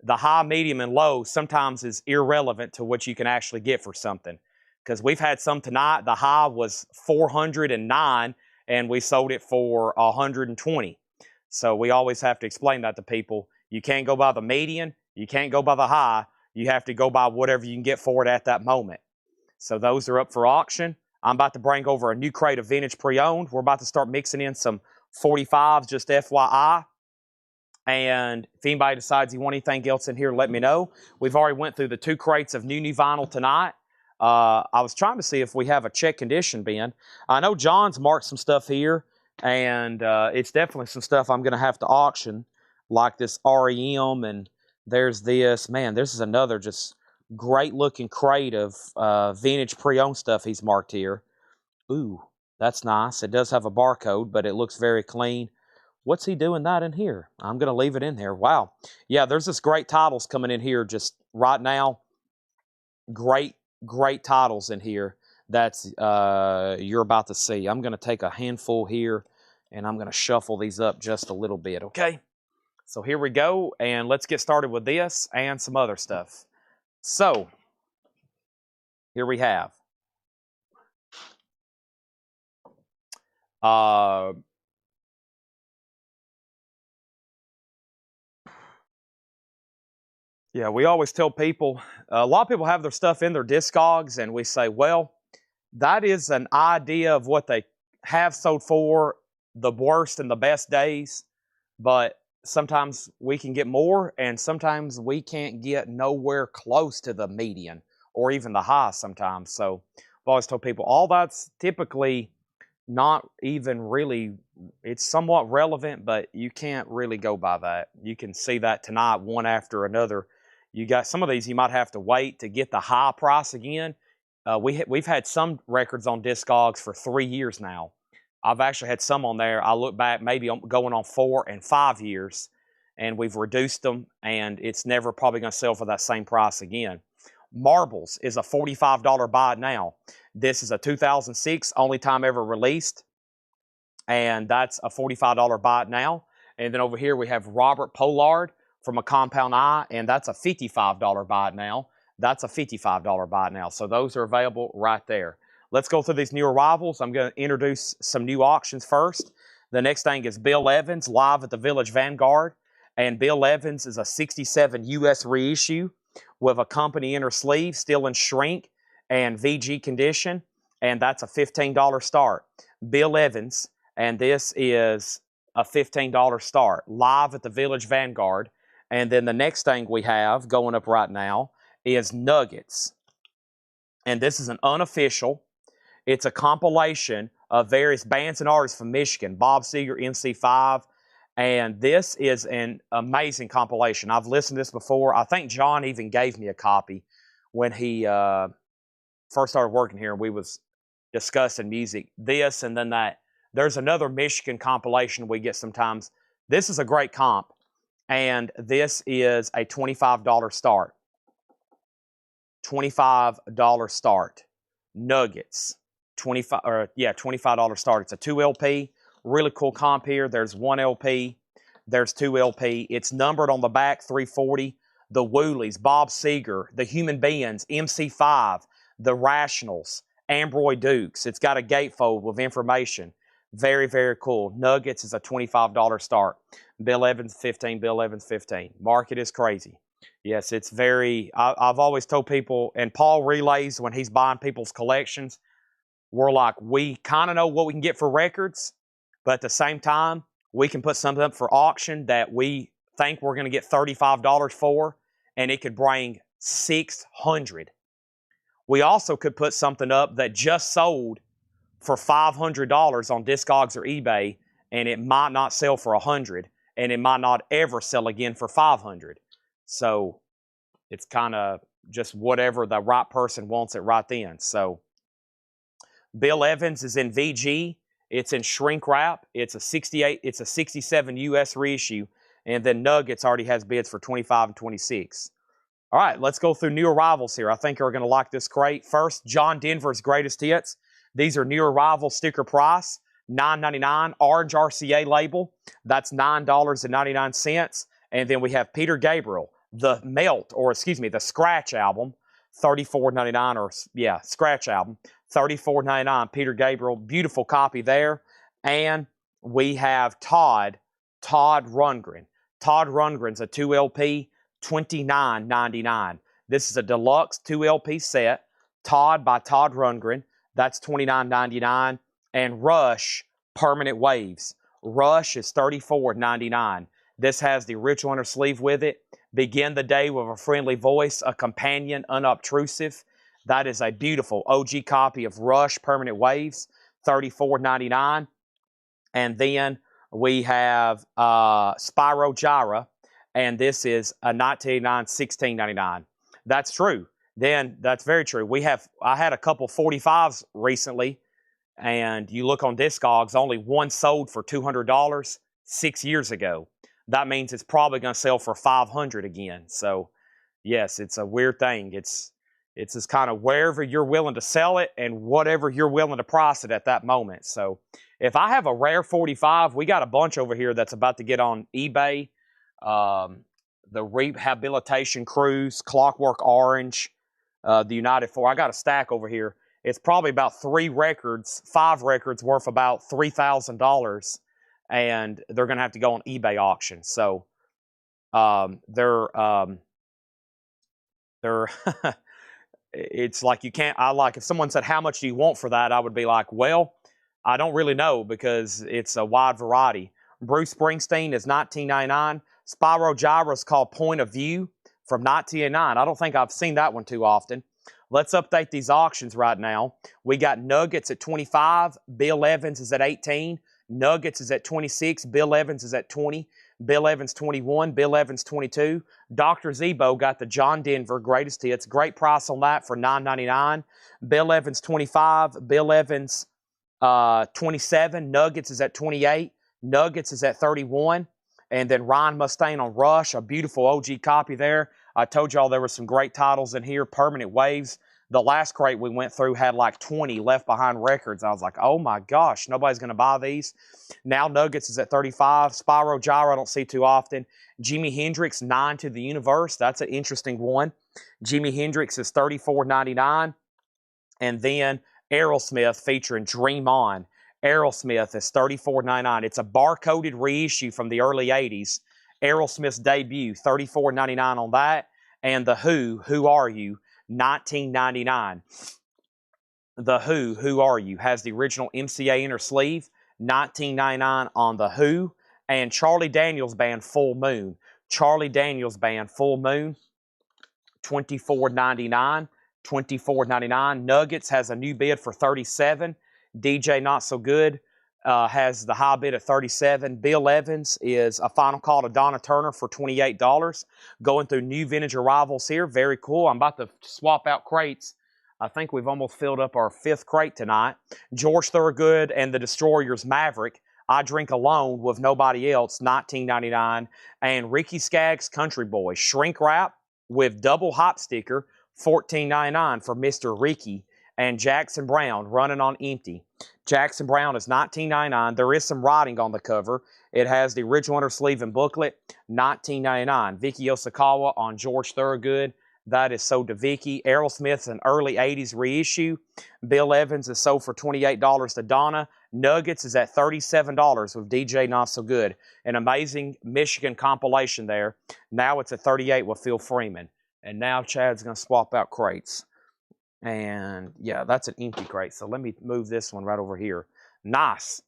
the high, medium, and low sometimes is irrelevant to what you can actually get for something. Because we've had some tonight, the high was $409, and we sold it for $120. So we always have to explain that to people. You can't go by the median. You can't go by the high. You have to go by whatever you can get for it at that moment. So those are up for auction. I'm about to bring over a new crate of vintage pre-owned. We're about to start mixing in some 45s, just FYI. And if anybody decides you want anything else in here, let me know. We've already went through the 2 crates of new vinyl tonight. I was trying to see if we have a check condition bin. I know John's marked some stuff here, and it's definitely some stuff I'm going to have to auction, like this REM, and there's this. Man, this is another just great-looking crate of vintage pre-owned stuff he's marked here. Ooh, that's nice. It does have a barcode, but it looks very clean. What's he doing that in here? I'm going to leave it in there. Wow. Yeah, there's this great titles coming in here just right now. Great titles in here that's you're about to see. I'm going to take a handful here, and I'm going to shuffle these up just a little bit, okay? So here we go, and let's get started with this and some other stuff. So, here we have yeah, we always tell people, a lot of people have their stuff in their Discogs, and we say, well, that is an idea of what they have sold for, the worst and the best days, but sometimes we can get more, and sometimes we can't get nowhere close to the median or even the high sometimes. So I've always told people, all that's typically not even really, it's somewhat relevant, but you can't really go by that. You can see that tonight, one after another. You got some of these you might have to wait to get the high price again. We've had some records on Discogs for 3 years now. I've actually had some on there. I look back maybe going on 4 and 5 years, and we've reduced them, and it's never probably going to sell for that same price again. Marbles is a $45 buy now. This is a 2006, only time ever released, and that's a $45 buy now. And then over here we have Robert Pollard from A Compound Eye, and that's a $55 buy now. That's a $55 buy now. So those are available right there. Let's go through these new arrivals. I'm going to introduce some new auctions first. The next thing is Bill Evans, live at the Village Vanguard. And Bill Evans is a 67 US reissue with a company inner sleeve, still in shrink and VG condition. And that's a $15 start. Bill Evans, and this is a $15 start, live at the Village Vanguard. And then the next thing we have going up right now is Nuggets. And this is an unofficial. It's a compilation of various bands and artists from Michigan, Bob Seger, MC5, and this is an amazing compilation. I've listened to this before. I think John even gave me a copy when he first started working here, and we was discussing music. This and then that. There's another Michigan compilation we get sometimes. This is a great comp, and this is a $25 start. $25 start. Nuggets. $25 start. It's a 2 LP. Really cool comp here. There's 1 LP. There's 2 LP. It's numbered on the back, 340. The Woolies, Bob Seger, The Human Beings, MC5, The Rationals, Ambroy Dukes. It's got a gatefold with information. Very, very cool. Nuggets is a $25 start. Bill Evans 15, Bill Evans 15. Market is crazy. Yes, it's very, I've always told people, and Paul relays when he's buying people's collections, we're like, we kind of know what we can get for records, but at the same time, we can put something up for auction that we think we're going to get $35 for, and it could bring $600. We also could put something up that just sold for $500 on Discogs or eBay, and it might not sell for $100, and it might not ever sell again for $500. So it's kind of just whatever the right person wants it right then. So Bill Evans is in VG. It's in shrink wrap. It's a 67 US reissue. And then Nuggets already has bids for 25 and 26. All right, let's go through new arrivals here. I think you're going to like this crate. First, John Denver's Greatest Hits. These are new arrival sticker price, $9.99, orange RCA label. That's $9.99. And then we have Peter Gabriel, the Melt, or excuse me, the Scratch album, $34.99, or yeah, Scratch album, $34.99. Peter Gabriel, beautiful copy there. And we have Todd Rundgren. Todd Rundgren's a 2 LP, $29.99. This is a deluxe 2 LP set. Todd by Todd Rundgren. That's $29.99. And Rush Permanent Waves. Rush is $34.99. This has the original inner sleeve with it. Begin the day with a friendly voice, a companion, unobtrusive. That is a beautiful OG copy of Rush Permanent Waves, $34.99. And then we have Spyro Gyra, and this is a 1989, $16.99. That's true. Then that's very true. I had a couple 45s recently, and you look on Discogs, only one sold for $200 6 years ago. That means it's probably going to sell for $500 again. So, yes, it's a weird thing. It's just kind of wherever you're willing to sell it and whatever you're willing to price it at that moment. So, if I have a rare 45, we got a bunch over here that's about to get on eBay. The Rehabilitation Cruise, Clockwork Orange, the United 4. I got a stack over here. It's probably about 5 records worth about $3,000. And they're going to have to go on eBay auction. So they're it's like you can't. If someone said, how much do you want for that? I would be like, well, I don't really know because it's a wide variety. Bruce Springsteen is $19.99. Spyro Gyra is called Point of View from 1989. I don't think I've seen that one too often. Let's update these auctions right now. We got Nuggets at 25. Bill Evans is at 18. Nuggets is at 26. Bill Evans is at 20. Bill Evans 21. Bill Evans 22. Dr. Zebo got the John Denver Greatest Hits. Great price on that for $9.99. Bill Evans 25. Bill Evans 27. Nuggets is at 28. Nuggets is at 31. And then Ryan Mustaine on Rush, a beautiful OG copy there. I told y'all there were some great titles in here. Permanent Waves. The last crate we went through had like 20 Left Behind records. I was like, oh my gosh, nobody's going to buy these. Now Nuggets is at 35. Spyro Gyra I don't see too often. Jimi Hendrix, 9 to the Universe. That's an interesting one. Jimi Hendrix is $34.99. And then Aerosmith featuring Dream On. Aerosmith is $34.99. It's a barcoded reissue from the early 80s. Aerosmith's debut, $34.99 on that. And The Who Are You, $19.99. The Who Are You, has the original MCA inner sleeve, $19.99 on The Who. And Charlie Daniels Band, Full Moon. Charlie Daniels Band, Full Moon, $24.99. $24.99. Nuggets has a new bid for $37. DJ Not So Good has the high bid at $37. Bill Evans is a final call to Donna Turner for $28. Going through new vintage arrivals here. Very cool. I'm about to swap out crates. I think we've almost filled up our 5th crate tonight. George Thorogood and the Destroyers Maverick, I Drink Alone with Nobody Else, $19.99. And Ricky Skaggs Country Boy Shrink Wrap with double hop sticker, $14.99 for Mr. Ricky. And Jackson Brown, Running on Empty. Jackson Brown is $19.99. There is some writing on the cover. It has the original inner sleeve and booklet, $19.99. Vicky Osakawa on George Thorogood. That is sold to Vicky. Aerosmith's an early 80s reissue. Bill Evans is sold for $28 to Donna. Nuggets is at $37 with DJ Not So Good. An amazing Michigan compilation there. Now it's at $38 with Phil Freeman. And now Chad's going to swap out crates. And yeah, that's an empty crate. So let me move this one right over here. Nice.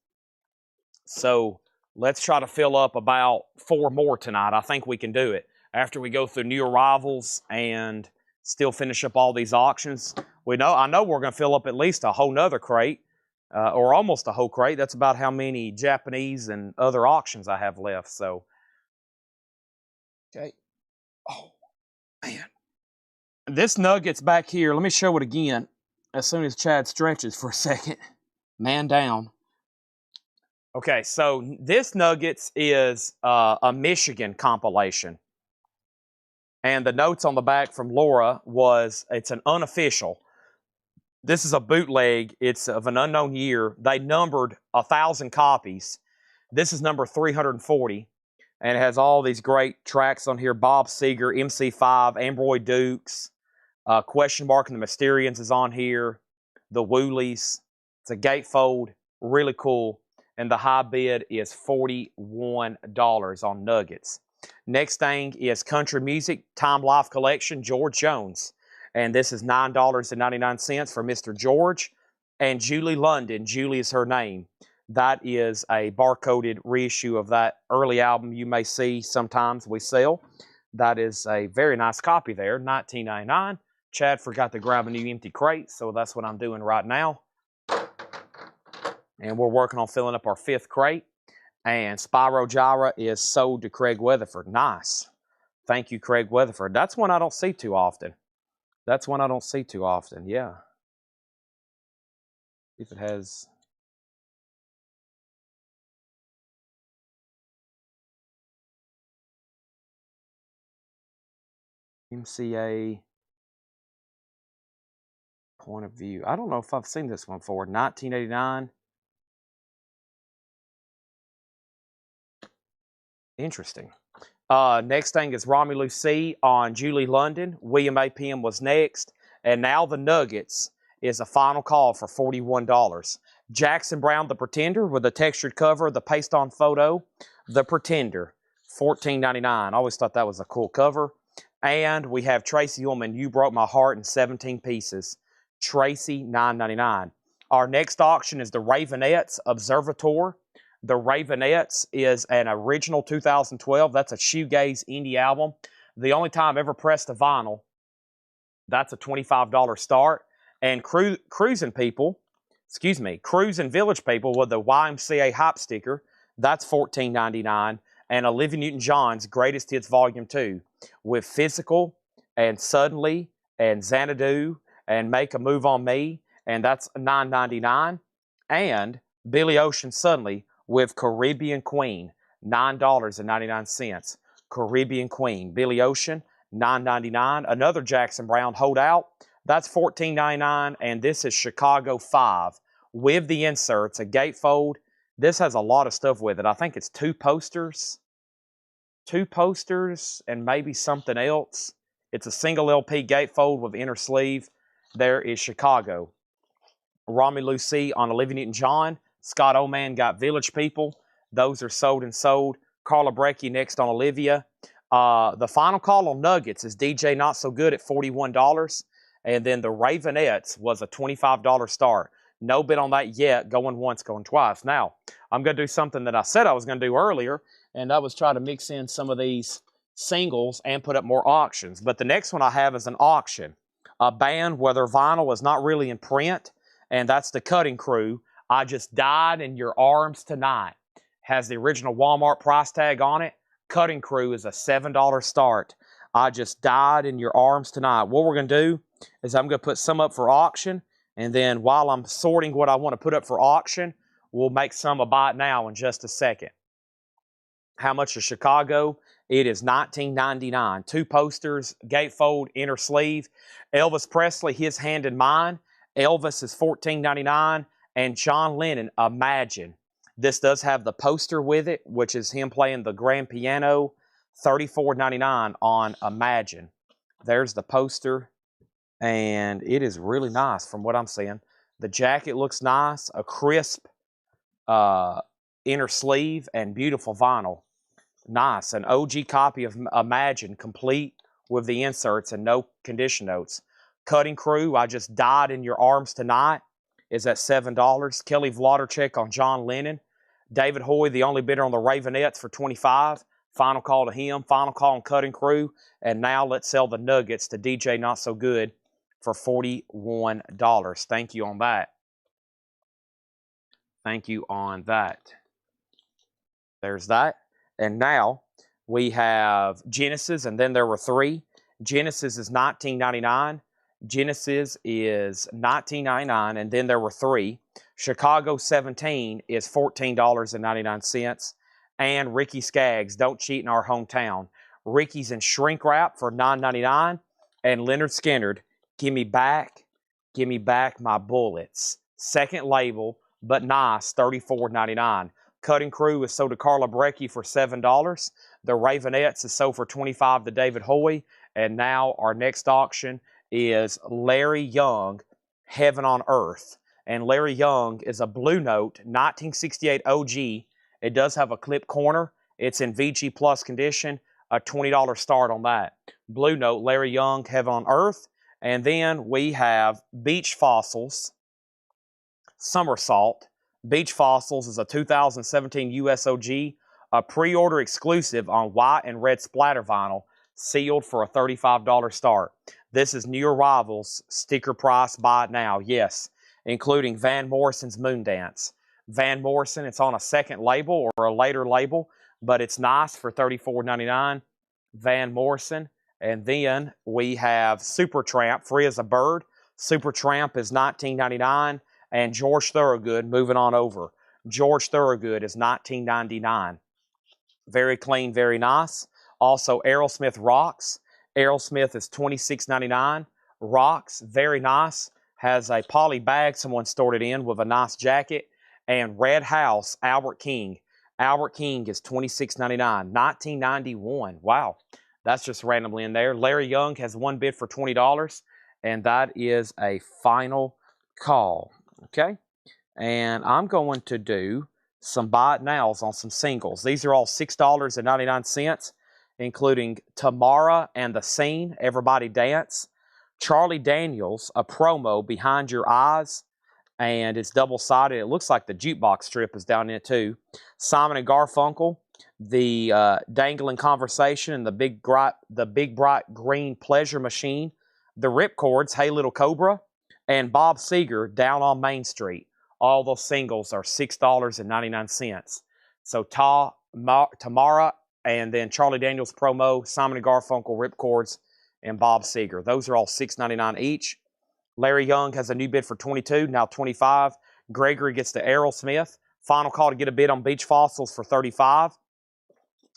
So let's try to fill up about 4 more tonight. I think we can do it. After we go through new arrivals and still finish up all these auctions. I know we're going to fill up at least a whole nother crate. Or almost a whole crate. That's about how many Japanese and other auctions I have left. So, okay. Oh, man. This Nuggets back here, let me show it again as soon as Chad stretches for a second. Man down. Okay, so this Nuggets is a Michigan compilation. And the notes on the back from Laura was, it's an unofficial. This is a bootleg. It's of an unknown year. They numbered 1,000 copies. This is number 340. And it has all these great tracks on here. Bob Seger, MC5, Ambroy Dukes, Question Mark and the Mysterians is on here. The Woolies. It's a gatefold. Really cool. And the high bid is $41 on Nuggets. Next thing is Country Music Time Life Collection, George Jones. And this is $9.99 for Mr. George. And Julie London, Julie is her name. That is a barcoded reissue of that early album you may see sometimes we sell. That is a very nice copy there, $19.99. Chad forgot to grab a new empty crate, so that's what I'm doing right now. And we're working on filling up our 5th crate. And Spyro Gyra is sold to Craig Weatherford. Nice. Thank you, Craig Weatherford. That's one I don't see too often. That's one I don't see too often, yeah. If it has... MCA Point of View. I don't know if I've seen this one before. 1989. Interesting. Next thing is Romulus C on Julie London. William APM was next. And now the Nuggets is a final call for $41. Jackson Brown, The Pretender, with a textured cover, the paste-on photo. The Pretender, $14.99. I always thought that was a cool cover. And we have Tracy Ullman, You Broke My Heart in 17 pieces. Tracy, $9.99. Our next auction is the Ravenettes Observator. The Ravenettes is an original 2012. That's a shoegaze indie album. The only time I ever pressed a vinyl. That's a $25 start. And Cruising Village People with the YMCA hype sticker. That's $14.99. And Olivia Newton-John's Greatest Hits Volume 2 with Physical and Suddenly and Xanadu and Make a Move on Me. And that's $9.99. And Billy Ocean Suddenly with Caribbean Queen. $9.99. Caribbean Queen, Billy Ocean, $9.99. Another Jackson Browne holdout, that's $14.99. And this is Chicago 5 with the inserts, a gatefold. This has a lot of stuff with it. I think it's two posters and maybe something else. It's a single LP gatefold with inner sleeve. There is Chicago. Romelu C on Olivia Newton-John. Scott Oman got Village People. Those are sold and sold. Carla Breckie next on Olivia. The final call on Nuggets is DJ Not So Good at $41. And then the Ravenettes was a $25 start. No bid on that yet. Going once, going twice. Now, I'm going to do something that I said I was going to do earlier, and that was try to mix in some of these singles and put up more auctions. But the next one I have is an auction. A band where their vinyl is not really in print, and that's the Cutting Crew. I Just Died in Your Arms Tonight. Has the original Walmart price tag on it. Cutting Crew is a $7 start. I Just Died in Your Arms Tonight. What we're going to do is I'm going to put some up for auction, and then while I'm sorting what I want to put up for auction, we'll make some a buy it now in just a second. How much is Chicago? It is $19.99. Two posters, gatefold, inner sleeve. Elvis Presley, His Hand in Mine. Elvis is $14.99. And John Lennon, Imagine. This does have the poster with it, which is him playing the grand piano. $34.99 on Imagine. There's the poster. And it is really nice from what I'm seeing. The jacket looks nice. A crisp inner sleeve and beautiful vinyl. Nice. An OG copy of Imagine, complete with the inserts and no condition notes. Cutting Crew, I Just Died in Your Arms Tonight, is at $7. Kelly Wlodarczyk on John Lennon. David Hoy, the only bidder on the Ravenettes, for $25. Final call to him. Final call on Cutting Crew. And now let's sell the Nuggets to DJ Not So Good for $41. Thank you on that. Thank you on that. There's that. And now we have Genesis, and then there were three. Genesis is $19.99. Genesis is $19.99, and then there were three. Chicago 17 is $14.99. And Ricky Skaggs, Don't Cheat in Our Hometown. Ricky's in shrink wrap for $9.99. And Leonard Skinner, Give Me Back My Bullets. Second label, but nice, $34.99. Cutting Crew is sold to Carla Breckie for $7. The Ravenettes is sold for $25 to David Hoy. And now our next auction is Larry Young, Heaven on Earth. And Larry Young is a Blue Note 1968 OG. It does have a clip corner. It's in VG Plus condition. A $20 start on that. Blue Note, Larry Young, Heaven on Earth. And then we have Beach Fossils, Somersault. Beach Fossils is a 2017 USOG, a pre-order exclusive on white and red splatter vinyl, sealed for a $35 start. This is new arrivals, sticker price, buy it now, yes, including Van Morrison's Moondance. Van Morrison, it's on a second label or a later label, but it's nice for $34.99. Van Morrison. And then we have Supertramp, Free as a Bird. Supertramp is $19.99. And George Thorogood, moving on over. George Thorogood is $19.99. Very clean, very nice. Also, Aerosmith Rocks. Aerosmith is $26.99. Rocks, very nice. Has a poly bag someone stored it in with a nice jacket. And Red House, Albert King. Albert King is $26.99. 1991. Wow. That's just randomly in there. Larry Young has one bid for $20. And that is a final call. Okay, and I'm going to do some buy it nows on some singles. These are all $6.99, including Tamara and the Scene, Everybody Dance. Charlie Daniels, a promo, Behind Your Eyes, and it's double-sided. It looks like the jukebox strip is down in it too. Simon and Garfunkel, the Dangling Conversation, and the big bright green Pleasure Machine. The Ripcords, Hey Little Cobra. And Bob Seger, Down on Main Street. All those singles are $6.99. So Tamara, and then Charlie Daniels promo, Simon & Garfunkel, Ripcords, and Bob Seger. Those are all $6.99 each. Larry Young has a new bid for $22, now $25. Gregory gets the Aerosmith. Final call to get a bid on Beach Fossils for $35.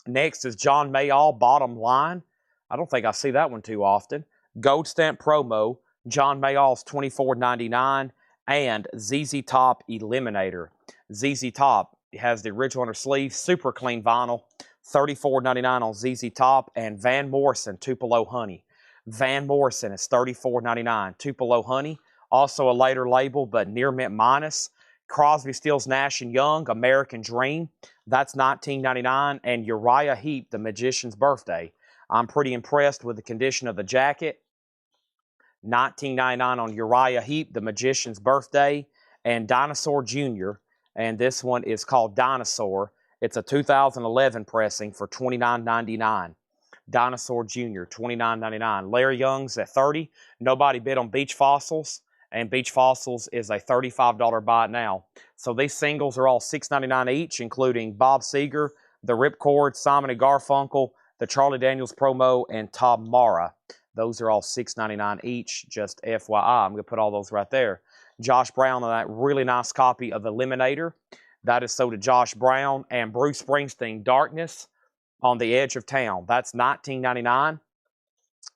Next is John Mayall, Bottom Line. I don't think I see that one too often. Gold Stamp Promo, John Mayall's $24.99, and ZZ Top Eliminator. ZZ Top has the original on her sleeve, super clean vinyl, $34.99 on ZZ Top, and Van Morrison Tupelo Honey. Van Morrison is $34.99. Tupelo Honey, also a later label, but near mint minus. Crosby, Stills, Nash & Young, American Dream, that's $19.99, and Uriah Heep, The Magician's Birthday. I'm pretty impressed with the condition of the jacket. $19.99 on Uriah Heep, The Magician's Birthday, and Dinosaur Jr., and this one is called Dinosaur. It's a 2011 pressing for $29.99. Dinosaur Jr., $29.99. Larry Young's at $30. Nobody bid on Beach Fossils, and Beach Fossils is a $35 buy now. So these singles are all $6.99 each, including Bob Seger, The Ripcord, Simon & Garfunkel, the Charlie Daniels promo, and Tom Mara. Those are all $6.99 each, just FYI. I'm going to put all those right there. Josh Brown on that really nice copy of Eliminator. That is sold to Josh Brown. And Bruce Springsteen, Darkness on the Edge of Town. That's $19.99.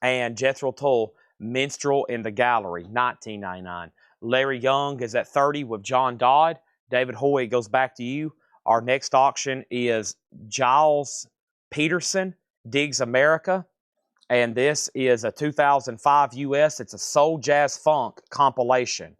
And Jethro Tull, Minstrel in the Gallery, $19.99. Larry Young is at $30 with John Dodd. David Hoy, goes back to you. Our next auction is Giles Peterson, Digs America. And this is a 2005 US. It's a soul jazz funk compilation.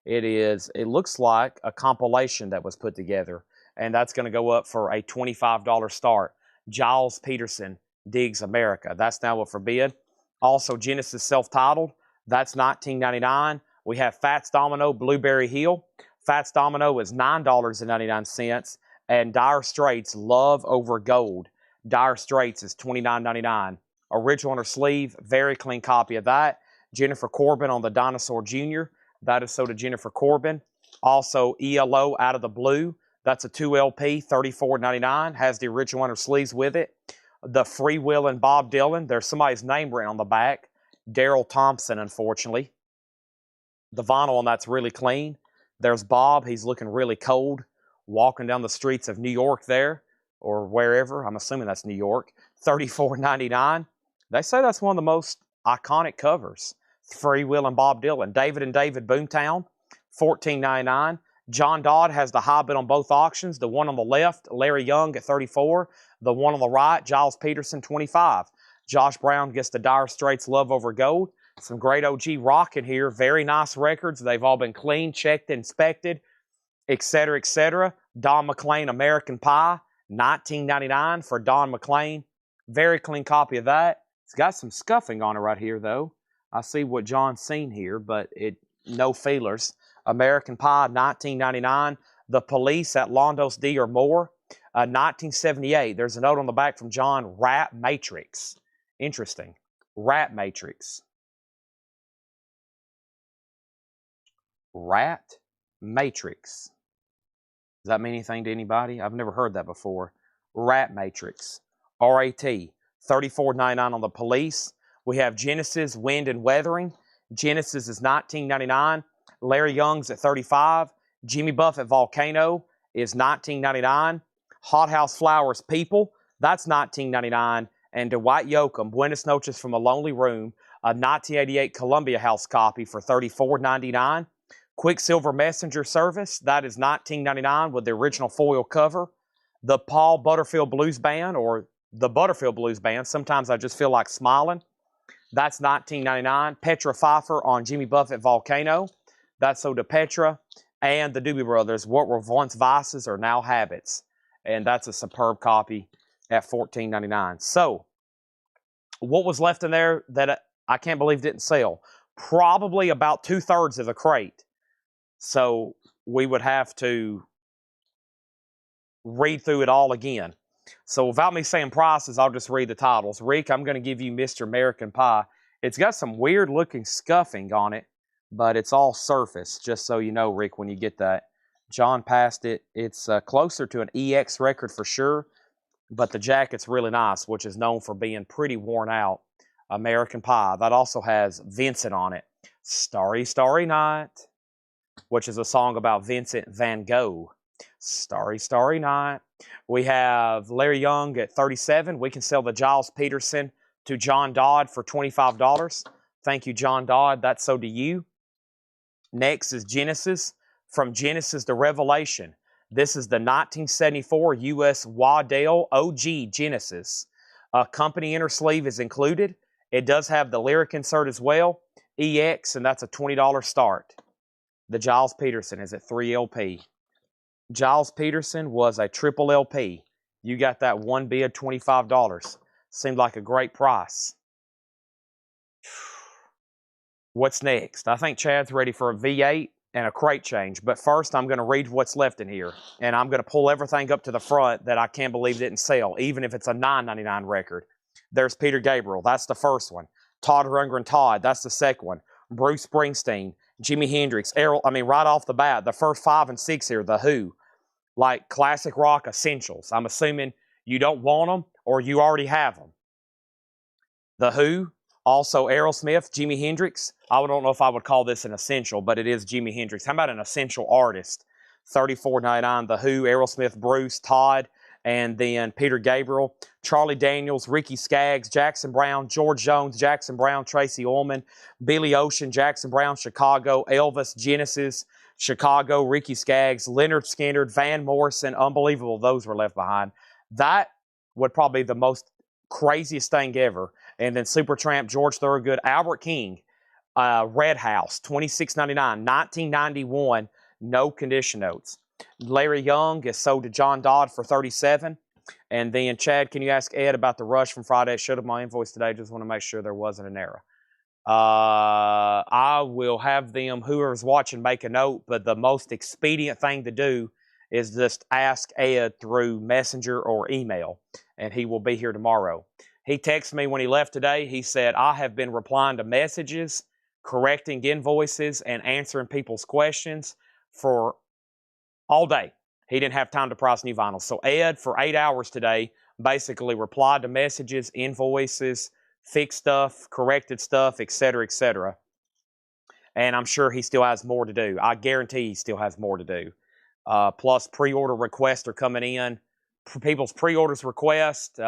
It looks like a compilation that was put together. And that's going to go up for a $25 start. Giles Peterson, Digs America. That's now up for bid. Also, Genesis self-titled. That's $19.99. We have Fats Domino, Blueberry Hill. Fats Domino is $9.99. And Dire Straits, Love Over Gold. Dire Straits is $29.99. Original on her sleeve, very clean copy of that. Jennifer Corbin on the Dinosaur Jr. That is sold to Jennifer Corbin. Also, ELO Out of the Blue. That's a 2LP, $34.99. Has the original on her sleeves with it. The Free Will and Bob Dylan. There's somebody's name written on the back. Daryl Thompson, unfortunately. The vinyl on that's really clean. There's Bob. He's looking really cold, walking down the streets of New York there, or wherever. I'm assuming that's New York. $34.99. They say that's one of the most iconic covers. Free Will and Bob Dylan. David and David Boomtown, $14.99. John Dodd has the high bid on both auctions. The one on the left, Larry Young at $34. The one on the right, Giles Peterson, $25. Josh Brown gets the Dire Straits Love Over Gold. Some great OG rock in here. Very nice records. They've all been clean, checked, inspected, etc., etc. Don McLean, American Pie, $19.99 for Don McLean. Very clean copy of that. It's got some scuffing on it right here, though. I see what John's seen here, but no feelers. American Pie, $19.99. The Police at Londos D or more, 1978. There's a note on the back from John, Rat Matrix. Interesting. Rat Matrix. Rat Matrix. Does that mean anything to anybody? I've never heard that before. Rat Matrix. RAT. $34.99 on the Police. We have Genesis, Wind and Weathering. Genesis is $19.99. Larry Young's at $35. Jimmy Buffett Volcano is $19.99. Hot House Flowers People, that's $19.99. And Dwight Yoakam, Buenos Noches from a Lonely Room, a 1988 Columbia House copy for $34.99. Quicksilver Messenger Service, that is $19.99 with the original foil cover. The Paul Butterfield Blues Band, or the Butterfield Blues Band, sometimes I just feel like smiling. That's $19.99. Petra Pfeiffer on Jimmy Buffett Volcano. That's sold to Petra. And the Doobie Brothers, What Were Once Vices Are Now Habits. And that's a superb copy at $14.99. So, what was left in there that I can't believe didn't sell? Probably about 2/3 of the crate. So, we would have to read through it all again. So, without me saying prices, I'll just read the titles. Rick, I'm going to give you Mr. American Pie. It's got some weird looking scuffing on it, but it's all surface, just so you know, Rick, when you get that. John passed it. It's closer to an EX record for sure, but the jacket's really nice, which is known for being pretty worn out. American Pie. That also has Vincent on it. Starry, Starry Night, which is a song about Vincent van Gogh. Starry, Starry Night. We have Larry Young at 37. We can sell the Giles Peterson to John Dodd for $25. Thank you, John Dodd. That's so to you. Next is Genesis. From Genesis to Revelation. This is the 1974 U.S. Waddell OG Genesis. A company inner sleeve is included. It does have the lyric insert as well. EX, and that's a $20 start. The Giles Peterson is at 3 LP. Giles Peterson was a triple LP. You got that one bid, $25. Seemed like a great price. What's next? I think Chad's ready for a V8 and a crate change. But first, I'm going to read what's left in here. And I'm going to pull everything up to the front that I can't believe didn't sell, even if it's a $9.99 record. There's Peter Gabriel. That's the first one. Todd Rundgren Todd. That's the second one. Bruce Springsteen. Jimi Hendrix. Errol. I mean, right off the bat, the first 5 and 6 here, The Who. Like classic rock essentials. I'm assuming you don't want them or you already have them. The Who. Also, Aerosmith, Jimi Hendrix. I don't know if I would call this an essential, but it is Jimi Hendrix. How about an essential artist? $34.99. The Who, Aerosmith, Bruce, Todd, and then Peter Gabriel, Charlie Daniels, Ricky Skaggs, Jackson Browne, George Jones, Jackson Browne, Tracy Ullman, Billy Ocean, Jackson Browne, Chicago, Elvis, Genesis, Chicago, Ricky Skaggs, Leonard Skinner, Van Morrison. Unbelievable those were left behind. That would probably be the most craziest thing ever. And then Supertramp, George Thorogood, Albert King, Red House, $26.99, 1991, no condition notes. Larry Young is sold to John Dodd for $37. And then, Chad, can you ask Ed about the rush from Friday? It showed up my invoice today. Just want to make sure there wasn't an error. I will have them, whoever's watching, make a note. But the most expedient thing to do is just ask Ed through Messenger or email. And he will be here tomorrow. He texted me when he left today. He said, I have been replying to messages, correcting invoices, and answering people's questions for all day. He didn't have time to price new vinyls. So Ed, for 8 hours today, basically replied to messages, invoices, fixed stuff, corrected stuff, etc., etc. And I'm sure he still has more to do. I guarantee he still has more to do. Plus, pre-order requests are coming in. People's pre-orders request,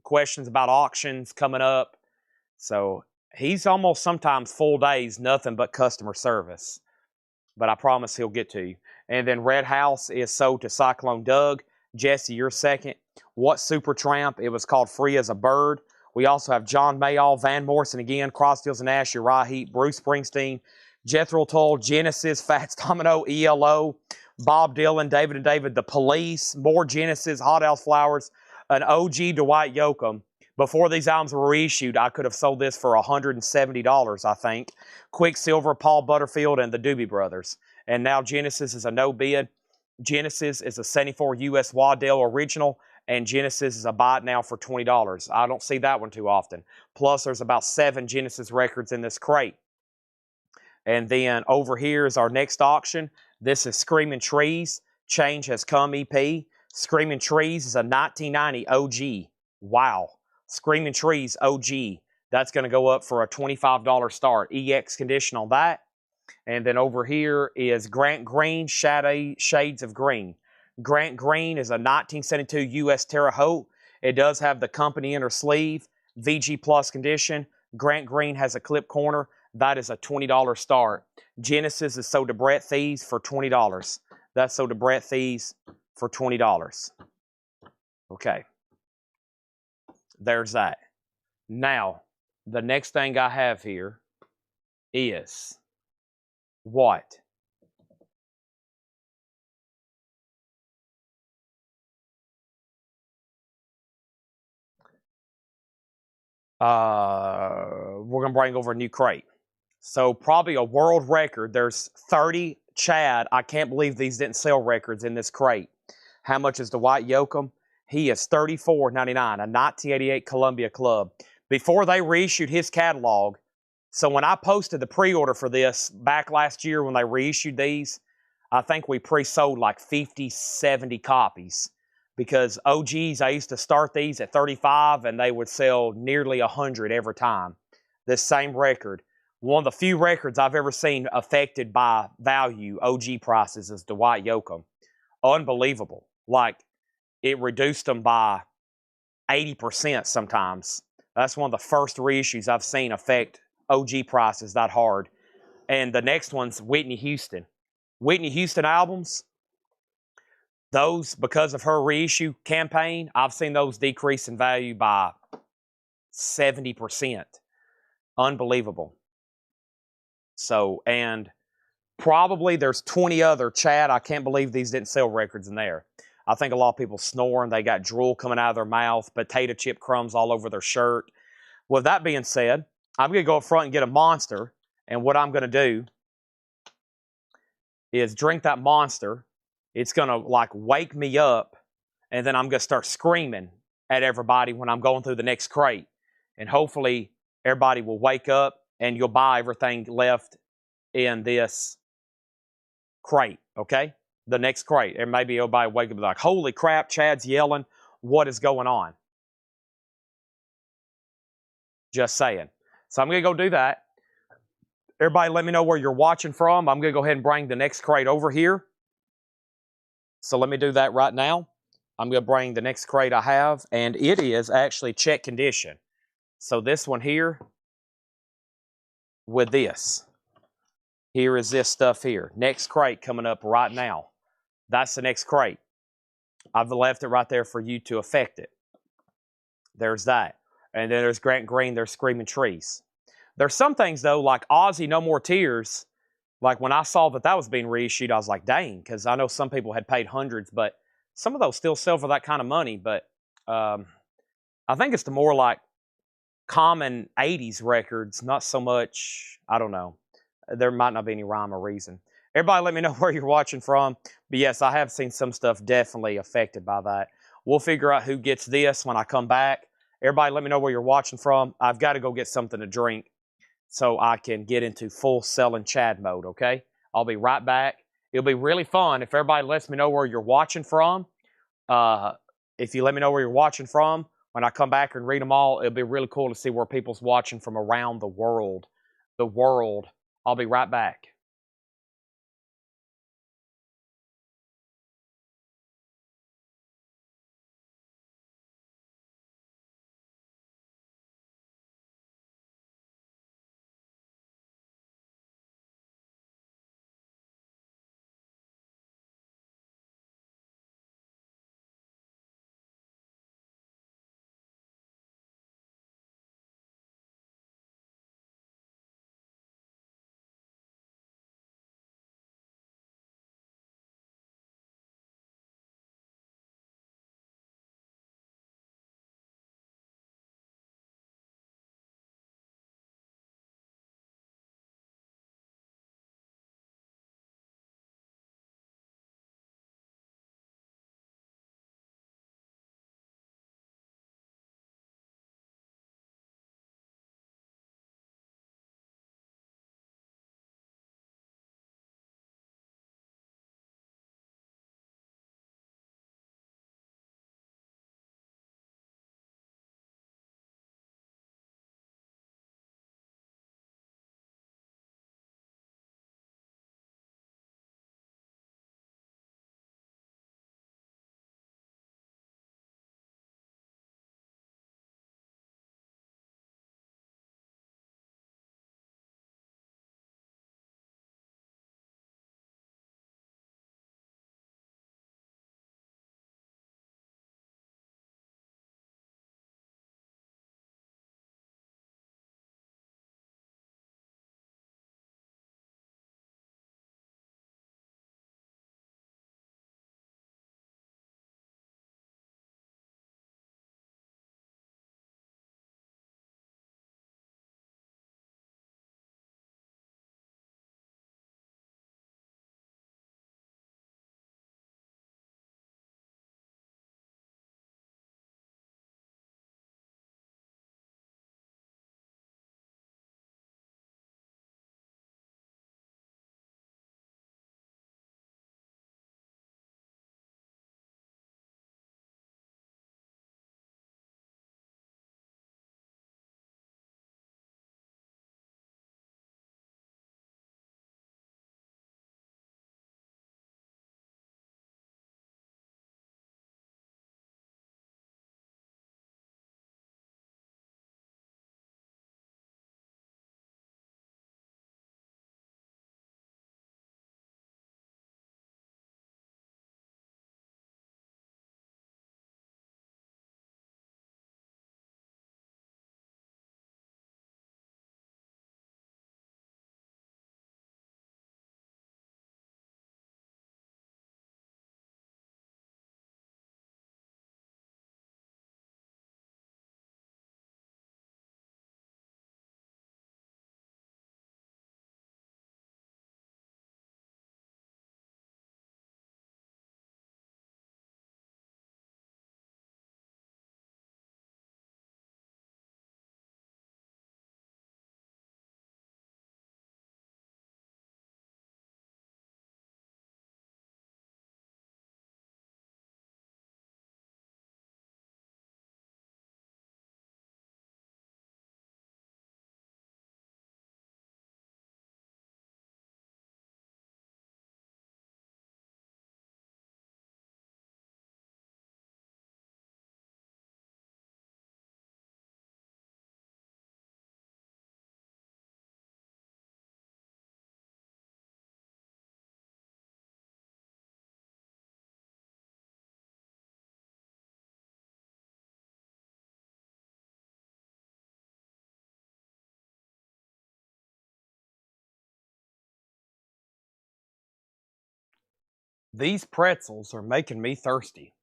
questions about auctions coming up. So he's almost sometimes full days, nothing but customer service. But I promise he'll get to you. And then Red House is sold to Cyclone Doug. Jesse, you're second. What Supertramp? It was called Free as a Bird. We also have John Mayall, Van Morrison again, Crosfields and Nash, Uriah Heep, Bruce Springsteen, Jethro Tull, Genesis, Fats Domino, ELO, Bob Dylan, David and David, The Police, more Genesis, Hot House Flowers, an OG Dwight Yoakam. Before these albums were reissued, I could have sold this for $170, I think. Quicksilver, Paul Butterfield, and the Doobie Brothers. And now Genesis is a no bid. Genesis is a 74 U.S. Waddell original, and Genesis is a buy it now for $20. I don't see that one too often. Plus, there's about 7 Genesis records in this crate. And then over here is our next auction. This is Screaming Trees, Change Has Come EP. Screaming Trees is a 1990 OG. Wow. Screaming Trees OG. That's going to go up for a $25 start. EX condition on that. And then over here is Grant Green, Shades of Green. Grant Green is a 1972 U.S. Terre Haute. It does have the company inner sleeve, VG Plus condition. Grant Green has a clip corner. That is a $20 start. Genesis is sold to Brett Thies for $20. That's sold to Brett Thies for $20. Okay. There's that. Now, the next thing I have here is what? We're going to bring over a new crate. So probably a world record. There's 30. Chad, I can't believe these didn't sell records in this crate. How much is Dwight Yoakam? He is $34.99, a 1988 Columbia Club. Before they reissued his catalog, so when I posted the pre-order for this back last year when they reissued these, I think we pre-sold like 50, 70 copies. Because OGs, I used to start these at 35 and they would sell nearly 100 every time. This same record. One of the few records I've ever seen affected by value, OG prices, is Dwight Yoakam. Unbelievable. Like, it reduced them by 80% sometimes. That's one of the first reissues I've seen affect OG prices that hard. And the next one's Whitney Houston. Whitney Houston albums, those, because of her reissue campaign, I've seen those decrease in value by 70%. Unbelievable. So, and probably there's 20 other, Chad, I can't believe these didn't sell records in there. I think a lot of people snoring. They got drool coming out of their mouth, potato chip crumbs all over their shirt. With that being said, I'm going to go up front and get a Monster. And what I'm going to do is drink that Monster. It's going to like wake me up. And then I'm going to start screaming at everybody when I'm going through the next crate. And hopefully everybody will wake up and you'll buy everything left in this crate, okay? The next crate. And maybe everybody wake up and be like, holy crap, Chad's yelling. What is going on? Just saying. So I'm going to go do that. Everybody let me know where you're watching from. I'm going to go ahead and bring the next crate over here. So let me do that right now. I'm going to bring the next crate I have, and it is actually check condition. So this one here with this. Here is this stuff here. Next crate coming up right now. That's the next crate. I've left it right there for you to affect it. There's that. And then there's Grant Green, there's Screaming Trees. There's some things, though, like Ozzy No More Tears. Like when I saw that was being reissued, I was like, dang, because I know some people had paid hundreds, but some of those still sell for that kind of money. But I think it's the more like common 80s records, not so much, I don't know. There might not be any rhyme or reason. Everybody let me know where you're watching from. But yes, I have seen some stuff definitely affected by that. We'll figure out who gets this when I come back. Everybody let me know where you're watching from. I've got to go get something to drink so I can get into full selling Chad mode, okay? I'll be right back. It'll be really fun if everybody lets me know where you're watching from. If you let me know where you're watching from, when I come back and read them all, it'll be really cool to see where people's watching from around the world. I'll be right back. These pretzels are making me thirsty.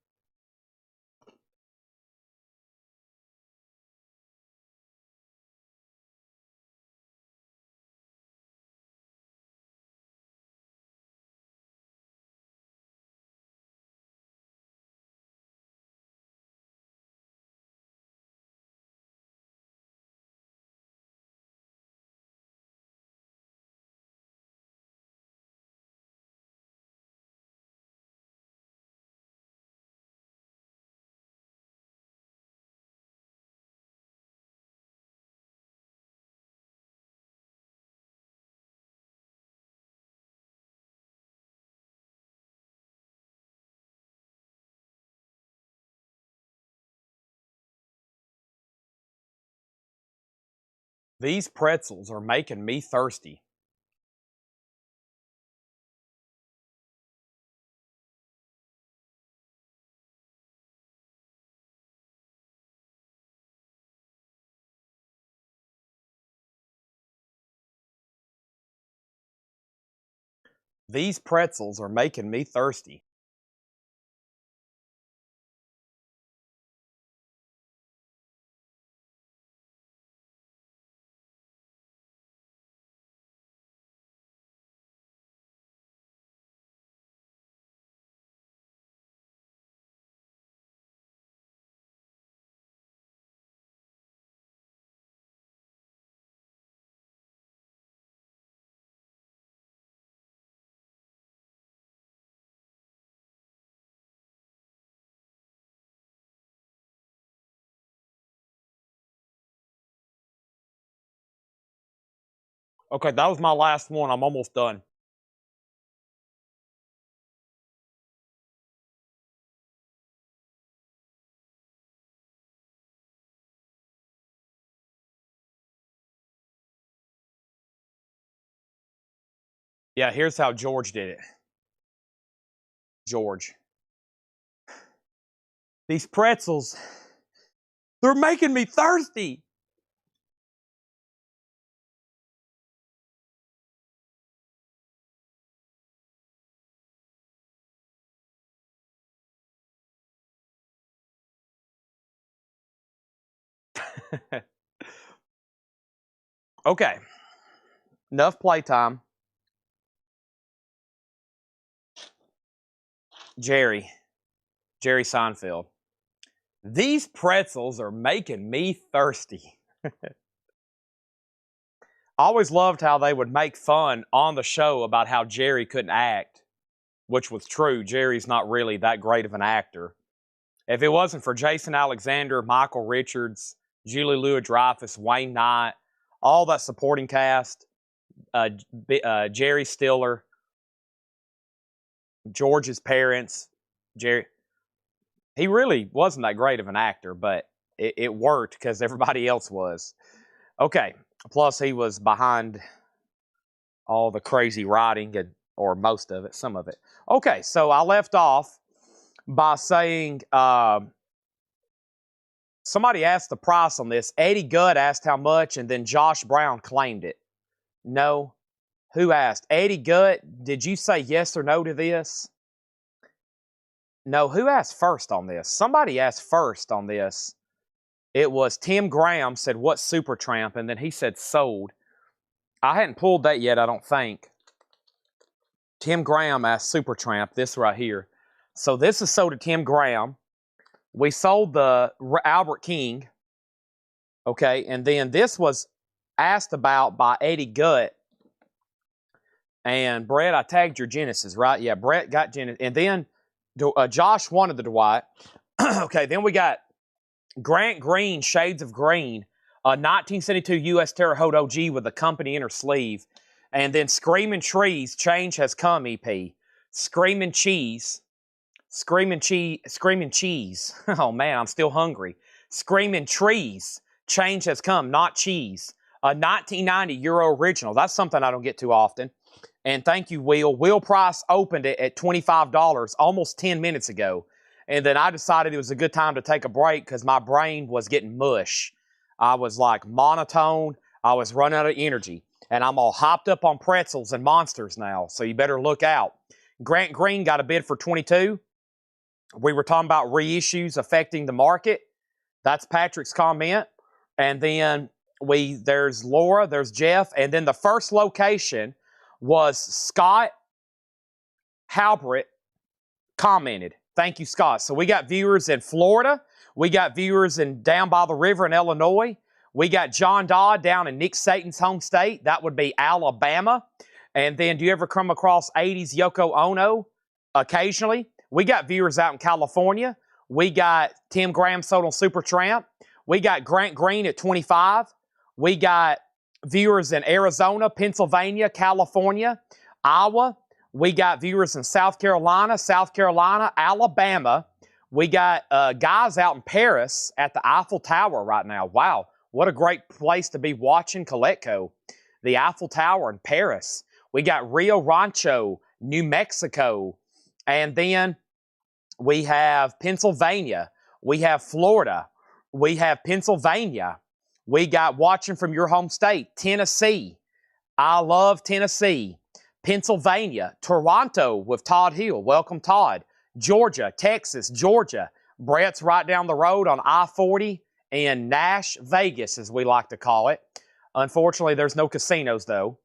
These pretzels are making me thirsty. These pretzels are making me thirsty. Okay, that was my last one. I'm almost done. Yeah, here's how George did it. George. These pretzels, they're making me thirsty. Okay, enough playtime. Jerry Seinfeld. These pretzels are making me thirsty. I always loved how they would make fun on the show about how Jerry couldn't act, which was true. Jerry's not really that great of an actor. If it wasn't for Jason Alexander, Michael Richards, Julie Louis-Dreyfus, Wayne Knight, all that supporting cast, Jerry Stiller, George's parents, Jerry, he really wasn't that great of an actor, but it worked because everybody else was. Okay, plus he was behind all the crazy writing, or most of it, some of it. Okay, so I left off by saying somebody asked the price on this. Eddie Gutt asked how much, and then Josh Brown claimed it. No. Who asked? Eddie Gutt, did you say yes or no to this? No, who asked first on this? Somebody asked first on this. It was Tim Graham said, what's Supertramp? And then he said sold. I hadn't pulled that yet, I don't think. Tim Graham asked Supertramp, this right here. So this is sold to Tim Graham. We sold the Albert King. Okay, and then this was asked about by Eddie Gutt. And Brett, I tagged your Genesis, right? Yeah, Brett got Genesis. And then Josh wanted the Dwight. Okay, then we got Grant Green, Shades of Green, a 1972 U.S. Terre Haute OG with a company inner sleeve. And then Screaming Trees, Change Has Come EP. Screaming Cheese. Screaming Cheese. Oh, man, I'm still hungry. Screaming Trees, Change Has Come, not cheese. A 1990 Euro original. That's something I don't get too often. And thank you, Will. Will Price opened it at $25 almost 10 minutes ago. And then I decided it was a good time to take a break because my brain was getting mush. I was like monotone. I was running out of energy. And I'm all hopped up on pretzels and monsters now. So you better look out. Grant Green got a bid for 22. We were talking about reissues affecting the market. That's Patrick's comment. And then there's Laura, there's Jeff, and then the first location was Scott Halbert commented. Thank you, Scott. So we got viewers in Florida. We got viewers down by the river in Illinois. We got John Dodd down in Nick Satan's home state. That would be Alabama. And then do you ever come across 80s Yoko Ono? Occasionally. We got viewers out in California. We got Tim Graham sold on Supertramp. We got Grant Green at 25. We got viewers in Arizona, Pennsylvania, California, Iowa. We got viewers in South Carolina, Alabama. We got guys out in Paris at the Eiffel Tower right now. Wow, what a great place to be watching Coletco. The Eiffel Tower in Paris. We got Rio Rancho, New Mexico. And then we have Pennsylvania. We have Florida. We have Pennsylvania. We got watching from your home state, Tennessee. I love Tennessee. Pennsylvania, Toronto with Todd Hill. Welcome, Todd. Georgia, Texas, Georgia. Brett's right down the road on I-40 in Nash, Vegas, as we like to call it. Unfortunately, there's no casinos, though.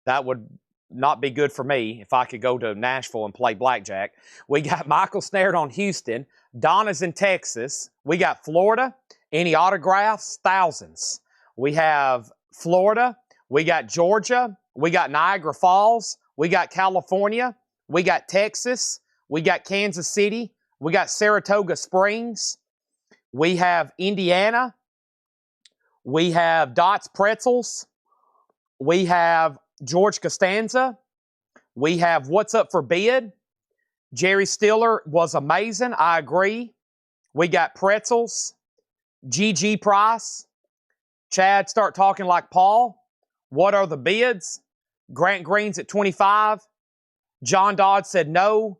That would not be good for me if I could go to Nashville and play blackjack. We got Michael Snared on Houston. Donna's in Texas. We got Florida. Any autographs? Thousands. We have Florida. We got Georgia. We got Niagara Falls. We got California. We got Texas. We got Kansas City. We got Saratoga Springs. We have Indiana. We have Dots Pretzels. We have George Costanza. We have What's Up for Bid. Jerry Stiller was amazing. I agree. We got Pretzels. GG Price. Chad, start talking like Paul. What are the bids? Grant Green's at 25. John Dodd said no.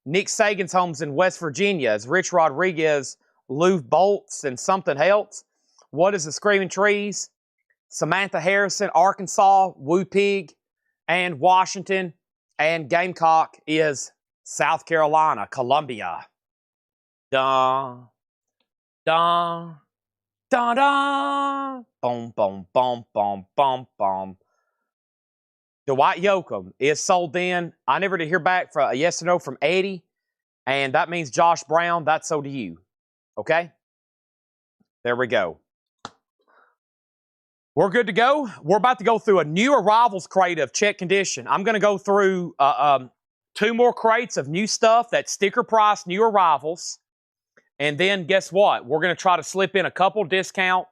Nick Sagan's home's in West Virginia. Is Rich Rodriguez, Lou Bolts, and something else? What is the Screaming Trees? Samantha Harrison, Arkansas, Woo Pig, and Washington. And Gamecock is South Carolina, Columbia. Dun, dun, dun, dun. Boom, boom, boom, boom, boom, boom. Dwight Yoakam is sold in. I never did hear back for a yes or no from Eddie. And that means Josh Brown, that's sold to you. Okay? There we go. We're good to go. We're about to go through a new arrivals crate of check condition. I'm going to go through 2 more crates of new stuff that's sticker price, new arrivals. And then guess what? We're going to try to slip in a couple discount.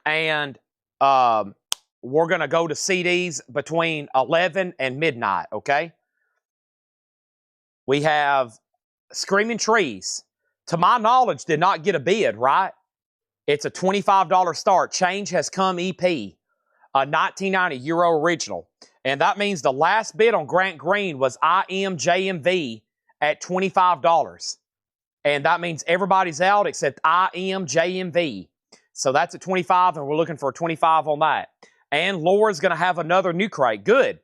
And we're going to go to CDs between 11 and midnight, okay? We have Screaming Trees. To my knowledge, did not get a bid, right? It's a $25 start. Change Has Come EP, a 1990 Euro original. And that means the last bid on Grant Green was IMJMV at $25. And that means everybody's out except IMJMV. So that's at 25, and we're looking for a 25 on that. And Laura's going to have another new crate. Good.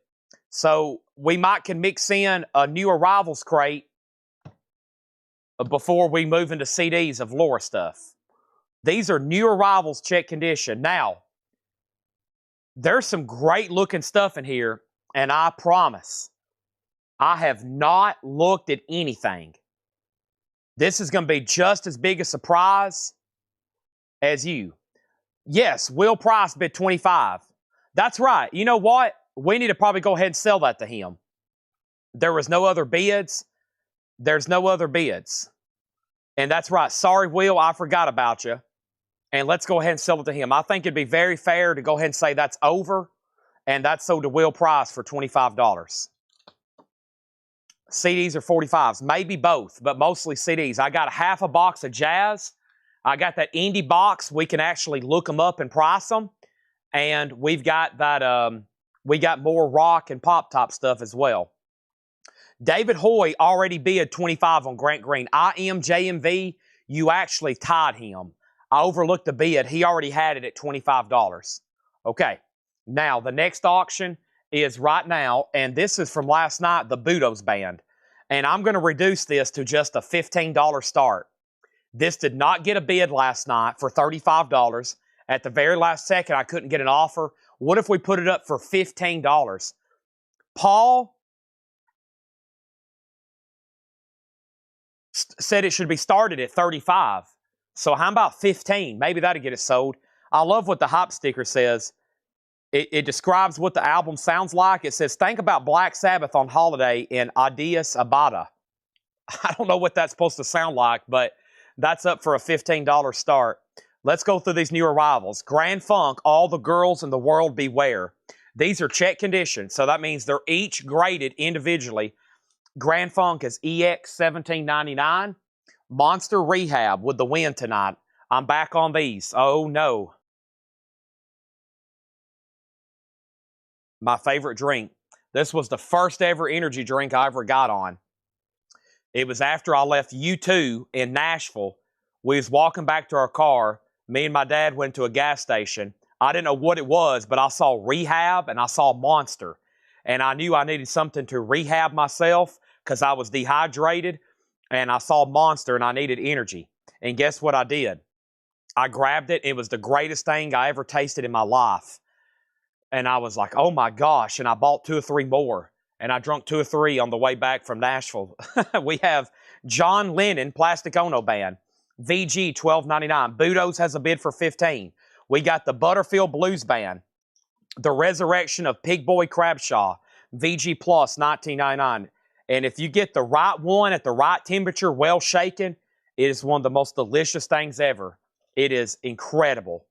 So we can mix in a new arrivals crate before we move into CDs of Laura stuff. These are new arrivals check condition. Now, there's some great looking stuff in here, and I promise, I have not looked at anything. This is going to be just as big a surprise as you. Yes, Will Price bid 25. That's right. You know what? We need to probably go ahead and sell that to him. There was no other bids. There's no other bids. And that's right. Sorry, Will, I forgot about you. And let's go ahead and sell it to him. I think it'd be very fair to go ahead and say that's over. And that's sold to Will Price for $25. CDs are 45s. Maybe both, but mostly CDs. I got half a box of Jazz. I got that indie box. We can actually look them up and price them. And we've got that, we got more rock and pop top stuff as well. David Hoy already bid 25 on Grant Green. IMJMV, you actually tied him. I overlooked the bid. He already had it at $25. Okay, now the next auction is right now, and this is from last night, the Budos band. And I'm going to reduce this to just a $15 start. This did not get a bid last night for $35. At the very last second, I couldn't get an offer. What if we put it up for $15? Paul said it should be started at 35. So how about 15? Maybe that'll get it sold. I love what the hype sticker says. It describes what the album sounds like. It says, think about Black Sabbath on holiday in Addis Ababa. I don't know what that's supposed to sound like, but that's up for a $15 start. Let's go through these new arrivals. Grand Funk, All the Girls in the World Beware. These are check condition, so that means they're each graded individually. Grand Funk is EX $17.99. Monster Rehab with the win tonight. I'm back on these. Oh no. My favorite drink. This was the first ever energy drink I ever got on. It was after I left U2 in Nashville. We was walking back to our car. Me and my dad went to a gas station. I didn't know what it was, but I saw Rehab and I saw Monster. And I knew I needed something to rehab myself because I was dehydrated. And I saw Monster and I needed energy. And guess what I did? I grabbed it. It was the greatest thing I ever tasted in my life. And I was like, oh my gosh. And I bought 2 or 3 more. And I drank 2 or 3 on the way back from Nashville. We have John Lennon, Plastic Ono Band. VG $12.99. Budos has a bid for $15. We got the Butterfield Blues Band. The Resurrection of Pig Boy Crabshaw. VG Plus $19.99. And if you get the right one at the right temperature, well shaken, it is one of the most delicious things ever. It is incredible.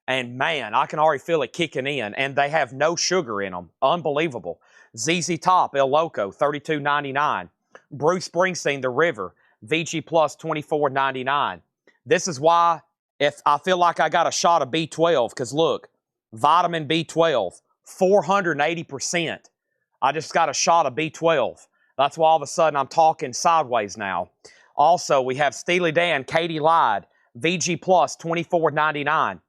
And man, I can already feel it kicking in. And they have no sugar in them. Unbelievable. ZZ Top, El Loco, $32.99. Bruce Springsteen, The River, VG Plus, $24.99. This is why if I feel like I got a shot of B12, because look, vitamin B12, 480%. I just got a shot of B12. That's why all of a sudden I'm talking sideways now. Also, we have Steely Dan, Katie Lied, VG Plus, $24.99.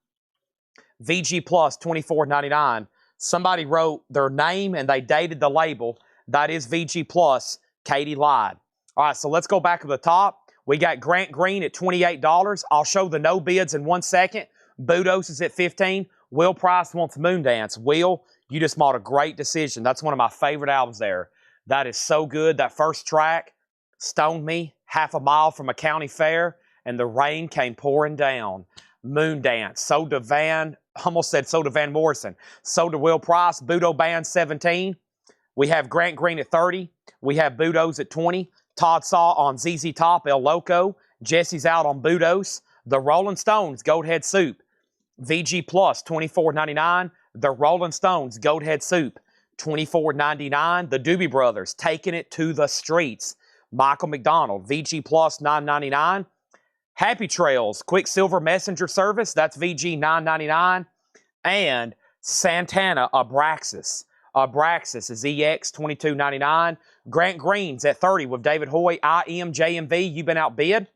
VG Plus, $24.99. Somebody wrote their name and they dated the label. That is VG Plus, Katie Lied. All right, so let's go back to the top. We got Grant Green at $28. I'll show the no bids in 1 second. Budos is at $15. Will Price wants Moondance. Will, you just made a great decision. That's one of my favorite albums there. That is so good. That first track stoned me half a mile from a county fair, and the rain came pouring down. Moondance. Soda Van, almost said Soda Van Morrison. Soda Will Price, Budo Band 17. We have Grant Green at 30. We have Budos at 20. Todd Saw on ZZ Top, El Loco. Jesse's out on Budos. The Rolling Stones, Goathead Soup. VG Plus, $24.99. The Rolling Stones, Goathead Soup, $24.99. The Doobie Brothers, Taking It to the Streets. Michael McDonald, VG Plus, $9.99. Happy Trails, Quicksilver Messenger Service, that's VG $9.99. And Santana, Abraxas. Abraxas is EX $22.99. Grant Green's at 30 with David Hoy, IM, JMV, You've Been Outbid.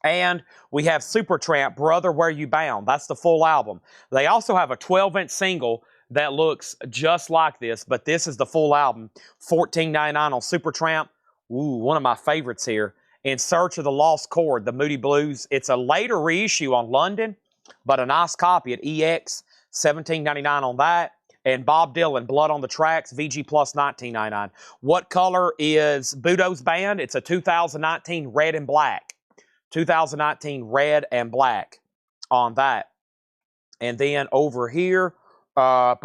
And we have Supertramp, Brother, Where You Bound. That's the full album. They also have a 12-inch single that looks just like this, but this is the full album. $14.99 on Supertramp. Ooh, one of my favorites here. In Search of the Lost Chord, the Moody Blues. It's a later reissue on London, but a nice copy at EX, $17.99 on that. And Bob Dylan, Blood on the Tracks, VG Plus $19.99. What color is Budo's Band? It's a 2019 red and black. 2019 red and black on that. And then over here, we got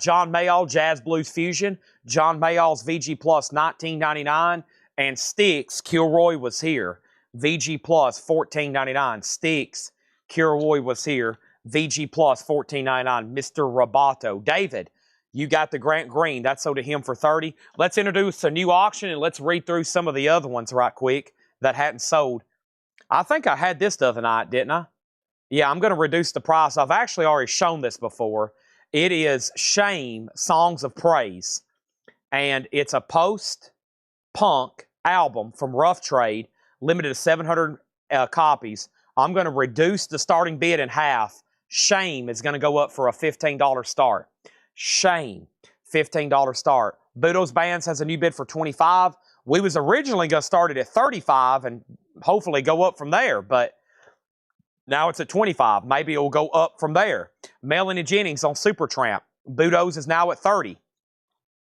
John Mayall, Jazz Blues Fusion. John Mayall's VG Plus $19.99. And Styx, Kilroy Was Here. VG Plus $14.99. Styx, Kilroy Was Here. VG Plus $14.99. Mr. Roboto. David, you got the Grant Green. That's sold to him for $30. Let's introduce a new auction and let's read through some of the other ones right quick that hadn't sold. I think I had this the other night, didn't I? Yeah, I'm going to reduce the price. I've actually already shown this before. It is Shame, Songs of Praise. And it's a post-punk album from Rough Trade, limited to 700 copies. I'm going to reduce the starting bid in half. Shame is going to go up for a $15 start. Shane, $15 start. Budo's Bands has a new bid for $25. We was originally going to start it at $35 and hopefully go up from there, but now it's at $25. Maybe it will go up from there. Melanie Jennings on Supertramp. Budo's is now at $30.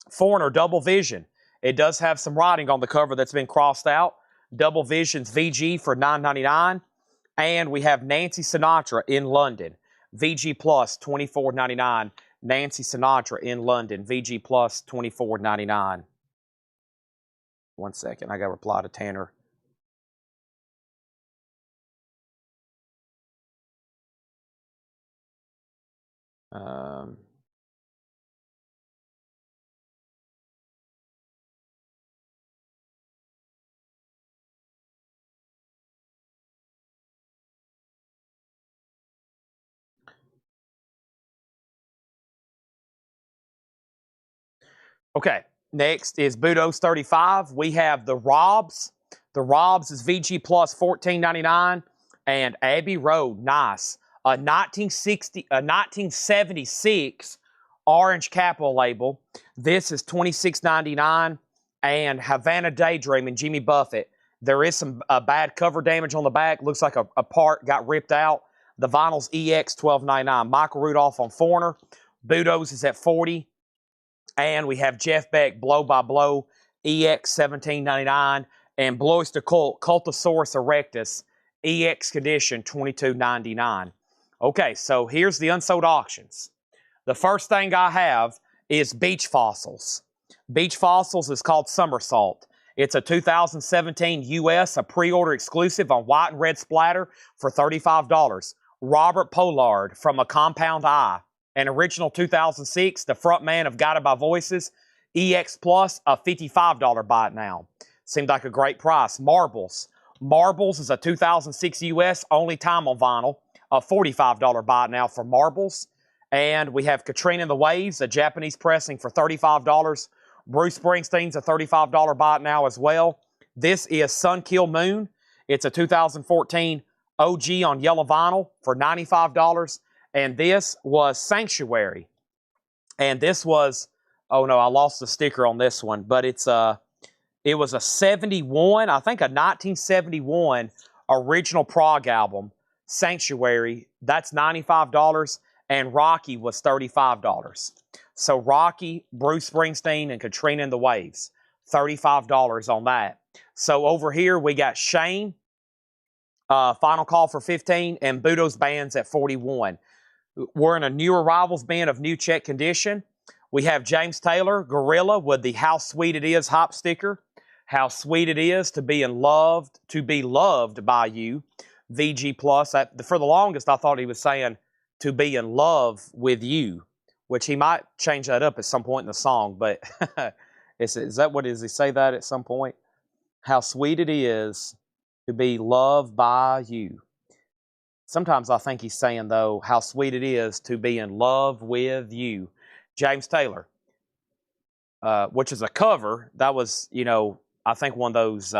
Foreigner Double Vision. It does have some writing on the cover that's been crossed out. Double Vision's VG for $9.99. And we have Nancy Sinatra in London. VG Plus, $24.99. Nancy Sinatra in London. VG Plus, $24.99. 1 second. I got to reply to Tanner. Okay, next is Budo's 35. We have the Robs. The Robs is VG Plus $14.99. And Abbey Road, nice. A 1976 orange capital label. This is $26.99. And Havana Daydream and Jimmy Buffett. There is some bad cover damage on the back. Looks like a part got ripped out. The vinyl's EX $12.99. Michael Rudolph on Foreigner. Budo's is at $40. And we have Jeff Beck, Blow by Blow, EX $17.99. And Blois de Cult, Cultosaurus erectus, EX condition, $22.99. Okay, so here's the unsold auctions. The first thing I have is Beach Fossils. Beach Fossils is called Somersault. It's a 2017 US, a pre-order exclusive on white and red splatter for $35. Robert Pollard from A Compound Eye. An original 2006, the frontman of Guided by Voices, EX Plus, a $55 buy it now. Seemed like a great price. Marbles. Marbles is a 2006 US, only time on vinyl, a $45 buy it now for Marbles. And we have Katrina and the Waves, a Japanese pressing for $35. Bruce Springsteen's a $35 buy it now as well. This is Sun Kill Moon. It's a 2014 OG on yellow vinyl for $95. And this was Sanctuary. And this was, oh no, I lost the sticker on this one, but it was a 71, I think a 1971 original prog album, Sanctuary. That's $95, and Rocky was $35. So Rocky, Bruce Springsteen, and Katrina and the Waves, $35 on that. So over here we got Shane, Final Call for $15, and Budo's Bands at $41. We're in a new arrivals bin of new check condition. We have James Taylor, Gorilla, with the How Sweet It Is hop sticker. How sweet it is to be loved by you. VG Plus. For the longest, I thought he was saying to be in love with you, which he might change that up at some point in the song. But is that what does he say that at some point? How sweet it is to be loved by you. Sometimes I think he's saying, though, how sweet it is to be in love with you. James Taylor, which is a cover. That was, I think one of those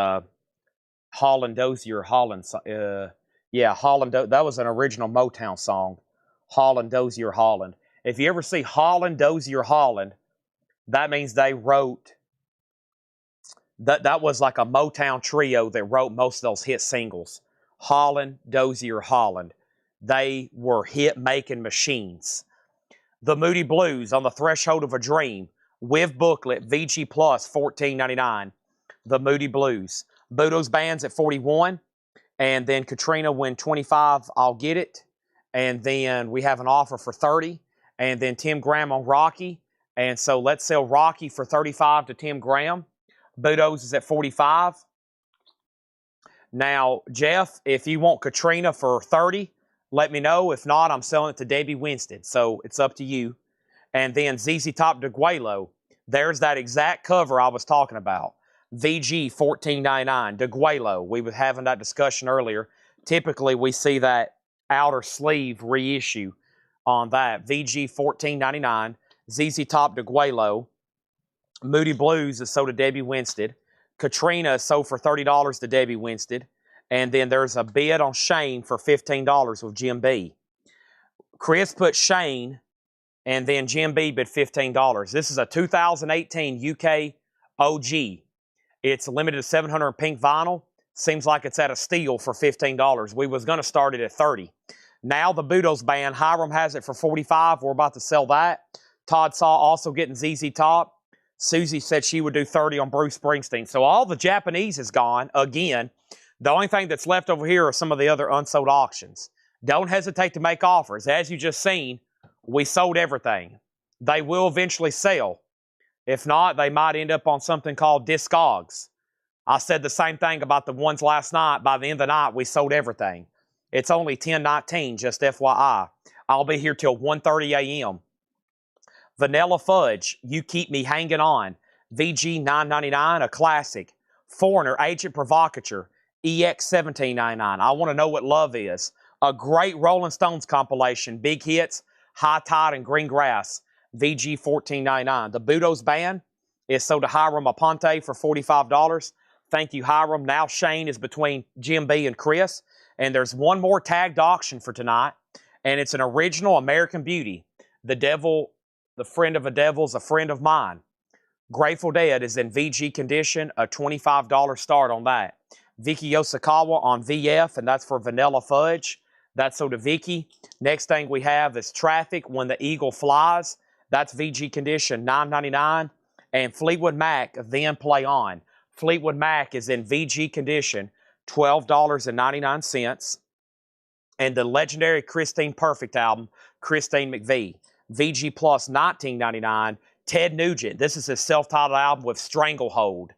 Holland Dozier Holland. Holland. That was an original Motown song, Holland Dozier Holland. If you ever see Holland Dozier Holland, that means they wrote. That was like a Motown trio that wrote most of those hit singles. Holland, Dozier, Holland. They were hit-making machines. The Moody Blues, On the Threshold of a Dream, with booklet, VG Plus, $14.99. The Moody Blues. Budo's Bands at $41. And then Katrina, win $25, I'll get it. And then we have an offer for $30. And then Tim Graham on Rocky. And so let's sell Rocky for $35 to Tim Graham. Budo's is at $45. Now, Jeff, if you want Katrina for $30, let me know. If not, I'm selling it to Debbie Winstead. So it's up to you. And then ZZ Top DeGuelo. There's that exact cover I was talking about. VG $14.99. DeGuelo. We were having that discussion earlier. Typically, we see that outer sleeve reissue on that. VG $14.99. ZZ Top DeGuelo. Moody Blues is sold to Debbie Winstead. Katrina is sold for $30 to Debbie Winstead. And then there's a bid on Shane for $15 with Jim B. Chris put Shane and then Jim B bid $15. This is a 2018 UK OG. It's limited to 700 pink vinyl. Seems like it's at a steal for $15. We was going to start it at $30. Now the Budos band, Hiram has it for $45. We're about to sell that. Todd Saw also getting ZZ Top. Susie said she would do $30 on Bruce Springsteen. So all the Japanese is gone again. The only thing that's left over here are some of the other unsold auctions. Don't hesitate to make offers. As you just seen, we sold everything. They will eventually sell. If not, they might end up on something called Discogs. I said the same thing about the ones last night. By the end of the night, we sold everything. It's only 10:19, just FYI. I'll be here till 1:30 a.m. Vanilla Fudge, You Keep Me Hanging On. VG $9.99, a classic. Foreigner, Agent Provocateur, EX $17.99. I Want to Know What Love Is. A great Rolling Stones compilation. Big hits, High Tide and Green Grass. VG $14.99. The Budos band is sold to Hiram Aponte for $45. Thank you, Hiram. Now Shane is between Jim B and Chris. And there's one more tagged auction for tonight. And it's an original American Beauty. The Devil, the Friend of a Devil's a Friend of Mine. Grateful Dead is in VG condition, a $25 start on that. Vicky Yoshikawa on VF, and that's for Vanilla Fudge. That's sold to Vicky. Next thing we have is Traffic, When the Eagle Flies. That's VG condition, $9.99. And Fleetwood Mac, Then Play On. Fleetwood Mac is in VG condition, $12.99. And the legendary Christine Perfect album, Christine McVie. VG Plus, $19.99. Ted Nugent, this is his self-titled album with Stranglehold.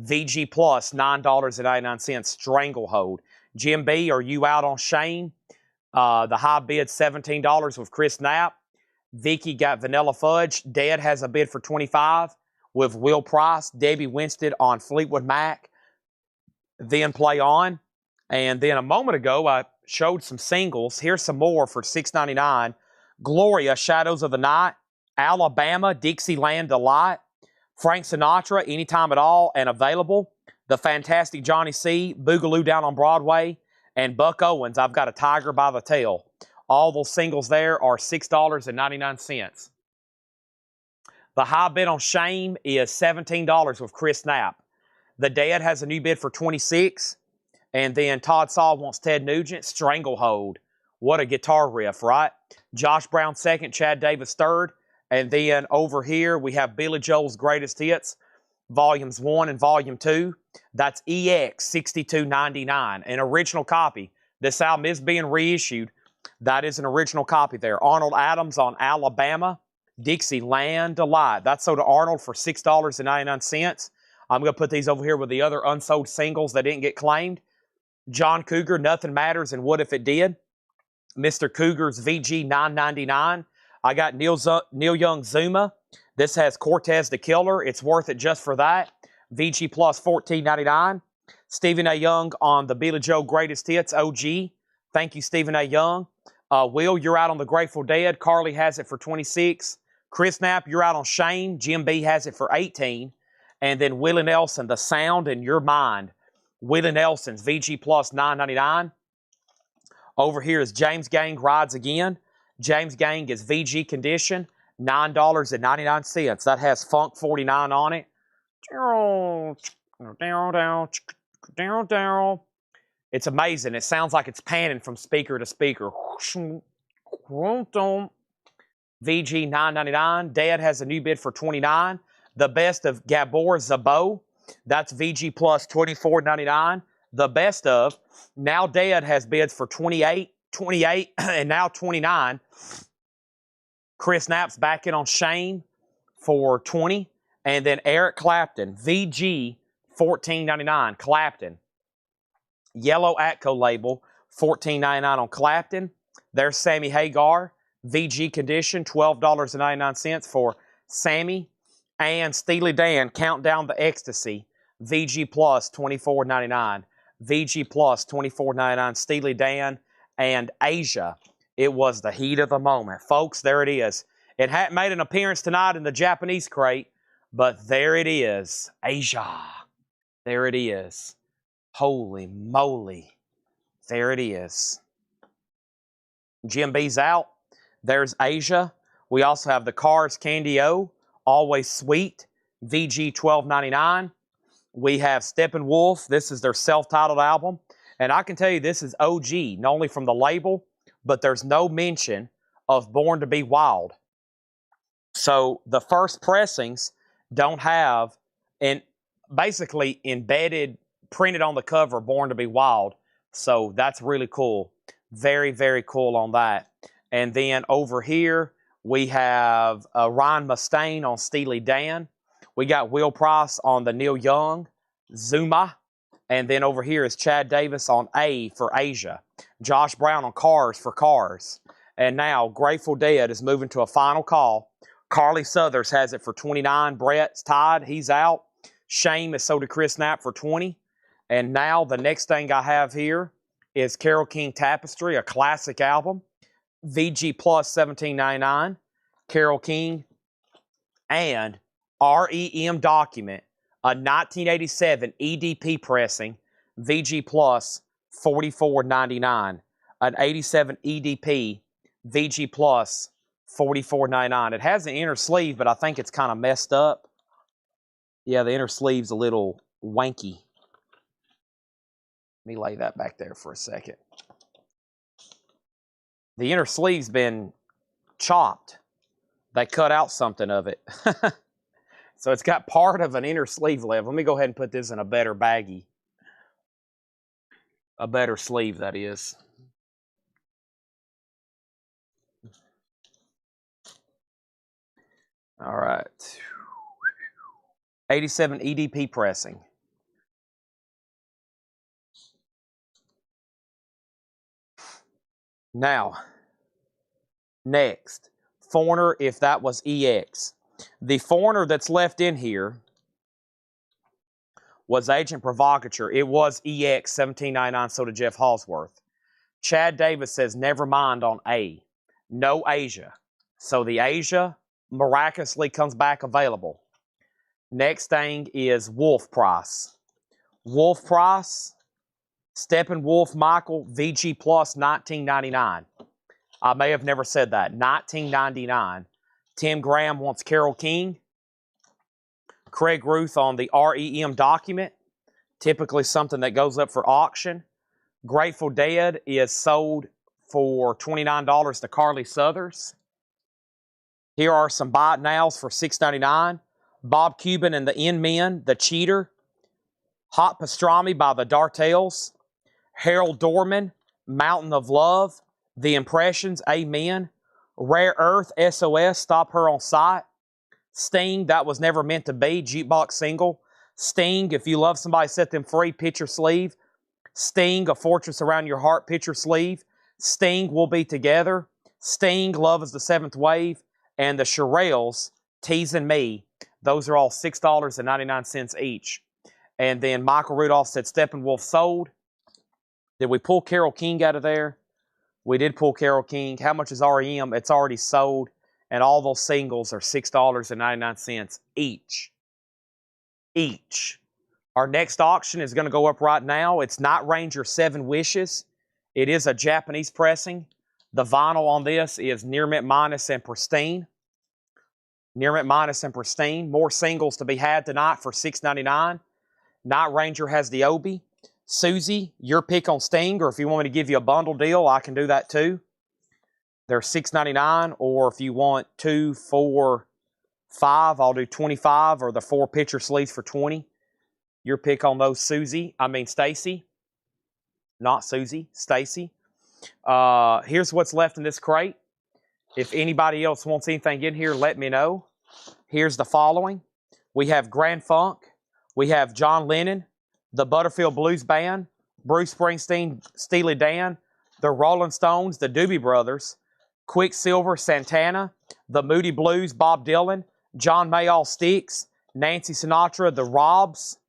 VG Plus, $9.99, Stranglehold. Jim B, are you out on Shane? The high bid, $17 with Chris Knapp. Vicky got Vanilla Fudge. Dad has a bid for $25 with Will Price. Debbie Winstead on Fleetwood Mac. Then Play On. And then a moment ago, I showed some singles. Here's some more for $6.99. Gloria, Shadows of the Night. Alabama, Dixieland Delight. Frank Sinatra, Anytime at All and Available. The Fantastic Johnny C, Boogaloo Down on Broadway. And Buck Owens, I've Got a Tiger by the Tail. All those singles there are $6.99. The high bid on Shame is $17 with Chris Knapp. The Dad has a new bid for $26. And then Todd Saw wants Ted Nugent, Stranglehold. What a guitar riff, right? Josh Brown second, Chad Davis third. And then over here we have Billy Joel's Greatest Hits, Volumes 1 and Volume 2. That's EX $62.99, an original copy. This album is being reissued. That is an original copy there. Arnold Adams on Alabama, Dixieland Delight. That's sold to Arnold for $6.99. I'm going to put these over here with the other unsold singles that didn't get claimed. John Cougar, Nothing Matters and What If It Did. Mr. Cougar's VG $9.99. I got Neil Young Zuma. This has Cortez the Killer. It's worth it just for that. VG Plus $14.99. Stephen A. Young on the Billy Joel Greatest Hits OG. Thank you, Stephen A. Young. Will, you're out on the Grateful Dead. Carly has it for $26. Chris Knapp, you're out on Shame. Jim B has it for $18. And then Willie Nelson, The Sound in Your Mind. Willie Nelson's VG Plus $9.99. Over here is James Gang Rides Again. James Gang is VG condition, $9.99. That has Funk 49 on it. It's amazing. It sounds like it's panning from speaker to speaker. VG $9.99. Dad has a new bid for $29. The Best of Gabor Szabo. That's VG Plus $24.99. The Best of. Now Dad has bids for $28, and now $29. Chris Knapp's back in on Shane for $20. And then Eric Clapton, VG $14.99. Clapton. Yellow Atco label, $14.99 on Clapton. There's Sammy Hagar, VG condition, $12.99 for Sammy. And Steely Dan, Countdown the Ecstasy, VG Plus $24.99. VG Plus $24.99. Steely Dan and Asia. It was the heat of the moment. Folks, there it is. It hadn't made an appearance tonight in the Japanese crate, but there it is. Asia. There it is. Holy moly. There it is. Jim B's out. There's Asia We also have the Cars Candy O, Always Sweet, VG $12.99. We have Steppenwolf. This is their self-titled album. And I can tell you this is OG, not only from the label, but there's no mention of Born to Be Wild. So the first pressings don't have, and basically embedded, printed on the cover, Born to Be Wild. So that's really cool. Very, very cool on that. And then over here, we have Ryan Mustaine on Steely Dan. We got Will Price on the Neil Young, Zuma. And then over here is Chad Davis on A for Asia. Josh Brown on Cars for Cars. And now Grateful Dead is moving to a final call. Carly Southers has it for 29. Brett's tied. He's out. Shame is sold to Chris Knapp for 20. And now the next thing I have here is Carole King Tapestry, a classic album. VG Plus $17.99. Carole King and REM Document, a 1987 EDP pressing, VG Plus $44.99. An 87 EDP, VG Plus $44.99. It has an inner sleeve, but I think it's kind of messed up. Yeah, the inner sleeve's a little wanky. Let me lay that back there for a second. The inner sleeve's been chopped. They cut out something of it. So it's got part of an inner sleeve left. Let me go ahead and put this in a better baggie. A better sleeve, that is. All right. 87 EDP pressing. Now, next, Foreigner, if that was EX. The Foreigner that's left in here was Agent Provocateur. It was EX, $17.99, so did Jeff Halsworth. Chad Davis says, never mind on A. No Asia. So the Asia miraculously comes back available. Next thing is Wolf Price. Wolf Price, Steppenwolf Michael, VG Plus $19.99. I may have never said that. $19.99. Tim Graham wants Carole King. Craig Ruth on the REM Document. Typically something that goes up for auction. Grateful Dead is sold for $29 to Carly Southers. Here are some buy it nows for $6.99. Bob Cuban and the In-Men, The Cheater. Hot Pastrami by the Dartels. Harold Dorman, Mountain of Love. The Impressions, Amen. Rare Earth, SOS, Stop Her on Sight. Sting, That Was Never Meant to Be, jukebox single. Sting, If You Love Somebody, Set Them Free, picture sleeve. Sting, A Fortress Around Your Heart, picture sleeve. Sting, We'll Be Together. Sting, Love Is the Seventh Wave. And the Shirelles, Teasing Me. Those are all $6.99 each. And then Michael Rudolph said Steppenwolf sold. Did we pull Carole King out of there? We did pull Carole King. How much is REM? It's already sold. And all those singles are $6.99 each. Each. Our next auction is going to go up right now. It's not Ranger 7 Wishes. It is a Japanese pressing. The vinyl on this is Near Mint Minus and Pristine. Near Mint Minus and Pristine. More singles to be had tonight for $6.99. Night Ranger has the Obi. Susie, your pick on Sting, or if you want me to give you a bundle deal, I can do that too. They're $6.99, or if you want 2 for $5, I'll do $25, or the 4 picture sleeves for $20. Your pick on those, Stacy. Not Susie, Stacy. Here's what's left in this crate. If anybody else wants anything in here, let me know. Here's the following. We have Grand Funk. We have John Lennon, the Butterfield Blues Band, Bruce Springsteen, Steely Dan, the Rolling Stones, the Doobie Brothers, Quicksilver, Santana, the Moody Blues, Bob Dylan, John Mayall, Styx, Nancy Sinatra, the Robs,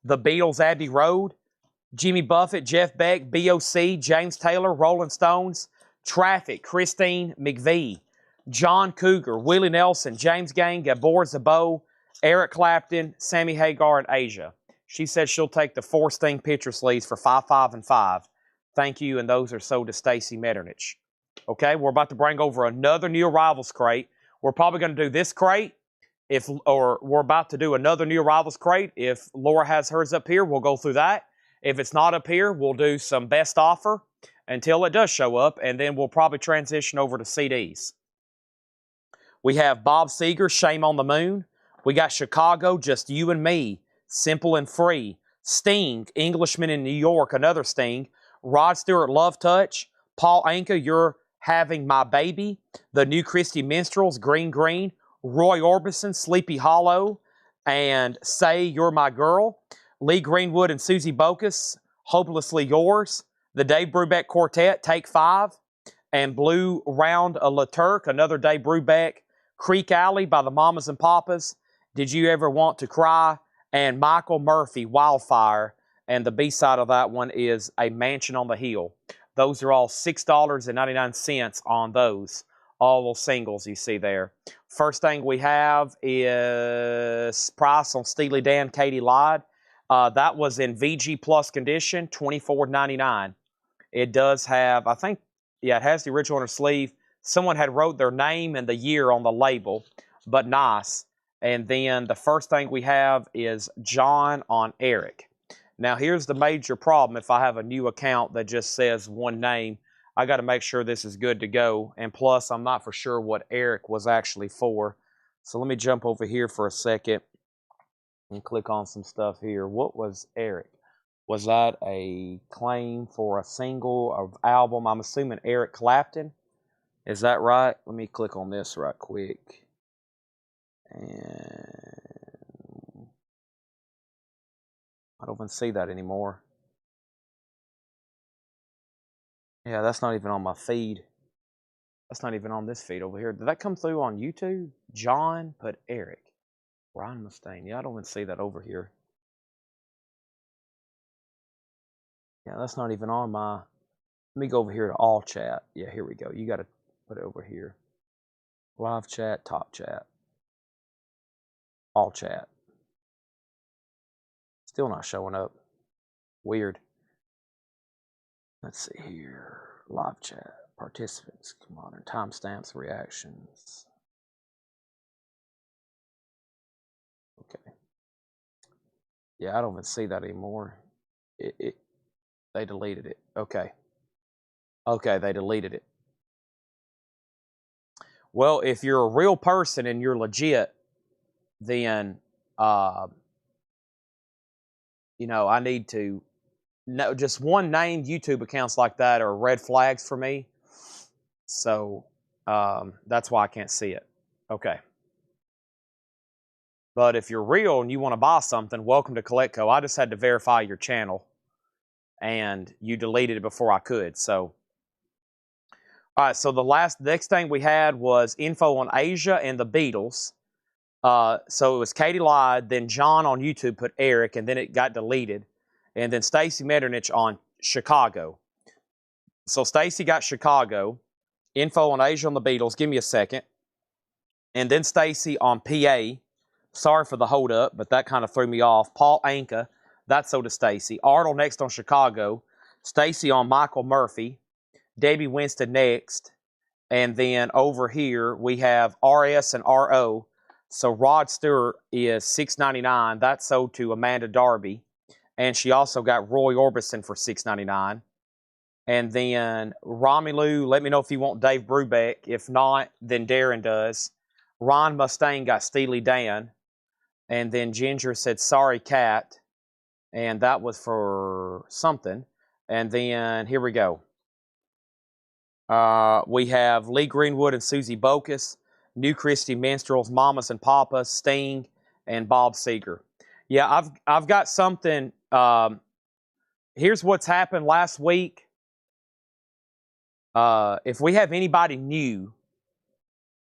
the Beatles, Abbey Road, Jimmy Buffett, Jeff Beck, B.O.C., James Taylor, Rolling Stones, Traffic, Christine McVie, John Cougar, Willie Nelson, James Gang, Gabor Szabo, Eric Clapton, Sammy Hagar, and Asia. She said she'll take the 4 Sting picture sleeves for $5, $5, and $5. Thank you, and those are sold to Stacy Metternich. Okay, we're about to bring over another new arrivals crate. We're probably going to do this crate. Or we're about to do another new arrivals crate. If Laura has hers up here, we'll go through that. If it's not up here, we'll do some best offer until it does show up, and then we'll probably transition over to CDs. We have Bob Seger, Shame on the Moon. We got Chicago, Just You and Me, Simple and Free. Sting, Englishman in New York, another Sting. Rod Stewart, Love Touch. Paul Anka, You're Having My Baby. The New Christy Minstrels, Green Green. Roy Orbison, Sleepy Hollow. And Say You're My Girl. Lee Greenwood and Susie Bocas, Hopelessly Yours. The Dave Brubeck Quartet, Take 5. And Blue Round a La Turk, another Dave Brubeck. Creek Alley by the Mamas and Papas, Did You Ever Want to Cry? And Michael Murphy, Wildfire. And the B-side of that one is A Mansion on the Hill. Those are all $6.99 on those. All those singles you see there. First thing we have is price on Steely Dan, Katie Lied. That was in VG Plus condition, $24.99. It does have, I think, yeah, it has the original on her sleeve. Someone had wrote their name and the year on the label, but nice. And then the first thing we have is John on Eric. Now, here's the major problem. If I have a new account that just says one name, I got to make sure this is good to go. And plus, I'm not for sure what Eric was actually for. So let me jump over here for a second and click on some stuff here. What was Eric? Was that a claim for a single or album? I'm assuming Eric Clapton. Is that right? Let me click on this right quick. And I don't even see that anymore. Yeah, that's not even on my feed. That's not even on this feed over here. Did that come through on YouTube? John put Eric. Ryan Mustaine. Yeah, I don't even see that over here. Yeah, that's not even on my... Let me go over here to all chat. Yeah, here we go. You got to put it over here. Live chat, top chat. All chat. Still not showing up. Weird. Let's see here. Live chat. Participants. Come on. Timestamps, reactions. Okay. Yeah, I don't even see that anymore. They deleted it. Okay. Okay, they deleted it. Well, if you're a real person and you're legit, then, you know, I need to know just one named YouTube accounts like that are red flags for me. So that's why I can't see it. Okay. But if you're real and you want to buy something, welcome to CollectCo. I just had to verify your channel, and you deleted it before I could. So, all right. So the next thing we had was info on Asia and the Beatles. So it was Katie Lied, then John on YouTube put Eric, and then it got deleted, and then Stacy Metternich on Chicago. So Stacy got Chicago, info on Asia on the Beatles. Give me a second, and then Stacy on PA. Sorry for the hold up, but that kind of threw me off. Paul Anka, that's so to Stacy. Arnold next on Chicago. Stacy on Michael Murphy. Debbie Winston next. And then over here we have RS and RO. So Rod Stewart is $6.99. That's sold to Amanda Darby. And she also got Roy Orbison for $6.99. And then Romulo, let me know if you want Dave Brubeck. If not, then Darren does. Ron Mustaine got Steely Dan. And then Ginger said, sorry, Cat. And that was for something. And then here we go. We have Lee Greenwood and Susie Bocas, New Christy Minstrels, Mamas and Papas, Sting, and Bob Seger. Yeah, I've got something. Here's what's happened last week. If we have anybody new,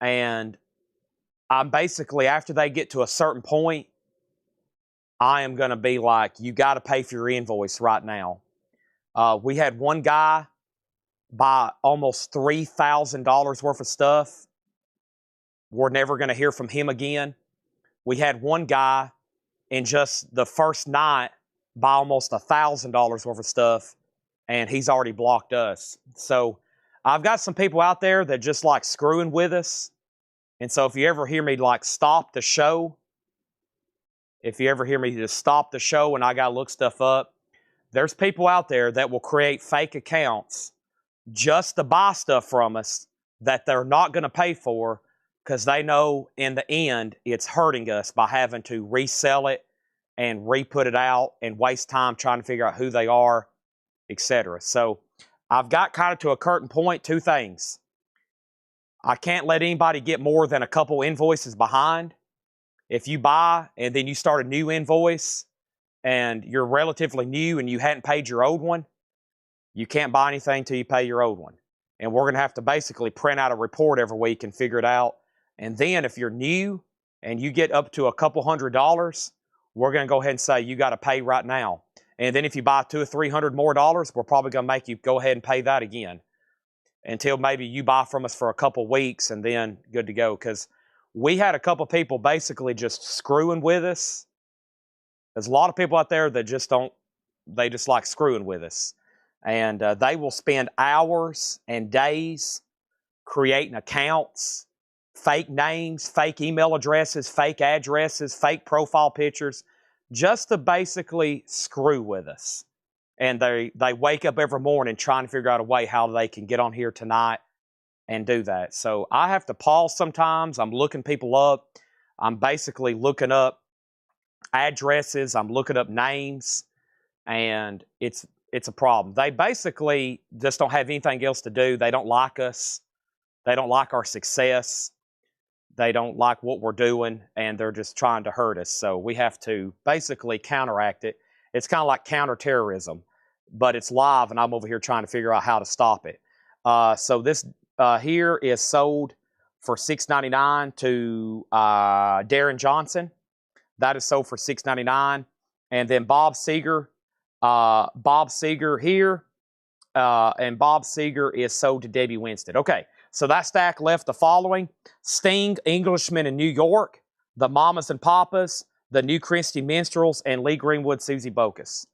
and I'm basically, after they get to a certain point, I am going to be like, you got to pay for your invoice right now. We had one guy buy almost $3,000 worth of stuff. We're never going to hear from him again. We had one guy in just the first night buy almost $1,000 worth of stuff, and he's already blocked us. So I've got some people out there that just like screwing with us, And so if you ever hear me like stop the show, if you ever hear me just stop the show and I got to look stuff up, there's people out there that will create fake accounts just to buy stuff from us that they're not going to pay for because they know in the end it's hurting us by having to resell it and re-put it out and waste time trying to figure out who they are, etc. So I've got kind of to a curtain point, two things. I can't let anybody get more than a couple invoices behind. If you buy and then you start a new invoice and you're relatively new and you hadn't paid your old one, you can't buy anything until you pay your old one. And we're going to have to basically print out a report every week and figure it out. And then if you're new and you get up to a couple $100, we're going to go ahead and say you got to pay right now. And then if you buy $200 or $300 more, we're probably going to make you go ahead and pay that again until maybe you buy from us for a couple weeks and then good to go. Because we had a couple people basically just screwing with us. There's a lot of people out there that just don't, they just like screwing with us. And they will spend hours and days creating accounts, fake names, fake email addresses, fake addresses, fake profile pictures, just to basically screw with us. And they wake up every morning trying to figure out a way how they can get on here tonight and do that. So I have to pause sometimes. I'm looking people up. I'm basically looking up addresses. I'm looking up names. And it's a problem. They basically just don't have anything else to do. They don't like us. They don't like our success. They don't like what we're doing, and they're just trying to hurt us. So we have to basically counteract it. It's kind of like counterterrorism, but it's live, and I'm over here trying to figure out how to stop it. So this here is sold for $6.99 to Darren Johnson. That is sold for $6.99. And then Bob Seger here, and Bob Seger is sold to Debbie Winstead. Okay, so that stack left the following: Sting, Englishman in New York, the Mamas and Papas, the New Christy Minstrels, and Lee Greenwood, Susie Bocas.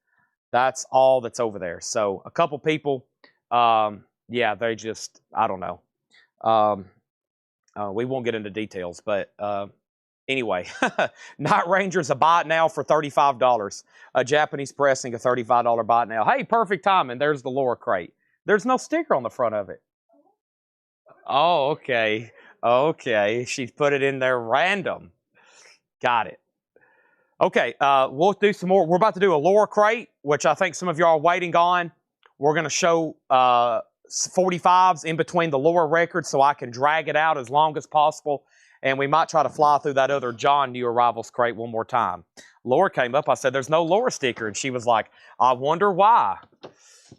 That's all that's over there. So a couple people, yeah, they just, I don't know. We won't get into details, but anyway, Night Ranger's a buy it now for $35. A Japanese pressing, a $35 buy it now. Hey, perfect timing. There's the Laura crate. There's no sticker on the front of it. Oh, okay. Okay. She's put it in there random. Got it. Okay. We'll do some more. We're about to do a Laura crate, which I think some of y'all are waiting on. We're going to show 45s in between the Laura records so I can drag it out as long as possible. And we might try to fly through that other John New Arrivals crate one more time. Laura came up. I said, there's no Laura sticker. And she was like, I wonder why.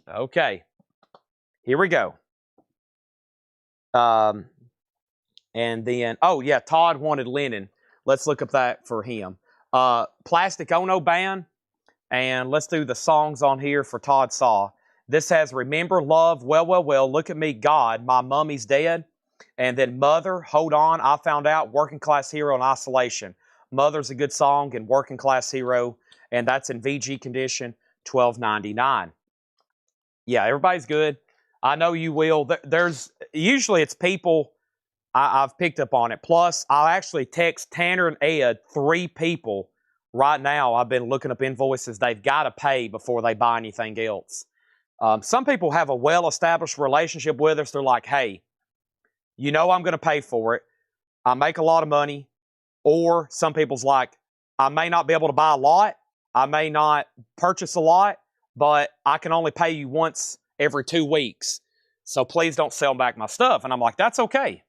Okay. Here we go. And then, oh, yeah, Todd wanted linen. Let's look up that for him. Plastic Ono Band. And let's do the songs on here for Todd Saw. This has Remember, Love, Well, Well, Well, Look at Me, God, My Mummy's Dead. And then Mother, Hold On, I Found Out, Working Class Hero, and Isolation. Mother's a good song, and Working Class Hero, and that's in VG condition, $12.99. Yeah, everybody's good. I know you will. There's usually it's people I've picked up on it. Plus, I'll actually text Tanner and Ed, 3 people right now. I've been looking up invoices they've got to pay before they buy anything else. Some people have a well-established relationship with us. They're like, hey, you know I'm going to pay for it. I make a lot of money. Or some people's like, I may not be able to buy a lot. I may not purchase a lot, but I can only pay you once every 2 weeks. So please don't sell back my stuff. And I'm like, that's okay.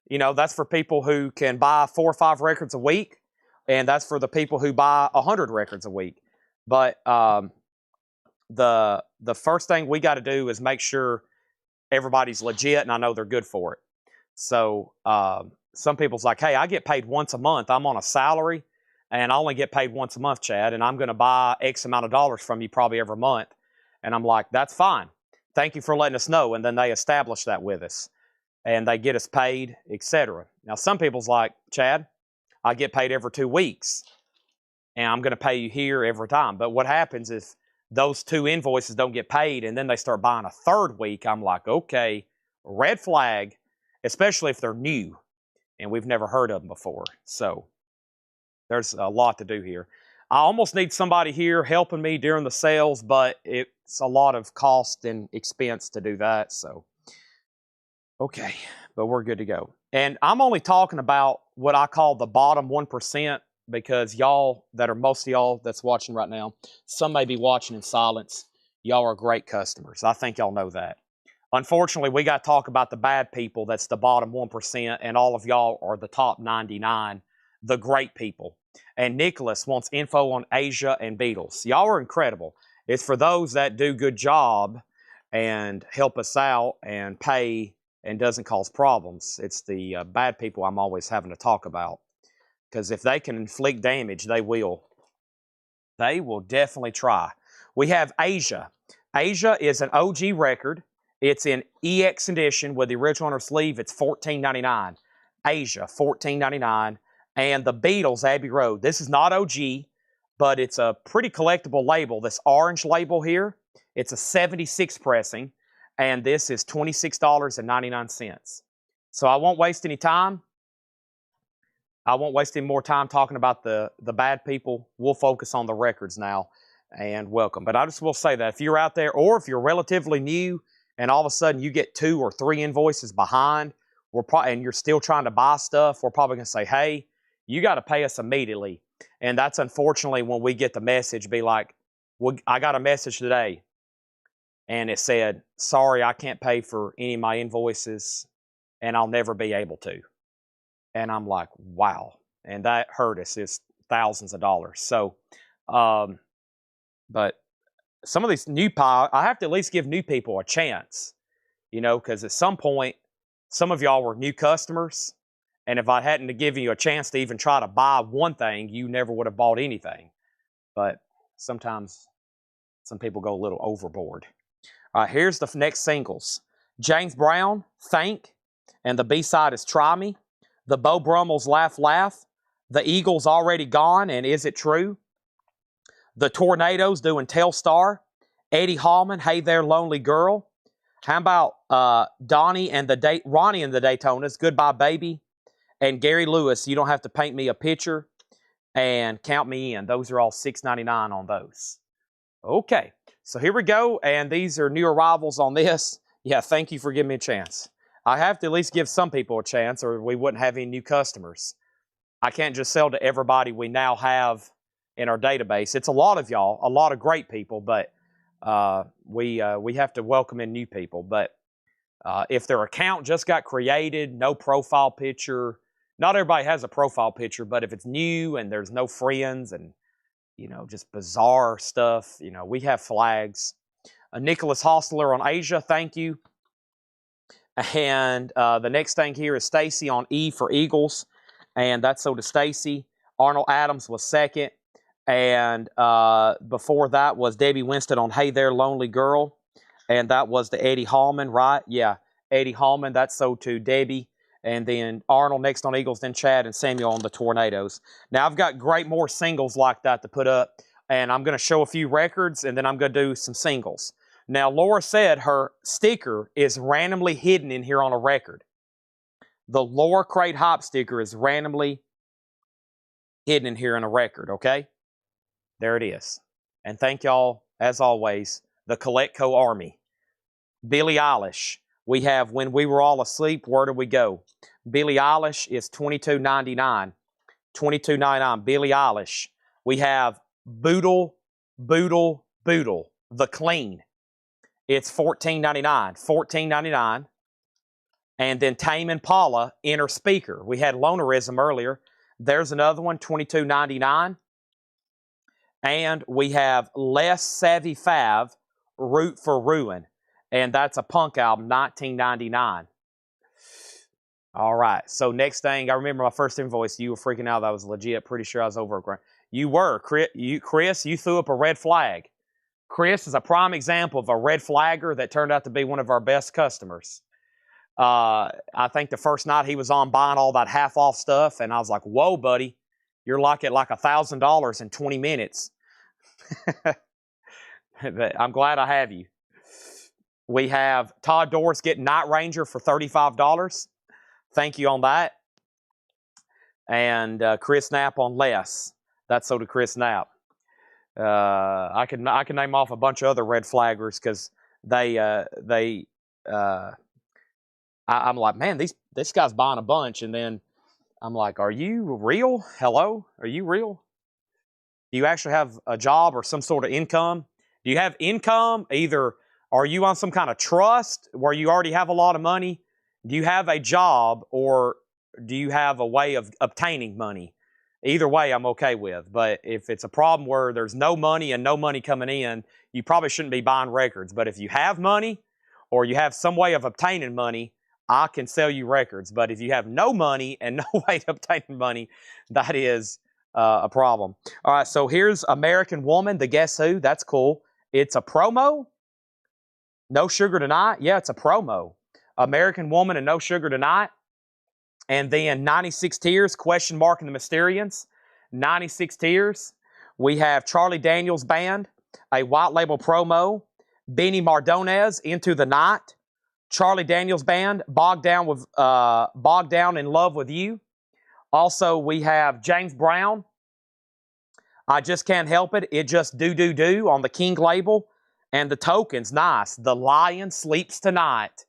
You know, that's for people who can buy 4 or 5 records a week. And that's for the people who buy 100 records a week. But the first thing we got to do is make sure everybody's legit and I know they're good for it. So some people's like, hey, I get paid once a month. I'm on a salary and I only get paid once a month, Chad, and I'm going to buy X amount of dollars from you probably every month. And I'm like, that's fine. Thank you for letting us know. And then they establish that with us and they get us paid, etc. Now, some people's like, Chad, I get paid every 2 weeks and I'm going to pay you here every time. But what happens is those 2 invoices don't get paid and then they start buying a 3rd week. I'm like, okay, red flag, especially if they're new. and we've never heard of them before. So there's a lot to do here. I almost need somebody here helping me during the sales, but it's a lot of cost and expense to do that. So, okay, but we're good to go. And I'm only talking about what I call the bottom 1%, because y'all that are, most of y'all that's watching right now, some may be watching in silence. Y'all are great customers. I think y'all know that. Unfortunately, we got to talk about the bad people. That's the bottom 1%, and all of y'all are the top 99, the great people. And Nicholas wants info on Asia and Beatles. Y'all are incredible. It's for those that do good job and help us out and pay and doesn't cause problems. It's the bad people I'm always having to talk about, because if they can inflict damage, they will. They will definitely try. We have Asia. Asia is an OG record. It's in EX edition with the original inner sleeve. It's $14.99. Asia, $14.99. And the Beatles, Abbey Road. This is not OG, but it's a pretty collectible label. This orange label here, it's a 76 pressing, and this is $26.99. So I won't waste any time. I won't waste any more time talking about the bad people. We'll focus on the records now, and welcome. But I just will say that if you're out there, or if you're relatively new, and all of a sudden you get 2 or 3 invoices behind, and you're still trying to buy stuff, we're probably going to say, hey, you got to pay us immediately. And that's unfortunately when we get the message, be like, well, I got a message today, and it said, sorry, I can't pay for any of my invoices, and I'll never be able to. And I'm like, wow. And that hurt us. It's thousands of dollars. So, but some of these new I have to at least give new people a chance, you know, because at some point, some of y'all were new customers, and if I hadn't given you a chance to even try to buy one thing, you never would have bought anything. But sometimes some people go a little overboard. All right, here's the next singles. James Brown, Thank, and the B-side is Try Me. The Beau Brummels, Laugh, Laugh. The Eagles, Already Gone, and Is It True? The Tornadoes doing Telstar. Eddie Hallman, Hey There, Lonely Girl. How about Ronnie and the Daytonas, Goodbye Baby. And Gary Lewis, You Don't Have to Paint Me a Picture. And Count Me In. Those are all $6.99 on those. Okay, so here we go. And these are new arrivals on this. Yeah, thank you for giving me a chance. I have to at least give some people a chance, or we wouldn't have any new customers. I can't just sell to everybody we now have in our database. It's a lot of y'all, a lot of great people, but we have to welcome in new people. But if their account just got created, no profile picture, not everybody has a profile picture, but if it's new and there's no friends and, you know, just bizarre stuff, you know, we have flags. Nicholas Hostler on Asia, thank you. And the next thing here is Stacy on E for Eagles, and that's so to Stacy. Arnold Adams was second, and before that was Debbie Winston on Hey There, Lonely Girl, and that was the Eddie Hallman, right? Yeah, Eddie Hallman, that's so to Debbie, and then Arnold next on Eagles, then Chad and Samuel on the Tornadoes. Now, I've got great more singles like that to put up, and I'm going to show a few records, and then I'm going to do some singles. Now, Laura said her sticker is randomly hidden in here on a record. The Laura Crate Hop sticker is randomly hidden in here in a record, okay? There it is. And thank y'all, as always, the Collectco Army. Billie Eilish. We have When We Were All Asleep, Where Do We Go? Billie Eilish is $22.99. $22.99, Billie Eilish. We have Boodle, Boodle, Boodle, The Clean. It's $14.99. $14.99. And then Tame Impala, Inner Speaker. We had Lonerism earlier. There's another one, $22.99. And we have Les Savy Fav, Root for Ruin. And that's a punk album, $19.99. All right. So next thing, I remember my first invoice. You were freaking out that was legit. Pretty sure I was over a grand. You were. Chris, you threw up a red flag. Chris is a prime example of a red flagger that turned out to be one of our best customers. I think the first night he was on buying all that half-off stuff, and I was like, whoa, buddy, you're like at like $1,000 in 20 minutes. I'm glad I have you. We have Todd Doris getting Night Ranger for $35. Thank you on that. and Chris Knapp on less. That's so to Chris Knapp. I can name off a bunch of other red flaggers because I'm like, man, this guy's buying a bunch, and then I'm like, are you real? Hello, are you real? Do you actually have a job or some sort of income? Do you have income? Either are you on some kind of trust where you already have a lot of money? Do you have a job, or do you have a way of obtaining money? Either way, I'm okay with. But if it's a problem where there's no money and no money coming in, you probably shouldn't be buying records. But if you have money or you have some way of obtaining money, I can sell you records. But if you have no money and no way of obtaining money, that is a problem. All right, so here's American Woman, the Guess Who. That's cool. It's a promo. No Sugar Tonight. Yeah, it's a promo. American Woman and No Sugar Tonight. And then 96 Tears, question mark and the Mysterians. 96 Tears. We have Charlie Daniels Band, a white label promo. Benny Mardones, Into the Night. Charlie Daniels Band, Bogged Down in Love with You. Also, we have James Brown, I Just Can't Help It. It Just Do on the King label. And the Tokens, nice. The Lion Sleeps Tonight.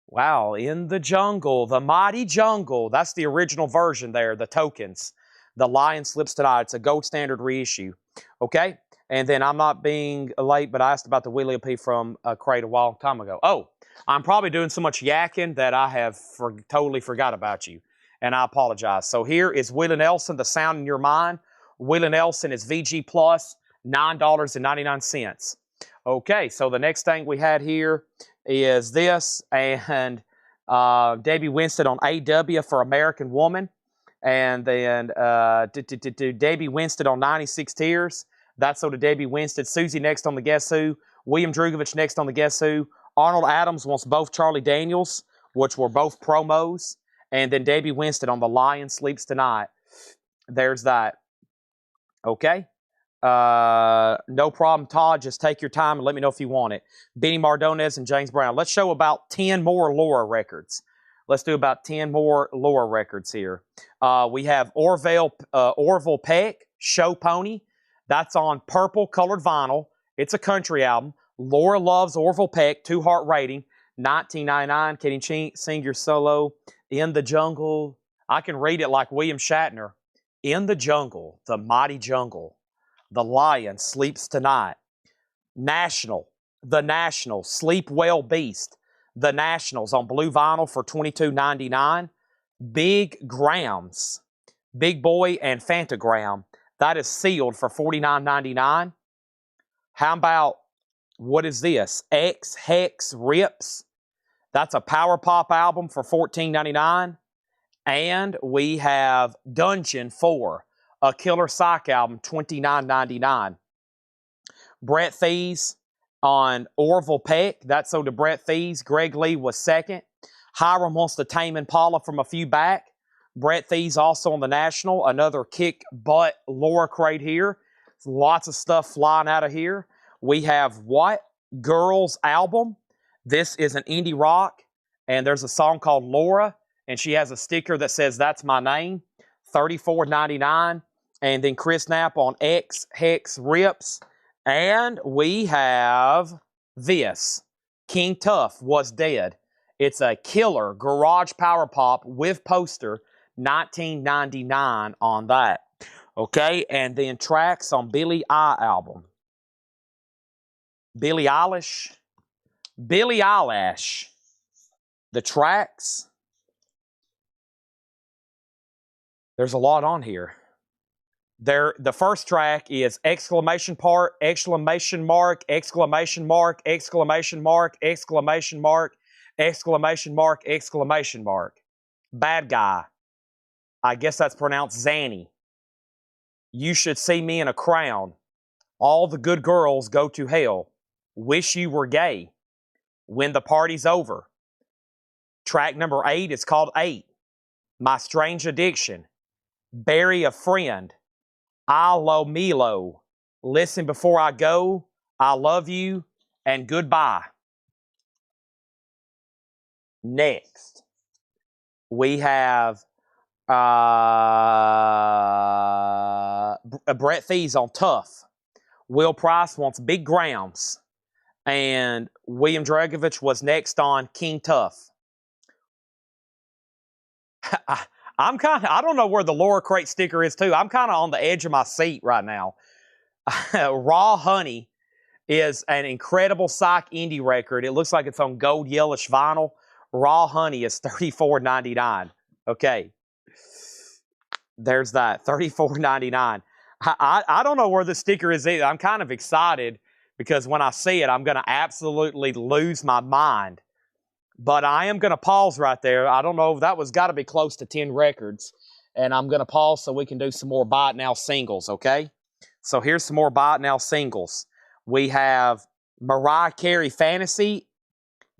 Wow, In the Jungle, the Mighty Jungle. That's the original version there, the Tokens. The Lion Sleeps Tonight. It's a gold standard reissue. Okay? And then I'm not being late, but I asked about the Willie P from Crate a while time ago. Oh, I'm probably doing so much yakking that I have totally forgot about you. And I apologize. So here is Willie Nelson, The Sound in Your Mind. Willie Nelson is VG Plus, $9.99. Okay, so the next thing we had here is this, and Debbie Winston on AW for American Woman, and then Debbie Winston on 96 Tears. That's so to Debbie Winston. Susie next on the Guess Who. William Drugovich next on the Guess Who. Arnold Adams wants both Charlie Daniels, which were both promos, and then Debbie Winston on The Lion Sleeps Tonight. There's that. Okay. No problem, Todd. Just take your time and let me know if you want it. Benny Mardones and James Brown. Let's show about 10 more Laura records. Let's do about 10 more Laura records here. We have Orville Peck, Show Pony. That's on purple colored vinyl. It's a country album. Laura loves Orville Peck, 2-heart rating, $19.99. Can you sing your solo? In the Jungle. I can read it like William Shatner. In the Jungle, the Mighty Jungle. The Lion Sleeps Tonight. National, The National, Sleep Well Beast. The Nationals on blue vinyl for $22.99. Big Grams, Big Boy and Fantagram. That is sealed for $49.99. How about, what is this? X Hex Rips. That's a power pop album for $14.99. And we have Dungeon 4. A Killer Psych album, $29.99. Brett Thies on Orville Peck. That's so to Brett Thies. Greg Lee was second. Hiram wants to Tame Impala from a few back. Brett Thies also on the National. Another kick butt Laura crate here. Lots of stuff flying out of here. We have What? Girls album. This is an indie rock. And there's a song called Laura. And she has a sticker that says, That's My Name. $34.99. And then Chris Knapp on X Hex Rips. And we have this. King Tough Was Dead. It's a killer garage power pop with poster. $19.99 on that. Okay, and then tracks on Billie Eilish album. Billie Eilish. Billie Eilish. The tracks. There's a lot on here. The first track is exclamation mark, exclamation mark, exclamation mark, exclamation mark, exclamation mark, exclamation mark, exclamation mark. Bad Guy. I guess that's pronounced Zanny. You Should See Me in a Crown. All the Good Girls Go to Hell. Wish You Were Gay. When the Party's Over. Track number 8 is called 8. My Strange Addiction. Bury a Friend. Ilo Milo. Listen Before I Go. I Love You. And Goodbye. Next, we have Brett Thies on Tough. Will Price wants Big Grams. And William Dragovich was next on King Tough. I don't know where the Laura Crate sticker is too. I'm kind of on the edge of my seat right now. Raw Honey is an incredible psych indie record. It looks like it's on gold yellowish vinyl. Raw Honey is $34.99. Okay. There's that. $34.99. I don't know where the sticker is either. I'm kind of excited because when I see it, I'm going to absolutely lose my mind. But I am going to pause right there. I don't know. That was got to be close to 10 records. And I'm going to pause so we can do some more Buy It Now singles, okay? So here's some more Buy It Now singles. We have Mariah Carey Fantasy,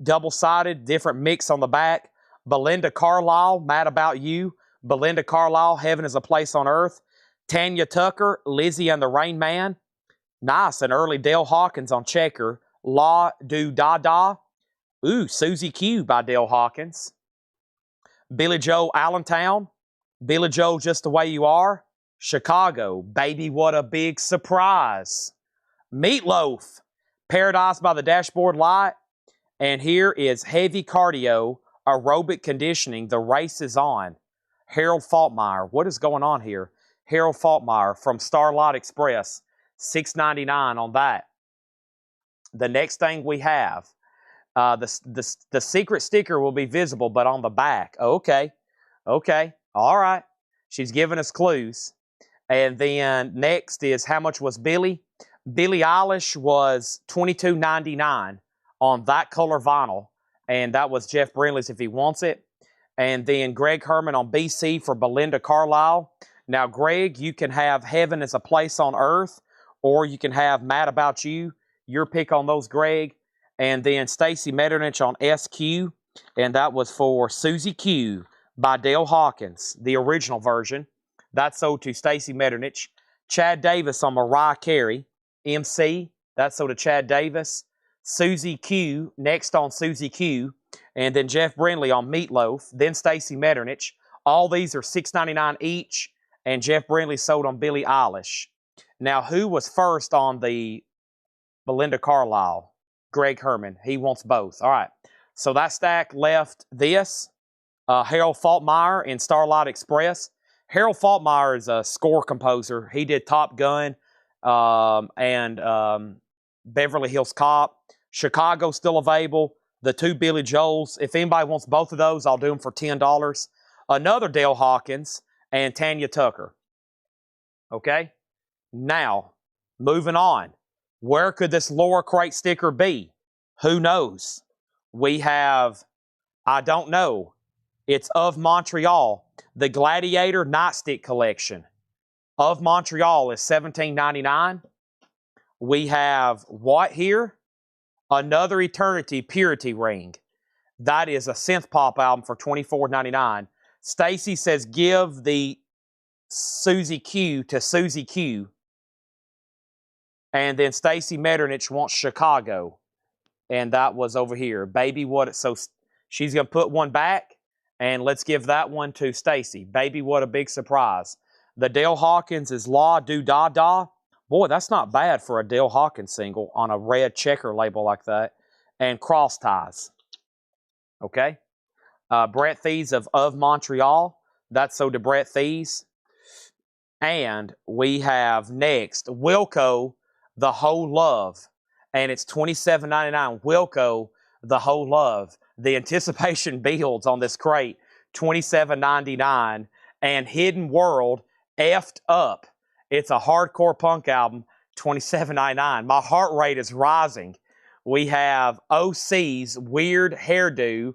double-sided, different mix on the back. Belinda Carlisle, Mad About You. Belinda Carlisle, Heaven is a Place on Earth. Tanya Tucker, Lizzie and the Rain Man. Nice, an early Dale Hawkins on Checker. La Do Da Da. Ooh, Susie Q by Dale Hawkins. Billy Joe Allentown. Billy Joe Just the Way You Are. Chicago, Baby What a Big Surprise. Meatloaf, Paradise by the Dashboard Light. And here is Heavy Cardio, Aerobic Conditioning, The Race is On. Harold Faltmeyer, what is going on here? Harold Faltmeyer from Starlight Express, $6.99 on that. The next thing we have, the secret sticker will be visible, but on the back. Okay, all right. She's giving us clues. And then next is how much was Billie? Billie Eilish was $22.99 on that color vinyl, and that was Jeff Brindley's If He Wants It. And then Greg Herman on BC for Belinda Carlisle. Now, Greg, you can have Heaven is a Place on Earth, or you can have Mad About You. Your pick on those, Greg. And then Stacy Metternich on SQ, and that was for Susie Q by Dale Hawkins, the original version. That's sold to Stacy Metternich. Chad Davis on Mariah Carey, MC. That's sold to Chad Davis. Susie Q, next on Susie Q. And then Jeff Brindley on Meatloaf. Then Stacy Metternich. All these are $6.99 each. And Jeff Brindley sold on Billie Eilish. Now, who was first on the Belinda Carlisle? Greg Herman. He wants both. All right. So that stack left this. Harold Faltmeyer in Starlight Express. Harold Faltmeyer is a score composer. He did Top Gun and Beverly Hills Cop. Chicago still available. The two Billy Joels. If anybody wants both of those, I'll do them for $10. Another Dale Hawkins and Tanya Tucker. Okay? Now, moving on. Where could this Laura Crate sticker be? Who knows? We have, I don't know. It's of Montreal. The Gladiator Nightstick Collection. Of Montreal is $17.99. We have what here? Another Eternity Purity Ring. That is a synth pop album for $24.99. Stacy says give the Susie Q to Susie Q. And then Stacy Metternich wants Chicago. And that was over here. Baby What... So she's going to put one back. And let's give that one to Stacy. Baby What a Big Surprise. The Dale Hawkins is La Do Da Da. Boy, that's not bad for a Dale Hawkins single on a red checker label like that. And Cross Ties. Okay? Brett Thies of Montreal. That's so to Brett Thies. And we have next Wilco, The Whole Love. And it's $27.99. Wilco, The Whole Love. The anticipation builds on this crate. $27.99. And Hidden World, Effed Up. It's a hardcore punk album. $27.99. My heart rate is rising. We have OC's Weird Hairdo,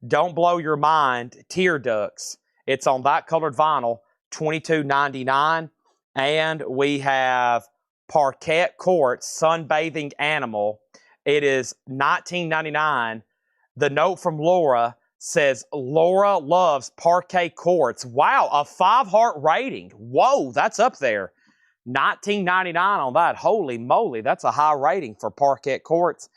Don't Blow Your Mind, Tear Ducts. It's on that colored vinyl, $22.99. And we have Parquet Courts, Sunbathing Animal. It is $19.99. The note from Laura says, Laura loves Parquet Courts. Wow, a 5-heart rating. Whoa, that's up there. $19.99 on that. Holy moly, that's a high rating for Parquet Courts.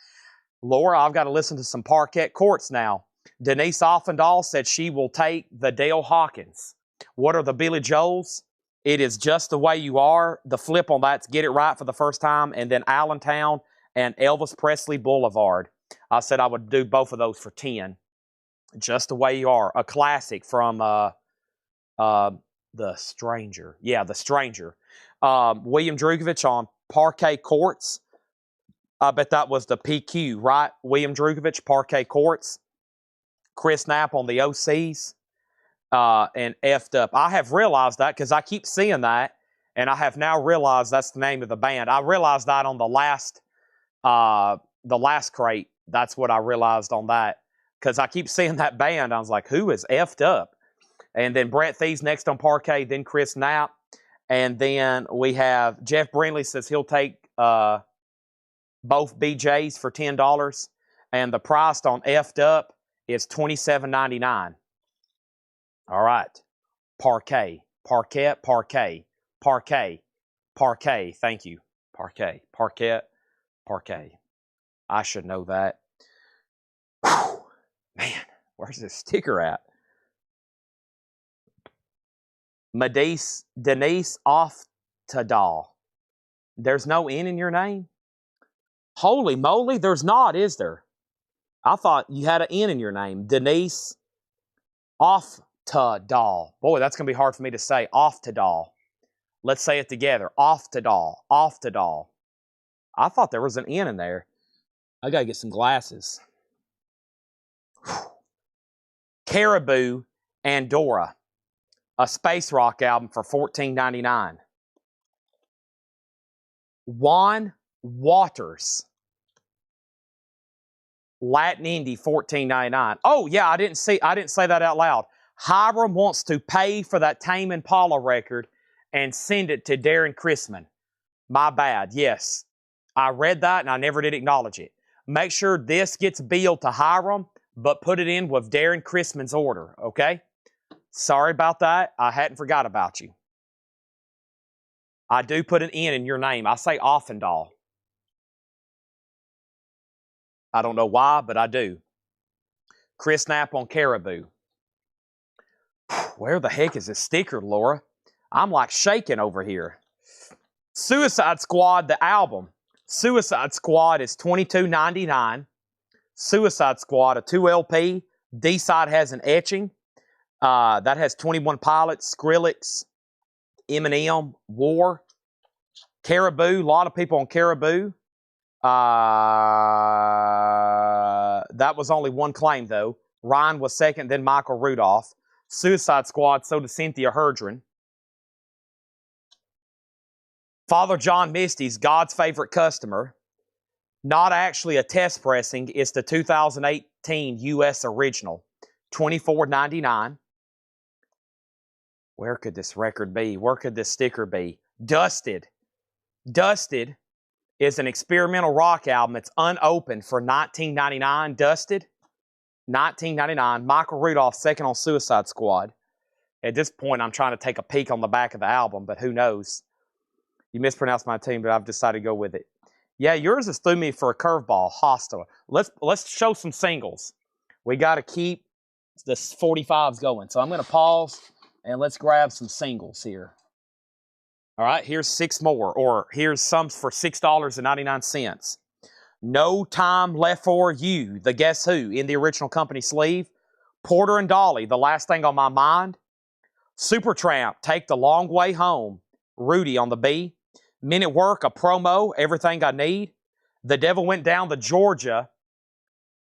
Laura, I've got to listen to some Parquet Courts now. Denise Offendall said she will take the Dale Hawkins. What are the Billy Joels? It is Just the Way You Are. The flip on that's Get It Right for the First Time, and then Allentown and Elvis Presley Boulevard. I said I would do both of those for 10. Just the Way You Are, a classic from The Stranger. Yeah, The Stranger. William Drugovich on Parquet Courts. I bet that was the PQ, right? William Drugovich, Parquet Courts. Chris Knapp on the OCs. And F'd Up. I have realized that because I keep seeing that, and I have now realized that's the name of the band. I realized that on the last crate. That's what I realized on that because I keep seeing that band. I was like, who is F'd Up? And then Brett Thieves next on Parquet, then Chris Knapp. And then we have Jeff Brindley says he'll take both BJs for $10. And the price on F'd Up is $27.99. All right. Parquet, parquet, parquet, parquet, parquet. Thank you. Parquet, parquet, parquet. I should know that. Whew. Man, where's this sticker at? Denise Oftedal. There's no N in your name? Holy moly, there's not, is there? I thought you had an N in your name. Denise Oftedal. Boy, that's going to be hard for me to say. Oftedal. Let's say it together. Oftedal. Oftedal. I thought there was an N in there. I got to get some glasses. Caribou Andorra. A space rock album for $14.99. Juan Waters. Latin Indie, $14.99. Oh, yeah, I didn't say that out loud. Hiram wants to pay for that Tame Impala record and send it to Darren Chrisman. My bad. Yes, I read that and I never did acknowledge it. Make sure this gets billed to Hiram, but put it in with Darren Chrisman's order, okay? Sorry about that. I hadn't forgot about you. I do put an N in your name. I say Offendal. I don't know why, but I do. Chris Knapp on Caribou. Where the heck is this sticker, Laura? I'm like shaking over here. Suicide Squad, the album. Suicide Squad is $22.99. Suicide Squad, a 2 LP. D-side has an etching. That has 21 Pilots, Skrillex, Eminem, War. Caribou, a lot of people on Caribou. That was only one claim, though. Ryan was second, then Michael Rudolph. Suicide Squad, so did Cynthia Herdron. Father John Misty's God's Favorite Customer. Not actually a test pressing. It's the 2018 U.S. original. $24.99. Where could this record be? Where could this sticker be? Dusted. Dusted is an experimental rock album. It's unopened for $19.99. Dusted, $19.99. Michael Rudolph, second on Suicide Squad. At this point, I'm trying to take a peek on the back of the album, but who knows? You mispronounced my team, but I've decided to go with it. Yeah, yours has threw me for a curveball. Hostile. Let's show some singles. We got to keep the 45s going. So I'm going to pause, and let's grab some singles here. All right, here's 6 more, or here's some for $6.99. No Time Left for You, the Guess Who, in the original company sleeve. Porter and Dolly, The Last Thing on My Mind. Supertramp, Take the Long Way Home. Rudy on the B. Men at Work, a promo, Everything I Need. The Devil Went Down to Georgia.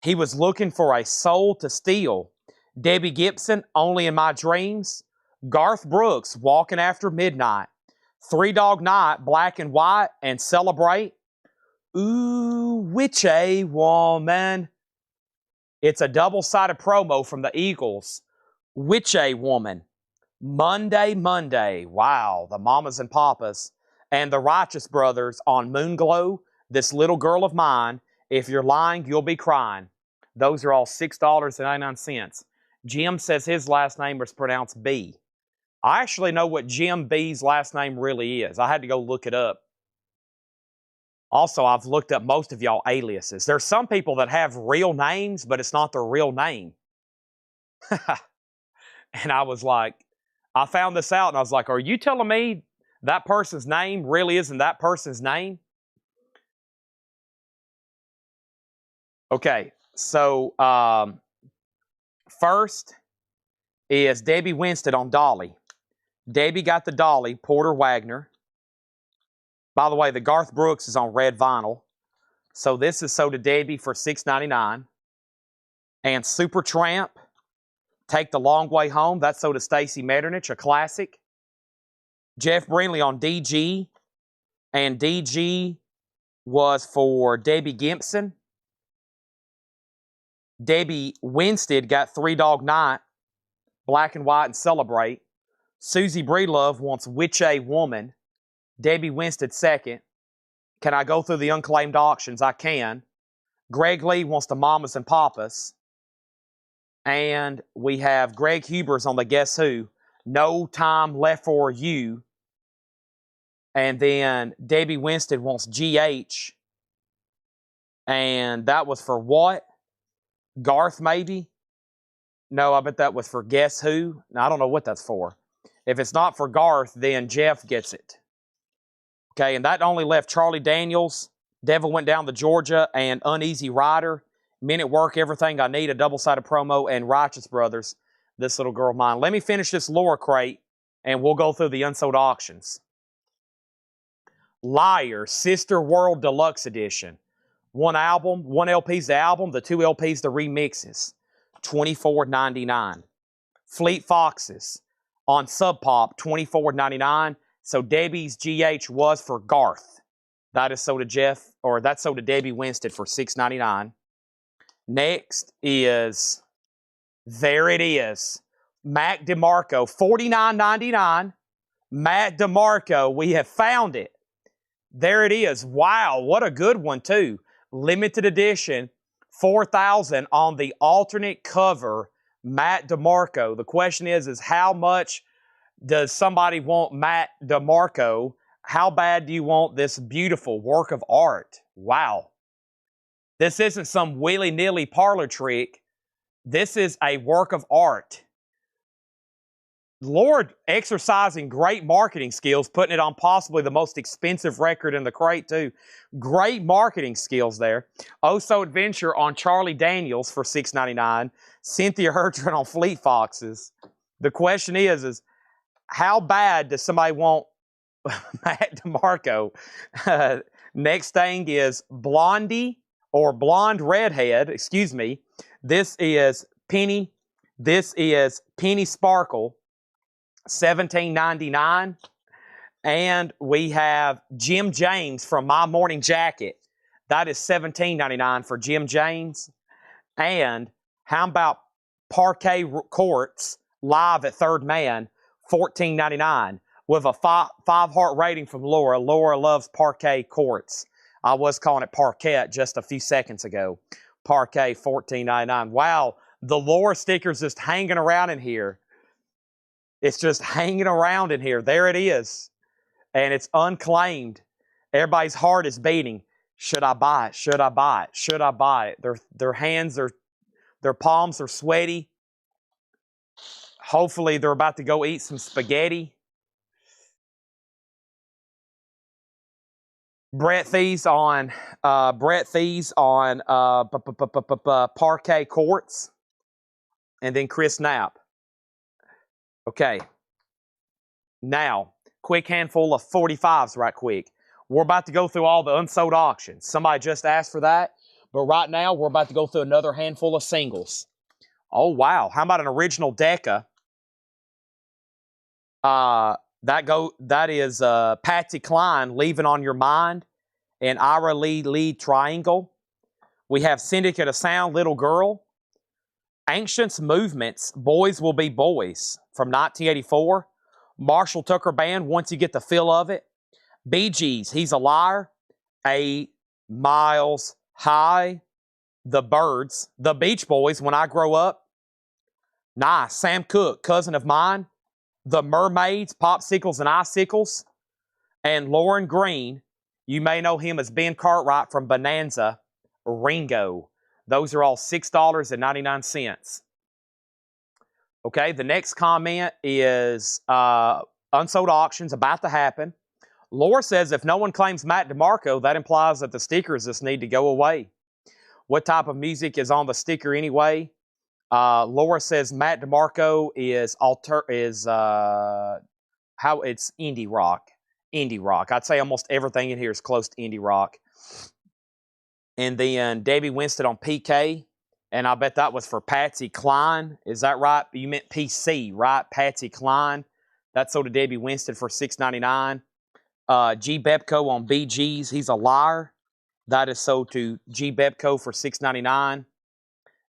He Was Looking for a Soul to Steal. Debbie Gibson, Only in My Dreams. Garth Brooks, Walking After Midnight. Three Dog Night, Black and White, and Celebrate. Ooh, Witch A Woman. It's a double-sided promo from the Eagles. Witch A Woman. Monday, Monday. Wow, the Mamas and Papas. And the Righteous Brothers on Moonglow. This Little Girl of Mine. If you're lying, you'll be crying. Those are all $6.99. Jim says his last name is pronounced B. I actually know what Jim B's last name really is. I had to go look it up. Also, I've looked up most of y'all aliases. There's some people that have real names, but it's not their real name. And I was like, I found this out and I was like, are you telling me that person's name really isn't that person's name? Okay, so first is Debbie Winstead on Dolly. Debbie got the Dolly, Porter Wagner. By the way, the Garth Brooks is on red vinyl. So this is sold to Debbie for $6.99. And Supertramp, Take the Long Way Home, that's sold to Stacy Metternich, a classic. Jeff Brindley on DG, and DG was for Debbie Gimpson. Debbie Winstead got Three Dog Night, Black and White and Celebrate. Susie Breedlove wants Which A Woman. Debbie Winstead second. Can I go through the unclaimed auctions? I can. Greg Lee wants the Mamas and Papas. And we have Greg Hubers on the Guess Who. No Time Left for You. And then Debbie Winstead wants GH. And that was for what? Garth, maybe? No, I bet that was for Guess Who. Now, I don't know what that's for. If it's not for Garth, then Jeff gets it. Okay, and that only left Charlie Daniels, Devil Went Down to Georgia, and Uneasy Rider. Men at Work, Everything I Need, a double-sided promo, and Righteous Brothers, This Little Girl of Mine. Let me finish this Laura crate, and we'll go through the unsold auctions. Liar, Sister World Deluxe Edition. One album, one LP's the album, the two LP's the remixes. $24.99. Fleet Foxes on Sub Pop, $24.99. So Debbie's GH was for Garth. That is sold to Jeff, or that's sold to Debbie Winstead for $6.99. Next is, there it is, Mac DeMarco, $49.99. Matt DeMarco, we have found it. There it is. Wow, what a good one too. Limited edition, $4,000 on the alternate cover, Matt DeMarco. The question is how much does somebody want Matt DeMarco? How bad do you want this beautiful work of art? Wow. This isn't some willy-nilly parlor trick. This is a work of art. Lord exercising great marketing skills, putting it on possibly the most expensive record in the crate too. Great marketing skills there. Oh So Adventure on Charlie Daniels for $6.99. Cynthia Hertrin on Fleet Foxes. The question is how bad does somebody want Matt DeMarco? Next thing is Blondie, or Blonde Redhead, excuse me. This is Penny. This is Penny Sparkle, $17.99. And we have Jim James from My Morning Jacket. That is $17.99 for Jim James. And how about Parquet Courts live at Third Man, $14.99 with a five heart rating from Laura. Laura loves Parquet Courts. I was calling it Parquet just a few seconds ago. Parquet, $14.99. Wow, the Laura sticker's just hanging around in here. It's just hanging around in here. There it is. And it's unclaimed. Everybody's heart is beating. Should I buy it? Should I buy it? Should I buy it? Their hands, their palms are sweaty. Hopefully they're about to go eat some spaghetti. Brett Thies on Parquet Courts. And then Chris Knapp. Okay. Now, quick handful of 45s right quick. We're about to go through all the unsold auctions. Somebody just asked for that. But right now, we're about to go through another handful of singles. Oh, wow. How about an original Decca? That is Patsy Cline, Leaving on Your Mind, and Ira Lee Triangle. We have Syndicate of Sound, Little Girl. Ancients Movements, Boys Will Be Boys from 1984. Marshall Tucker Band, Once You Get the Feel of It. Bee Gees, He's a Liar. 8 Miles High. The Byrds. The Beach Boys, When I Grow Up. Nice. Sam Cooke, Cousin of Mine. The Mermaids, Popsicles and Icicles. And Lauren Green, you may know him as Ben Cartwright from Bonanza, Ringo. Those are all $6.99. Okay, the next comment is unsold auctions about to happen. Laura says if no one claims Matt DeMarco, that implies that the stickers just need to go away. What type of music is on the sticker anyway? Laura says Matt DeMarco is how it's indie rock. Indie rock. I'd say almost everything in here is close to indie rock. And then Debbie Winston on PK. And I bet that was for Patsy Cline. Is that right? You meant PC, right? Patsy Cline. That's sold to Debbie Winston for $6.99. G. Bepco on BG's. He's a liar. That is sold to G. Bepco for $6.99.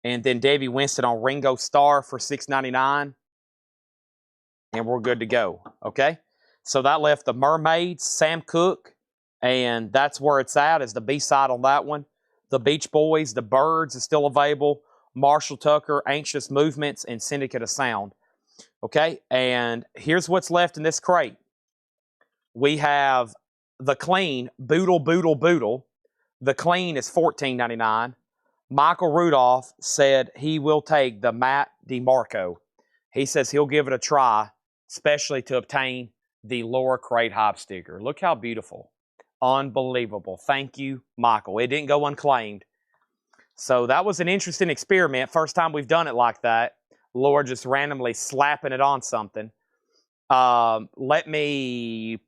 And then Debbie Winston on Ringo Starr for $6.99. And we're good to go. Okay? So that left the Mermaids, Sam Cooke. And that's where it's at, is the B-side on that one. The Beach Boys, The Birds is still available. Marshall Tucker, Anxious Movements, and Syndicate of Sound. Okay, and here's what's left in this crate. We have The Clean, Boodle, Boodle, Boodle. The Clean is $14.99. Michael Rudolph said he will take the Matt DeMarco. He says he'll give it a try, especially to obtain the Laura Crate Hype sticker. Look how beautiful. Unbelievable. Thank you, Michael. It didn't go unclaimed. So that was an interesting experiment. First time we've done it like that. Laura just randomly slapping it on something. Let me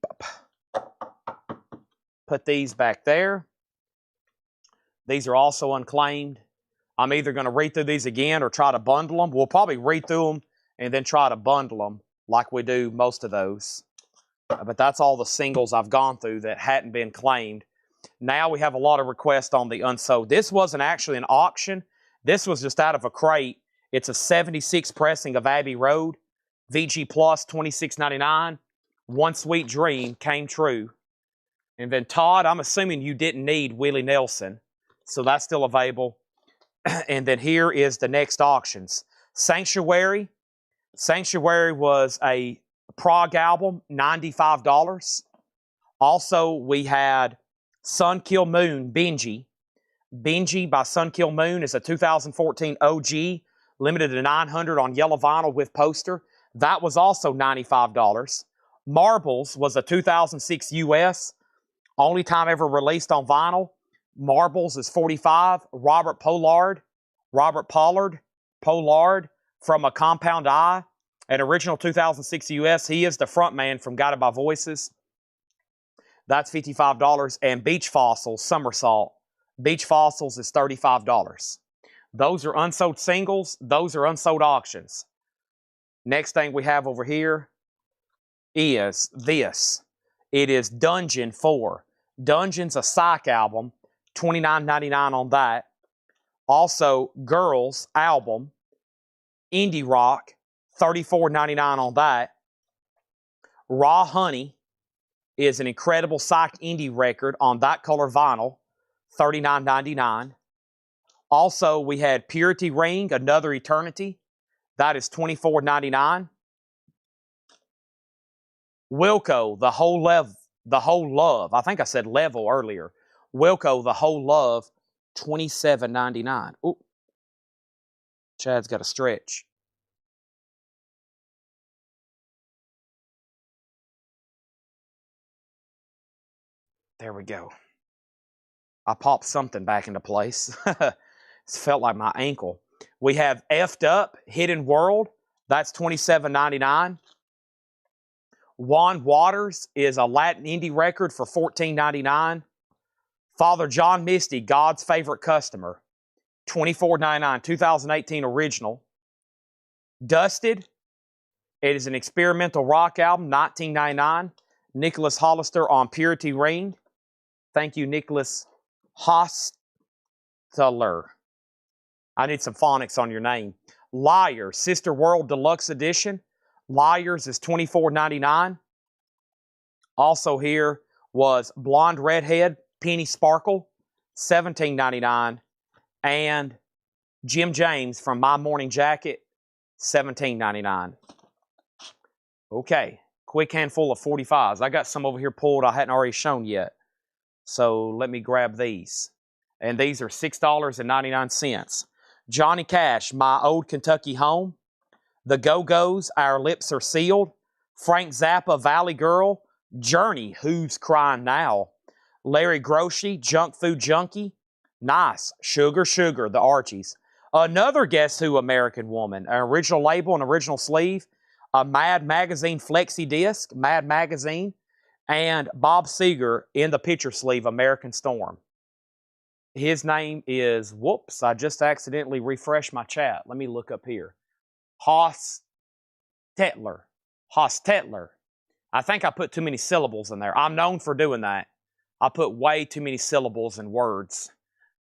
put these back there. These are also unclaimed. I'm either going to read through these again or try to bundle them. We'll probably read through them and then try to bundle them like we do most of those. But that's all the singles I've gone through that hadn't been claimed. Now we have a lot of requests on the unsold. This wasn't actually an auction. This was just out of a crate. It's a 76 pressing of Abbey Road. VG Plus, $26.99. One Sweet Dream came true. And then Todd, I'm assuming you didn't need Willie Nelson. So that's still available. And then here is the next auctions. Sanctuary. Sanctuary was a prog album, $95. Also, we had Sun Kill Moon, Benji. Benji by Sun Kill Moon is a 2014 OG, limited to 900 on yellow vinyl with poster. That was also $95. Marbles was a 2006 US, only time ever released on vinyl. Marbles is $45. Robert Pollard from A Compound Eye, an original 2006 US. He is the front man from Guided by Voices. That's $55. And Beach Fossils, Somersault. Beach Fossils is $35. Those are unsold singles. Those are unsold auctions. Next thing we have over here is this. It is Dungeon 4. Dungeon's a psych album, $29.99 on that. Also, Girls album, indie rock, $34.99 on that. Raw Honey is an incredible psych indie record on that color vinyl, $39.99. Also, we had Purity Ring, Another Eternity. That is $24.99. Wilco, The Whole Love. I think I said level earlier. Wilco, The Whole Love, $27.99. Ooh. Chad's got a stretch. There we go. I popped something back into place. It felt like my ankle. We have Effed Up, Hidden World. That's $27.99. Juan Waters is a Latin indie record for $14.99. Father John Misty, God's Favorite Customer, $24.99, 2018 original. Dusted, it is an experimental rock album, $19.99. Nicholas Hollister on Purity Ring. Thank you, Nicholas Hostler. I need some phonics on your name. Liar, Sister World Deluxe Edition. Liars is $24.99. Also here was Blonde Redhead, Penny Sparkle, $17.99. And Jim James from My Morning Jacket, $17.99. Okay, quick handful of 45s. I got some over here pulled I hadn't already shown yet. So let me grab these. And these are $6.99. Johnny Cash, My Old Kentucky Home. The Go-Go's, Our Lips Are Sealed. Frank Zappa, Valley Girl. Journey, Who's Crying Now. Larry Groshy, Junk Food Junkie. Nice, Sugar Sugar, the Archies. Another Guess Who American Woman, an original label and original sleeve. A Mad Magazine flexi disc, Mad Magazine. And Bob Seger in the picture sleeve, American Storm. His name is, whoops, I just accidentally refreshed my chat. Let me look up here. Haas Tetler. Haas Tetler. I think I put too many syllables in there. I'm known for doing that. I put way too many syllables in words.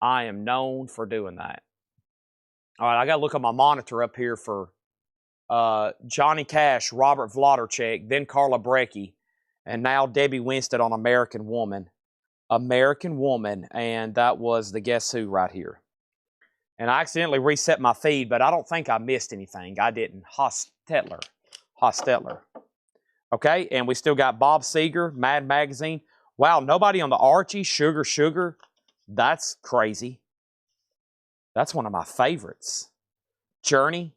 I am known for doing that. All right, I got to look at my monitor up here for Johnny Cash, Robert Vlodarchek, then Carla Brecky, and now Debbie Winstead on American Woman. American Woman, and that was the Guess Who right here. And I accidentally reset my feed, but I don't think I missed anything. I didn't. Haas Tetler. Okay, and we still got Bob Seger, Mad Magazine. Wow, nobody on the Archie, Sugar Sugar. That's crazy. That's one of my favorites. Journey,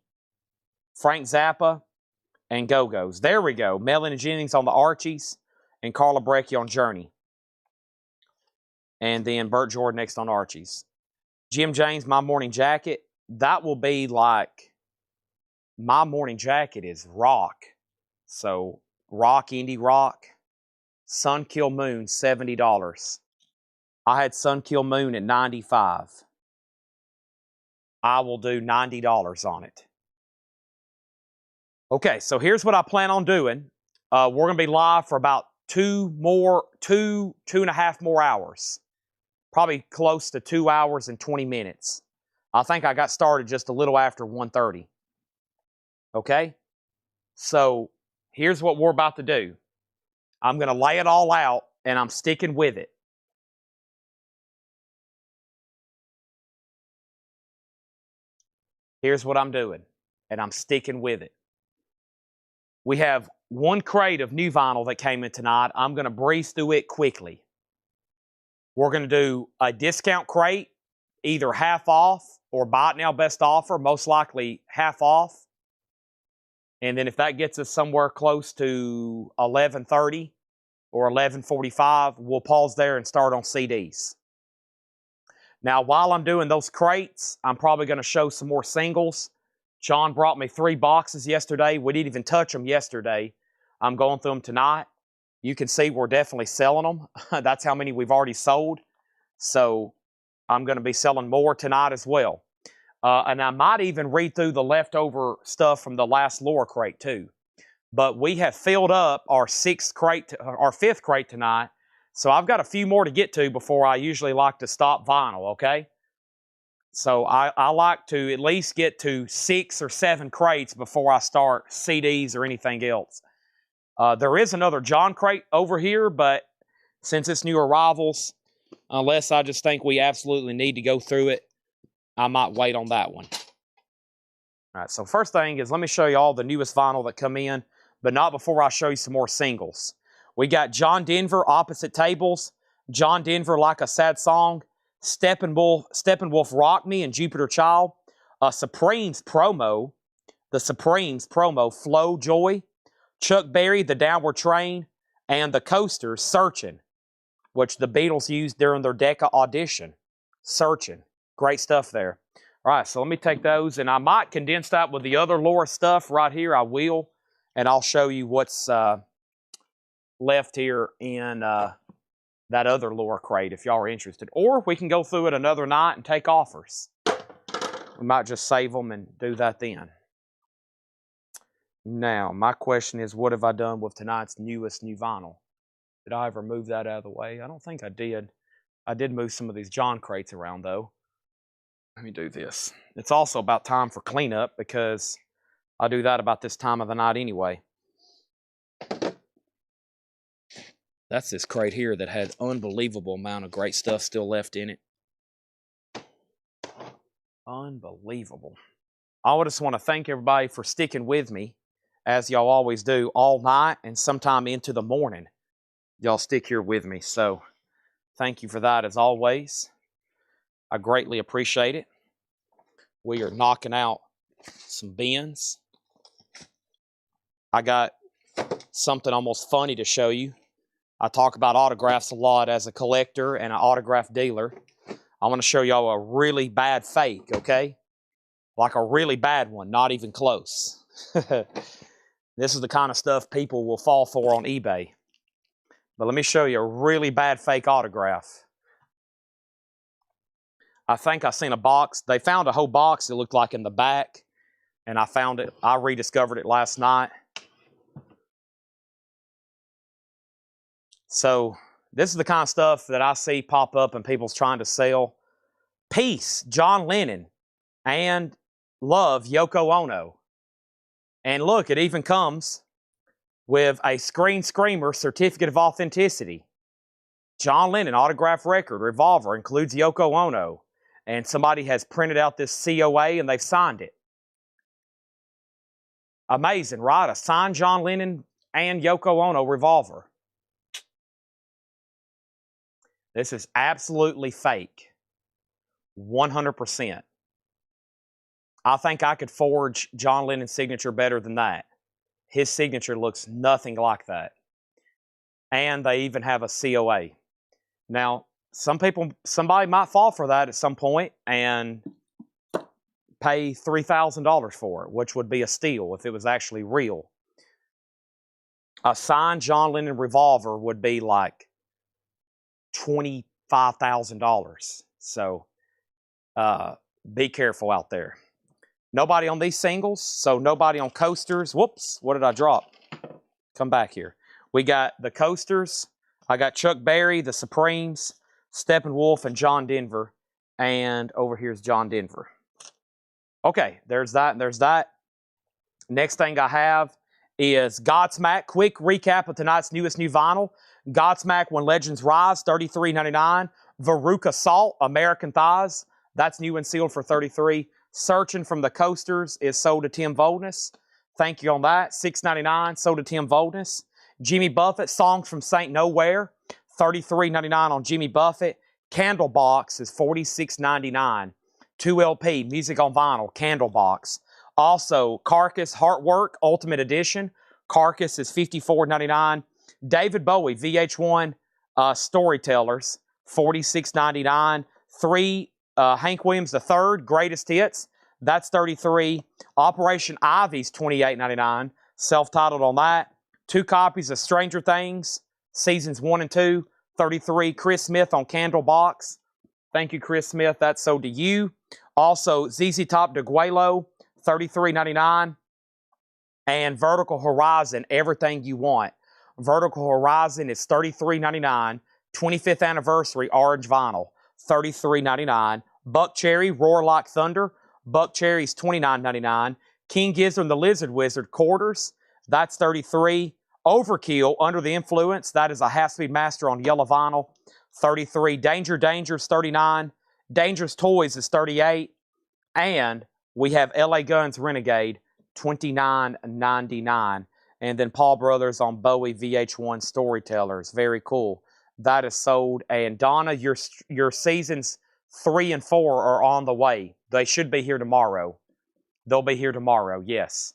Frank Zappa, and Go-Go's. There we go. Melanie Jennings on the Archies, and Carla Brecky on Journey. And then Burt Jordan next on Archies. Jim James, My Morning Jacket. That will be like, My Morning Jacket is rock. So, rock, indie rock. Sun Kill Moon, $70. I had Sun Kill Moon at $95. I will do $90 on it. Okay, so here's what I plan on doing. We're going to be live for about two and a half more hours. Probably close to 2 hours and 20 minutes. I think I got started just a little after 1:30. Okay? So, here's what we're about to do. I'm going to lay it all out, and I'm sticking with it. Here's what I'm doing, and I'm sticking with it. We have one crate of new vinyl that came in tonight. I'm going to breeze through it quickly. We're going to do a discount crate, either half off or buy it now best offer, most likely half off. And then if that gets us somewhere close to 11:30 or 11:45, we'll pause there and start on CDs. Now, while I'm doing those crates, I'm probably going to show some more singles. John brought me 3 boxes yesterday. We didn't even touch them yesterday. I'm going through them tonight. You can see we're definitely selling them. That's how many we've already sold. So I'm going to be selling more tonight as well. And I might even read through the leftover stuff from the last Laura crate too. But we have filled up our 5th crate tonight. So I've got a few more to get to before I usually like to stop vinyl, okay? So I like to at least get to 6 or 7 crates before I start CDs or anything else. There is another John crate over here, but since it's new arrivals, unless I just think we absolutely need to go through it, I might wait on that one. All right, so first thing is let me show you all the newest vinyl that come in, but not before I show you some more singles. We got John Denver, Opposite Tables, John Denver, Like a Sad Song, Steppenwolf, Rock Me, and Jupiter Child, Supremes promo, the Supremes promo, Flow Joy, Chuck Berry, The Downward Train, and the Coasters, Searching, which the Beatles used during their Decca audition. Searching. Great stuff there. All right, so let me take those, and I might condense that with the other Laura stuff right here. I will, and I'll show you what's left here in that other Laura crate if y'all are interested. Or we can go through it another night and take offers. We might just save them and do that then. Now, my question is, what have I done with tonight's newest new vinyl? Did I ever move that out of the way? I don't think I did. I did move some of these John crates around, though. Let me do this. It's also about time for cleanup because I do that about this time of the night anyway. That's this crate here that has unbelievable amount of great stuff still left in it. Unbelievable. I just want to thank everybody for sticking with me, as y'all always do, all night and sometime into the morning. Y'all stick here with me, so thank you for that as always. I greatly appreciate it. We are knocking out some bins. I got something almost funny to show you. I talk about autographs a lot as a collector and an autograph dealer. I want to show y'all a really bad fake, okay? Like a really bad one, not even close. This is the kind of stuff people will fall for on eBay. But let me show you a really bad fake autograph. I think I seen a box. They found a whole box, it looked like in the back. And I found it. I rediscovered it last night. So this is the kind of stuff that I see pop up and people's trying to sell. Peace, John Lennon, and Love, Yoko Ono. And look, it even comes with a Screen Screamer certificate of authenticity. John Lennon autograph record, revolver, includes Yoko Ono. And somebody has printed out this COA and they've signed it. Amazing, right? A signed John Lennon and Yoko Ono revolver. This is absolutely fake. 100%. I think I could forge John Lennon's signature better than that. His signature looks nothing like that. And they even have a COA. Now, somebody might fall for that at some point and pay $3,000 for it, which would be a steal if it was actually real. A signed John Lennon revolver would be like $25,000. So be careful out there. Nobody on these singles, so nobody on coasters. Whoops, what did I drop? Come back here. We got the coasters. I got Chuck Berry, the Supremes, Steppenwolf, and John Denver. And over here's John Denver. Okay, there's that and there's that. Next thing I have is Godsmack. Quick recap of tonight's newest new vinyl. Godsmack When Legends Rise, $33.99. Veruca Salt, American Thighs. That's new and sealed for $33. Searching from the Coasters is sold to Tim Voldness. Thank you on that. $6.99, sold to Tim Voldness. Jimmy Buffett, Songs from Saint Nowhere. $33.99 on Jimmy Buffett. Candlebox is $46.99. 2 LP, Music on Vinyl, Candlebox. Also, Carcass Heartwork, Ultimate Edition. Carcass is $54.99. David Bowie, VH1 Storytellers, $46.99. 3 Hank Williams III, Greatest Hits, that's $33. Operation Ivy's $28.99, self-titled on that. 2 copies of Stranger Things, Seasons 1 and 2, $33. Chris Smith on Candlebox. Thank you, Chris Smith. That's sold to you. Also, ZZ Top Deguelo, $33.99. And Vertical Horizon, Everything You Want. Vertical Horizon is $33.99. 25th anniversary orange vinyl, $33.99. Buck Cherry, Roar Like Thunder. Buck Cherry's $29.99. King Gizzard and the Lizard Wizard, quarters. That's $33. Overkill, Under the Influence. That is a half-speed master on yellow vinyl, $33. Danger Danger's $39. Dangerous Toys is $38. And we have LA Guns Renegade, $29.99. And then Paul Brothers on Bowie VH1 Storytellers. Very cool. That is sold. And Donna, your seasons 3 and 4 are on the way. They should be here tomorrow. They'll be here tomorrow, yes.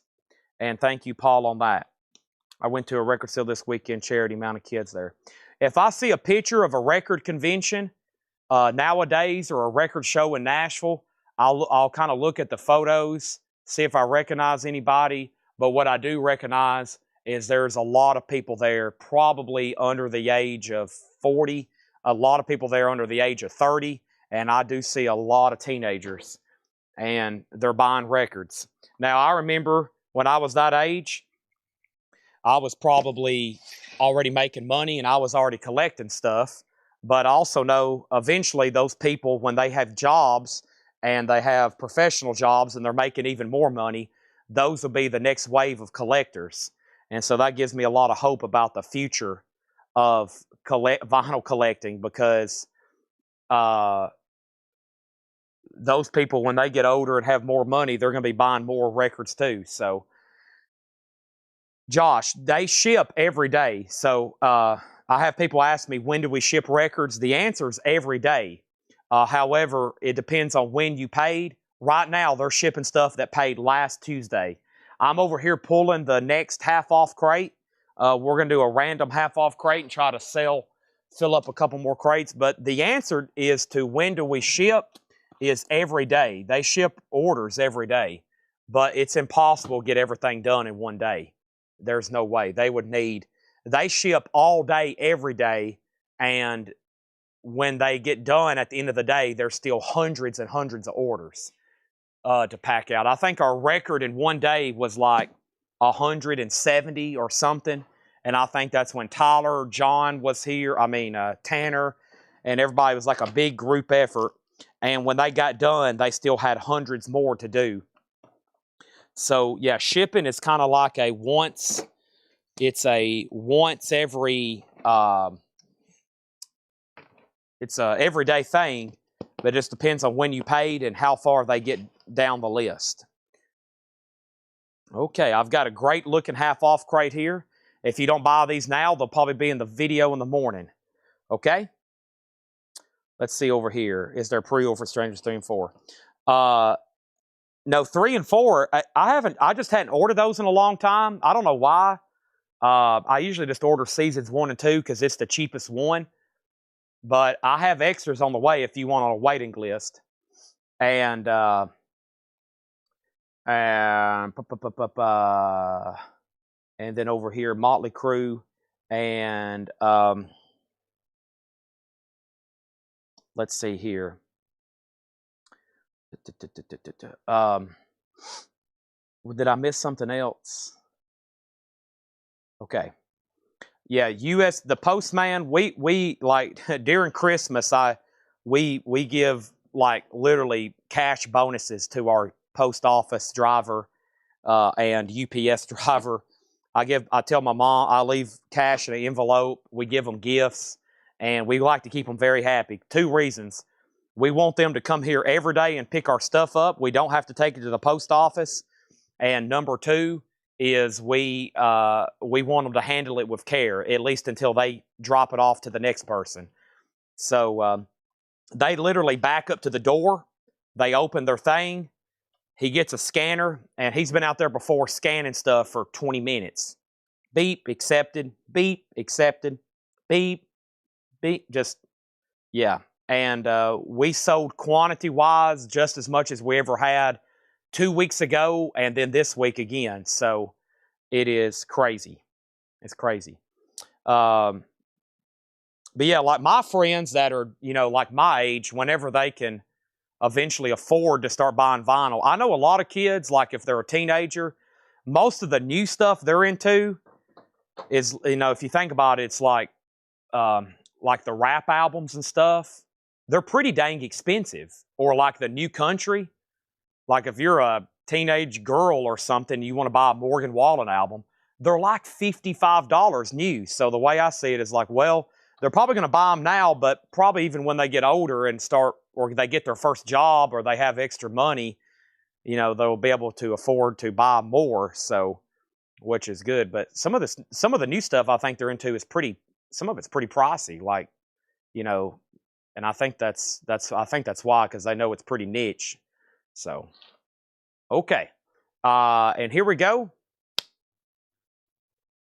And thank you, Paul, on that. I went to a record sale this weekend, charity, amount of kids there. If I see a picture of a record convention nowadays or a record show in Nashville, I'll kind of look at the photos, see if I recognize anybody. But what I do recognize is there's a lot of people there, probably under the age of 40, a lot of people there under the age of 30, and I do see a lot of teenagers, and they're buying records. Now, I remember when I was that age, I was probably already making money and I was already collecting stuff, but I also know eventually those people, when they have jobs and they have professional jobs and they're making even more money, those will be the next wave of collectors. And so that gives me a lot of hope about the future of vinyl collecting, because those people, when they get older and have more money, they're going to be buying more records too. So, Josh, they ship every day. So I have people ask me, when do we ship records? The answer is every day. However, it depends on when you paid. Right now, they're shipping stuff that paid last Tuesday. I'm over here pulling the next half-off crate. We're going to do a random half-off crate and try to fill up a couple more crates. But the answer is to when do we ship is every day. They ship orders every day, but it's impossible to get everything done in one day. There's no way. They ship all day, every day, and when they get done at the end of the day, there's still hundreds and hundreds of orders to pack out. I think our record in one day was like 170 or something, and I think that's when Tyler, John was here, Tanner, and everybody was like a big group effort, and when they got done, they still had hundreds more to do. So, yeah, shipping is kind of like it's a everyday thing, but it just depends on when you paid and how far they get down the list. Okay, I've got a great looking half-off crate here. If you don't buy these now, they'll probably be in the video in the morning. Okay? Let's see over here. Is there pre-order for Strangers 3 and 4? No, 3 and 4, I just hadn't ordered those in a long time. I don't know why. I usually just order seasons 1 and 2 because it's the cheapest one. But I have extras on the way if you want on a waiting list. And then over here, Motley Crue, and let's see here. Did I miss something else? Okay. Yeah, the postman, we like during Christmas, we give like literally cash bonuses to our post office driver and UPS driver. I tell my mom I leave cash in an envelope. We give them gifts, and we like to keep them very happy. 2 reasons. We want them to come here every day and pick our stuff up. We don't have to take it to the post office. And number 2 is we want them to handle it with care, at least until they drop it off to the next person. So they literally back up to the door. They open their thing. He gets a scanner, and he's been out there before scanning stuff for 20 minutes. Beep, accepted. Beep, accepted. Beep, beep, just, yeah. And we sold quantity-wise just as much as we ever had 2 weeks ago, and then this week again. So it is crazy. It's crazy. But yeah, like my friends that are, like my age, whenever they can eventually afford to start buying vinyl. I know a lot of kids, like if they're a teenager, most of the new stuff they're into is, if you think about it, it's like the rap albums and stuff. They're pretty dang expensive. Or like the new country. Like if you're a teenage girl or something, you want to buy a Morgan Wallen album, they're like $55 new. So the way I see it is like, well, they're probably going to buy them now, but probably even when they get older and start, or they get their first job, or they have extra money, they'll be able to afford to buy more. So, which is good. But some of the new stuff I think they're into is some of it's pretty pricey. Like, and I think that's why, because they know it's pretty niche. So, okay, and here we go.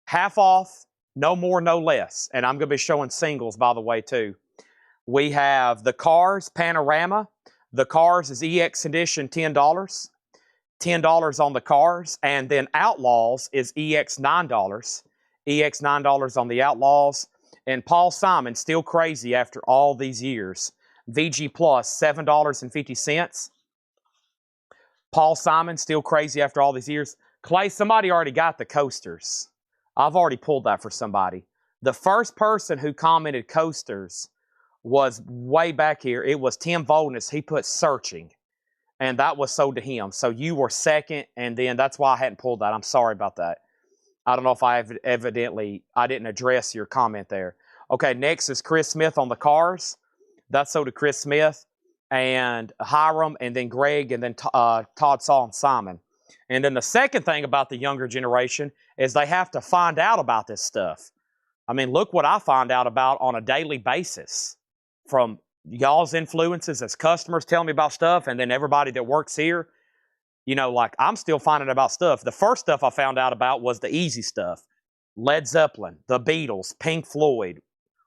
Half off. No more, no less. And I'm going to be showing singles, by the way, too. We have the Cars Panorama. The Cars is EX Edition, $10. $10 on the Cars. And then Outlaws is EX $9. EX $9 on the Outlaws. And Paul Simon, still crazy after all these years. VG Plus, $7.50. Paul Simon, still crazy after all these years. Clay, somebody already got the coasters. I've already pulled that for somebody. The first person who commented coasters was way back here. It was Tim Voldness. He put Searching, and that was sold to him. So you were second, and then that's why I hadn't pulled that. I'm sorry about that. I don't know if I didn't address your comment there. Okay, next is Chris Smith on the Cars. That's sold to Chris Smith and Hiram, and then Greg, and then Todd Saul and Simon. And then the second thing about the younger generation is they have to find out about this stuff. I mean, look what I find out about on a daily basis from y'all's influences as customers telling me about stuff, and then everybody that works here. You know, like I'm still finding out about stuff. The first stuff I found out about was the easy stuff. Led Zeppelin, the Beatles, Pink Floyd,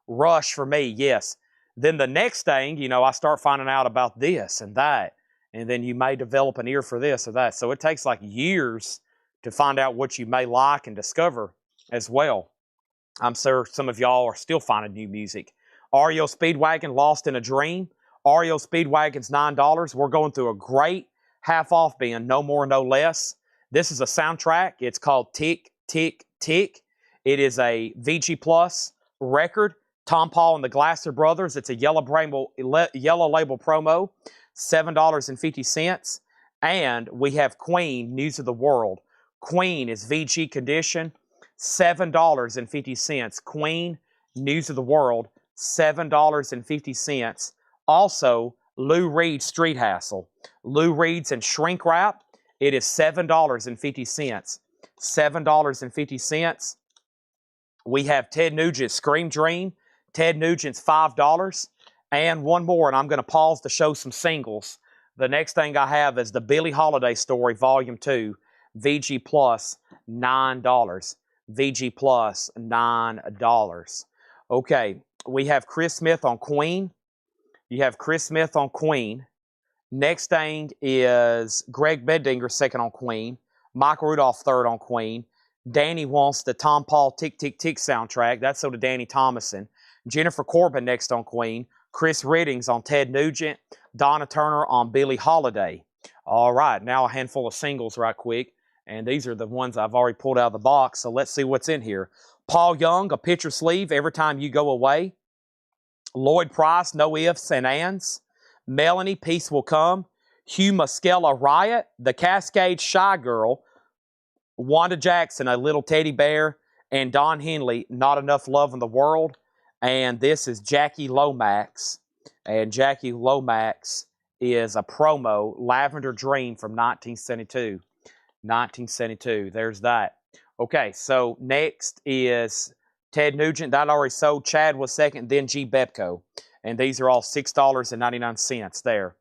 Rush for me, yes. Then the next thing, you know, I start finding out about this and that. And then you may develop an ear for this or that. So it takes like years to find out what you may like and discover as well. I'm sure some of y'all are still finding new music. REO Speedwagon, Lost in a Dream. REO Speedwagon's $9. We're going through a great half-off bin, no more, no less. This is a soundtrack. It's called Tick, Tick, Tick. It is a VG Plus record. Tom Paul and the Glasser Brothers. It's a yellow label promo, $7.50. And we have Queen, News of the World. Queen is VG condition, $7.50. Queen, News of the World, $7.50. Also, Lou Reed Street Hassle. Lou Reed's and Shrink Wrap. It is $7.50. $7.50. We have Ted Nugent Scream Dream. Ted Nugent's $5. And one more, and I'm going to pause to show some singles. The next thing I have is the Billie Holiday Story, Volume 2, VG Plus, $9. VG Plus, $9. Okay, we have Chris Smith on Queen. You have Chris Smith on Queen. Next thing is Greg Bendinger, second on Queen. Michael Rudolph, third on Queen. Danny wants the Tom Paul Tick, Tick, Tick soundtrack. That's so to Danny Thomason. Jennifer Corbin next on Queen. Chris Riddings on Ted Nugent. Donna Turner on Billie Holiday. All right, now a handful of singles right quick. And these are the ones I've already pulled out of the box, so let's see what's in here. Paul Young, A Picture Sleeve, Every Time You Go Away. Lloyd Price, No Ifs and Ands. Melanie, Peace Will Come. Hugh Muscella, Riot. The Cascade, Shy Girl. Wanda Jackson, A Little Teddy Bear. And Don Henley, Not Enough Love in the World. And this is Jackie Lomax. And Jackie Lomax is a promo, Lavender Dream from 1972. 1972, there's that. Okay, so next is Ted Nugent. That already sold. Chad was second, then G. Bepco. And these are all $6.99 there.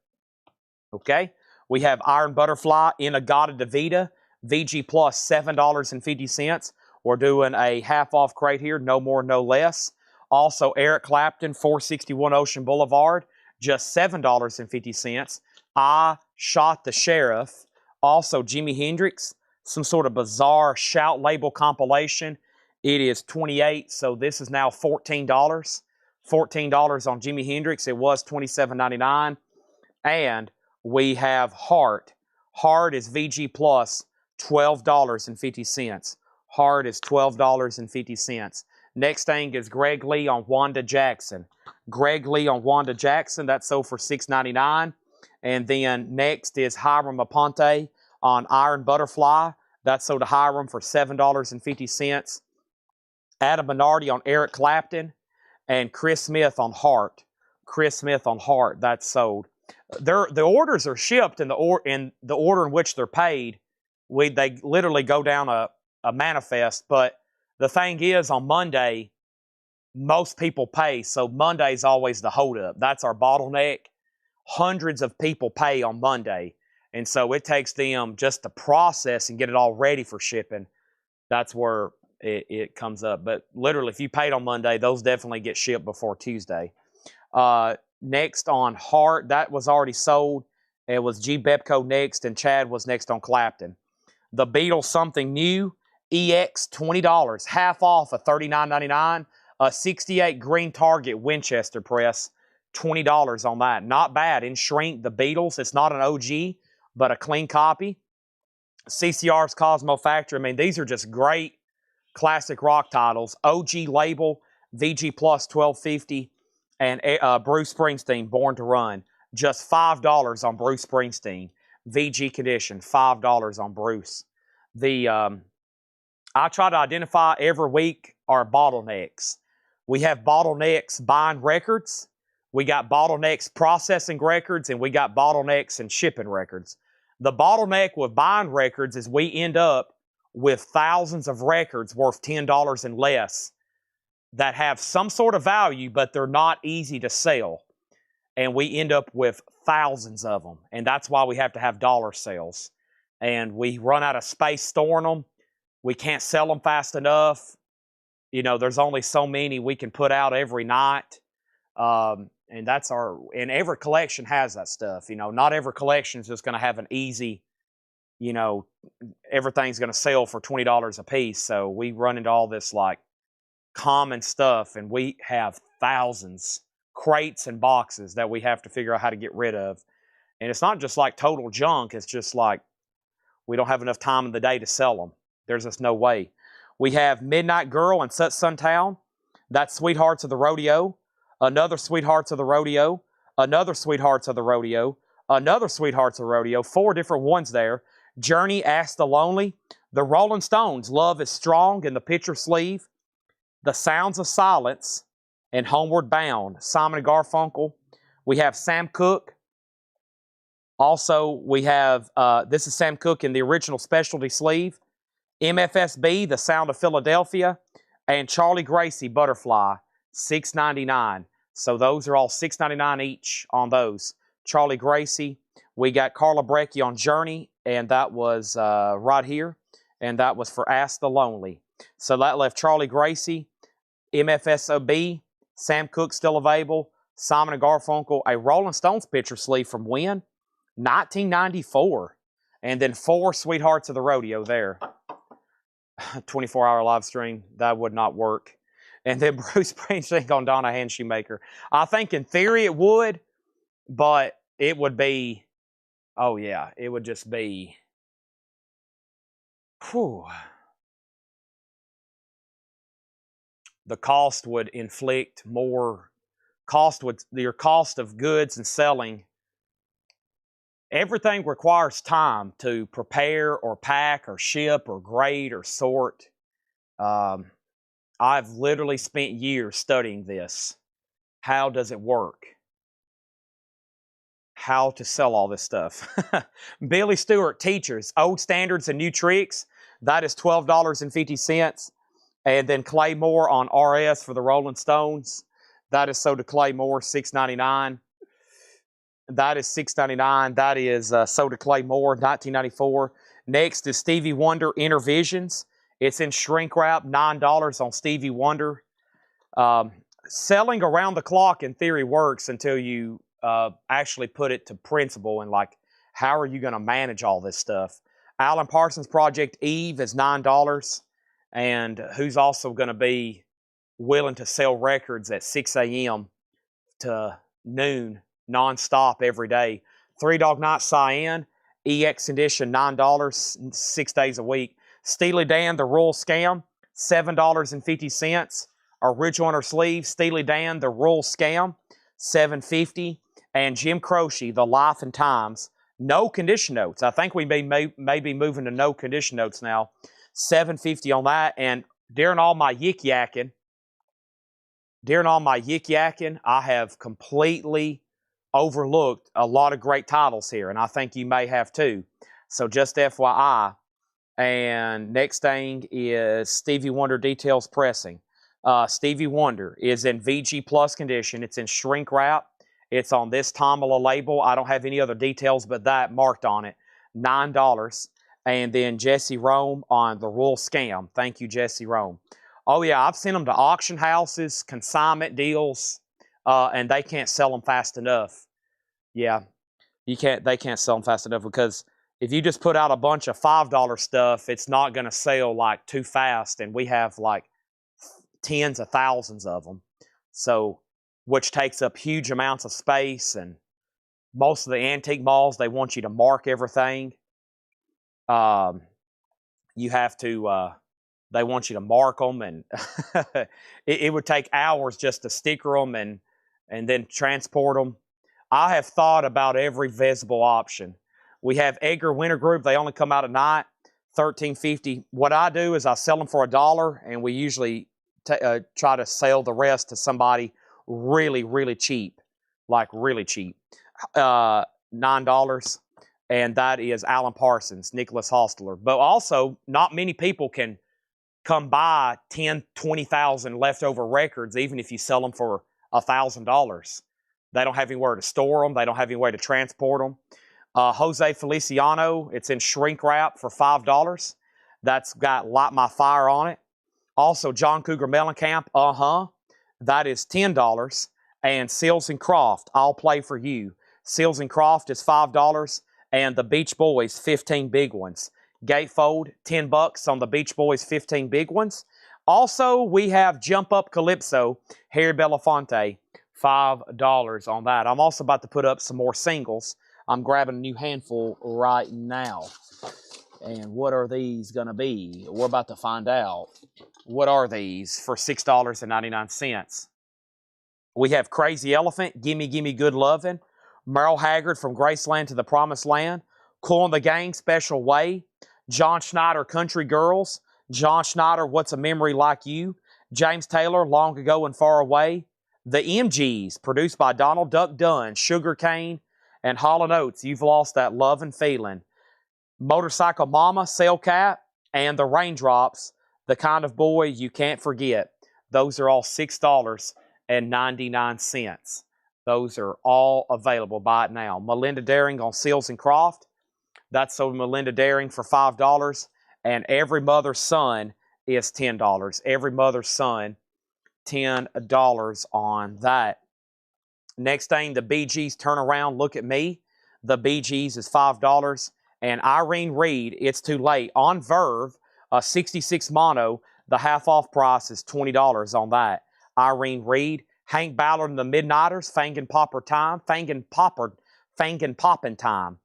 Okay, we have Iron Butterfly, In-A-Gadda-Da-Vida, VG Plus, $7.50. We're doing a half-off crate here, no more, no less. Also, Eric Clapton, 461 Ocean Boulevard, just $7.50. I Shot the Sheriff. Also, Jimi Hendrix, some sort of bizarre Shout label compilation. It is $28, so this is now $14. $14 on Jimi Hendrix. It was $27.99. And we have Heart. Heart is VG Plus, $12.50. Heart is $12.50. Next thing is Greg Lee on Wanda Jackson. Greg Lee on Wanda Jackson, that's sold for $6.99. And then next is Hiram Aponte on Iron Butterfly. That's sold to Hiram for $7.50. Adam Bernardi on Eric Clapton. And Chris Smith on Heart. Chris Smith on Heart, that's sold. The orders are shipped in the order in which they're paid. They literally go down a manifest, but the thing is, on Monday, most people pay, so Monday's always the holdup. That's our bottleneck. Hundreds of people pay on Monday, and so it takes them just to process and get it all ready for shipping. That's where it comes up. But literally, if you paid on Monday, those definitely get shipped before Tuesday. Next on Heart, that was already sold. It was G. Bepco next, and Chad was next on Clapton. The Beatles Something New, EX, $20, half off of $39.99. A 68 Green Target Winchester press, $20 on that. Not bad. In shrink, the Beatles. It's not an OG, but a clean copy. CCR's Cosmo Factory. I mean, these are just great classic rock titles. OG label, VG Plus, $12.50. And Bruce Springsteen, Born to Run. Just $5 on Bruce Springsteen. VG condition, $5 on Bruce. I try to identify every week our bottlenecks. We have bottlenecks buying records. We got bottlenecks processing records, and we got bottlenecks in shipping records. The bottleneck with buying records is we end up with thousands of records worth $10 and less that have some sort of value, but they're not easy to sell. And we end up with thousands of them. And that's why we have to have dollar sales. and we run out of space storing them. We can't sell them fast enough. You know, there's only so many we can put out every night. And that's and every collection has that stuff. You know, not every collection is just going to have an easy, you know, everything's going to sell for $20 a piece. So we run into all this like common stuff, and we have thousands, crates and boxes that we have to figure out how to get rid of. And it's not just like total junk. It's just like we don't have enough time in the day to sell them. There's just no way. We have Midnight Girl and Sut Suntown. That's Sweethearts of the Rodeo. Another Sweethearts of the Rodeo. Another Sweethearts of the Rodeo. Another Sweethearts of the Rodeo. 4 different ones there. Journey, Ask the Lonely. The Rolling Stones, Love is Strong in the picture sleeve. The Sounds of Silence and Homeward Bound, Simon & Garfunkel. We have Sam Cooke. Also, we have, this is Sam Cooke in the original specialty sleeve. MFSB, The Sound of Philadelphia. And Charlie Gracie, Butterfly, $6.99. So those are all $6.99 each on those. Charlie Gracie. We got Carla Breckie on Journey, and that was right here. And that was for Ask the Lonely. So that left Charlie Gracie, MFSOB, Sam Cooke still available, Simon & Garfunkel, a Rolling Stones picture sleeve from when? 1994. And then 4 Sweethearts of the Rodeo there. 24-hour live stream, that would not work. And then Bruce Springsteen on Donna Hand Shoemaker. I think in theory it would, but it would be, oh yeah, it would just be, whew. The cost would inflict more your cost of goods and selling. Everything requires time to prepare or pack or ship or grade or sort. I've literally spent years studying this. How does it work? How to sell all this stuff. Billy Stewart, Teachers, Old Standards and New Tricks. That is $12.50. And then Clay Moore on RS for the Rolling Stones. That is sold to Clay Moore, $6.99. That is $6.99. That is sold to Clay Moore, $19.94. Next is Stevie Wonder Inner Visions. It's in shrink wrap, $9 on Stevie Wonder. Selling around the clock in theory works until you actually put it to principle and like, how are you going to manage all this stuff? Alan Parsons Project Eve is $9. And who's also going to be willing to sell records at 6 a.m. to noon, nonstop every day. 3 Dog Night Cyan, EX edition, $9, 6 days a week. Steely Dan, The Rural Scam, $7.50. Original on her sleeve, Steely Dan, The Rural Scam, $7.50. And Jim Croce, The Life and Times, no condition notes. I think we may be moving to no condition notes now. $7.50 on that. And during all my yik-yakking, I have completely overlooked a lot of great titles here, and I think you may have too. So just FYI. And next thing is Stevie Wonder Details Pressing. Stevie Wonder is in VG Plus condition. It's in shrink wrap. It's on this Tamala label. I don't have any other details but that marked on it. $9. And then Jesse Rome on The Rural Scam. Thank you, Jesse Rome. Oh, yeah, I've sent them to auction houses, consignment deals, and they can't sell them fast enough. Yeah, they can't sell them fast enough because if you just put out a bunch of $5 stuff, it's not going to sell like too fast, and we have like tens of thousands of them. So, which takes up huge amounts of space, and most of the antique malls, they want you to mark everything. You have to, they want you to mark them, and it would take hours just to sticker them and then transport them. I have thought about every visible option. We have Edgar Winter Group. They only come out at night, $13.50. What I do is I sell them for $1, and we usually try to sell the rest to somebody really, really cheap, like really cheap. $9. And that is Alan Parsons, Nicholas Hostler. But also, not many people can come by 10, 20,000 leftover records, even if you sell them for $1,000. They don't have anywhere to store them. They don't have any way to transport them. Jose Feliciano, it's in shrink wrap for $5. That's got Light My Fire on it. Also, John Cougar Mellencamp, that is $10. And Seals and Croft, I'll Play For You. Seals and Croft is $5. And the Beach Boys, 15 big ones. Gatefold, $10 on the Beach Boys, 15 big ones. Also, we have Jump Up Calypso, Harry Belafonte, $5 on that. I'm also about to put up some more singles. I'm grabbing a new handful right now. And what are these going to be? We're about to find out. What are these for $6.99? We have Crazy Elephant, Gimme Gimme Good Lovin', Merle Haggard, From Graceland to the Promised Land, Kool and the Gang, Special Way, John Schneider, Country Girls, John Schneider, What's a Memory Like You, James Taylor, Long Ago and Far Away, The MGs, produced by Donald Duck Dunn, Sugar Cane, and Hall & Oates, You've Lost That Love and Feeling, Motorcycle Mama, Sailcat, and The Raindrops, The Kind of Boy You Can't Forget. Those are all $6.99. Those are all available. Buy it now. Melinda Daring on Seals and Croft. That's sold Melinda Daring for $5. And Every Mother's Son is $10. Every Mother's Son, $10 on that. Next thing, the Bee Gees, Turn Around, Look at Me. The Bee Gees is $5. And Irene Reed, It's Too Late. On Verve, a 66 mono, the half-off price is $20 on that. Irene Reed. Hank Ballard and the Midnighters, Fangin' Popper Time. Fangin' Poppin' Time.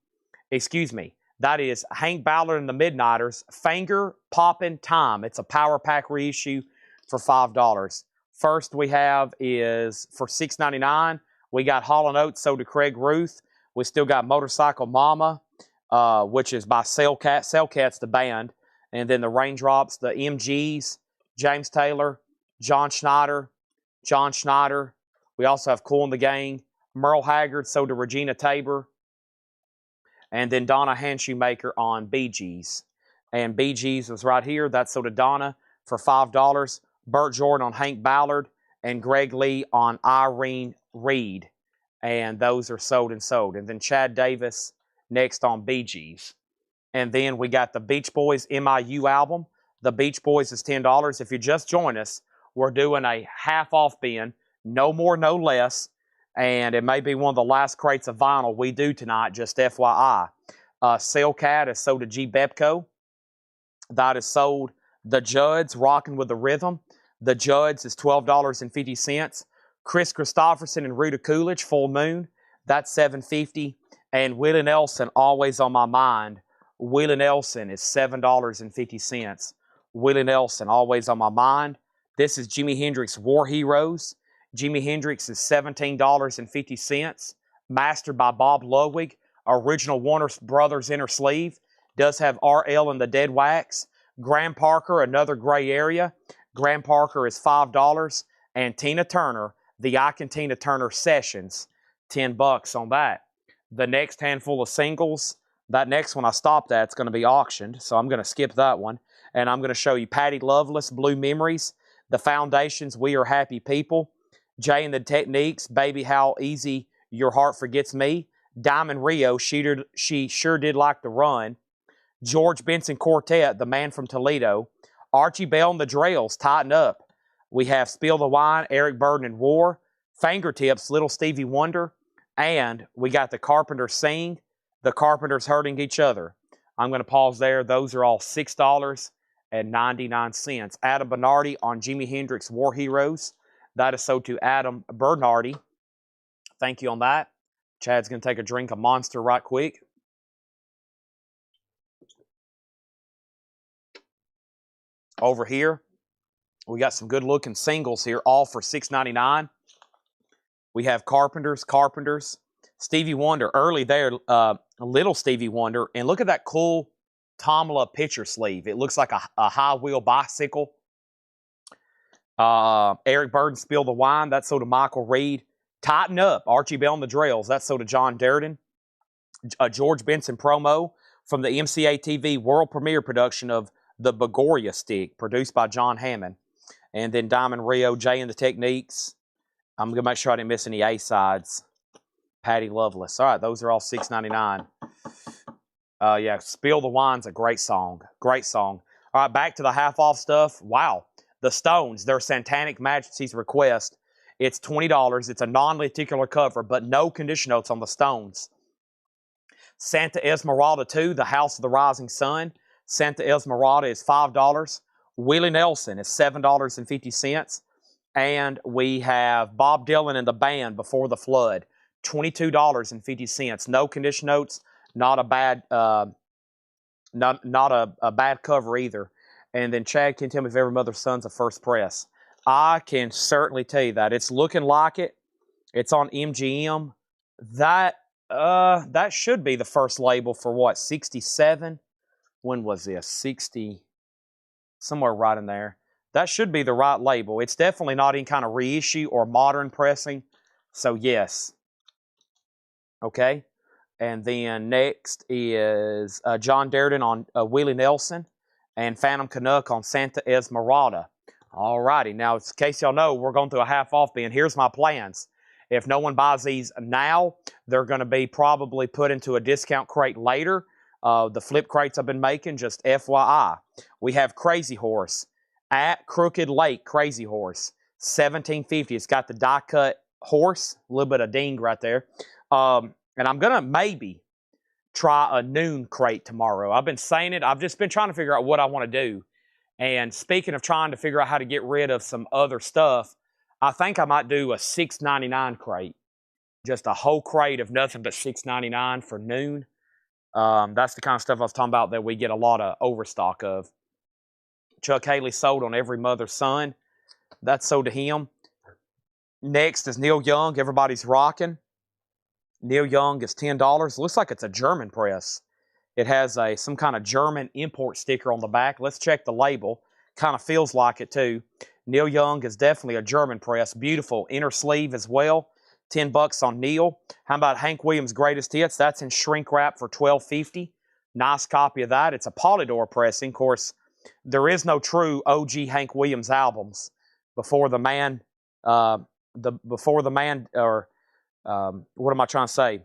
Excuse me. That is Hank Ballard and the Midnighters, Finger Poppin' Time. It's a Power Pack reissue for $5. First we have is for $6.99. We got Hall & Oates, So to Craig Ruth. We still got Motorcycle Mama, which is by Sailcat. Sailcat's the band. And then the Raindrops, the MGs, James Taylor, John Schneider. We also have Kool and the Gang, Merle Haggard, So to Regina Tabor. And then Donna Handshoemaker on Bee Gees. And Bee Gees was right here. That's So to Donna for $5. Burt Jordan on Hank Ballard. And Greg Lee on Irene Reed. And those are sold and sold. And then Chad Davis next on Bee Gees. And then we got the Beach Boys MIU album. The Beach Boys is $10. If you just join us, we're doing a half-off bin. No more, no less. And it may be one of the last crates of vinyl we do tonight, just FYI. Sailcat is sold to G. Bepco. That is sold. The Judds, Rockin' with the Rhythm. The Judds is $12.50. Chris Christopherson and Rita Coolidge, Full Moon. That's $7.50. And Willie Nelson, Always on My Mind. Willie Nelson is $7.50. Willie Nelson, Always on My Mind. This is Jimi Hendrix War Heroes. Jimi Hendrix is $17.50. Mastered by Bob Ludwig. Original Warner Brothers inner sleeve. Does have RL and the Dead Wax. Graham Parker, Another Gray Area. Graham Parker is $5. And Tina Turner, the Ike and Tina Turner Sessions, $10 on that. The next handful of singles, that next one I stopped at, it's going to be auctioned. So I'm going to skip that one. And I'm going to show you Patty Loveless, Blue Memories. The Foundations, We Are Happy People. Jay and the Techniques, Baby How Easy Your Heart Forgets Me. Diamond Rio, She Sure Did Like to Run. George Benson Quartet, The Man from Toledo. Archie Bell and the Drells, Tighten Up. We have Spill the Wine, Eric Burden and War. Fingertips, Little Stevie Wonder. And we got the Carpenters Sing, The Carpenters Hurting Each Other. I'm going to pause there. Those are all $6.99. Adam Bernardi on Jimi Hendrix War Heroes. That is sold to Adam Bernardi. Thank you on that. Chad's going to take a drink of Monster right quick. Over here, we got some good-looking singles here, all for $6.99. We have Carpenters. Stevie Wonder, early there, little Stevie Wonder. And look at that cool Tamla picture sleeve. It looks like a high-wheel bicycle. Eric Burden, Spill the Wine. That's sold to Michael Reed. Tighten Up, Archie Bell and the Drells. That's sold to John Durden. A George Benson promo from the MCA TV world premiere production of The Begoria Stick, produced by John Hammond. And then Diamond Rio, Jay and the Techniques. I'm going to make sure I didn't miss any A-sides. Patty Loveless. All right, those are all $6.99. Yeah, Spill the Wine's a great song. Great song. All right, back to the half-off stuff. Wow. The Stones, their Satanic Majesty's Request. It's $20. It's a non-lenticular cover, but no condition notes on the Stones. Santa Esmeralda 2, The House of the Rising Sun. Santa Esmeralda is $5. Willie Nelson is $7.50. And we have Bob Dylan and the Band, Before the Flood, $22.50. No condition notes, not a bad not a bad cover either. And then Chad can tell me if Every Mother's Son's a first press. I can certainly tell you that. It's looking like it. It's on MGM. That should be the first label for what, 67? When was this? 60, somewhere right in there. That should be the right label. It's definitely not any kind of reissue or modern pressing. So yes. Okay. And then next is John Darden on Willie Nelson and Phantom Canuck on Santa Esmeralda. All righty. Now, in case y'all know, we're going through a half-off bin. Here's my plans. If no one buys these now, they're going to be probably put into a discount crate later. The flip crates I've been making, just FYI. We have Crazy Horse at Crooked Lake. Crazy Horse, $17.50. It's got the die-cut horse, a little bit of ding right there. And I'm going to maybe try a noon crate tomorrow. I've been saying it. I've just been trying to figure out what I want to do. And speaking of trying to figure out how to get rid of some other stuff, I think I might do a $6.99 crate. Just a whole crate of nothing but $6.99 for noon. That's the kind of stuff I was talking about that we get a lot of overstock of. Chuck Haley sold on Every Mother's Son. That's sold to him. Next is Neil Young, Everybody's Rockin'. Neil Young is $10. Looks like it's a German press. It has some kind of German import sticker on the back. Let's check the label. Kind of feels like it too. Neil Young is definitely a German press. Beautiful inner sleeve as well. $10 on Neil. How about Hank Williams' Greatest Hits? That's in shrink wrap for $12.50. Nice copy of that. It's a Polydor pressing. Of course, there is no true OG Hank Williams albums before the man, what am I trying to say?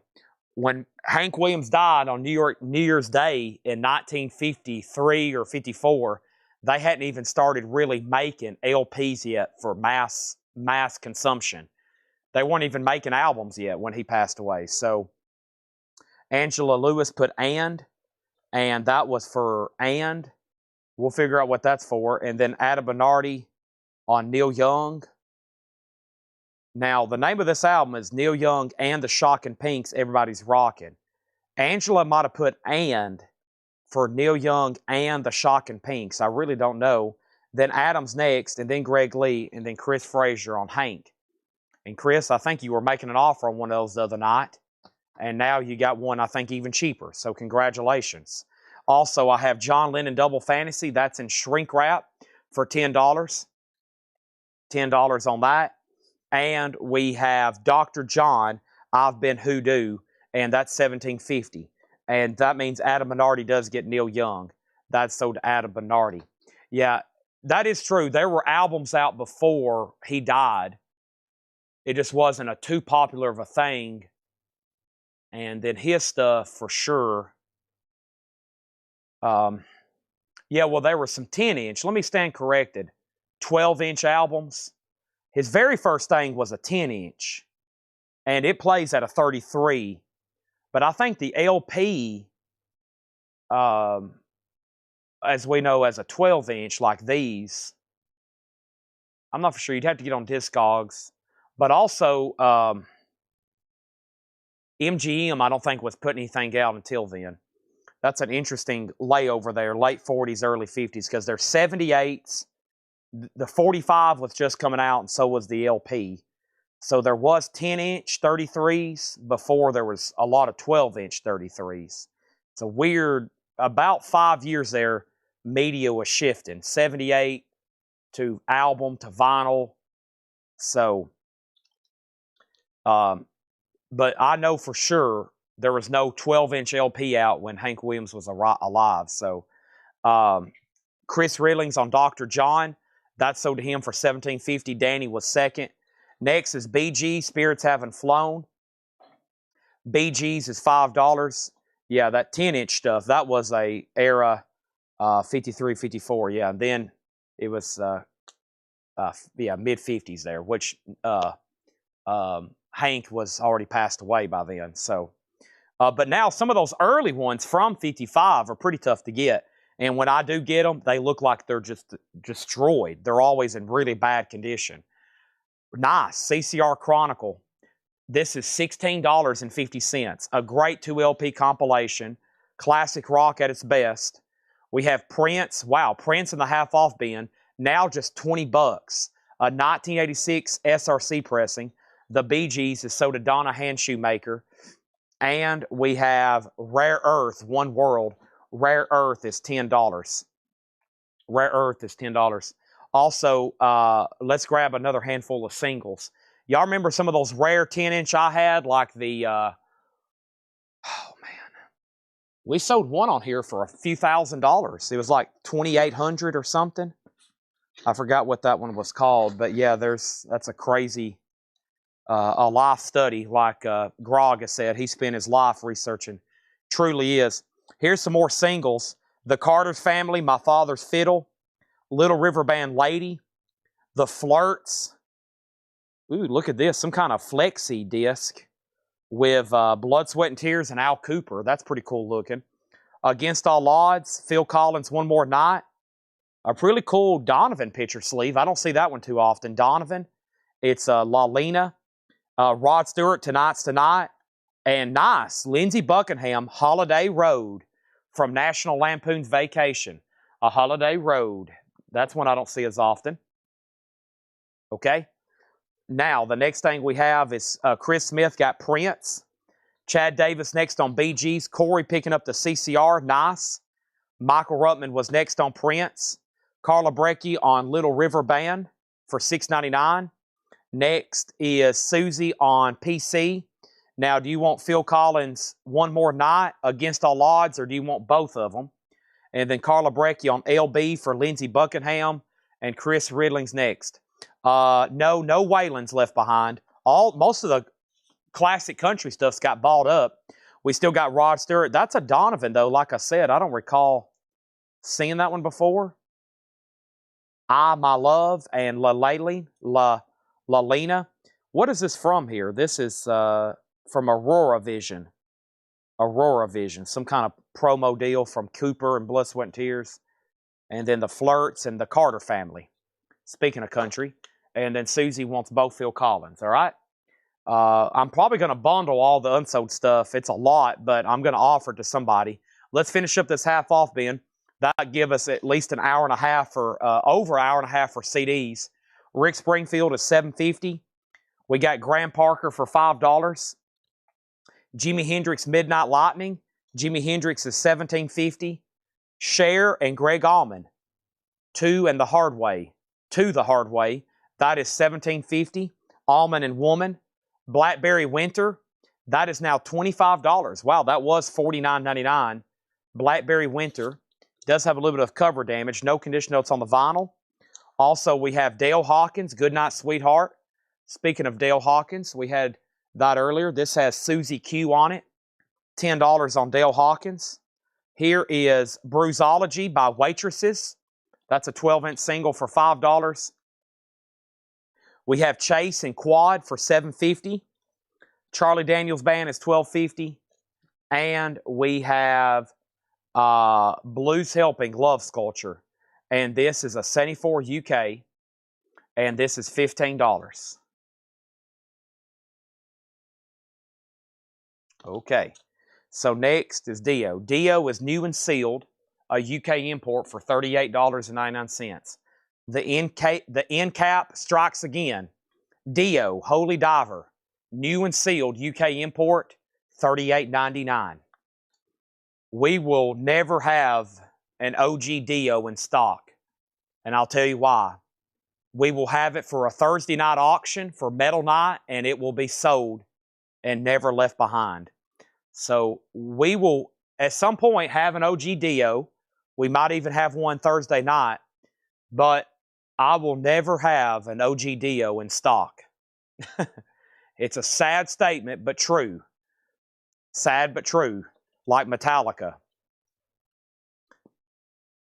When Hank Williams died on New Year's Day in 1953 or 54, they hadn't even started really making LPs yet for mass consumption. They weren't even making albums yet when he passed away. So Angela Lewis put and that was for and. We'll figure out what that's for. And then Ada Bernardi on Neil Young. Now, the name of this album is Neil Young and the Shocking Pinks, Everybody's Rockin'. Angela might have put and for Neil Young and the Shocking Pinks. I really don't know. Then Adam's next, and then Greg Lee, and then Chris Frazier on Hank. And Chris, I think you were making an offer on one of those the other night. And now you got one, I think, even cheaper. So congratulations. Also, I have John Lennon Double Fantasy. That's in shrink wrap for $10. $10 on that. And we have Dr. John, I've Been Hoodoo, and that's $17.50. And that means Adam Bernardi does get Neil Young. That's sold to Adam Bernardi. Yeah, that is true. There were albums out before he died. It just wasn't a too popular of a thing. And then his stuff, for sure. Yeah, well, there were some 10-inch. Let me stand corrected. 12-inch albums. His very first thing was a 10-inch, and it plays at a 33. But I think the LP, as we know, as a 12-inch like these, I'm not for sure. You'd have to get on Discogs. But also, MGM, I don't think, was putting anything out until then. That's an interesting layover there, late 40s, early 50s, because they're 78s. The 45 was just coming out, and so was the LP. So there was 10-inch 33s before there was a lot of 12-inch 33s. It's a weird, about 5 years there, media was shifting. 78 to album to vinyl. So, but I know for sure there was no 12-inch LP out when Hank Williams was alive. So, Chris Ridling's on Dr. John. That sold to him for $17.50. Danny was second. Next is BG, Spirits Haven't Flown. BG's is $5. Yeah, that 10-inch stuff, that was a era 53, 54. Yeah, and then it was mid-50s there, which Hank was already passed away by then. So, but now some of those early ones from 55 are pretty tough to get. And when I do get them, they look like they're just destroyed. They're always in really bad condition. Nice, CCR Chronicle. This is $16.50. A great 2 LP compilation. Classic rock at its best. We have Prince. Wow, Prince in the half off bin. Now just $20. A 1986 SRC pressing. The Bee Gees is sold to Donna Hand Shoemaker. And we have Rare Earth, One World. Rare Earth is $10. Rare Earth is $10. Also, let's grab another handful of singles. Y'all remember some of those rare 10-inch I had, like the, oh man, we sold one on here for a few $1,000s. It was like $2,800 or something. I forgot what that one was called, but yeah, that's a crazy, a life study, like Grog has said. He spent his life researching. Truly is. Here's some more singles. The Carter's Family, My Father's Fiddle, Little River Band Lady, The Flirts. Ooh, look at this, some kind of flexi disc with Blood, Sweat, and Tears and Al Cooper. That's pretty cool looking. Against All Odds, Phil Collins, One More Night. A really cool Donovan picture sleeve. I don't see that one too often. Donovan. It's La Lena. Rod Stewart, Tonight's Tonight. And nice, Lindsey Buckingham, Holiday Road from National Lampoon's Vacation. A Holiday Road. That's one I don't see as often. Okay. Now, the next thing we have is Chris Smith got Prince. Chad Davis next on Bee Gees. Corey picking up the CCR. Nice. Michael Ruttman was next on Prince. Carla Breckie on Little River Band for $6.99. Next is Susie on PC. Now, do you want Phil Collins One More Night, Against All Odds, or do you want both of them? And then Carla Breckie on LB for Lindsey Buckingham, and Chris Ridling's next. No Waylon's left behind. Most of the classic country stuff's got balled up. We still got Rod Stewart. That's a Donovan, though. Like I said, I don't recall seeing that one before. I, My Love, and La Lena. What is this from here? This is from Aurora Vision. Aurora Vision. Some kind of promo deal from Cooper and Blood, Sweat, and Tears. And then the Flirts and the Carter Family. Speaking of country. And then Susie wants both Phil Collins. All right? I'm probably going to bundle all the unsold stuff. It's a lot, but I'm going to offer it to somebody. Let's finish up this half off bin. That'll give us at least an hour and a half for, over an hour and a half for CDs. Rick Springfield is $7.50. We got Graham Parker for $5. Jimi Hendrix Midnight Lightning. Jimi Hendrix is $17.50. Cher and Greg Allman. To the Hard Way. That is $17.50. Allman and Woman. Blackberry Winter. That is now $25. Wow, that was $49.99. Blackberry Winter. Does have a little bit of cover damage. No condition notes on the vinyl. Also, we have Dale Hawkins, Goodnight Sweetheart. Speaking of Dale Hawkins, we had that earlier. This has Susie Q on it. $10 on Dale Hawkins. Here is Bruisology by Waitresses. That's a 12-inch single for $5. We have Chase and Quad for $7.50. Charlie Daniels Band is $12.50. And we have Blues Helping Love Sculpture. And this is a 74 UK. And this is $15. Okay. So next is Dio. Dio is new and sealed. A UK import for $38.99. The end cap strikes again. Dio, Holy Diver, new and sealed UK import, $38.99. We will never have an OG Dio in stock, and I'll tell you why. We will have it for a Thursday night auction for Metal Night, and it will be sold and never left behind. So we will, at some point, have an OG Dio. We might even have one Thursday night, but I will never have an OG Dio in stock. It's a sad statement, but true. Sad, but true. like Metallica.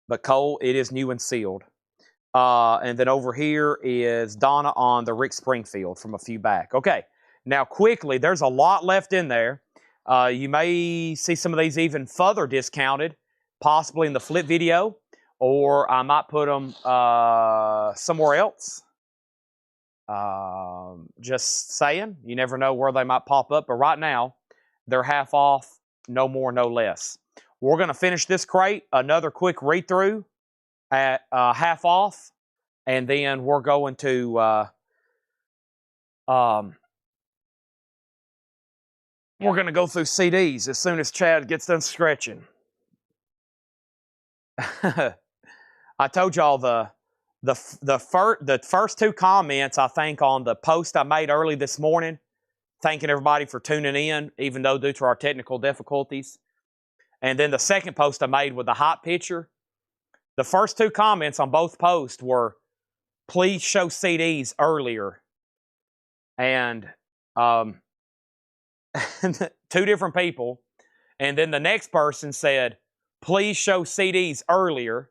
But Cole, it is new and sealed. And then over here is Donna on the Rick Springfield from a few back. Okay, now quickly, there's a lot left in there. You may see some of these even further discounted, possibly in the flip video, or I might put them somewhere else. Just saying, you never know where they might pop up, but right now, they're half off, no more, no less. We're going to finish this crate, another quick read-through at half off, and then we're going to we're going to go through CDs as soon as Chad gets done stretching. I told y'all the first two comments, I think, on the post I made early this morning, thanking everybody for tuning in, even though due to our technical difficulties. And then the second post I made with the hot picture, the first two comments on both posts were, please show CDs earlier. And two different people. And then the next person said, please show CDs earlier.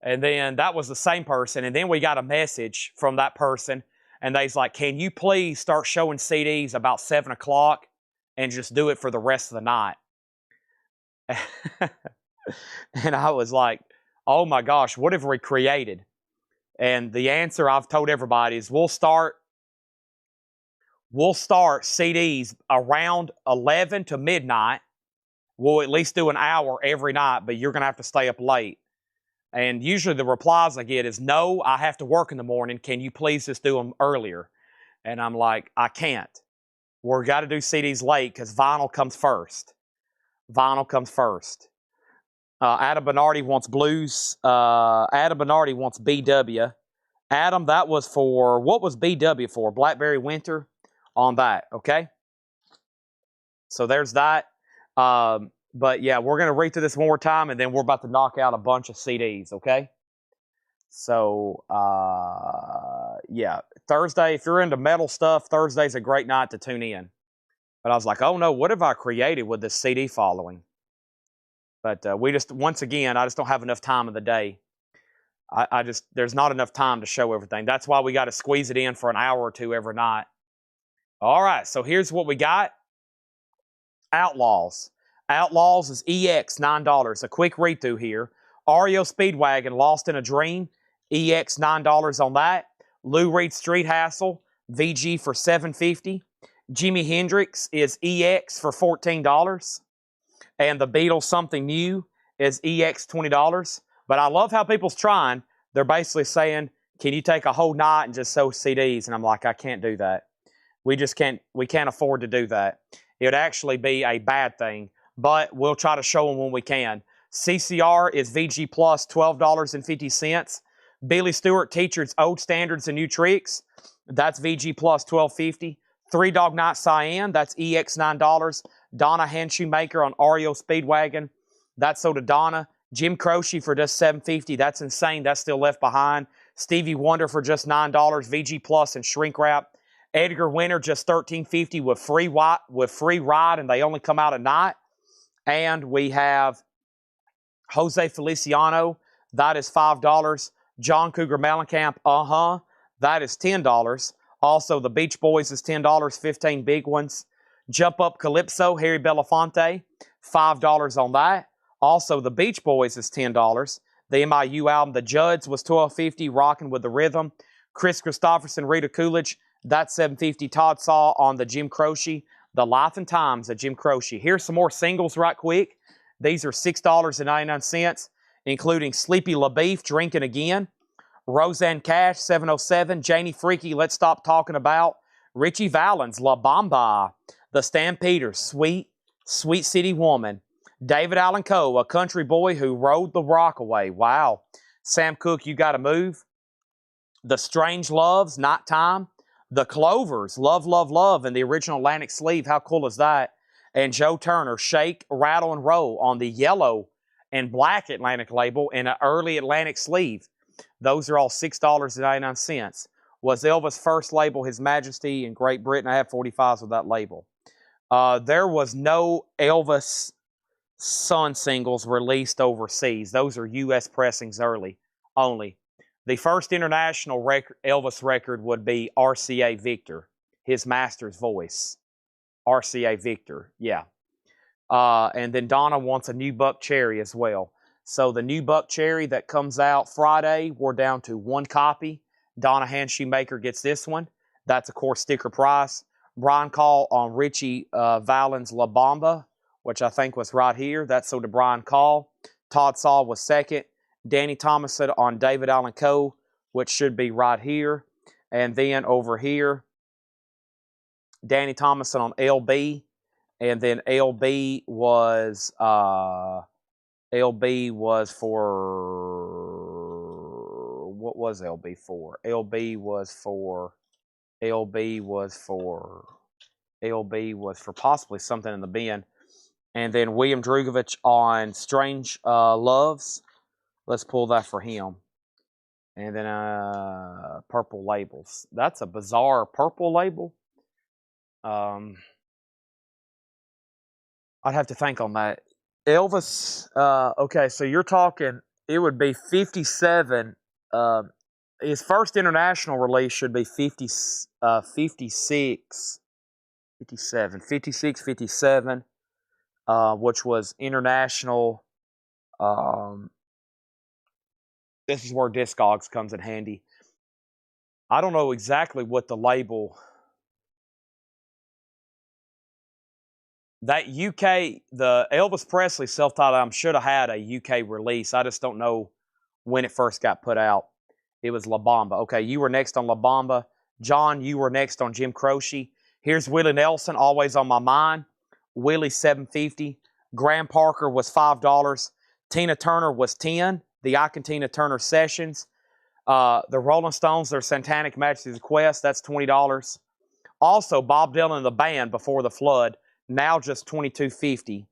And then that was the same person. And then we got a message from that person. And they's like, can you please start showing CDs about 7 o'clock and just do it for the rest of the night? And I was like, oh my gosh, what have we created? And the answer I've told everybody is we'll start CDs around 11 to midnight. We'll at least do an hour every night, but you're going to have to stay up late. And usually the replies I get is, no, I have to work in the morning. Can you please just do them earlier? And I'm like, I can't. We've got to do CDs late because vinyl comes first. Vinyl comes first. Adam Bernardi wants blues. Adam Bernardi wants BW. Adam, that was for, what was BW for? Blackberry Winter on that, okay? So there's that. But yeah, we're going to read through this one more time, and then we're about to knock out a bunch of CDs, okay? So, yeah, Thursday, if you're into metal stuff, Thursday's a great night to tune in. But I was like, oh no, what have I created with this CD following? But we just, once again, I just don't have enough time of the day. There's not enough time to show everything. That's why we got to squeeze it in for an hour or two every night. All right, so here's what we got. Outlaws. Outlaws is EX, $9. A quick read through here. REO Speedwagon, Lost in a Dream, EX, $9 on that. Lou Reed Street Hassle, VG for $7.50. Jimi Hendrix is EX for $14. And the Beatles Something New is EX, $20. But I love how people's trying. They're basically saying, can you take a whole night and just sell CDs? And I'm like, I can't do that. We can't afford to do that. It would actually be a bad thing, but we'll try to show them when we can. CCR is VG Plus, $12.50. Billy Stewart Teacher's Old Standards and New Tricks, that's VG Plus, $12.50. Three Dog Night Cyan, that's EX, $9. Donna Hand Shoemaker on REO Speedwagon, that's sold to Donna. Jim Croce for just $7.50, that's insane, that's still left behind. Stevie Wonder for just $9, VG Plus and Shrink Wrap. Edgar Winter just $13.50 with free ride, and they only come out at night. And we have Jose Feliciano, that is $5. John Cougar Mellencamp, that is $10. Also, the Beach Boys is $10, 15 big ones. Jump Up Calypso, Harry Belafonte, $5 on that. Also, the Beach Boys is $10. The MIU album, The Judds, was $12.50, Rockin' with the Rhythm. Chris Christopherson, Rita Coolidge, that's $7.50. Todd Saw on the Jim Croce, The Life and Times of Jim Croce. Here's some more singles right quick. These are $6.99, including Sleepy LaBeef, Drinking Again. Roseanne Cash, 707. Janie Freaky, Let's Stop Talking About. Richie Valens, La Bamba. The Stampeders, Sweet City Woman. David Allan Coe, A Country Boy Who Rode the Rock Away. Wow. Sam Cooke, You Gotta Move. The Strange Loves, Nighttime. The Clovers, Love, Love, Love, in the original Atlantic sleeve. How cool is that? And Joe Turner, Shake, Rattle, and Roll on the yellow and black Atlantic label in an early Atlantic sleeve. Those are all $6.99. Was Elvis' first label, His Majesty in Great Britain. I have 45s with that label. There was no Elvis Sun singles released overseas. Those are U.S. pressings only. The first international Elvis record would be RCA Victor, his master's voice. RCA Victor, yeah. And then Donna wants a new Buck Cherry as well. So the new Buck Cherry that comes out Friday, we're down to 1 copy. Donna Hand Shoemaker gets this one. That's, of course, sticker price. Brian Call on Richie Valens La Bamba, which I think was right here. That's so to Brian Call. Todd Saw was second. Danny Thomason on David Allen Coe, which should be right here. And then over here, Danny Thomason on LB. And then LB was for, what was LB for? LB was for possibly something in the bin. And then William Drugovich on Strange Loves. Let's pull that for him. And then purple labels. That's a bizarre purple label. I'd have to think on that. Elvis, okay, so you're talking, it would be 57. His first international release should be 56, 57, which was international. This is where Discogs comes in handy. I don't know exactly what the label. That UK, the Elvis Presley self-titled album should have had a UK release. I just don't know when it first got put out. It was La Bamba. Okay, you were next on La Bamba. John, you were next on Jim Croce. Here's Willie Nelson, always on my mind. Willie, $7.50. Graham Parker was $5. Tina Turner was $10. The Ike and Tina Turner Sessions. The Rolling Stones, their Satanic Majesty's Quest, that's $20. Also, Bob Dylan and the Band, Before the Flood, now just $22.50.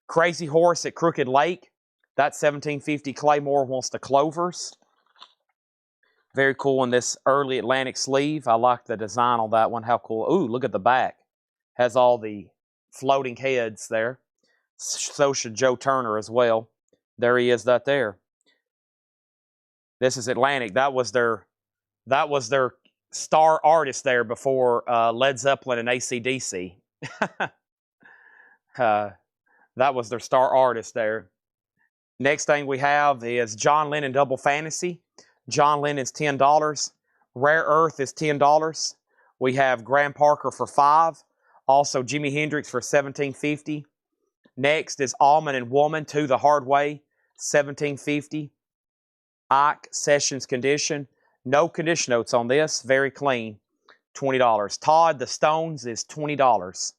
Crazy Horse at Crooked Lake, that's $17.50. Claymore Wants the Clovers. Very cool in this early Atlantic sleeve. I like the design on that one. How cool. Ooh, look at the back. Has all the floating heads there. So should Joe Turner as well. There he is, that there. This is Atlantic. That was their star artist there before Led Zeppelin and AC/DC. That was their star artist there. Next thing we have is John Lennon Double Fantasy. John Lennon's $10. Rare Earth is $10. We have Graham Parker for $5. Also Jimi Hendrix for $17.50. Next is Allman and Woman, To the Hard Way, $17.50. Ike Sessions Condition. No condition notes on this. Very clean. $20. Todd the Stones is $20.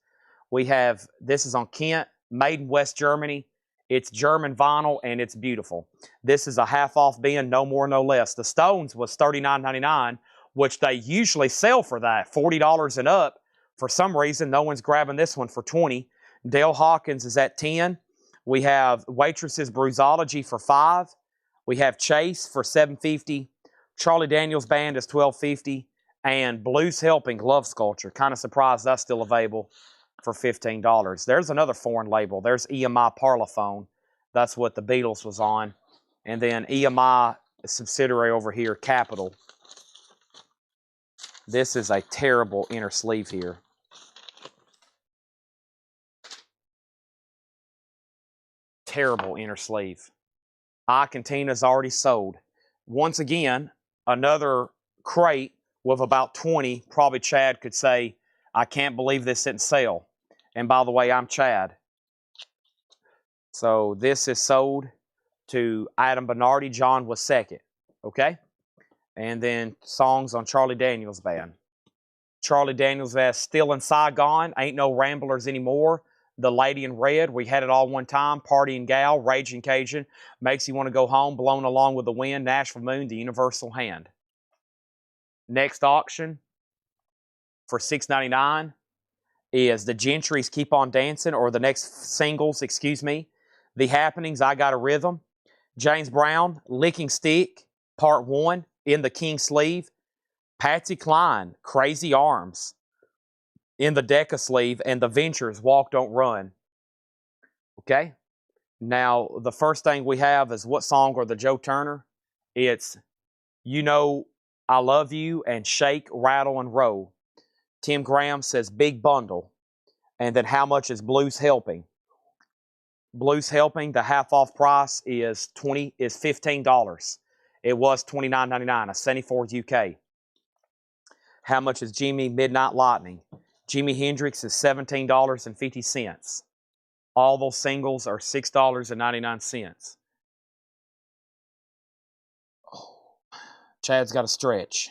We have, this is on Kent, made in West Germany. It's German vinyl and it's beautiful. This is a half off bin, no more, no less. The Stones was $39.99, which they usually sell for that, $40 and up. For some reason, no one's grabbing this one for $20. Dale Hawkins is at $10. We have Waitress's Bruisology for $5. We have Chase for $7.50. Charlie Daniels Band is $12.50. And Blues Helping Love Sculpture. Kind of surprised that's still available for $15. There's another foreign label. There's EMI Parlophone. That's what the Beatles was on. And then EMI subsidiary over here, Capitol. This is a terrible inner sleeve here. Terrible inner sleeve. Ike and Tina's already sold. Once again, another crate with about 20. Probably Chad could say, I can't believe this didn't sell. And by the way, I'm Chad. So this is sold to Adam Bernardi. John was second. Okay? And then songs on Charlie Daniels Band. Charlie Daniels has Still in Saigon, Ain't No Ramblers Anymore, The Lady in Red, We Had It All One Time, Partying Gal, Raging Cajun, Makes You Want to Go Home, Blown Along with the Wind, Nashville Moon, The Universal Hand. Next auction for $6.99 is the Gentry's Keep On Dancing, or the next singles, The Happenings, I Got a Rhythm. James Brown, Licking Stick, Part 1, in the king sleeve. Patsy Cline, Crazy Arms, in the Decca sleeve. And the Ventures, Walk Don't Run. Okay? Now, the first thing we have is what song or the Joe Turner? It's You Know I Love You and Shake, Rattle, and Roll. Tim Graham says Big Bundle. And then how much is Blues Helping? Blues Helping, the half off price is $15. It was $29.99, a 74 UK. How much is Jimi Midnight Lightning? Jimi Hendrix is $17.50. All those singles are $6.99. Oh, Chad's got a stretch.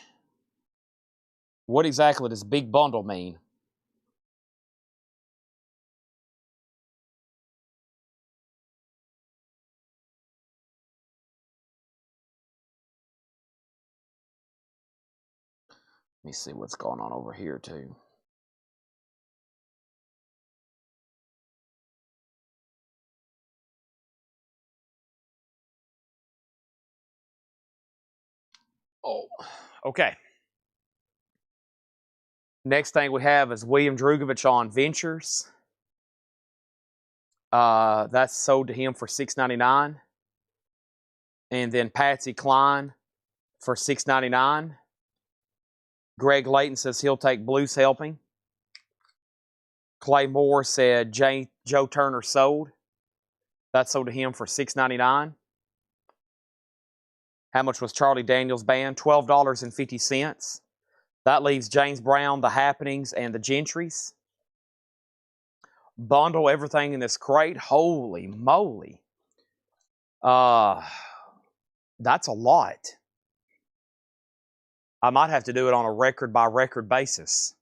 What exactly does big bundle mean? Let me see what's going on over here too. Oh, okay. Next thing we have is William Drugovich on Ventures. That's sold to him for $6.99. And then Patsy Cline for $6.99. Greg Layton says he'll take Blues Helping. Clay Moore said Joe Turner sold. That's sold to him for $6.99. How much was Charlie Daniels Band? $12.50. That leaves James Brown, The Happenings, and the Gentrys. Bundle everything in this crate. Holy moly. That's a lot. I might have to do it on a record-by-record basis.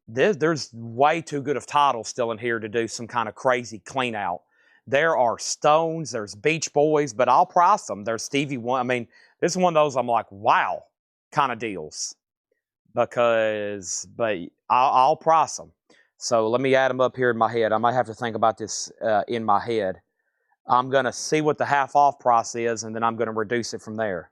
There's way too good of titles still in here to do some kind of crazy clean out. There are Stones, there's Beach Boys, but I'll price them. There's Stevie Wonder. I mean, this is one of those I'm like, wow, kind of deals. But I'll price them. So let me add them up here in my head. I might have to think about this in my head. I'm going to see what the half off price is, and then I'm going to reduce it from there.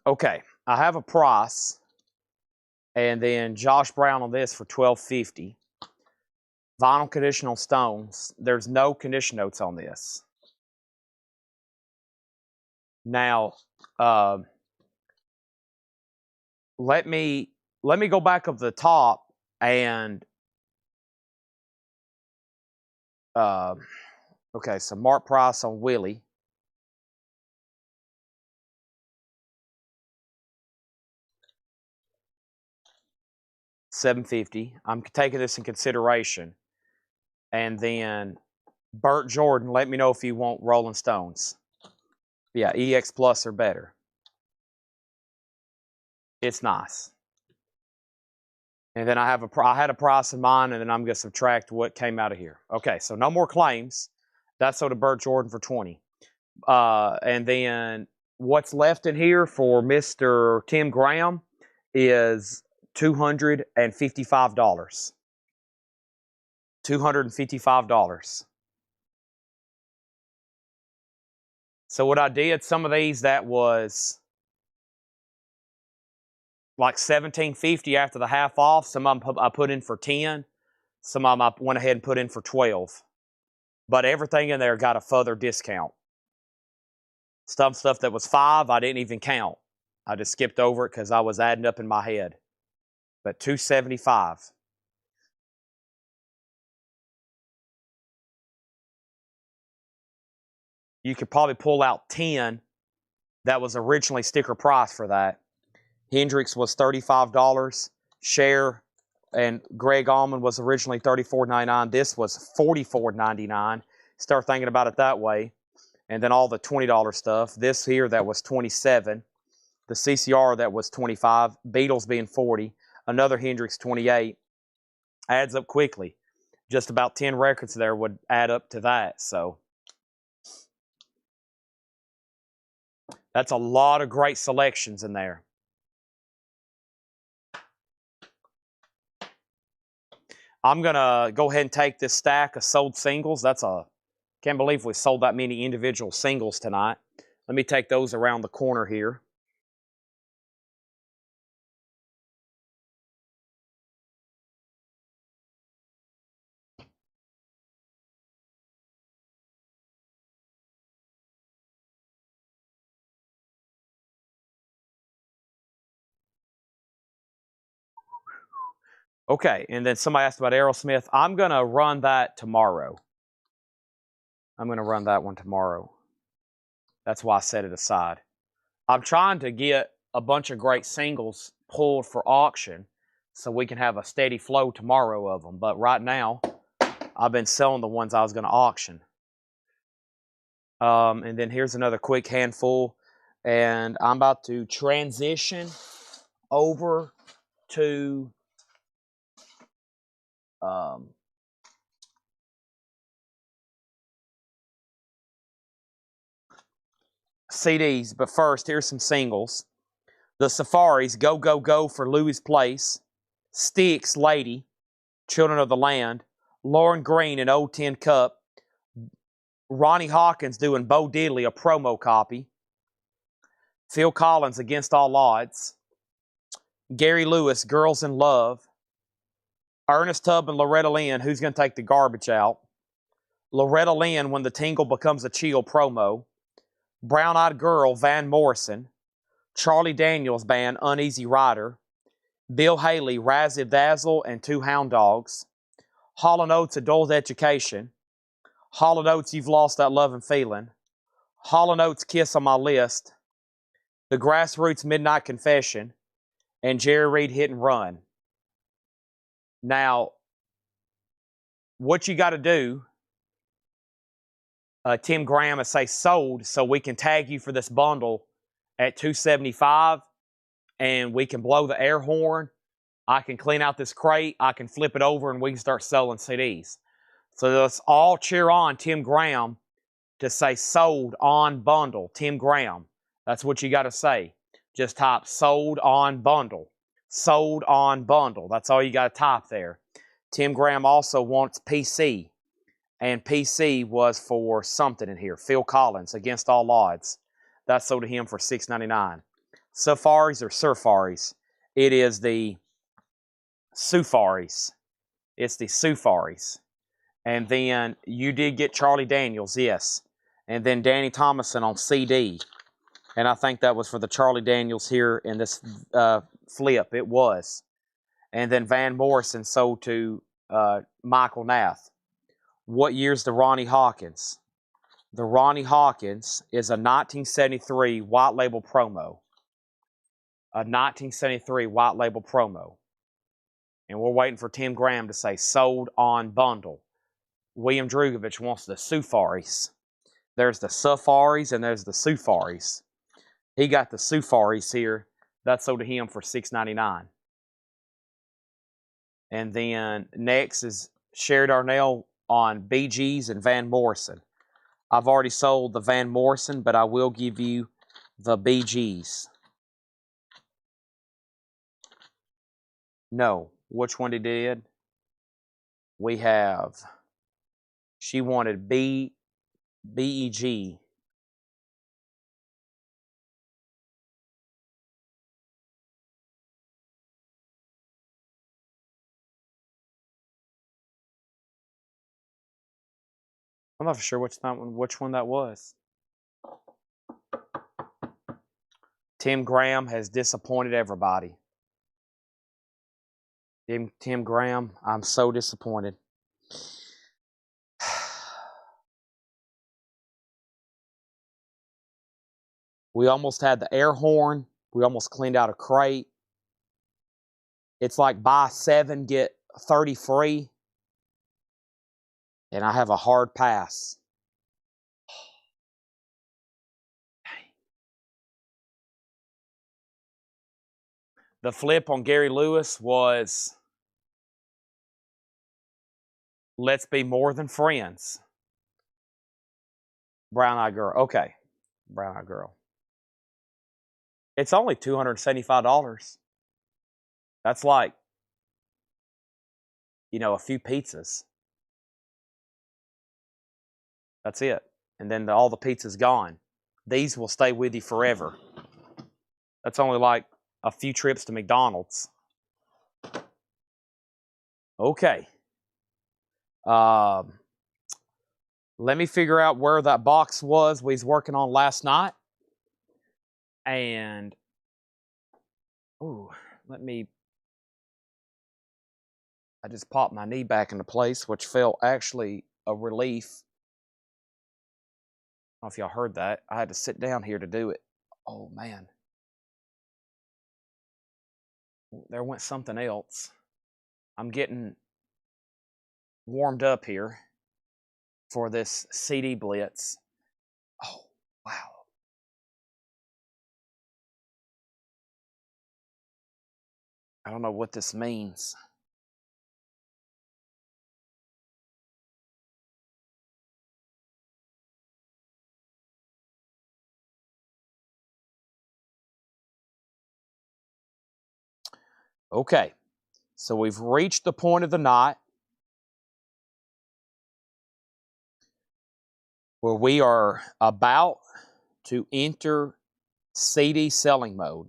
Okay, I have a price, and then Josh Brown on this for $12.50. Vinyl conditional Stones. There's no condition notes on this. Now, let me go back up the top and okay, so mark price on Willie. $7.50. I'm taking this in consideration. And then Burt Jordan, let me know if you want Rolling Stones. Yeah, EX Plus or better. It's nice. And then I had a price in mind, and then I'm going to subtract what came out of here. Okay, so no more claims. That's sold to Burt Jordan for $20. And then what's left in here for Mr. Tim Graham is $255. $255. So what I did, some of these that was like $17.50 after the half off. Some of them I put in for 10. Some of them I went ahead and put in for 12. But everything in there got a further discount. Some stuff that was 5, I didn't even count. I just skipped over it because I was adding up in my head. But 275. You could probably pull out 10 that was originally sticker price for that. Hendrix was $35. Cher and Greg Allman was originally $34.99. This was $44.99. Start thinking about it that way. And then all the $20 stuff. This here that was $27. The CCR that was $25. Beatles being $40. Another Hendrix $28. Adds up quickly. Just about 10 records there would add up to that. So that's a lot of great selections in there. I'm going to go ahead and take this stack of sold singles. Can't believe we sold that many individual singles tonight. Let me take those around the corner here. Okay, and then somebody asked about Aerosmith. I'm going to run that tomorrow. I'm going to run that one tomorrow. That's why I set it aside. I'm trying to get a bunch of great singles pulled for auction so we can have a steady flow tomorrow of them. But right now, I've been selling the ones I was going to auction. And then here's another quick handful. And I'm about to transition over to CDs. But first, here's some singles. The Safaris, Go, Go, Go for Louis Place. Styx, Lady, Children of the Land. Lauren Green in Old Tin Cup. Ronnie Hawkins doing Bo Diddley, a promo copy. Phil Collins, Against All Odds. Gary Lewis, Girls in Love. Ernest Tubb and Loretta Lynn, Who's Gonna Take the Garbage Out. Loretta Lynn, When the Tingle Becomes a Chill promo. Brown Eyed Girl, Van Morrison. Charlie Daniels Band, Uneasy Rider. Bill Haley, Razzle Dazzle and Two Hound Dogs. Hall & Oates, Adult Education. Hall & Oates, You've Lost That Love and Feeling. Hall & Oates, Kiss on My List. The Grassroots, Midnight Confession. And Jerry Reed, Hit and Run. Now, what you got to do, Tim Graham, is say sold so we can tag you for this bundle at $275 and we can blow the air horn. I can clean out this crate. I can flip it over and we can start selling CDs. So let's all cheer on Tim Graham to say sold on bundle. Tim Graham. That's what you got to say. Just type sold on bundle. Sold on bundle. That's all you got to type there. Tim Graham also wants PC. And PC was for something in here. Phil Collins, Against All Odds. That sold to him for $6.99. Safaris or Surfaris? It is the Sufaris. It's the Sufaris. And then you did get Charlie Daniels, yes. And then Danny Thomason on CD. And I think that was for the Charlie Daniels here in this flip. It was. And then Van Morrison sold to Michael Nath. What year's the Ronnie Hawkins? The Ronnie Hawkins is a 1973 white label promo. A 1973 white label promo. And we're waiting for Tim Graham to say sold on bundle. William Drugovich wants the Sufaris. There's the Safaris and there's the Sufaris. He got the Sufaris here. That sold to him for $6.99. And then next is Sherry Darnell on BGs and Van Morrison. I've already sold the Van Morrison, but I will give you the BGs. No. Which one did? We have, she wanted BEG. I'm not for sure which one that was. Tim Graham has disappointed everybody. Tim Graham, I'm so disappointed. We almost had the air horn. We almost cleaned out a crate. It's like buy 7, get 30 free. And I have a hard pass. The flip on Gary Lewis was, let's be more than friends. Brown Eyed Girl. Okay. Brown Eyed Girl. It's only $275. That's like, a few pizzas. That's it. And then all the pizza's gone. These will stay with you forever. That's only like a few trips to McDonald's. Okay. Let me figure out where that box was we was working on last night. And, I just popped my knee back into place, which felt actually a relief. I don't know if y'all heard that. I had to sit down here to do it. Oh, man. There went something else. I'm getting warmed up here for this CD blitz. Oh, wow. I don't know what this means. Okay, so we've reached the point of the knot where we are about to enter CD selling mode.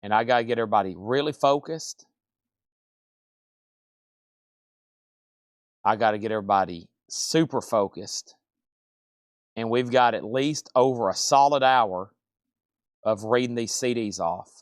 And I got to get everybody really focused. I got to get everybody super focused. And we've got at least over a solid hour of reading these CDs off.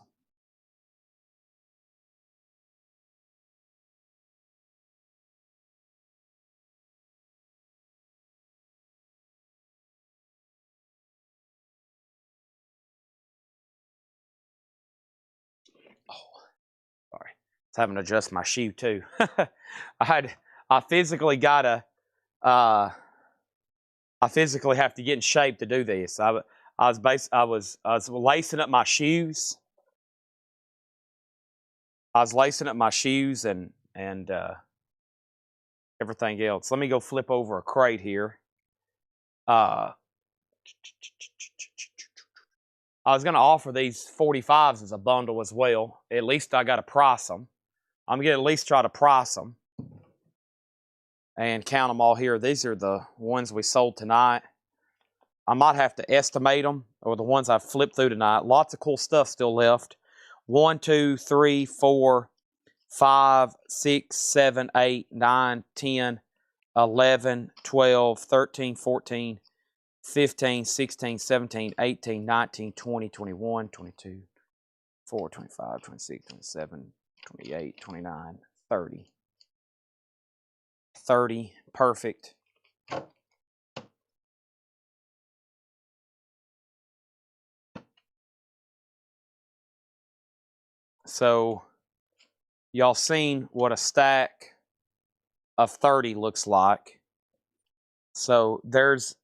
Sorry. I was having to adjust my shoe too. I physically have to get in shape to do this. I was lacing up my shoes. I was lacing up my shoes and everything else. Let me go flip over a crate here. I was going to offer these 45s as a bundle as well. At least I got to price them. I'm going to at least try to price them and count them all here. These are the ones we sold tonight. I might have to estimate them, or the ones I flipped through tonight. Lots of cool stuff still left. 1, 2, 3, 4, 5, 6, 7, 8, 9, 10, 11, 12, 13, 14, 15, 16, 17, 18, 19, 20, 21, 22, 24, 25, 26, 27, 28, 29, 30. 30, perfect. So, y'all seen what a stack of 30 looks like. So, there's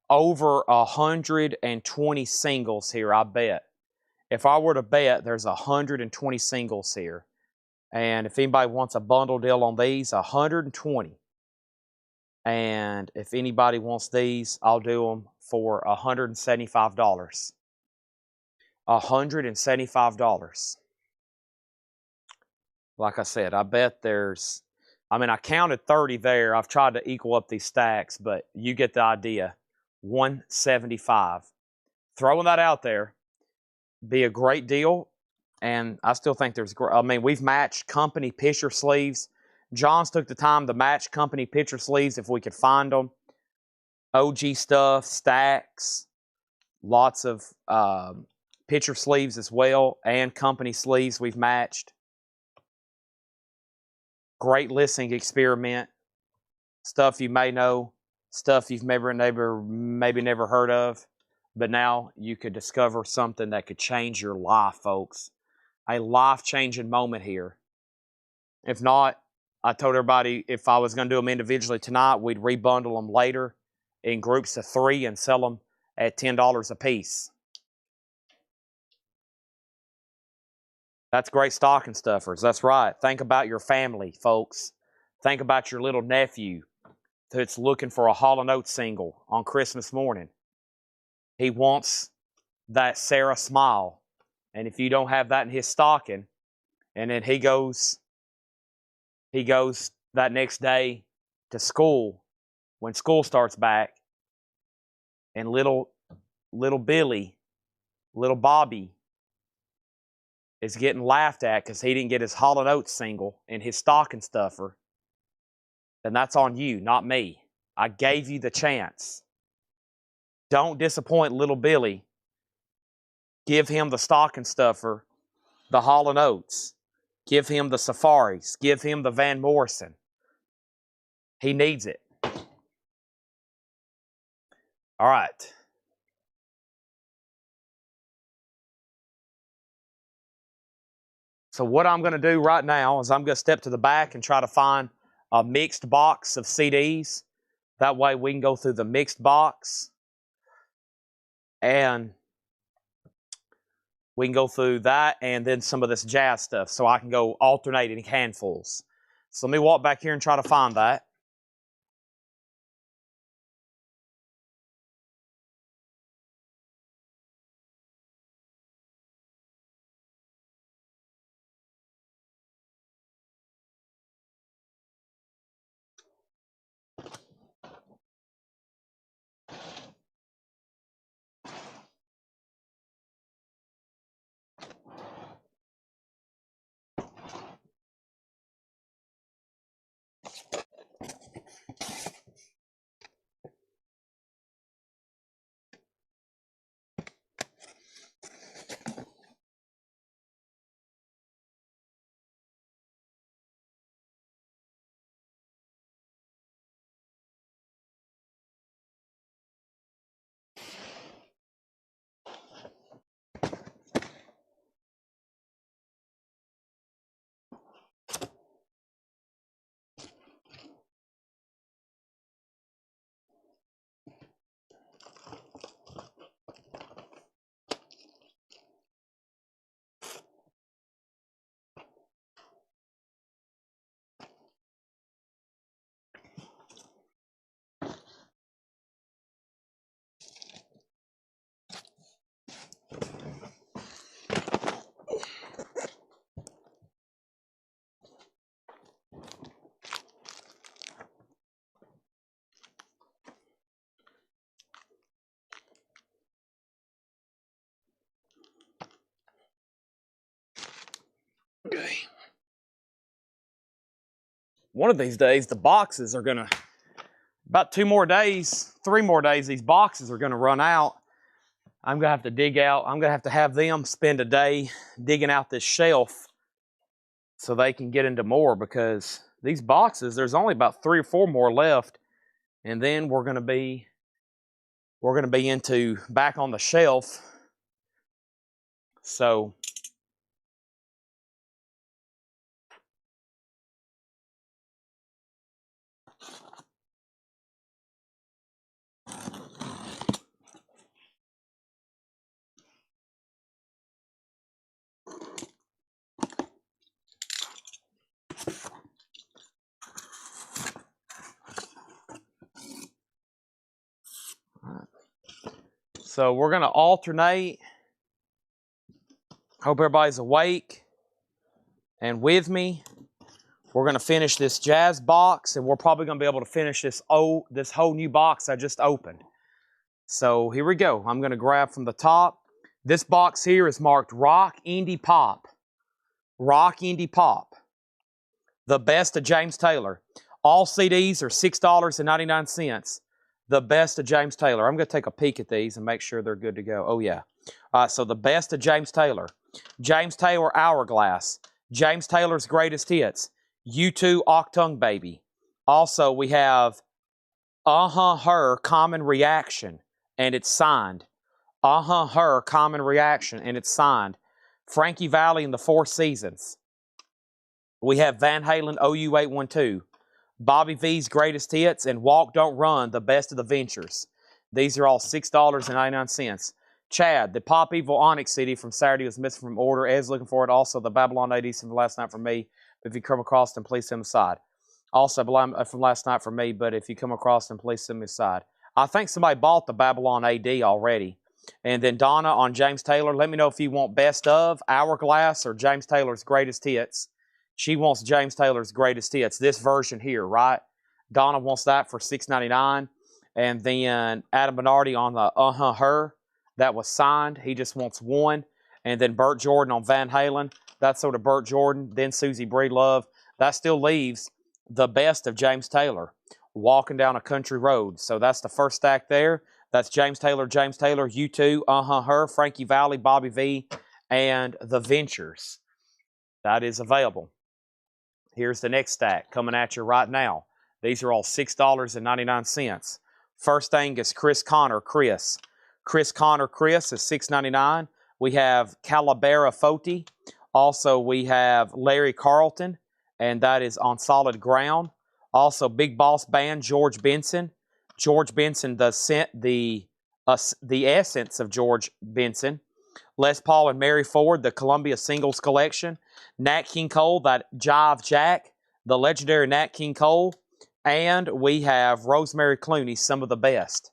over 120 singles here, I bet. If I were to bet, there's 120 singles here. And if anybody wants a bundle deal on these, 120. And if anybody wants these, I'll do them for $175. $175. Like I said, I bet I counted 30 there. I've tried to equal up these stacks, but you get the idea. 175. Throwing that out there, be a great deal. And I still think we've matched company picture sleeves. Johns took the time to match company picture sleeves if we could find them. OG stuff, stacks, lots of picture sleeves as well and company sleeves we've matched. Great listening experiment. Stuff you may know, stuff you've maybe never heard of, but now you could discover something that could change your life, folks. A life-changing moment here. If not, I told everybody if I was going to do them individually tonight, we'd rebundle them later in groups of 3 and sell them at $10 a piece. That's great stocking stuffers. That's right. Think about your family, folks. Think about your little nephew that's looking for a Hall & Oates single on Christmas morning. He wants that Sarah smile. And if you don't have that in his stocking, and then he goes that next day to school when school starts back, and little Billy, little Bobby, is getting laughed at because he didn't get his Hall & Oates single in his stocking stuffer, then that's on you, not me. I gave you the chance. Don't disappoint little Billy. Give him the stocking stuffer, the Hall & Oates. Give him the Safaris. Give him the Van Morrison. He needs it. All right. So what I'm going to do right now is I'm going to step to the back and try to find a mixed box of CDs. That way we can go through the mixed box and we can go through that and then some of this jazz stuff so I can go alternating handfuls. So let me walk back here and try to find that. Okay. One of these days, the boxes are going to, about 2 more days, 3 more days, these boxes are going to run out. I'm going to have to dig out, I'm going to have them spend a day digging out this shelf so they can get into more, because these boxes, there's only about 3 or 4 more left, and then we're going to be into back on the shelf. So we're going to alternate. Hope everybody's awake and with me. We're going to finish this jazz box, and we're probably going to be able to finish this whole new box I just opened. So here we go. I'm going to grab from the top. This box here is marked Rock Indie Pop. Rock Indie Pop. The best of James Taylor. All CDs are $6.99. The best of James Taylor. I'm going to take a peek at these and make sure they're good to go. Oh, yeah. So the best of James Taylor. James Taylor Hourglass. James Taylor's Greatest Hits. U2 Octung Baby. Also, we have Her Common Reaction, and it's signed. Her Common Reaction, and it's signed. Frankie Valli and the Four Seasons. We have Van Halen OU812. Bobby V's Greatest Hits, and Walk Don't Run, the Best of the Ventures. These are all $6.99. Chad, the Pop Evil Onyx CD from Saturday was missing from order. Ed's looking for it. Also, the Babylon ADs from last night from me. If you come across them, please send them aside. Also, from last night from me, but if you come across them, please send me aside. I think somebody bought the Babylon AD already. And then Donna on James Taylor. Let me know if you want Best of, Hourglass, or James Taylor's Greatest Hits. She wants James Taylor's Greatest Hits. This version here, right? Donna wants that for $6.99. And then Adam Bernardi on the Her. That was signed. He just wants one. And then Burt Jordan on Van Halen. That's sort of Burt Jordan. Then Susie Breedlove. That still leaves the best of James Taylor, Walking Down a Country Road. So that's the first stack there. That's James Taylor, U2, Her, Frankie Valli, Bobby V, and The Ventures. That is available. Here's the next stack coming at you right now. These are all $6.99. First thing is Chris Connor, Chris. Chris Connor, Chris is $6.99. We have Calabera Foti. Also, we have Larry Carlton, and that is On Solid Ground. Also, Big Boss Band, George Benson. George Benson, the essence of George Benson. Les Paul and Mary Ford, the Columbia Singles Collection. Nat King Cole, that Jive Jack, the legendary Nat King Cole. And we have Rosemary Clooney, Some of the Best.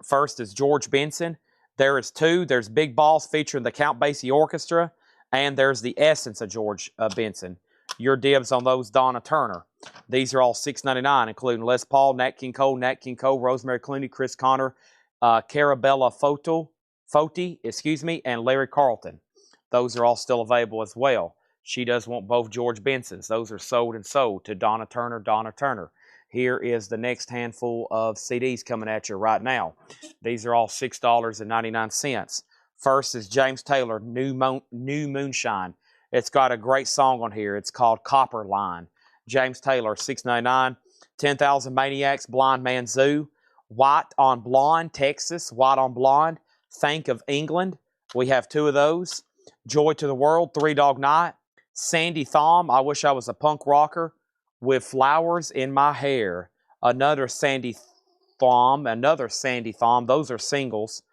First is George Benson. There is two. There's Big Boss featuring the Count Basie Orchestra, and there's the essence of George Benson. Your dibs on those, Donna Turner. These are all $6.99, including Les Paul, Nat King Cole, Rosemary Clooney, Chris Connor, Carabella Foti, and Larry Carlton. Those are all still available as well. She does want both George Bensons. Those are sold and sold to Donna Turner, Donna Turner. Here is the next handful of CDs coming at you right now. These are all $6.99. First is James Taylor, New Moonshine. It's got a great song on here. It's called Copper Line. James Taylor, $6.99. 10,000 Maniacs, Blind Man Zoo. White on Blonde, Texas. White on Blonde. Think of England. We have two of those. Joy to the World, Three Dog Night. Sandy Thom, I Wish I Was a Punk Rocker. With Flowers in My Hair. Another Sandy Thom. Those are singles.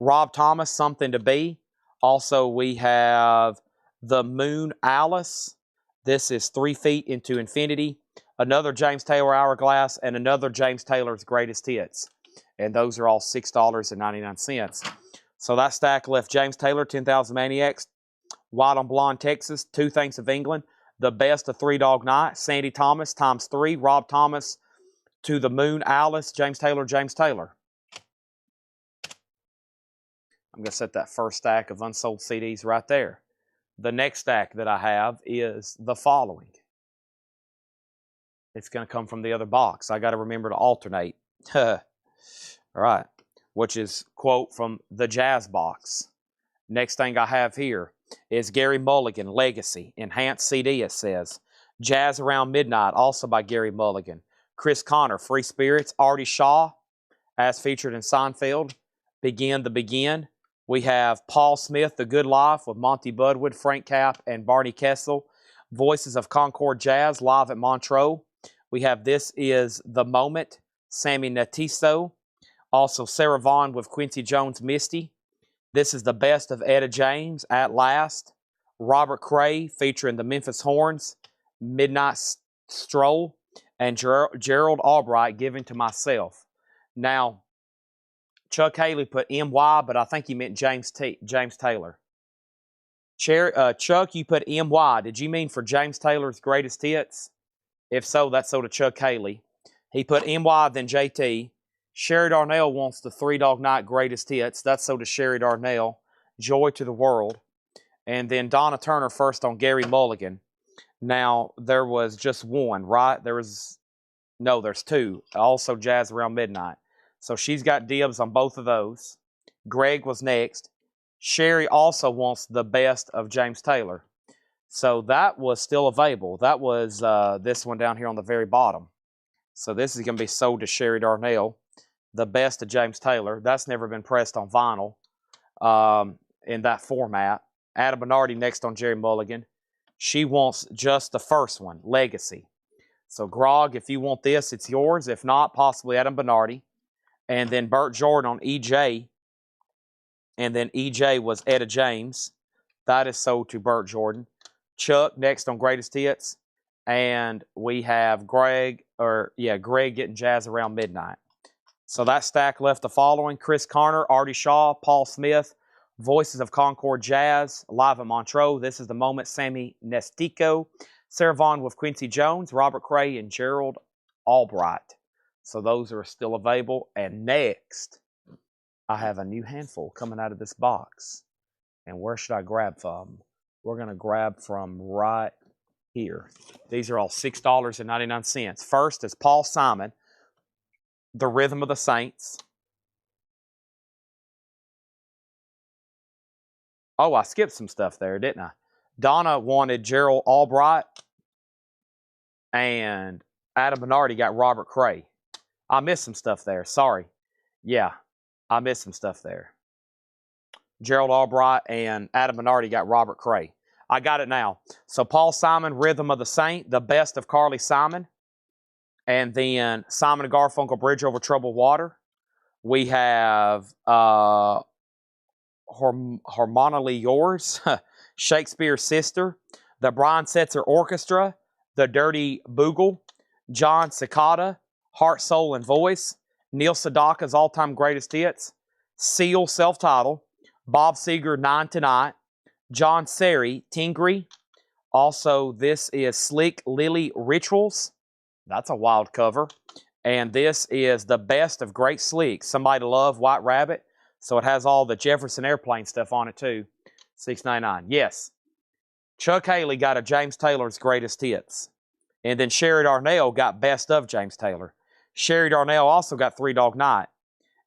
Rob Thomas, Something to Be. Also, we have The Moon Alice. This is 3 Feet into Infinity. Another James Taylor Hourglass, and another James Taylor's Greatest Hits. And those are all $6.99. So that stack left James Taylor, 10,000 Maniacs, White on Blonde, Texas, Two Things of England, the best of Three Dog Night, Sandy Thomas times 3, Rob Thomas to The Moon Alice, James Taylor. I'm going to set that first stack of unsold CDs right there. The next stack that I have is the following. It's going to come from the other box. I got to remember to alternate. All right. Which is quote from the Jazz box. Next thing I have here is Gary Mulligan, Legacy, Enhanced CD, it says. Jazz Around Midnight, also by Gary Mulligan. Chris Connor, Free Spirits. Artie Shaw, as featured in Seinfeld. Begin the Begin. We have Paul Smith, The Good Life, with Monty Budwood, Frank Capp, and Barney Kessel. Voices of Concord Jazz, live at Montreux. We have This Is the Moment, Sammy Natiso. Also, Sarah Vaughan with Quincy Jones, Misty. This is the best of Etta James, At Last. Robert Cray, featuring the Memphis Horns, Midnight Stroll. And Gerald Albright, Giving to Myself. Now, Chuck Haley put MY, but I think he meant James Taylor. Chuck, you put MY. Did you mean for James Taylor's Greatest Hits? If so, that's so to Chuck Haley. He put MY, then JT. Sherry Darnell wants the Three Dog Night Greatest Hits. That's so to Sherry Darnell. Joy to the World. And then Donna Turner first on Gary Mulligan. Now, there was just one, right? there's two. Also Jazz Around Midnight. So she's got dibs on both of those. Greg was next. Sherry also wants the best of James Taylor. So that was still available. That was this one down here on the very bottom. So this is going to be sold to Sherry Darnell, the best of James Taylor. That's never been pressed on vinyl in that format. Adam Bernardi next on Jerry Mulligan. She wants just the first one, Legacy. So Grog, if you want this, it's yours. If not, possibly Adam Bernardi. And then Burt Jordan on EJ. And then EJ was Etta James. That is sold to Burt Jordan. Chuck next on Greatest Hits. And we have Greg getting Jazz Around Midnight. So that stack left the following: Chris Carner, Artie Shaw, Paul Smith, Voices of Concord Jazz, live at Montreux. This is the Moment, Sammy Nestico, Sarah Vaughan with Quincy Jones, Robert Cray, and Gerald Albright. So those are still available. And next, I have a new handful coming out of this box. And where should I grab from? We're going to grab from right here. These are all $6.99. First is Paul Simon, The Rhythm of the Saints. Oh, I skipped some stuff there, didn't I? Donna wanted Gerald Albright, and Adam Bernardi got Robert Cray. I missed some stuff there. Sorry. Yeah, I missed some stuff there. Gerald Albright and Adam Bernardi got Robert Cray. I got it now. So Paul Simon, Rhythm of the Saint, the best of Carly Simon. And then Simon and Garfunkel, Bridge Over Troubled Water. We have Harmoniously Yours, Shakespeare's Sister, the Brian Setzer Orchestra, the Dirty Boogle, John Cicada, Heart, Soul, and Voice, Neil Sedaka's All-Time Greatest Hits, Seal, Self-Titled, Bob Seger, Nine Tonight, John Seri, Tingry. Also, this is Slick Lily Rituals. That's a wild cover. And this is The Best of Great Slick, Somebody to Love, White Rabbit. So it has all the Jefferson Airplane stuff on it too. $6.99. Yes. Chuck Haley got a James Taylor's Greatest Hits. And then Sherry Darnell got Best of James Taylor. Sherry Darnell also got Three Dog Night.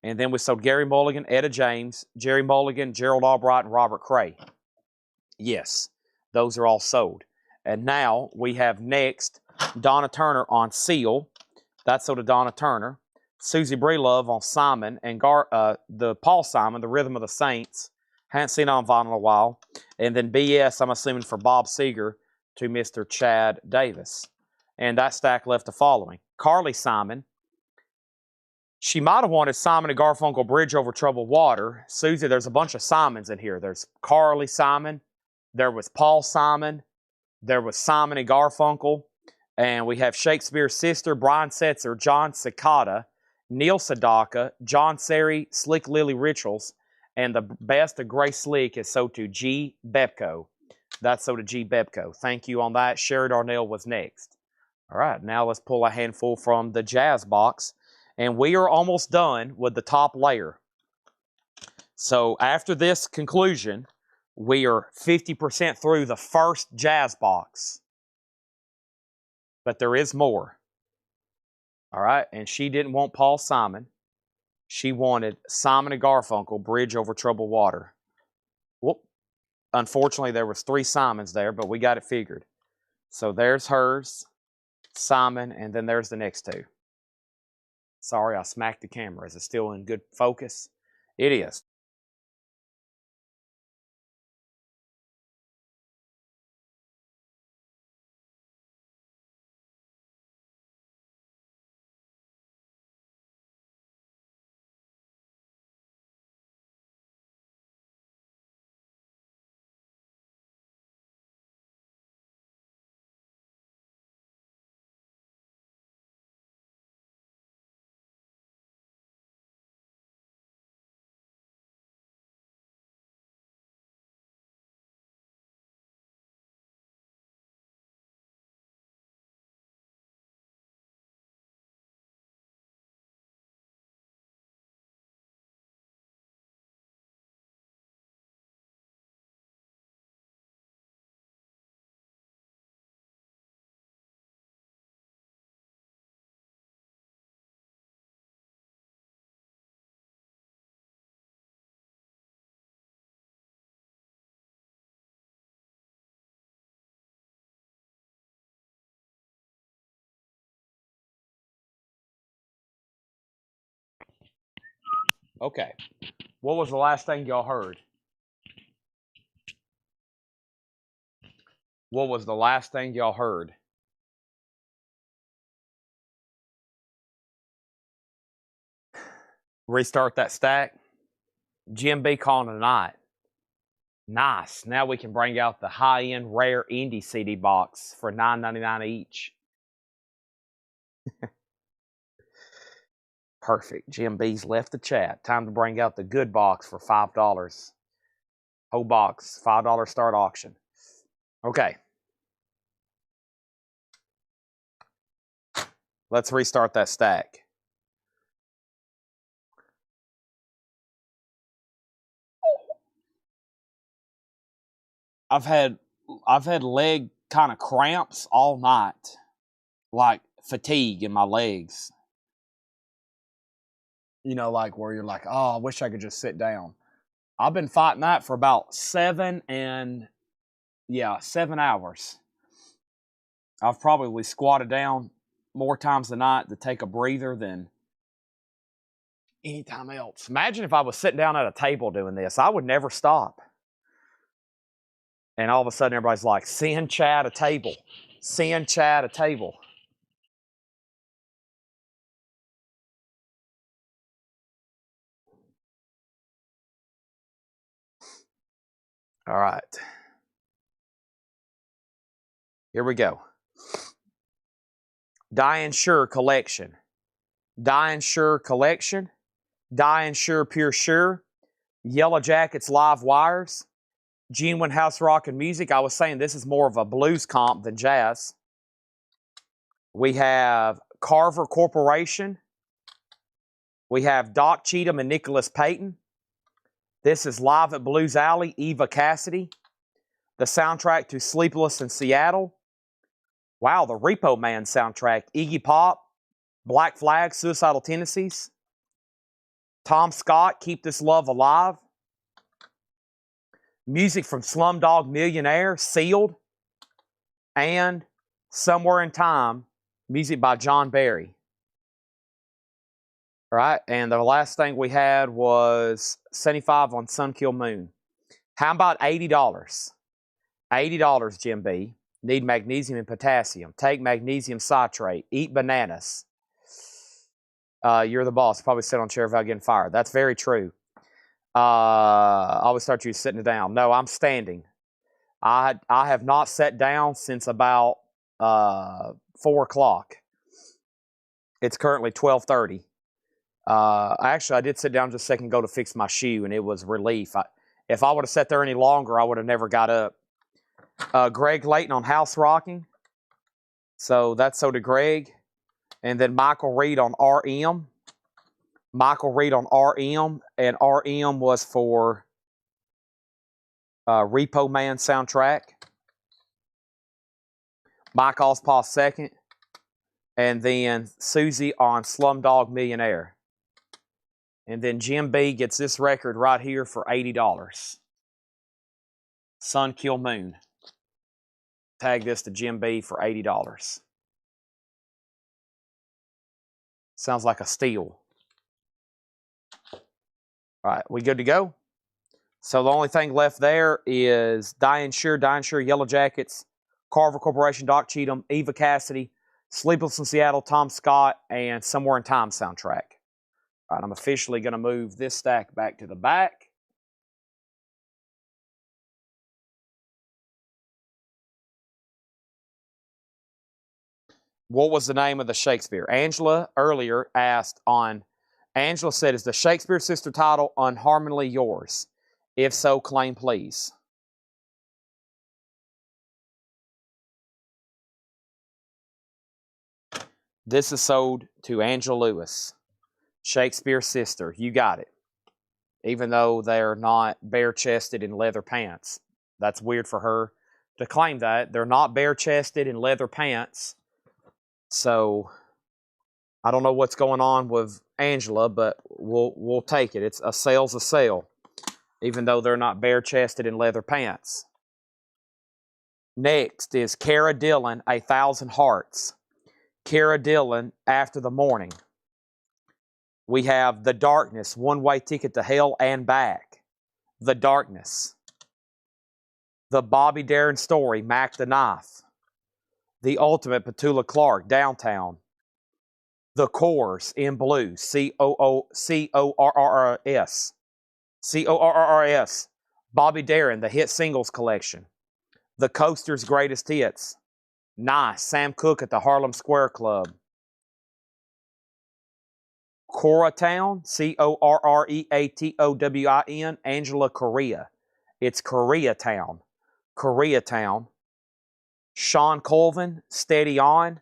And then we sold Gary Mulligan, Etta James, Jerry Mulligan, Gerald Albright, and Robert Cray. Yes, those are all sold. And now we have next Donna Turner on Seal. That's sold to Donna Turner. Susie Breelove on Simon and the Paul Simon, The Rhythm of the Saints. Hadn't seen it on vinyl in a while. And then BS, I'm assuming, for Bob Seger to Mr. Chad Davis. And that stack left the following: Carly Simon. She might have wanted Simon and Garfunkel, Bridge Over Troubled Water. Susie, there's a bunch of Simons in here. There's Carly Simon. There was Paul Simon. There was Simon and Garfunkel. And we have Shakespeare's Sister, Brian Setzer, John Cicada, Neil Sedaka, John Seri, Slick Lily Rituals, and the best of Grace Slick is sold to G. Bepco. That's sold to G. Bepco. Thank you on that. Sherry Darnell was next. All right, now let's pull a handful from the Jazz box. And we are almost done with the top layer. So after this conclusion, we are 50% through the first Jazz box. But there is more. All right, and she didn't want Paul Simon. She wanted Simon and Garfunkel, Bridge Over Troubled Water. Whoop. Unfortunately, there was 3 Simons there, but we got it figured. So there's hers, Simon, and then there's the next 2. Sorry, I smacked the camera. Is it still in good focus? It is. Okay. What was the last thing y'all heard? What was the last thing y'all heard? Restart that stack. Jim B calling it a night. Nice. Now we can bring out the high-end rare indie CD box for $9.99 each. Perfect. Jim B's left the chat. Time to bring out the good box for $5. Whole box, $5 start auction. Okay. Let's restart that stack. I've had leg kind of cramps all night, like fatigue in my legs. You know, like where you're like, oh, I wish I could just sit down. I've been fighting that for about 7 hours. I've probably squatted down more times a night to take a breather than any time else. Imagine if I was sitting down at a table doing this. I would never stop. And all of a sudden everybody's like, send Chad a table. Send Chad a table. All right. Here we go. Diane Shure collection. Diane Shure collection. Diane Shure Pure Shure. Yellow Jackets Live Wires. Genuine House Rock and Music. I was saying this is more of a blues comp than jazz. We have Carver Corporation. We have Doc Cheatham and Nicholas Payton. This is Live at Blues Alley, Eva Cassidy. The soundtrack to Sleepless in Seattle. Wow, the Repo Man soundtrack. Iggy Pop, Black Flag, Suicidal Tendencies. Tom Scott, Keep This Love Alive. Music from Slumdog Millionaire, Sealed. And Somewhere in Time, music by John Barry. All right, and the last thing we had was 75 on Sun Kill Moon. How about $80? $80, Jim B. Need magnesium and potassium. Take magnesium citrate. Eat bananas. You're the boss. Probably sit on a chair without getting fired. That's very true. I always thought you were sitting down. No, I'm standing. I have not sat down since about 4 o'clock. It's currently 12:30. Actually, I did sit down just a second ago to fix my shoe, and it was relief. If I would have sat there any longer, I would have never got up. Greg Layton on House Rocking. So that's so to Greg. And then Michael Reed on RM. Michael Reed on RM. And RM was for Repo Man soundtrack. Mike Ospaw second. And then Susie on Slumdog Millionaire. And then Jim B gets this record right here for $80. Sun Kill Moon. Tag this to Jim B for $80. Sounds like a steal. All right, we good to go? So the only thing left there is Diane Shure, Yellow Jackets, Carver Corporation, Doc Cheatham, Eva Cassidy, Sleepless in Seattle, Tom Scott, and Somewhere in Time soundtrack. All right, I'm officially going to move this stack back to the back. What was the name of the Shakespeare? Angela earlier asked on, Angela said, is the Shakespeare sister title Unharmonly Yours? If so, claim please. This is sold to Angela Lewis. Shakespeare's sister. You got it. Even though they're not bare-chested in leather pants. That's weird for her to claim that. They're not bare-chested in leather pants. So I don't know what's going on with Angela, but we'll take it. It's a sale's a sale, even though they're not bare-chested in leather pants. Next is Cara Dillon, 1,000 Hearts. Cara Dillon, After the Morning. We have The Darkness, one-way ticket to hell and back. The Darkness. The Bobby Darin Story, Mac the Knife. The Ultimate Petula Clark, Downtown. The Coors in Blue, C-O-R-R-S. C-O-R-R-S. Bobby Darin, the hit singles collection. The Coasters Greatest Hits. Nice, Sam Cooke at the Harlem Square Club. Koreatown, C-O-R-R-E-A-T-O-W-I-N, Angela Correa. It's Koreatown. Koreatown. Sean Colvin, Steady On.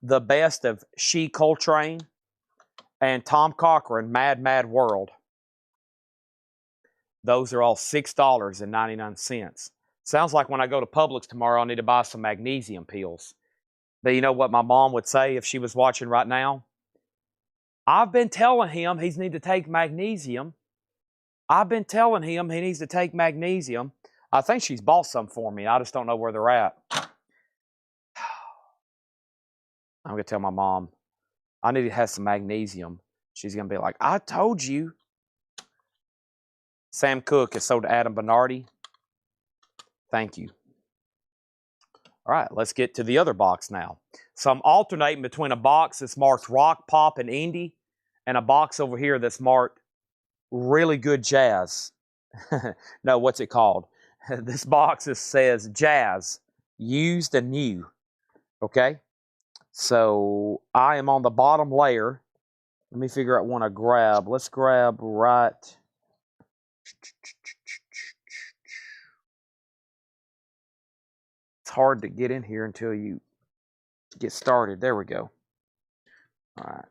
The Best of She Coltrane. And Tom Cochran, Mad Mad World. Those are all $6.99. Sounds like when I go to Publix tomorrow, I need to buy some magnesium pills. But you know what my mom would say if she was watching right now? I've been telling him he needs to take magnesium. I've been telling him he needs to take magnesium. I think she's bought some for me. I just don't know where they're at. I'm going to tell my mom, I need to have some magnesium. She's going to be like, I told you. Sam Cooke is sold to Adam Bernardi. Thank you. All right, let's get to the other box now. So I'm alternating between a box that's marked rock, pop, and indie, and a box over here that's marked really good jazz. No, what's it called? This box says jazz, used and new. Okay? So I am on the bottom layer. Let me figure out one to grab. Let's grab right. It's hard to get in here until you get started. There we go. All right.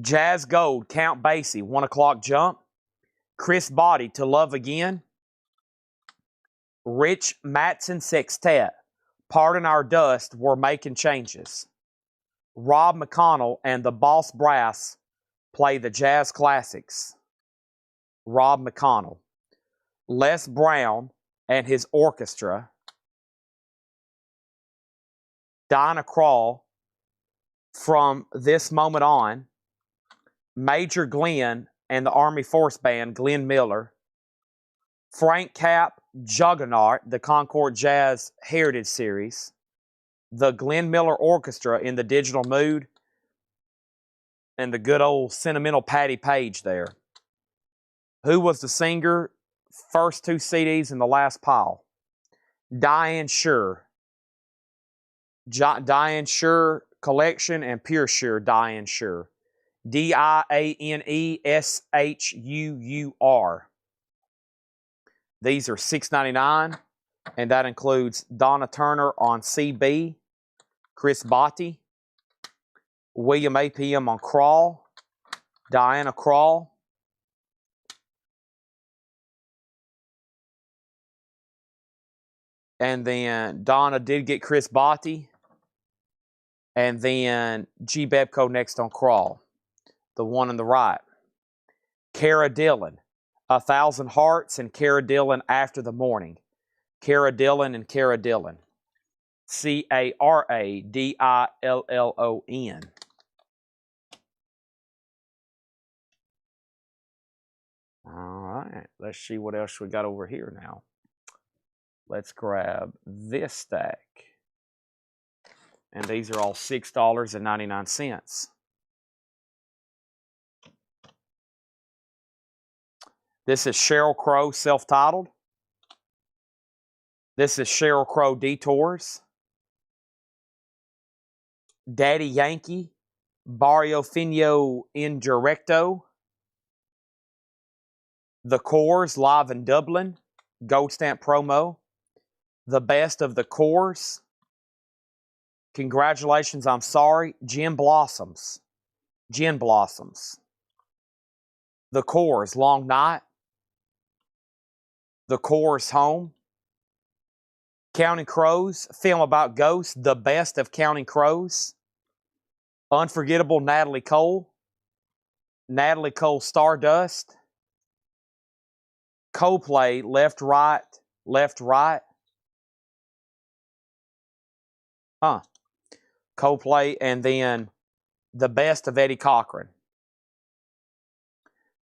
Jazz Gold, Count Basie, 1 o'clock jump. Chris Botti, To Love Again. Rich Mattson Sextet, Pardon Our Dust, We're Making Changes. Rob McConnell and the Boss Brass play the jazz classics. Rob McConnell. Les Brown and his orchestra. Dinah Krall, From This Moment On. Major Glenn and the Army Force Band, Glenn Miller. Frank Capp, Juggernaut, the Concord Jazz Heritage Series. The Glenn Miller Orchestra in the Digital Mood. And the good old sentimental Patty Page there. Who was the singer? First 2 CDs in the last pile. Diane Shure. Diane Shure Collection and Pure Shure Diane Shure. D-I-A-N-E-S-H-U-U-R. These are $6.99, and that includes Donna Turner on CB, Chris Botti, William APM on Krall, Diana Krall, and then Donna did get Chris Botti, and then G. Bebco next on Krall, the one on the right. Cara Dillon, 1,000 Hearts, and Cara Dillon, After the Morning. Cara Dillon and Cara Dillon. C-A-R-A-D-I-L-L-O-N. All right, let's see what else we got over here now. Let's grab this stack. And these are all $6.99. This is Sheryl Crow, self-titled. This is Sheryl Crow, Detours. Daddy Yankee, Barrio Fino Indirecto. The Coors, live in Dublin, Gold Stamp promo. The Best of the Coors. Congratulations, I'm Sorry. Gin Blossoms. Gin Blossoms. The Coors, Long Night. The Coors, Home. Counting Crows, film about ghosts, The Best of Counting Crows. Unforgettable, Natalie Cole. Natalie Cole, Stardust. Coldplay, left, right, left, right. Huh. Coldplay, and then the best of Eddie Cochran.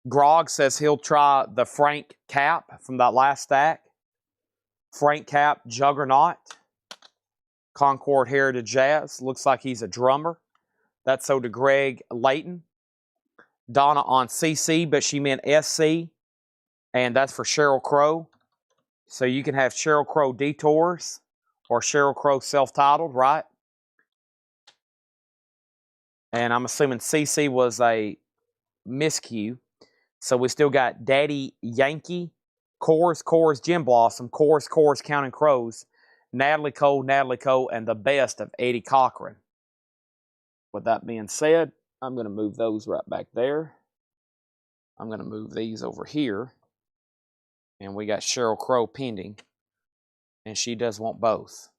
Grog says he'll try the Frank Cap from that last stack. Frank Cap, Juggernaut. Concord Heritage Jazz. Looks like he's a drummer. That's so to Greg Layton. Donna on CC, but she meant SC. And that's for Sheryl Crow. So you can have Sheryl Crow Detours or Sheryl Crow Self-Titled, right? And I'm assuming CC was a miscue. So we still got Daddy Yankee, Chorus, Jim Blossom, Chorus, Counting Crows, Natalie Cole, and the best of Eddie Cochran. With that being said, I'm going to move those right back there. I'm going to move these over here. And we got Sheryl Crow pending. And she does want both.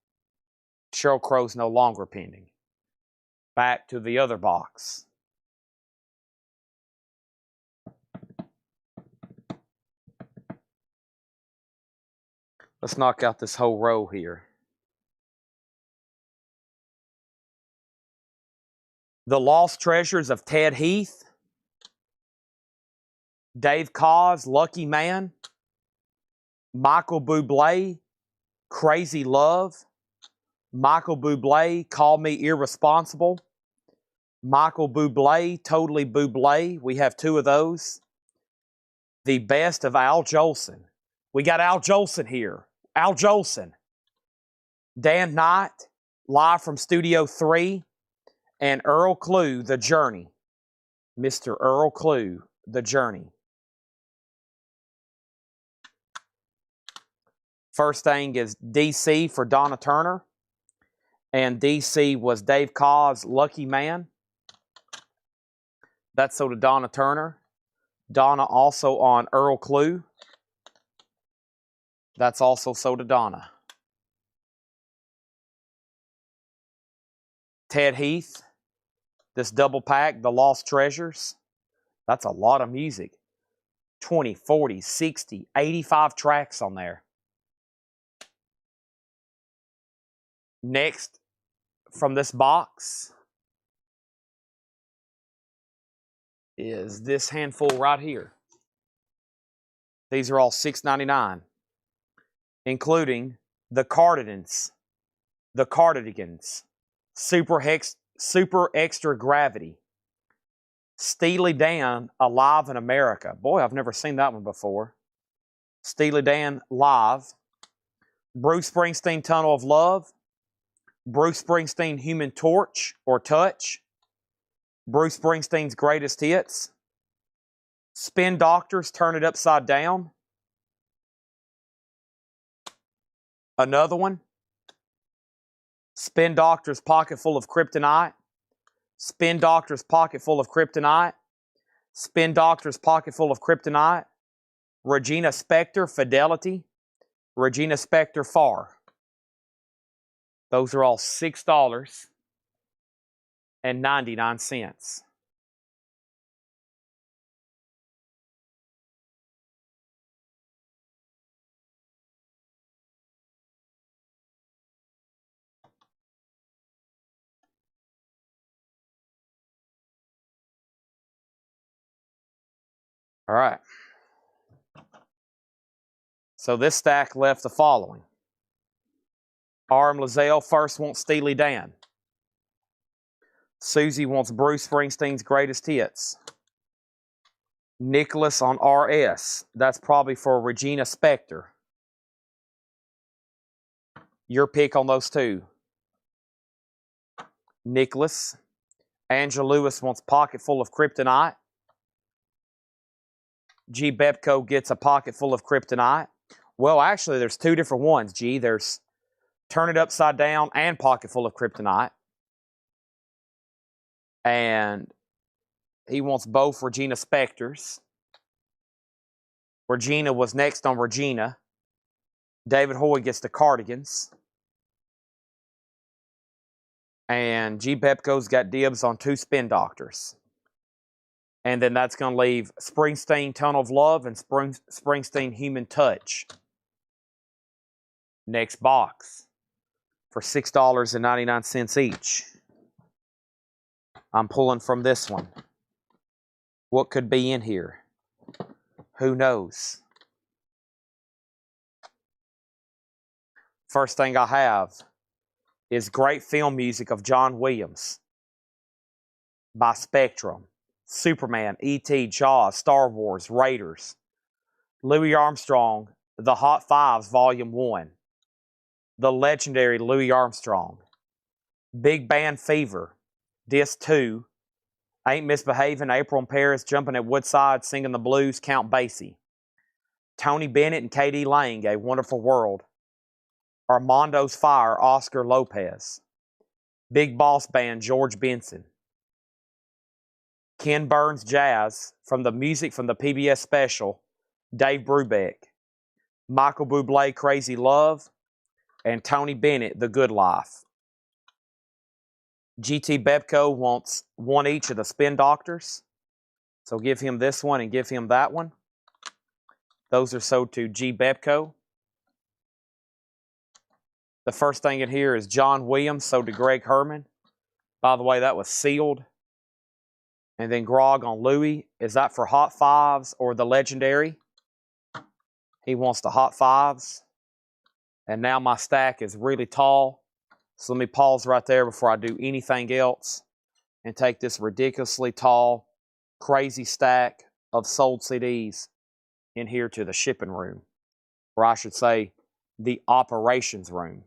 Sheryl Crow's no longer pending. Back to the other box. Let's knock out this whole row here. The Lost Treasures of Ted Heath. Dave Koz, Lucky Man. Michael Bublé, Crazy Love. Michael Bublé, Call Me Irresponsible. Michael Bublé, Totally Bublé. We have two of those. The best of Al Jolson. We got Al Jolson here. Al Jolson. Dan Knight, live from Studio 3. And Earl Klugh, The Journey. Mr. Earl Klugh, The Journey. First thing is DC for Donna Turner. And DC was Dave Koz, Lucky Man. That's so to Donna Turner. Donna also on Earl Klugh. That's also so to Donna. Ted Heath. This double pack, The Lost Treasures. That's a lot of music. 20, 40, 60, 85 tracks on there. Next, from this box, is this handful right here. These are all $6.99, including the Cardigans, Super Extra Gravity, Steely Dan, Alive in America. Boy, I've never seen that one before. Steely Dan Live, Bruce Springsteen, Tunnel of Love, Bruce Springsteen, Human Torch or Touch, Bruce Springsteen's Greatest Hits, Spin Doctors, Turn It Upside Down, another one, Spin Doctors, Pocket Full of Kryptonite, Spin Doctors, Pocket Full of Kryptonite, Spin Doctors, Pocket Full of Kryptonite, Regina Spektor, Fidelity, Regina Spektor, Far. Those are all $6.99. All right. So this stack left the following. R.M. Lazelle first wants Steely Dan. Susie wants Bruce Springsteen's Greatest Hits. Nicholas on RS. That's probably for Regina Spektor. Your pick on those two. Nicholas. Angela Lewis wants Pocket Full of Kryptonite. G. Bepco gets a Pocket Full of Kryptonite. Well, actually, there's two different ones, G. There's Turn It Upside Down and Pocket Full of Kryptonite. And he wants both Regina Spektors. Regina was next on Regina. David Hoy gets the Cardigans. And G. Bepco's got dibs on two Spin Doctors. And then that's going to leave Springsteen, Tunnel of Love, and Springsteen, Human Touch. Next box for $6.99 each. I'm pulling from this one. What could be in here? Who knows? First thing I have is great film music of John Williams by Spectrum. Superman, E.T., Jaws, Star Wars, Raiders. Louis Armstrong, The Hot Fives, Volume 1. The legendary Louis Armstrong. Big Band Fever, Disc 2. Ain't Misbehaving, April in Paris, Jumping at Woodside, Singing the Blues, Count Basie. Tony Bennett and K.D. Lang, A Wonderful World. Armando's Fire, Oscar Lopez. Big Boss Band, George Benson. Ken Burns Jazz, from the music from the PBS special, Dave Brubeck. Michael Bublé, Crazy Love. And Tony Bennett, The Good Life. GT Bepco wants one each of the Spin Doctors. So give him this one and give him that one. Those are sold to G Bepco. The first thing in here is John Williams, sold to Greg Herman. By the way, that was sealed. And then Grog on Louis. Is that for Hot Fives or the Legendary? He wants the Hot Fives. And now my stack is really tall. So let me pause right there before I do anything else and take this ridiculously tall, crazy stack of sold CDs in here to the shipping room. Or I should say, the operations room.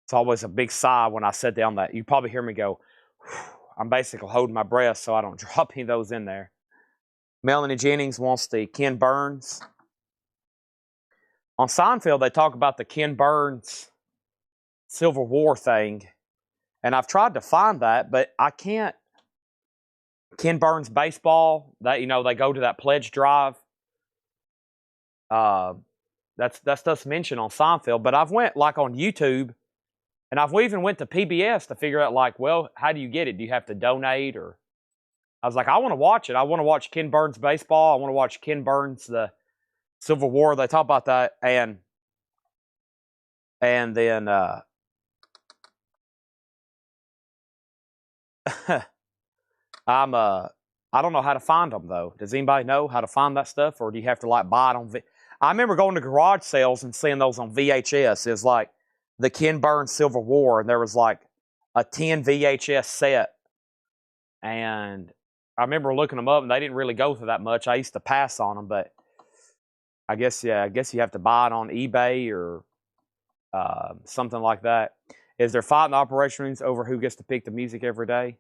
It's always a big sigh when I sit down that. You probably hear me go, I'm basically holding my breath so I don't drop any of those in there. Melanie Jennings wants the Ken Burns. On Seinfeld, they talk about the Ken Burns Civil War thing. And I've tried to find that, but I can't. Ken Burns baseball, that, you know, they go to that pledge drive. That's stuff's mentioned on Seinfeld. But I've went like on YouTube, and I've even went to PBS to figure out like, well, how do you get it? Do you have to donate? Or I was like, I want to watch it. I want to watch Ken Burns baseball. I want to watch Ken Burns the Civil War. They talk about that, and then I don't know how to find them though. Does anybody know how to find that stuff, or do you have to like buy it on? I remember going to garage sales and seeing those on VHS. It's like the Ken Burns Civil War, and there was like a 10 VHS set, and I remember looking them up, and they didn't really go for that much. I used to pass on them, but I guess you have to buy it on eBay or something like that. Is there fighting operations over who gets to pick the music every day?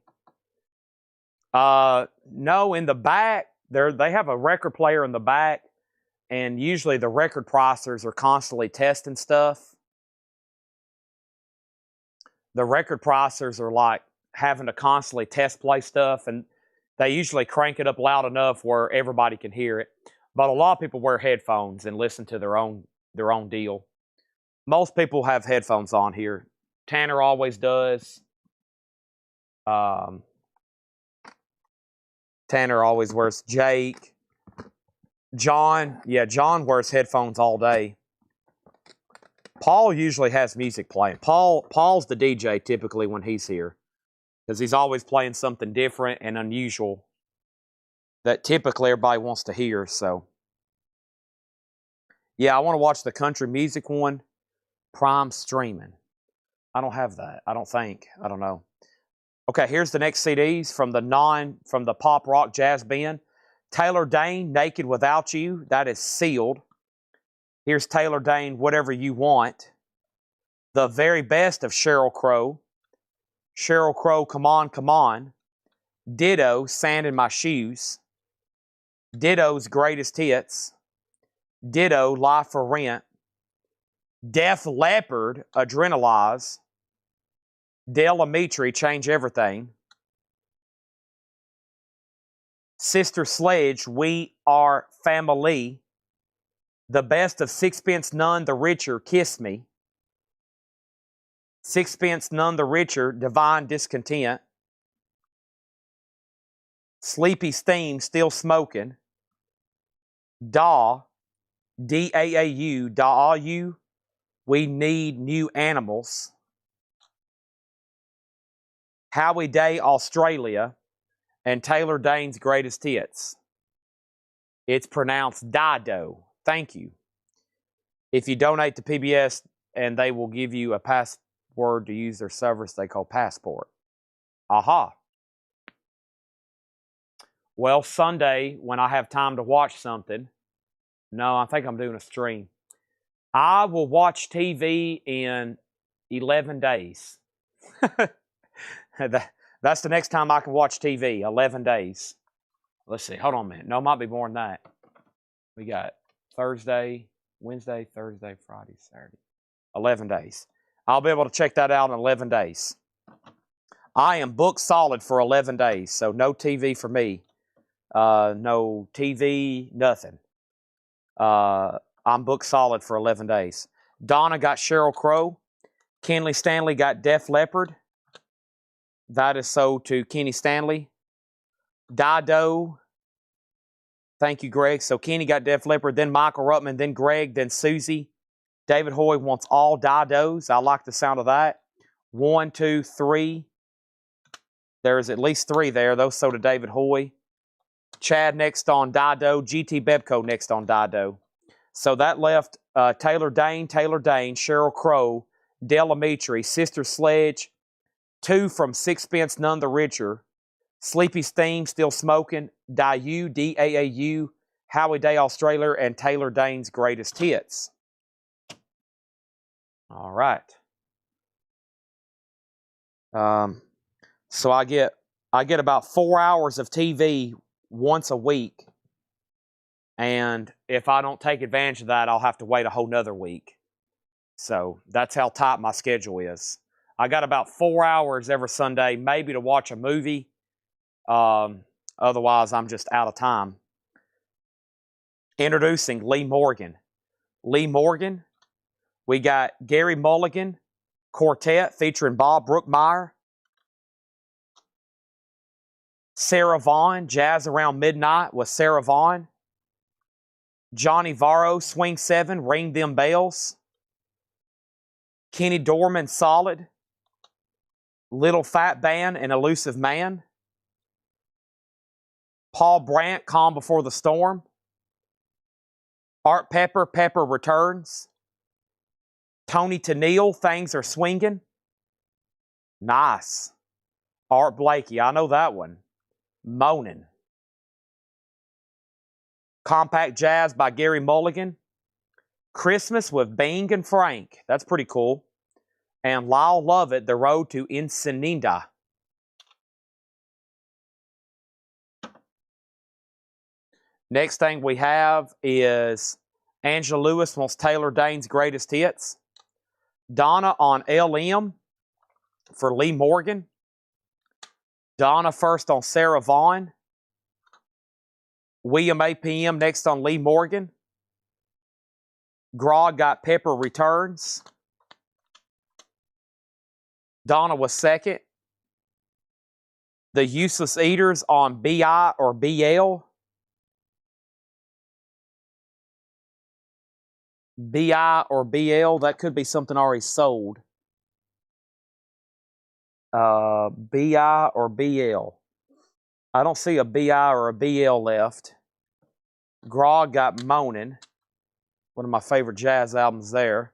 No, in the back, they have a record player in the back, and usually the record pricers are constantly testing stuff. The record pricers are like having to constantly test play stuff, and they usually crank it up loud enough where everybody can hear it. But a lot of people wear headphones and listen to their own deal. Most people have headphones on here. Tanner always does. Tanner always wears. Jake. John. Yeah, John wears headphones all day. Paul usually has music playing. Paul's the DJ typically when he's here, because he's always playing something different and unusual that typically everybody wants to hear. So, yeah, I want to watch the country music one. Prime streaming. I don't have that. I don't think. I don't know. Okay, here's the next CDs from the pop rock jazz band. Taylor Dayne, Naked Without You. That is sealed. Here's Taylor Dayne, Whatever You Want. The very best of Sheryl Crow. Sheryl Crow, Come On, Come On. Ditto, Sand in My Shoes. Ditto's Greatest Hits. Ditto, Life for Rent. Def Leppard, Adrenalize. Del Amitri, Change Everything. Sister Sledge, We Are Family. The Best of Sixpence None the Richer, Kiss Me. Sixpence None the Richer, Divine Discontent. Sleepy Steam, Still Smoking. DAW, D-A-A-U, DAW, We Need New Animals. Howie Day, Australia, and Taylor Dane's Greatest Hits. It's pronounced Dido. Thank you. If you donate to PBS, and they will give you a password to use their service they call Passport. Aha. Well, Sunday, when I have time to watch something, no, I think I'm doing a stream. I will watch TV in 11 days. That's the next time I can watch TV, 11 days. Let's see, hold on a minute. No, it might be more than that. We got Thursday, Wednesday, Thursday, Friday, Saturday. 11 days. I'll be able to check that out in 11 days. I am booked solid for 11 days, so no TV for me. No TV, nothing. I'm booked solid for 11 days. Donna got Sheryl Crow. Kenley Stanley got Def Leppard. That is so to Kenny Stanley. Dido. Thank you, Greg. So Kenny got Def Leppard, then Michael Ruttman, then Greg, then Susie. David Hoy wants all Didos. I like the sound of that. 1, 2, 3. There's at least 3 there. Those so to David Hoy. Chad next on Dido. GT Bebco next on Dido. So that left Taylor Dane, Sheryl Crow, Del Amitri, Sister Sledge, 2 from Sixpence None the Richer, Sleepy Steam, Still Smoking, Dayu, D-A-A-U, Howie Day, Australia, and Taylor Dane's Greatest Hits. All right. So I get about 4 hours of TV once a week. And if I don't take advantage of that, I'll have to wait a whole nother week. So that's how tight my schedule is. I got about 4 hours every Sunday, maybe to watch a movie. Otherwise, I'm just out of time. Introducing Lee Morgan. Lee Morgan. We got Gary Mulligan Quartet featuring Bob Brookmeyer. Sarah Vaughan, Jazz Around Midnight with Sarah Vaughan. Johnny Varro, Swing 7, Ring Them Bells. Kenny Dorman, Solid. Little Fat Band and Elusive Man. Paul Brandt, Calm Before the Storm. Art Pepper, Pepper Returns. Tony Tennille, Things Are Swinging. Nice. Art Blakey, I know that one. Moanin'. Compact Jazz by Gary Mulligan. Christmas with Bing and Frank. That's pretty cool. And Lyle Lovett, The Road to Ensenada. Next thing we have is Angela Lewis wants Taylor Dane's Greatest Hits. Donna on LM for Lee Morgan. Donna first on Sarah Vaughan. William APM next on Lee Morgan. Grog got Pepper Returns. Donna was second. The Useless Eaters on BI or BL. BI or BL, that could be something already sold. BI or BL. I don't see a BI or a BL left. Grog got Moanin', one of my favorite jazz albums there.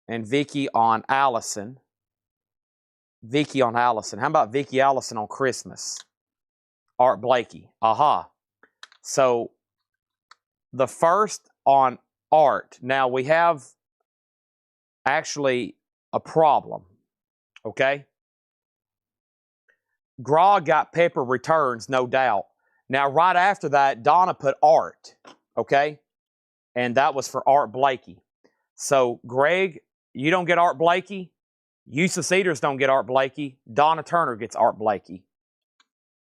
And Vicky on Allison. Vicky on Allison. How about Vicky Allison on Christmas? Art Blakey. Aha. So the first on Art. Now we have actually a problem. Okay? Grog got Pepper Returns, no doubt. Now, right after that, Donna put Art, okay? And that was for Art Blakey. So, Greg, you don't get Art Blakey. Useless Eaters don't get Art Blakey. Donna Turner gets Art Blakey.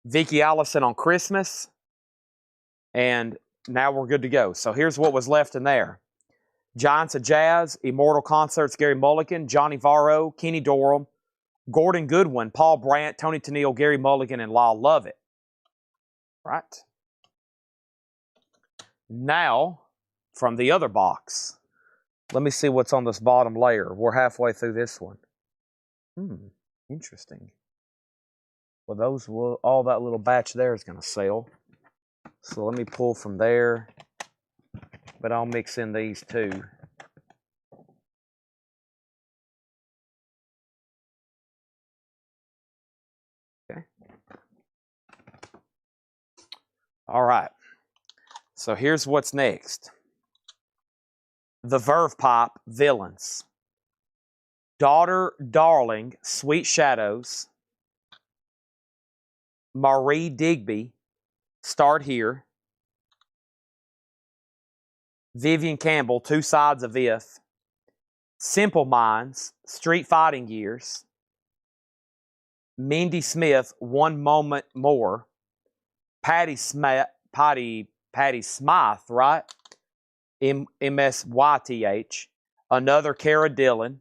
Vicky Allison on Christmas. And now we're good to go. So here's what was left in there. Giants of Jazz, Immortal Concerts, Gary Mulligan, Johnny Varro, Kenny Dorham, Gordon Goodwin, Paul Brandt, Tony Tennille, Gary Mulligan, and Lyle Lovett. Right. Now, from the other box, let me see what's on this bottom layer. We're halfway through this one. Interesting. Well, all that little batch there is going to sell. So let me pull from there, but I'll mix in these too. Okay. All right. So here's what's next. The Verve Pipe Villains. Daughter Darling, Sweet Shadows. Marie Digby, Start Here. Vivian Campbell, Two Sides of If. Simple Minds, Street Fighting Years. Mindy Smith, One Moment More. Patty Smythe, right? MSYTH. Another Cara Dillon.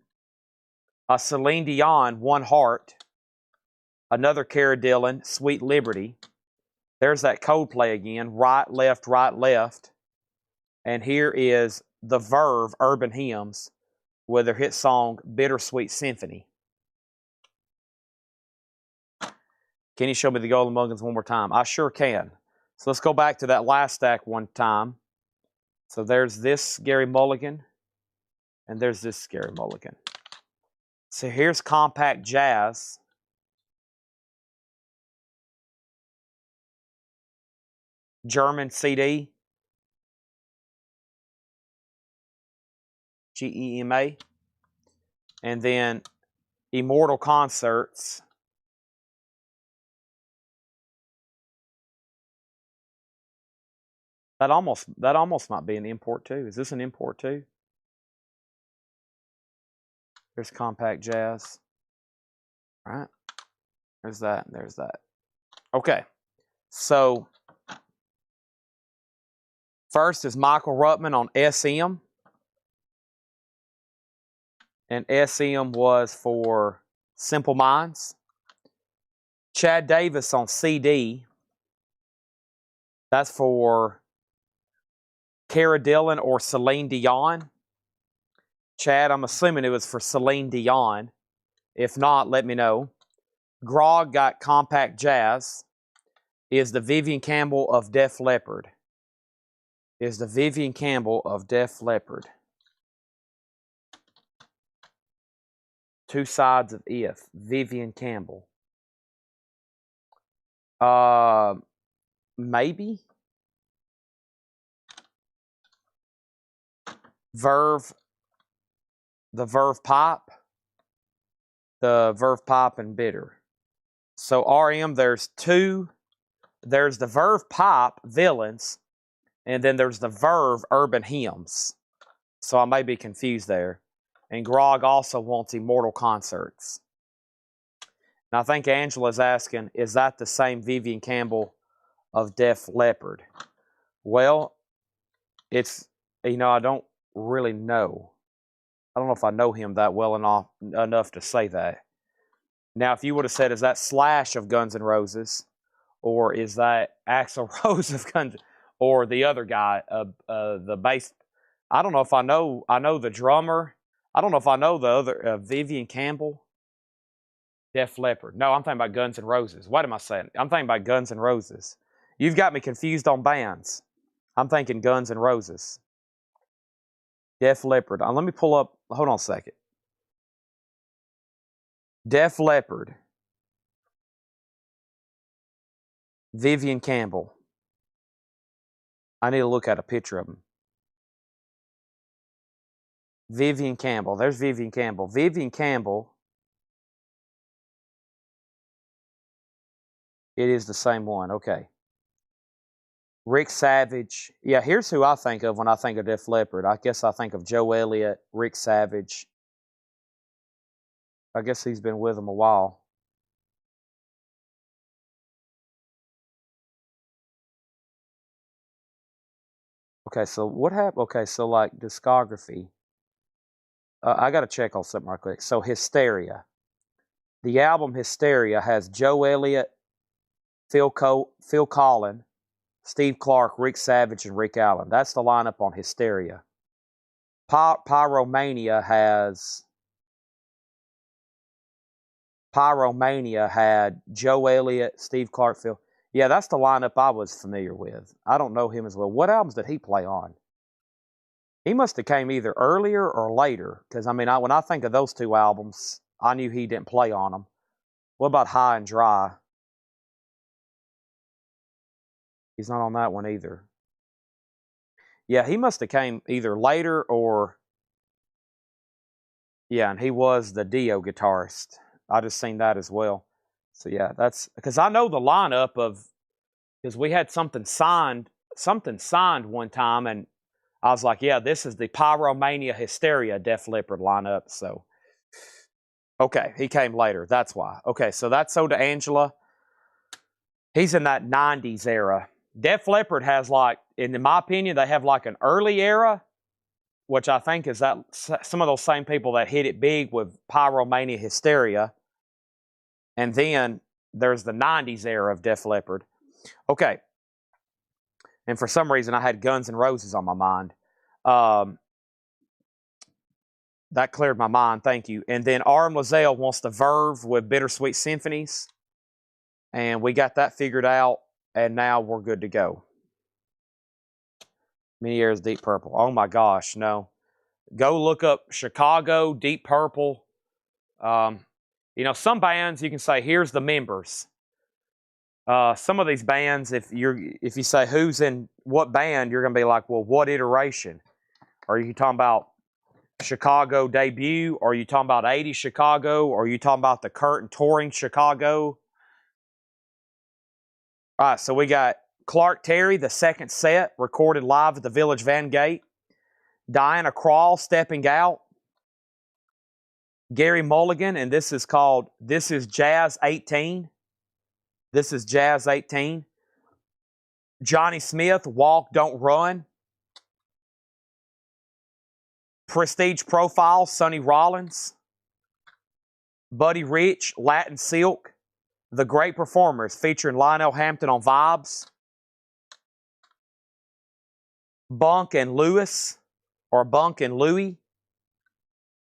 A Celine Dion, One Heart. Another Cara Dillon, Sweet Liberty. There's that Coldplay again. Right, left, right, left. And here is the Verve Urban Hymns with their hit song Bittersweet Symphony. Can you show me the Golden Muggins one more time? I sure can. So let's go back to that last stack one time. So there's this Gary Mulligan, and there's this Gary Mulligan. So here's Compact Jazz. German CD. GEMA. And then Immortal Concerts. That almost might be an import too. Is this an import too? There's Compact Jazz. All right. There's that, and there's that. Okay. So first is Michael Ruttman on SM. And SM was for Simple Minds. Chad Davis on CD. That's for Cara Dillon or Celine Dion. Chad, I'm assuming it was for Celine Dion. If not, let me know. Grog got Compact Jazz. Is the Vivian Campbell of Def Leppard. Is the Vivian Campbell of Def Leppard. Two Sides of If. Vivian Campbell. Maybe. Verve. The Verve Pipe. The Verve Pipe and Bitter. So RM, there's two. There's the Verve Pipe Villains, and then there's the Verve Urban Hymns. So I may be confused there. And Grog also wants Immortal Concerts. And I think Angela's asking, is that the same Vivian Campbell of Def Leppard? Well, it's, I don't really know. I don't know if I know him that well enough to say that. Now, if you would have said, is that Slash of Guns N' Roses, or is that Axl Rose of Guns, or the other guy, the bass? I don't know if I know the drummer. I don't know if I know the other, Vivian Campbell. Def Leppard. No, I'm thinking about Guns N' Roses. What am I saying? I'm thinking about Guns N' Roses. You've got me confused on bands. I'm thinking Guns N' Roses. Def Leppard. Let me pull up. Hold on a second. Def Leppard. Vivian Campbell. I need to look at a picture of him. Vivian Campbell. There's Vivian Campbell. Vivian Campbell. It is the same one. Okay. Rick Savage. Yeah, here's who I think of when I think of Def Leppard. I guess I think of Joe Elliott, Rick Savage. I guess he's been with them a while. Okay, so what happened? Okay, so like discography. I got to check on something right quick. So Hysteria. The album Hysteria has Joe Elliott, Phil Collen, Steve Clark, Rick Savage, and Rick Allen. That's the lineup on Hysteria. Pyromania had Joe Elliott, Steve Clark, Phil. Yeah, that's the lineup I was familiar with. I don't know him as well. What albums did he play on? He must have came either earlier or later, because I mean, when I think of those two albums, I knew he didn't play on them. What about High and Dry? He's not on that one either. Yeah, he must have came either later or, yeah, and he was the Dio guitarist. I just seen that as well. So yeah, that's because I know the lineup of, because we had something signed one time, and I was like, yeah, this is the Pyromania Hysteria Def Leppard lineup. So okay, he came later. That's why. Okay, so that's Soda Angela. He's in that 90s era. Def Leppard has like, in my opinion, they have like an early era, which I think is that some of those same people that hit it big with Pyromania Hysteria. And then there's the 90s era of Def Leppard. Okay. And for some reason, I had Guns N' Roses on my mind. That cleared my mind. Thank you. And then Aram Lazel wants the Verve with Bittersweet Symphonies. And we got that figured out. And now we're good to go. Many Years Deep Purple. Oh my gosh, no. Go look up Chicago, Deep Purple. You know, some bands you can say, here's the members. Some of these bands, if you say who's in what band, you're gonna be like, well, what iteration? Are you talking about Chicago debut? Or are you talking about 80s Chicago? Or are you talking about the current touring Chicago? All right, so we got Clark Terry, the second set, recorded live at the Village Van Gate. Diana Krall, Stepping Out. Gary Mulligan, and this is Jazz 18. This is Jazz 18. Johnny Smith, Walk, Don't Run. Prestige Profile, Sonny Rollins. Buddy Rich, Latin Silk. The Great Performers, featuring Lionel Hampton on Vibes. Bunk and Lewis, or Bunk and Louie.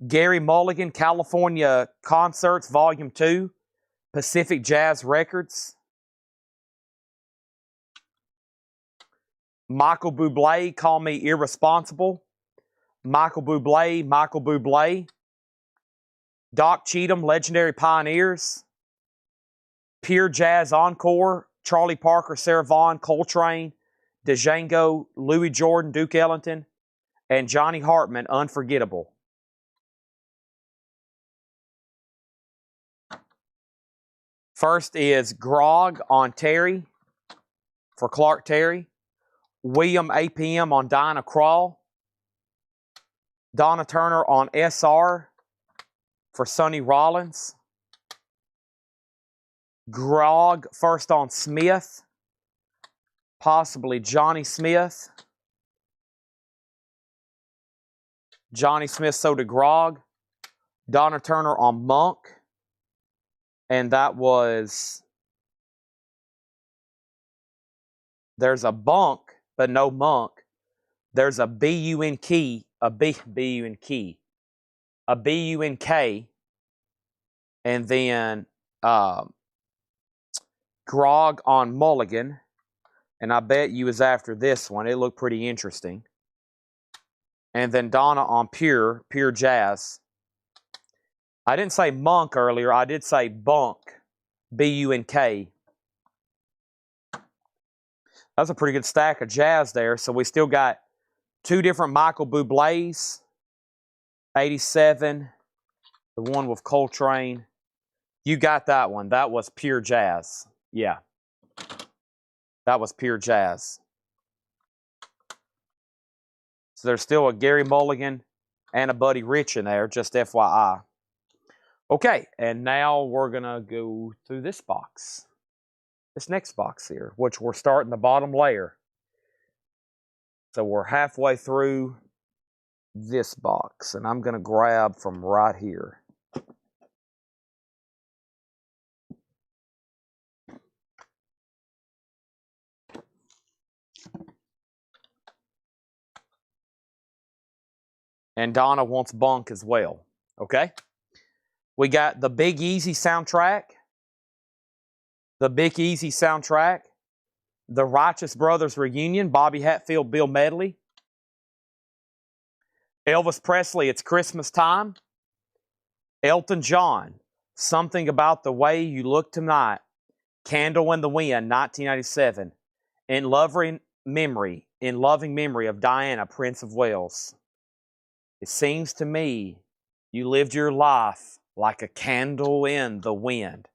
Gary Mulligan, California Concerts, Volume 2. Pacific Jazz Records. Michael Bublé, Call Me Irresponsible. Michael Bublé. Doc Cheatham, Legendary Pioneers. Pure Jazz Encore, Charlie Parker, Sarah Vaughan, Coltrane, Django, Louis Jordan, Duke Ellington, and Johnny Hartman, Unforgettable. First is Grog on Terry for Clark Terry. William APM on Diana Krall. Donna Turner on SR for Sonny Rollins. Grog first on Smith, possibly Johnny Smith. Johnny Smith, so did Grog. Donna Turner on Monk. And that was, there's a Bunk, but no Monk. There's a B-U-N-K, a B-U-N-K, a B-U-N-K, and then Grog on Mulligan. And I bet you was after this one. It looked pretty interesting. And then Donna on Pure Jazz. I didn't say Monk earlier. I did say Bunk, B-U-N-K. That's a pretty good stack of jazz there. So we still got two different Michael Bublés. 87, the one with Coltrane. You got that one. That was Pure Jazz. Yeah. That was Pure Jazz. So there's still a Gary Mulligan and a Buddy Rich in there, just FYI. Okay, and now we're going to go through this box. This next box here, which we're starting the bottom layer. So we're halfway through this box, and I'm going to grab from right here. And Donna wants bunk as well. Okay? We got the Big Easy soundtrack. The Big Easy soundtrack. The Righteous Brothers Reunion. Bobby Hatfield, Bill Medley. Elvis Presley, It's Christmas Time. Elton John, Something About the Way You Look Tonight. Candle in the Wind, 1987. In loving memory of Diana, Prince of Wales. It seems to me you lived your life like a candle in the wind.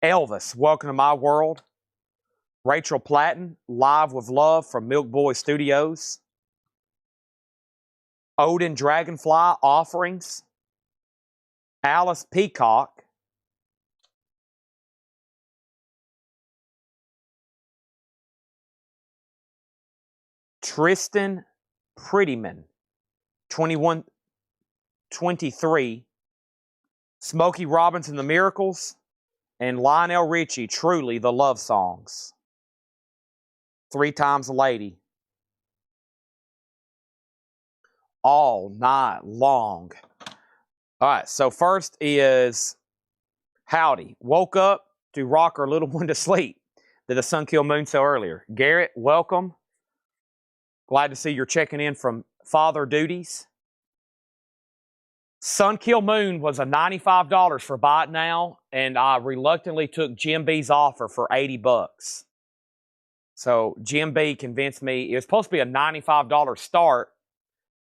Elvis, Welcome to My World. Rachel Platten, Live with Love from Milk Boy Studios. Odin Dragonfly, Offerings. Alice Peacock. Tristan Prettyman, 21-23. Smokey Robinson, The Miracles. And Lionel Richie, Truly, The Love Songs. 3 Times a Lady. All night long. All right, so first is Howdy. Woke up to rock our little one to sleep. Did the sun kill moon so earlier? Garrett, welcome. Glad to see you're checking in from father duties. Sun Kill Moon was a $95 for Buy It Now, and I reluctantly took Jim B's offer for $80. So Jim B convinced me, it was supposed to be a $95 start.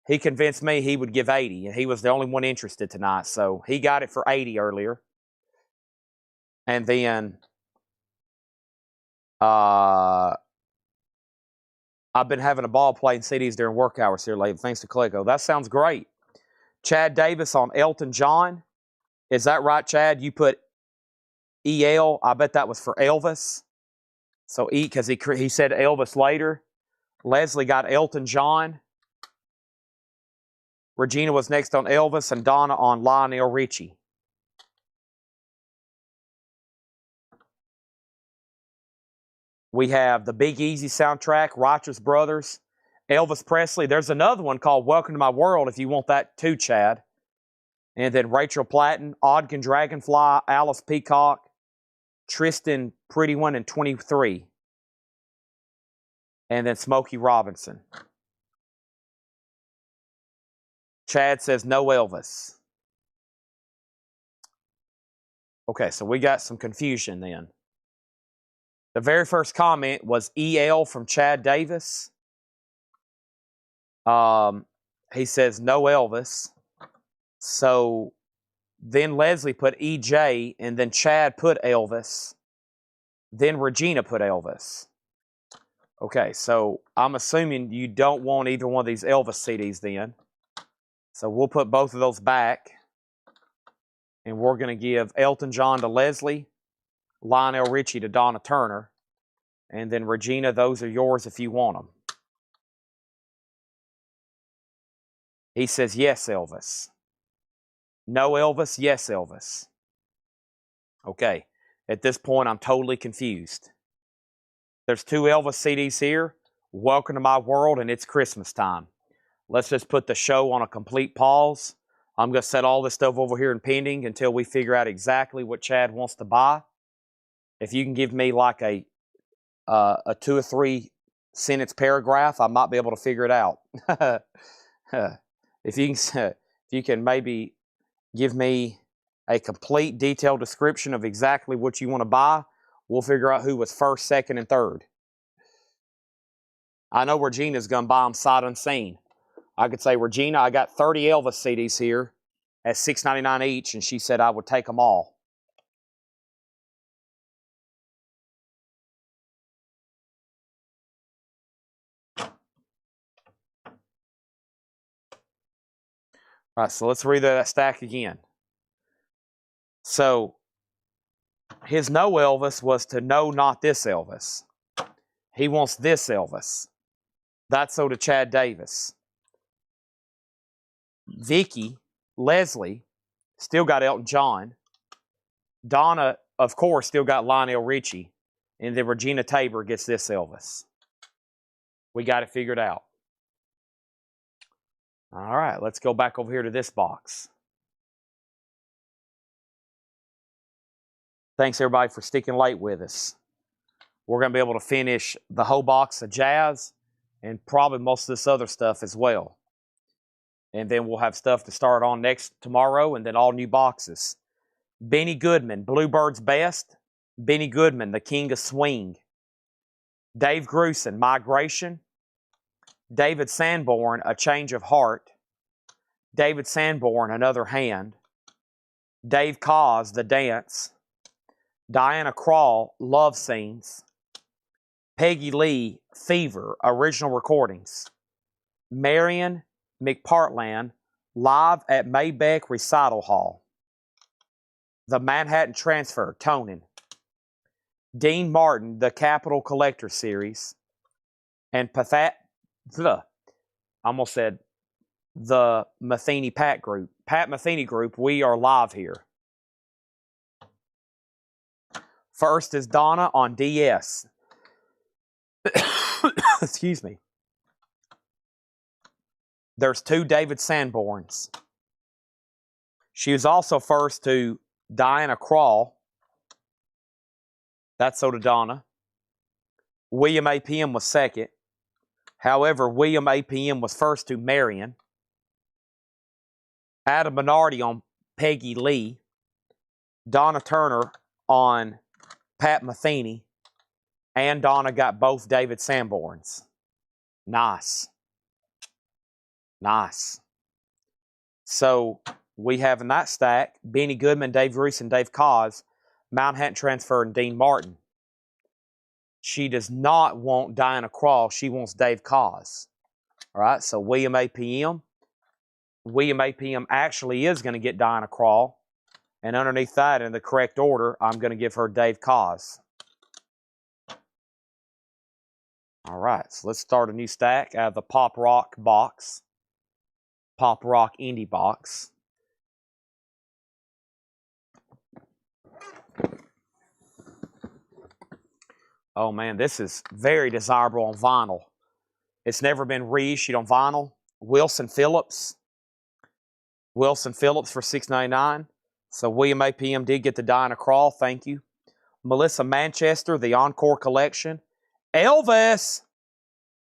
He convinced me he would give $80, and he was the only one interested tonight. So he got it for $80 earlier. And then I've been having a ball playing CDs during work hours here lately, thanks to Clego. That sounds great. Chad Davis on Elton John. Is that right, Chad? You put EL. I bet that was for Elvis. So E, because he said Elvis later. Leslie got Elton John. Regina was next on Elvis, and Donna on Lionel Richie. We have the Big Easy soundtrack, Righteous Brothers, Elvis Presley. There's another one called Welcome to My World if you want that too, Chad. And then Rachel Platten, Ogden Dragonfly, Alice Peacock, Tristan Pretty One, and 23. And then Smokey Robinson. Chad says no Elvis. Okay, so we got some confusion then. The very first comment was EL from Chad Davis. He says no Elvis. So then Leslie put EJ, and then Chad put Elvis. Then Regina put Elvis. Okay, so I'm assuming you don't want either one of these Elvis CDs then. So we'll put both of those back. And we're going to give Elton John to Leslie, Lionel Richie to Donna Turner, and then Regina, those are yours if you want them. He says, yes, Elvis. No Elvis, yes, Elvis. Okay, at this point, I'm totally confused. There's 2 Elvis CDs here, Welcome to My World, and It's Christmas Time. Let's just put the show on a complete pause. I'm going to set all this stuff over here in pending until we figure out exactly what Chad wants to buy. If you can give me like a 2 or 3 sentence paragraph, I might be able to figure it out. If you can maybe give me a complete detailed description of exactly what you want to buy, we'll figure out who was first, second, and third. I know Regina's going to buy them sight unseen. I could say, Regina, I got 30 Elvis CDs here at $6.99 each, and she said I would take them all. All right, so let's read that stack again. So his no Elvis was to no, not this Elvis. He wants this Elvis. That's so to Chad Davis. Vicky, Leslie, still got Elton John. Donna, of course, still got Lionel Richie. And then Regina Tabor gets this Elvis. We got it figured out. All right, let's go back over here to this box. Thanks, everybody, for sticking late with us. We're going to be able to finish the whole box of jazz and probably most of this other stuff as well. And then we'll have stuff to start on tomorrow, and then all new boxes. Benny Goodman, Bluebird's Best. Benny Goodman, The King of Swing. Dave Grusin, Migration. David Sanborn, A Change of Heart. David Sanborn, Another Hand. Dave Koz, The Dance. Diana Krall, Love Scenes. Peggy Lee, Fever, Original Recordings. Marion McPartland, Live at Maybeck Recital Hall. The Manhattan Transfer, Tonin. Dean Martin, The Capitol Collector Series. And I almost said the Matheny Pat Group. Pat Metheny Group, We Are Live Here. First is Donna on DS. Excuse me. There's 2 David Sanborns. She was also first to Diana Krall. That's so to Donna. William APM was second. However, William APM was first to Marion. Adam Bernardi on Peggy Lee. Donna Turner on Pat Metheny. And Donna got both David Sanborns. Nice. Nice. So we have in that stack Benny Goodman, Dave Reese, and Dave Koz, Manhattan Transfer, and Dean Martin. She does not want Diana Krall. She wants Dave Koz. All right, so William APM. William APM actually is going to get Diana Krall. And underneath that, in the correct order, I'm going to give her Dave Koz. All right, so let's start a new stack out of the Pop Rock box. Pop Rock Indie box. Oh man, this is very desirable on vinyl. It's never been reissued on vinyl. Wilson Phillips. Wilson Phillips for $6.99. So William APM did get the Diana Krall. Thank you. Melissa Manchester, the Encore Collection. Elvis.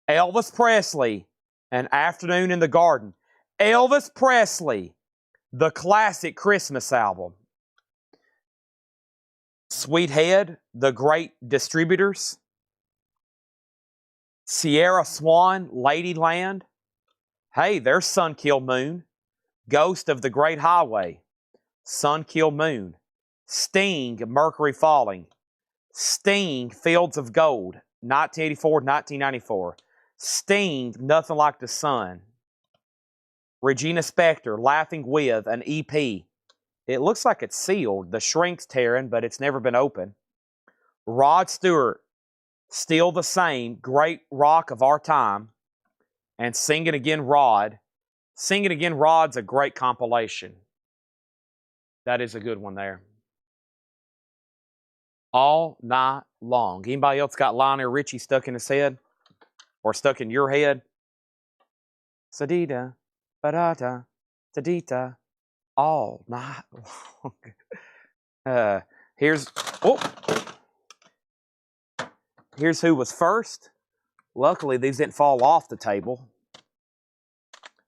Elvis Presley. An Afternoon in the Garden. Elvis Presley. The classic Christmas album. Sweethead, The Great Distributors. Sierra Swan, Ladyland. Hey, there's Sun Kill Moon. Ghost of the Great Highway. Sun Kill Moon. Sting, Mercury Falling. Sting, Fields of Gold. 1984, 1994. Sting, Nothing Like the Sun. Regina Spektor, Laughing With, an EP. It looks like it's sealed. The shrink's tearing, but it's never been open. Rod Stewart, Still the Same, great rock of our time. And Singing Again, Rod. Singing Again, Rod's a great compilation. That is a good one there. All Night Long. Anybody else got Lionel Richie stuck in his head? Or stuck in your head? Sadida, ba-da-da, sadita. All night long. Here's who was first. Luckily, these didn't fall off the table.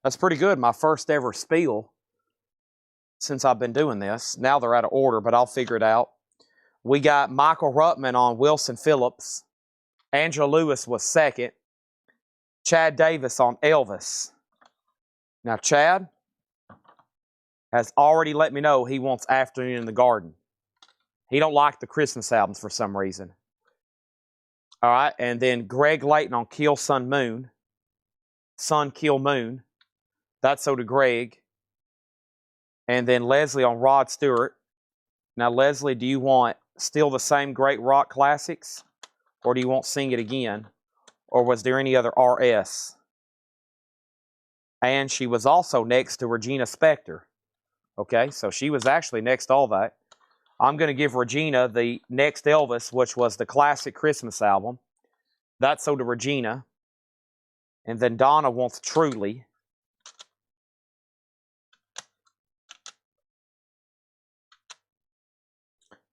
That's pretty good. My first ever spiel since I've been doing this. Now they're out of order, but I'll figure it out. We got Michael Ruttman on Wilson Phillips. Angela Lewis was second. Chad Davis on Elvis. Now, Chad has already let me know he wants Afternoon in the Garden. He don't like the Christmas albums for some reason. All right, and then Greg Layton on Kill Sun Moon. Sun Kill Moon. That's so to Greg. And then Leslie on Rod Stewart. Now, Leslie, do you want Still the Same Great Rock Classics Or do you want Sing It Again? Or was there any other RS? And she was also next to Regina Spektor. Okay, so she was actually next to all that. I'm going to give Regina the next Elvis, which was the classic Christmas album. That's so to Regina. And then Donna wants Truly.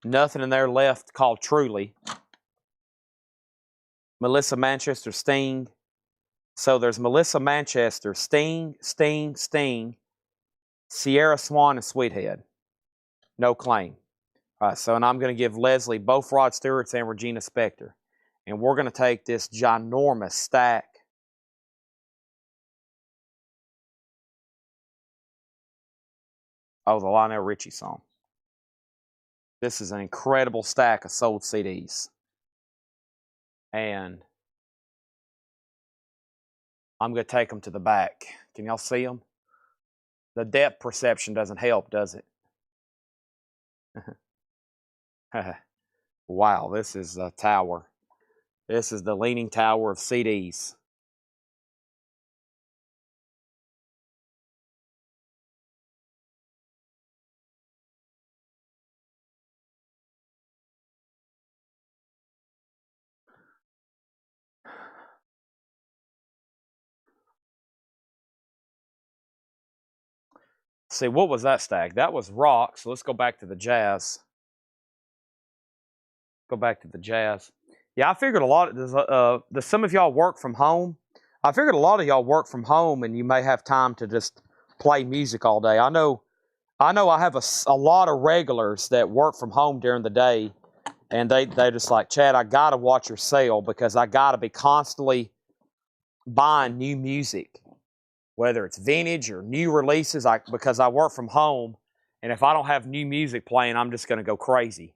Nothing in there left called Truly. Melissa Manchester, Sting. So there's Melissa Manchester, Sting, Sting, Sting, Sierra Swan, and Sweethead. No claim. All right, so and I'm going to give Leslie both Rod Stewart's and Regina Spektor. And we're going to take this ginormous stack. Oh, the Lionel Richie song. This is an incredible stack of sold CDs. And I'm going to take them to the back. Can y'all see them? The depth perception doesn't help, does it? Wow, this is a tower. This is the Leaning Tower of CDs. See, what was that stack? That was rock, so let's go back to the jazz. Go back to the jazz. Yeah, I figured a lot of some of y'all work from home. I figured a lot of y'all work from home and you may have time to just play music all day. I know I have a lot of regulars that work from home during the day, and they just like, Chad, I got to watch your sale because I got to be constantly buying new music, whether it's vintage or new releases, because I work from home, and if I don't have new music playing, I'm just going to go crazy.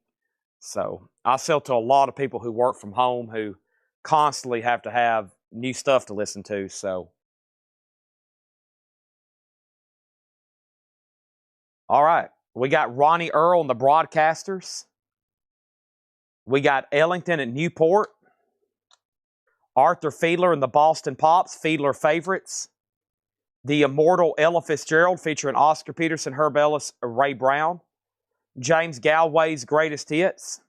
So I sell to a lot of people who work from home who constantly have to have new stuff to listen to. So, all right, we got Ronnie Earl and the Broadcasters. We got Ellington at Newport. Arthur Fiedler and the Boston Pops, Fiedler favorites. The Immortal Ella Fitzgerald featuring Oscar Peterson, Herb Ellis, Ray Brown. James Galway's Greatest Hits.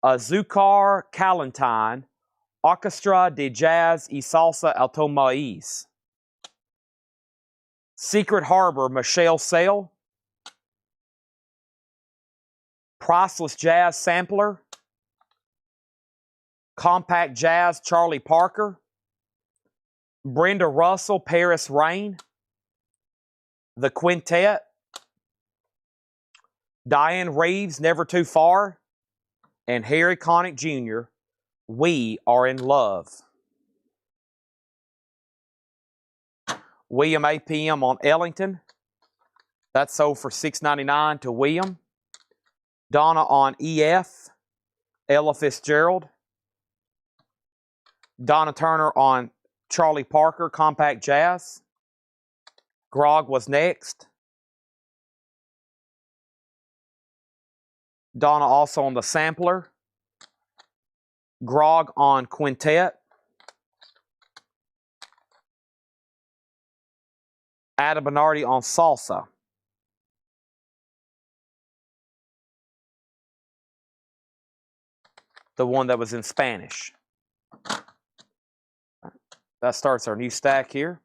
Zukar Kalantine, Orchestra de Jazz y Salsa Alto Maíz. Secret Harbor, Michelle Sale. Priceless Jazz Sampler. Compact Jazz, Charlie Parker. Brenda Russell, Paris Rain. The Quintet. Diane Reeves, Never Too Far. And Harry Connick Jr., We Are in Love. William APM on Ellington. That's sold for $6.99 to William. Donna on EF. Ella Fitzgerald. Donna Turner on Charlie Parker, Compact Jazz. Grog was next. Donna also on the Sampler. Grog on Quintet. Ada Bernardi on Salsa. The one that was in Spanish. That starts our new stack here.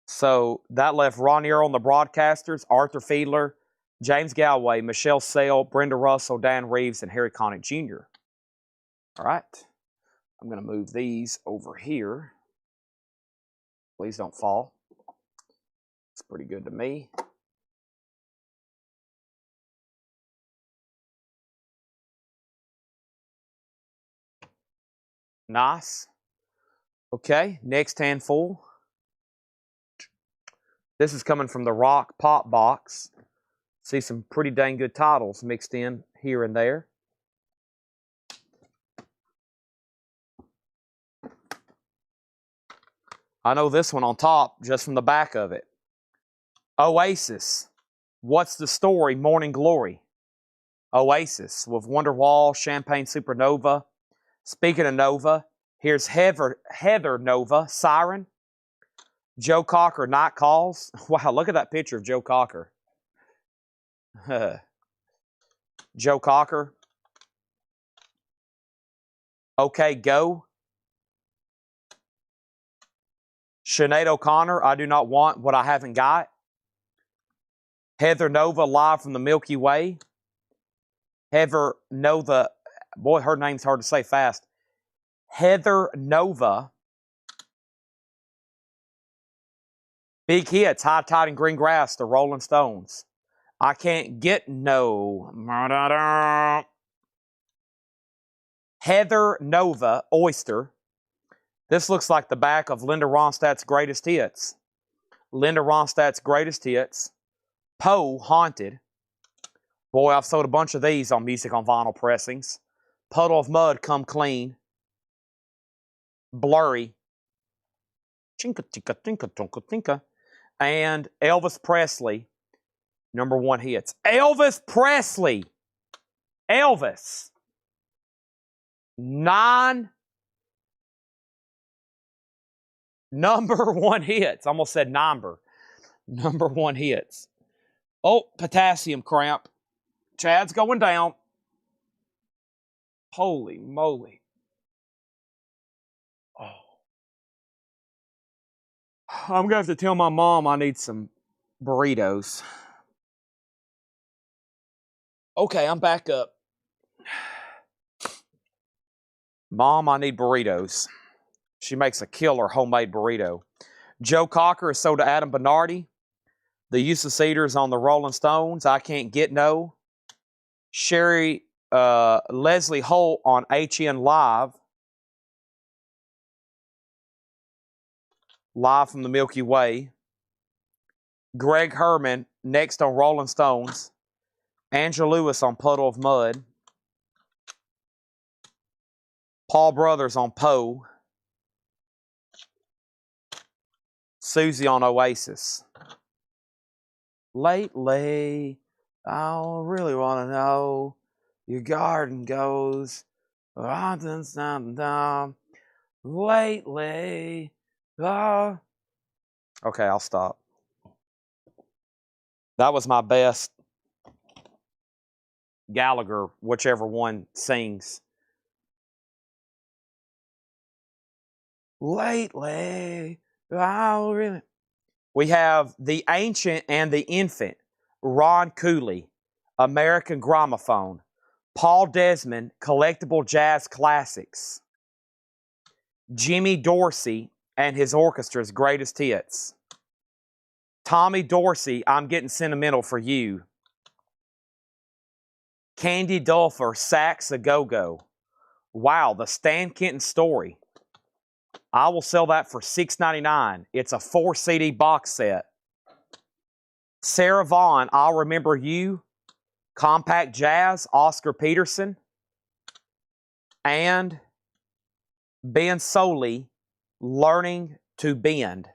So that left Ronnie Earl on the Broadcasters, Arthur Fiedler, James Galway, Michelle Sale, Brenda Russell, Dan Reeves, and Harry Connick Jr. All right. I'm going to move these over here. Please don't fall. It's pretty good to me. Nice. Okay, next handful. This is coming from the Rock Pop Box. See some pretty dang good titles mixed in here and there. I know this one on top just from the back of it. Oasis. What's the Story? Morning Glory. Oasis with Wonderwall, Champagne Supernova. Speaking of Nova, here's Heather Nova, Siren. Joe Cocker, Night Calls. Wow, look at that picture of Joe Cocker. Joe Cocker. Okay, Go. Sinead O'Connor, I Do Not Want What I Haven't Got. Heather Nova, Live from the Milky Way. Heather Nova, boy, her name's hard to say fast. Heather Nova. Big hits, High Tide and Green Grass, the Rolling Stones. I Can't Get No. Heather Nova, Oyster. This looks like the back of Linda Ronstadt's greatest hits. Linda Ronstadt's greatest hits. Poe, Haunted. Boy, I've sold a bunch of these on Music on Vinyl pressings. Puddle of Mud, Come Clean. Blurry. Chinka, tinka, tinka, tonka, tinka. And Elvis Presley, #1 hits. Elvis Presley. Elvis. 9 #1 hits. Almost said number. #1 hits. Oh, potassium cramp. Chad's going down. Holy moly. Oh. I'm going to have to tell my mom I need some burritos. Okay, I'm back up. Mom, I need burritos. She makes a killer homemade burrito. Joe Cocker is sold to Adam Bernardi. The Eustis Cedars on the Rolling Stones. I Can't Get No. Sherry Leslie Holt on HN Live. Live from the Milky Way. Greg Herman next on Rolling Stones. Angela Lewis on Puddle of Mud. Paul Brothers on Poe. Susie on Oasis. Lately, I don't really want to know. Your garden goes. Lately. Okay, I'll stop. That was my best Gallagher, whichever one sings. Lately, I really. We have The Ancient and the Infant, Ron Cooley, American Gramophone, Paul Desmond, Collectible Jazz Classics, Jimmy Dorsey and his orchestra's greatest hits, Tommy Dorsey, I'm Getting Sentimental for You, Candy Dulfer, Sax a Go-Go. Wow, the Stan Kenton Story. I will sell that for $6.99. It's a 4 CD box set. Sarah Vaughan, I'll Remember You. Compact Jazz, Oscar Peterson. And Ben Soley, Learning to Bend.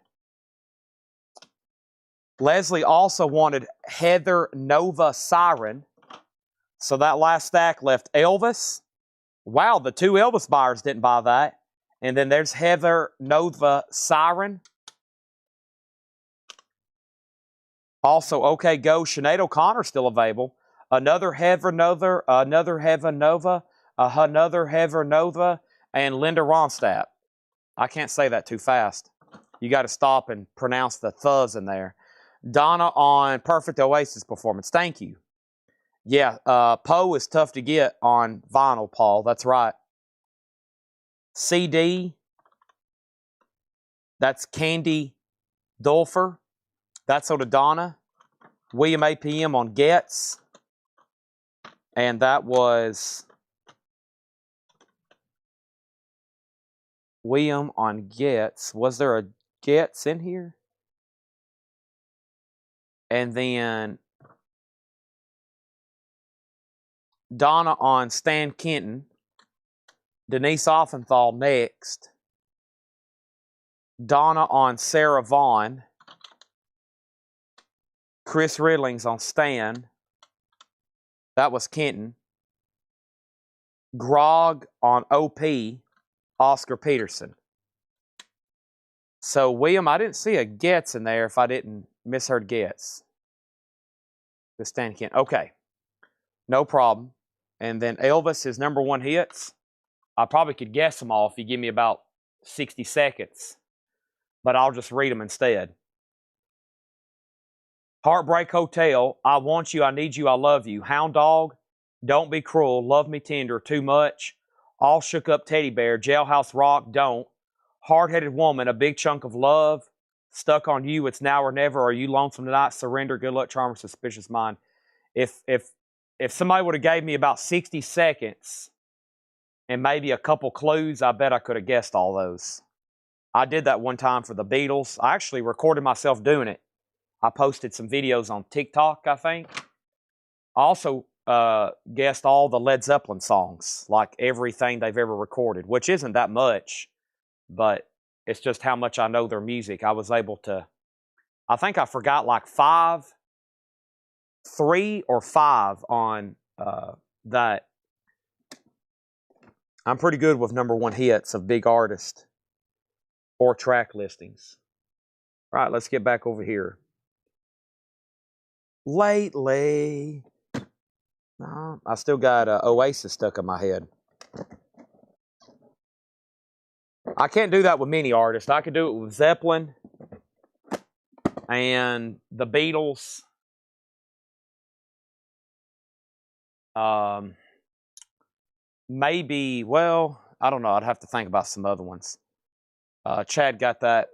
Leslie also wanted Heather Nova Siren. So that last stack left Elvis. Wow, the 2 Elvis buyers didn't buy that. And then there's Heather Nova Siren. Also, OK Go, Sinead O'Connor still available. Another Heather Nova, another Heather Nova, another Heather Nova, and Linda Ronstadt. I can't say that too fast. You got to stop and pronounce the ths in there. Donna on Perfect Oasis Performance. Thank you. Yeah, Poe is tough to get on vinyl, Paul. That's right. CD, that's Candy Dulfer. That's Donna. William APM on Getz. And that was William on Getz. Was there a Getz in here? And then Donna on Stan Kenton. Denise Offenthal next. Donna on Sarah Vaughan. Chris Riddlings on Stan. That was Kenton. Grog on OP, Oscar Peterson. So, William, I didn't see a Getz in there if I didn't misheard Getz. The Stan Kent. Okay. No problem. And then Elvis, his number one hits. I probably could guess them all if you give me about 60 seconds. But I'll just read them instead. Heartbreak Hotel, I Want You, I Need You, I Love You. Hound Dog, Don't Be Cruel, Love Me Tender, Too Much. All Shook Up Teddy Bear, Jailhouse Rock, Don't. Hard-Headed Woman, A Big Chunk of Love. Stuck on You, It's Now or Never. Are You Lonesome Tonight? Surrender, Good Luck Charmer, Suspicious Mind. If somebody would have gave me about 60 seconds and maybe a couple clues, I bet I could have guessed all those. I did that one time for the Beatles. I actually recorded myself doing it. I posted some videos on TikTok, I think. I also guessed all the Led Zeppelin songs, like everything they've ever recorded, which isn't that much, but it's just how much I know their music. I was able to, I think I forgot like 3 or 5 on that. I'm pretty good with number one hits of big artists or track listings. All right, let's get back over here. Lately, no, I still got Oasis stuck in my head. I can't do that with many artists. I could do it with Zeppelin and the Beatles. Maybe, well, I don't know. I'd have to think about some other ones. Chad got that.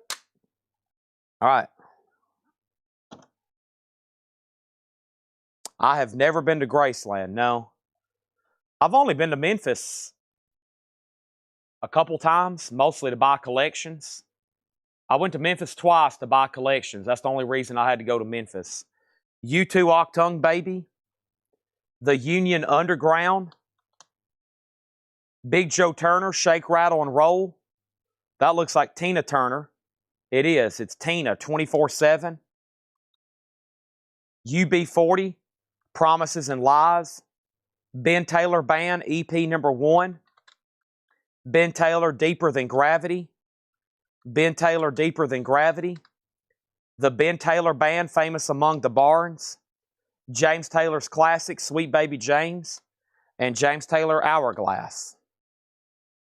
All right. I have never been to Graceland, no. I've only been to Memphis a couple times, mostly to buy collections. I went to Memphis twice to buy collections. That's the only reason I had to go to Memphis. U2 Octung Baby, the Union Underground, Big Joe Turner, Shake, Rattle, and Roll. That looks like Tina Turner. It is. It's Tina 24/7. UB40, Promises and Lies. Ben Taylor Band, EP number 1. Ben Taylor, Deeper Than Gravity. Ben Taylor, Deeper Than Gravity. The Ben Taylor Band, Famous Among the Barns. James Taylor's Classic, Sweet Baby James. And James Taylor, Hourglass.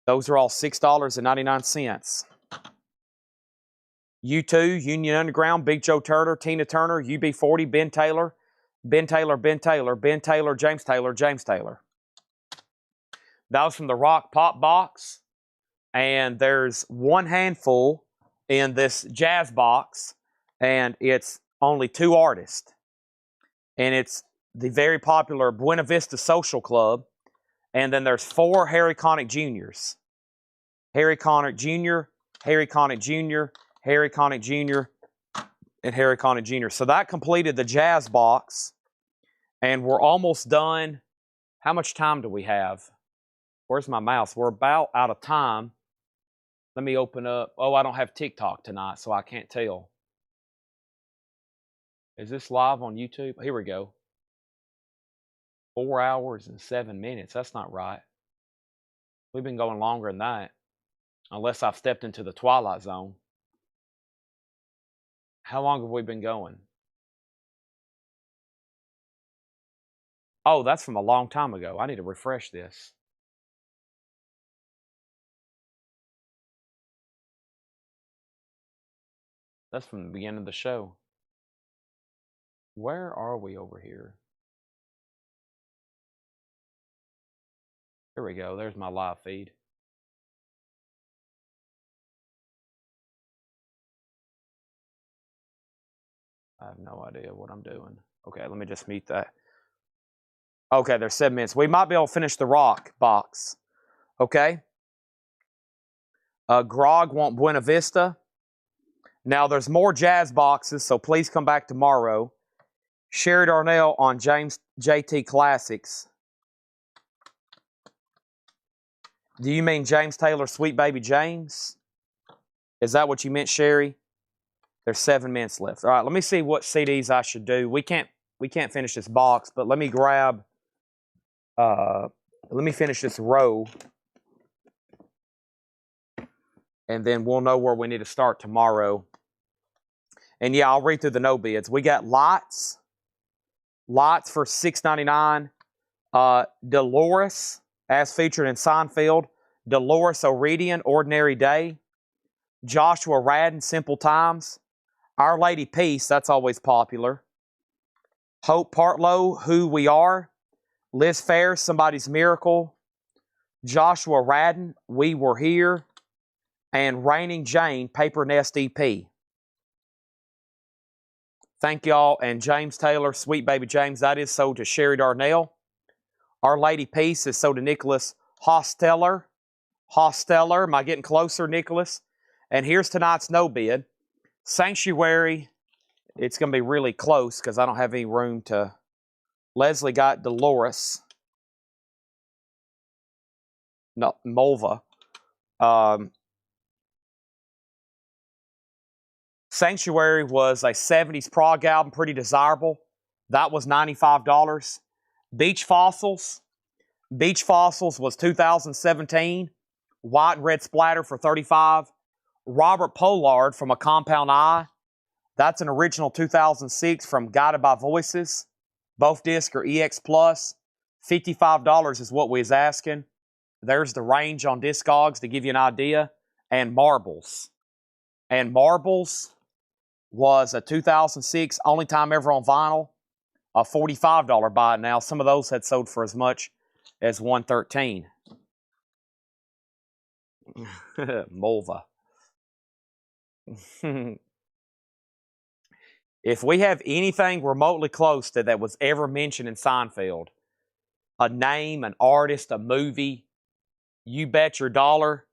Those are all $6.99. U2, Union Underground, Big Joe Turner, Tina Turner, UB40, Ben Taylor, Ben Taylor, Ben Taylor, Ben Taylor, James Taylor, James Taylor. That was from the Rock Pop box. And there's one handful in this jazz box. And it's only 2 artists. And it's the very popular Buena Vista Social Club. And then there's 4 Harry Connick Jr.'s. Harry Connick Jr., Harry Connick Jr., Harry Connick Jr., and Harry Connick Jr. So that completed the jazz box. And we're almost done. How much time do we have? Where's my mouse? We're about out of time. Let me open up. Oh, I don't have TikTok tonight, so I can't tell. Is this live on YouTube? Here we go. 4 hours and 7 minutes. That's not right. We've been going longer than that. Unless I've stepped into the twilight zone. How long have we been going? Oh, that's from a long time ago. I need to refresh this. That's from the beginning of the show. Where are we over here? Here we go. There's my live feed. I have no idea what I'm doing. Okay, let me just mute that. Okay, there's 7 minutes. We might be able to finish the rock box. Okay? Grog want Buena Vista. Now, there's more jazz boxes, so please come back tomorrow. Sherry Darnell on James JT Classics. Do you mean James Taylor, Sweet Baby James? Is that what you meant, Sherry? There's 7 minutes left. All right, let me see what CDs I should do. We can't finish this box, but let me grab let me finish this row, and then we'll know where we need to start tomorrow. And yeah, I'll read through the no bids. We got Lots for $6.99. Dolores, as featured in Seinfeld. Dolores O'Riordan, Ordinary Day. Joshua Radin, Simple Times. Our Lady Peace, that's always popular. Hope Partlow, Who We Are. Liz Phair, Somebody's Miracle. Joshua Radin, We Were Here. And Raining Jane, Paper Nest EP. Thank y'all. And James Taylor, Sweet Baby James, that is sold to Sherry Darnell. Our Lady Peace is sold to Nicholas Hosteller. Am I getting closer, Nicholas? And here's tonight's no bid. Sanctuary, it's going to be really close because I don't have any room to... Leslie got Dolores. No, Mulva. Sanctuary was a 70s prog album, pretty desirable. That was $95. Beach Fossils was 2017. White and red splatter for $35. Robert Pollard from A Compound Eye. That's an original 2006 from Guided by Voices. Both discs are EX Plus. $55 is what we was asking. There's the range on Discogs to give you an idea. And Marbles. And Marbles was a 2006, only time ever on vinyl. A $45 buy it now. Some of those had sold for as much as $113. Mulva. If we have anything remotely close to that was ever mentioned in Seinfeld, a name, an artist, a movie, you bet your dollar,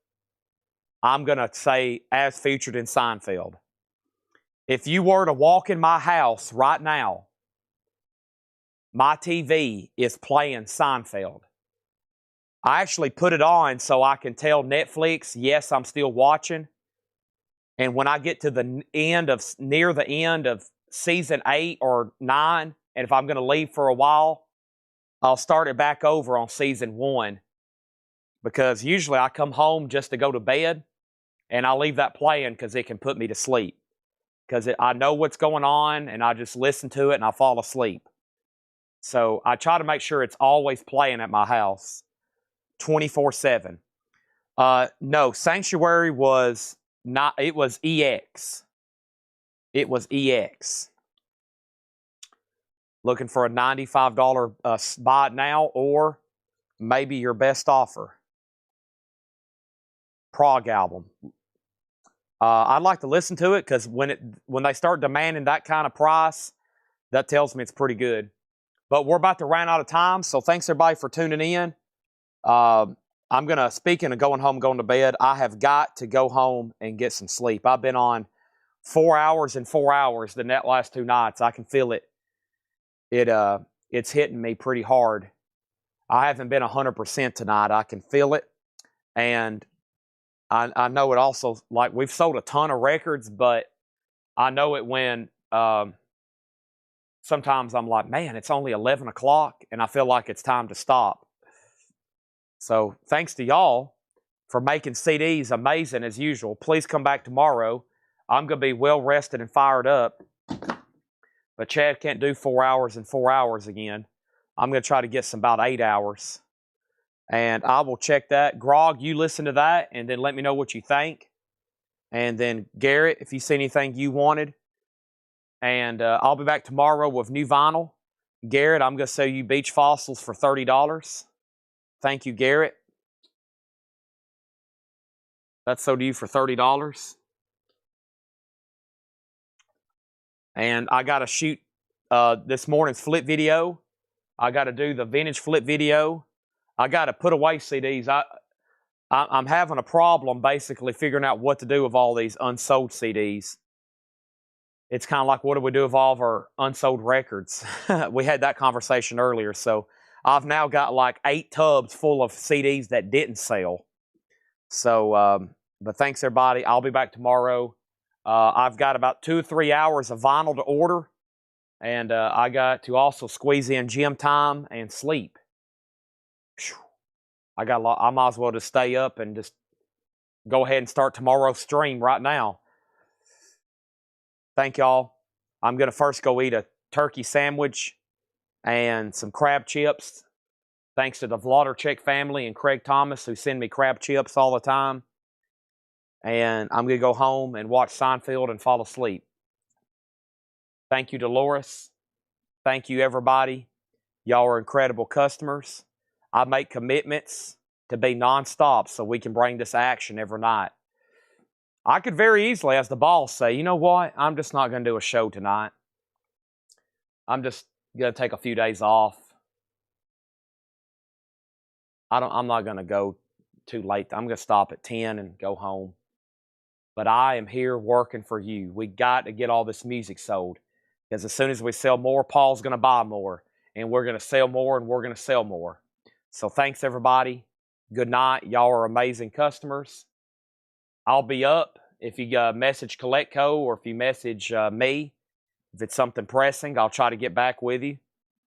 I'm going to say as featured in Seinfeld. If you were to walk in my house right now, my TV is playing Seinfeld. I actually put it on so I can tell Netflix, yes, I'm still watching. And when I get to the end of, near the end of season 8 or 9, and if I'm going to leave for a while, I'll start it back over on season 1. Because usually I come home just to go to bed, and I leave that playing because it can put me to sleep. Because I know what's going on, and I just listen to it, and I fall asleep. So I try to make sure it's always playing at my house, 24/7. No, Sanctuary was not, it was EX. It was EX. Looking for a $95 spot now, or maybe your best offer. Prog album. I'd like to listen to it because when they start demanding that kind of price, that tells me it's pretty good. But we're about to run out of time, so thanks everybody for tuning in. I'm going to, speaking of going home, going to bed, I have got to go home and get some sleep. I've been on 4 hours and 4 hours the last 2 nights. I can feel it. It's hitting me pretty hard. I haven't been 100% tonight. I can feel it. And I know it also, like, we've sold a ton of records, but I know it when sometimes I'm like, man, it's only 11 o'clock, and I feel like it's time to stop. So thanks to y'all for making CDs amazing as usual. Please come back tomorrow. I'm going to be well rested and fired up. But Chad can't do 4 hours and 4 hours again. I'm going to try to get some about 8 hours. And I will check that. Grog, you listen to that and then let me know what you think. And then Garrett, if you see anything you wanted. And I'll be back tomorrow with new vinyl. Garrett, I'm going to sell you Beach Fossils for $30. Thank you, Garrett. That's sold to you for $30. And I got to shoot this morning's flip video. I got to do the vintage flip video. I got to put away CDs. I'm having a problem basically figuring out what to do with all these unsold CDs. It's kind of like, what do we do with all of our unsold records? We had that conversation earlier. So I've now got like 8 tubs full of CDs that didn't sell. So, but thanks everybody. I'll be back tomorrow. I've got about 2 or 3 hours of vinyl to order. And I got to also squeeze in gym time and sleep. Phew. I might as well just stay up and just go ahead and start tomorrow's stream right now. Thank y'all. I'm going to first go eat a turkey sandwich and some crab chips. Thanks to the Vloddercheck family and Craig Thomas, who send me crab chips all the time. And I'm going to go home and watch Seinfeld and fall asleep. Thank you, Dolores. Thank you, everybody. Y'all are incredible customers. I make commitments to be nonstop so we can bring this action every night. I could very easily, as the boss, say, you know what? I'm just not going to do a show tonight. I'm just going to take a few days off. I'm not going to go too late. I'm going to stop at 10 and go home. But I am here working for you. We got to get all this music sold. Because as soon as we sell more, Paul's going to buy more. And we're going to sell more, and we're going to sell more. So thanks, everybody. Good night. Y'all are amazing customers. I'll be up if you message CollectCo or if you message me. If it's something pressing, I'll try to get back with you.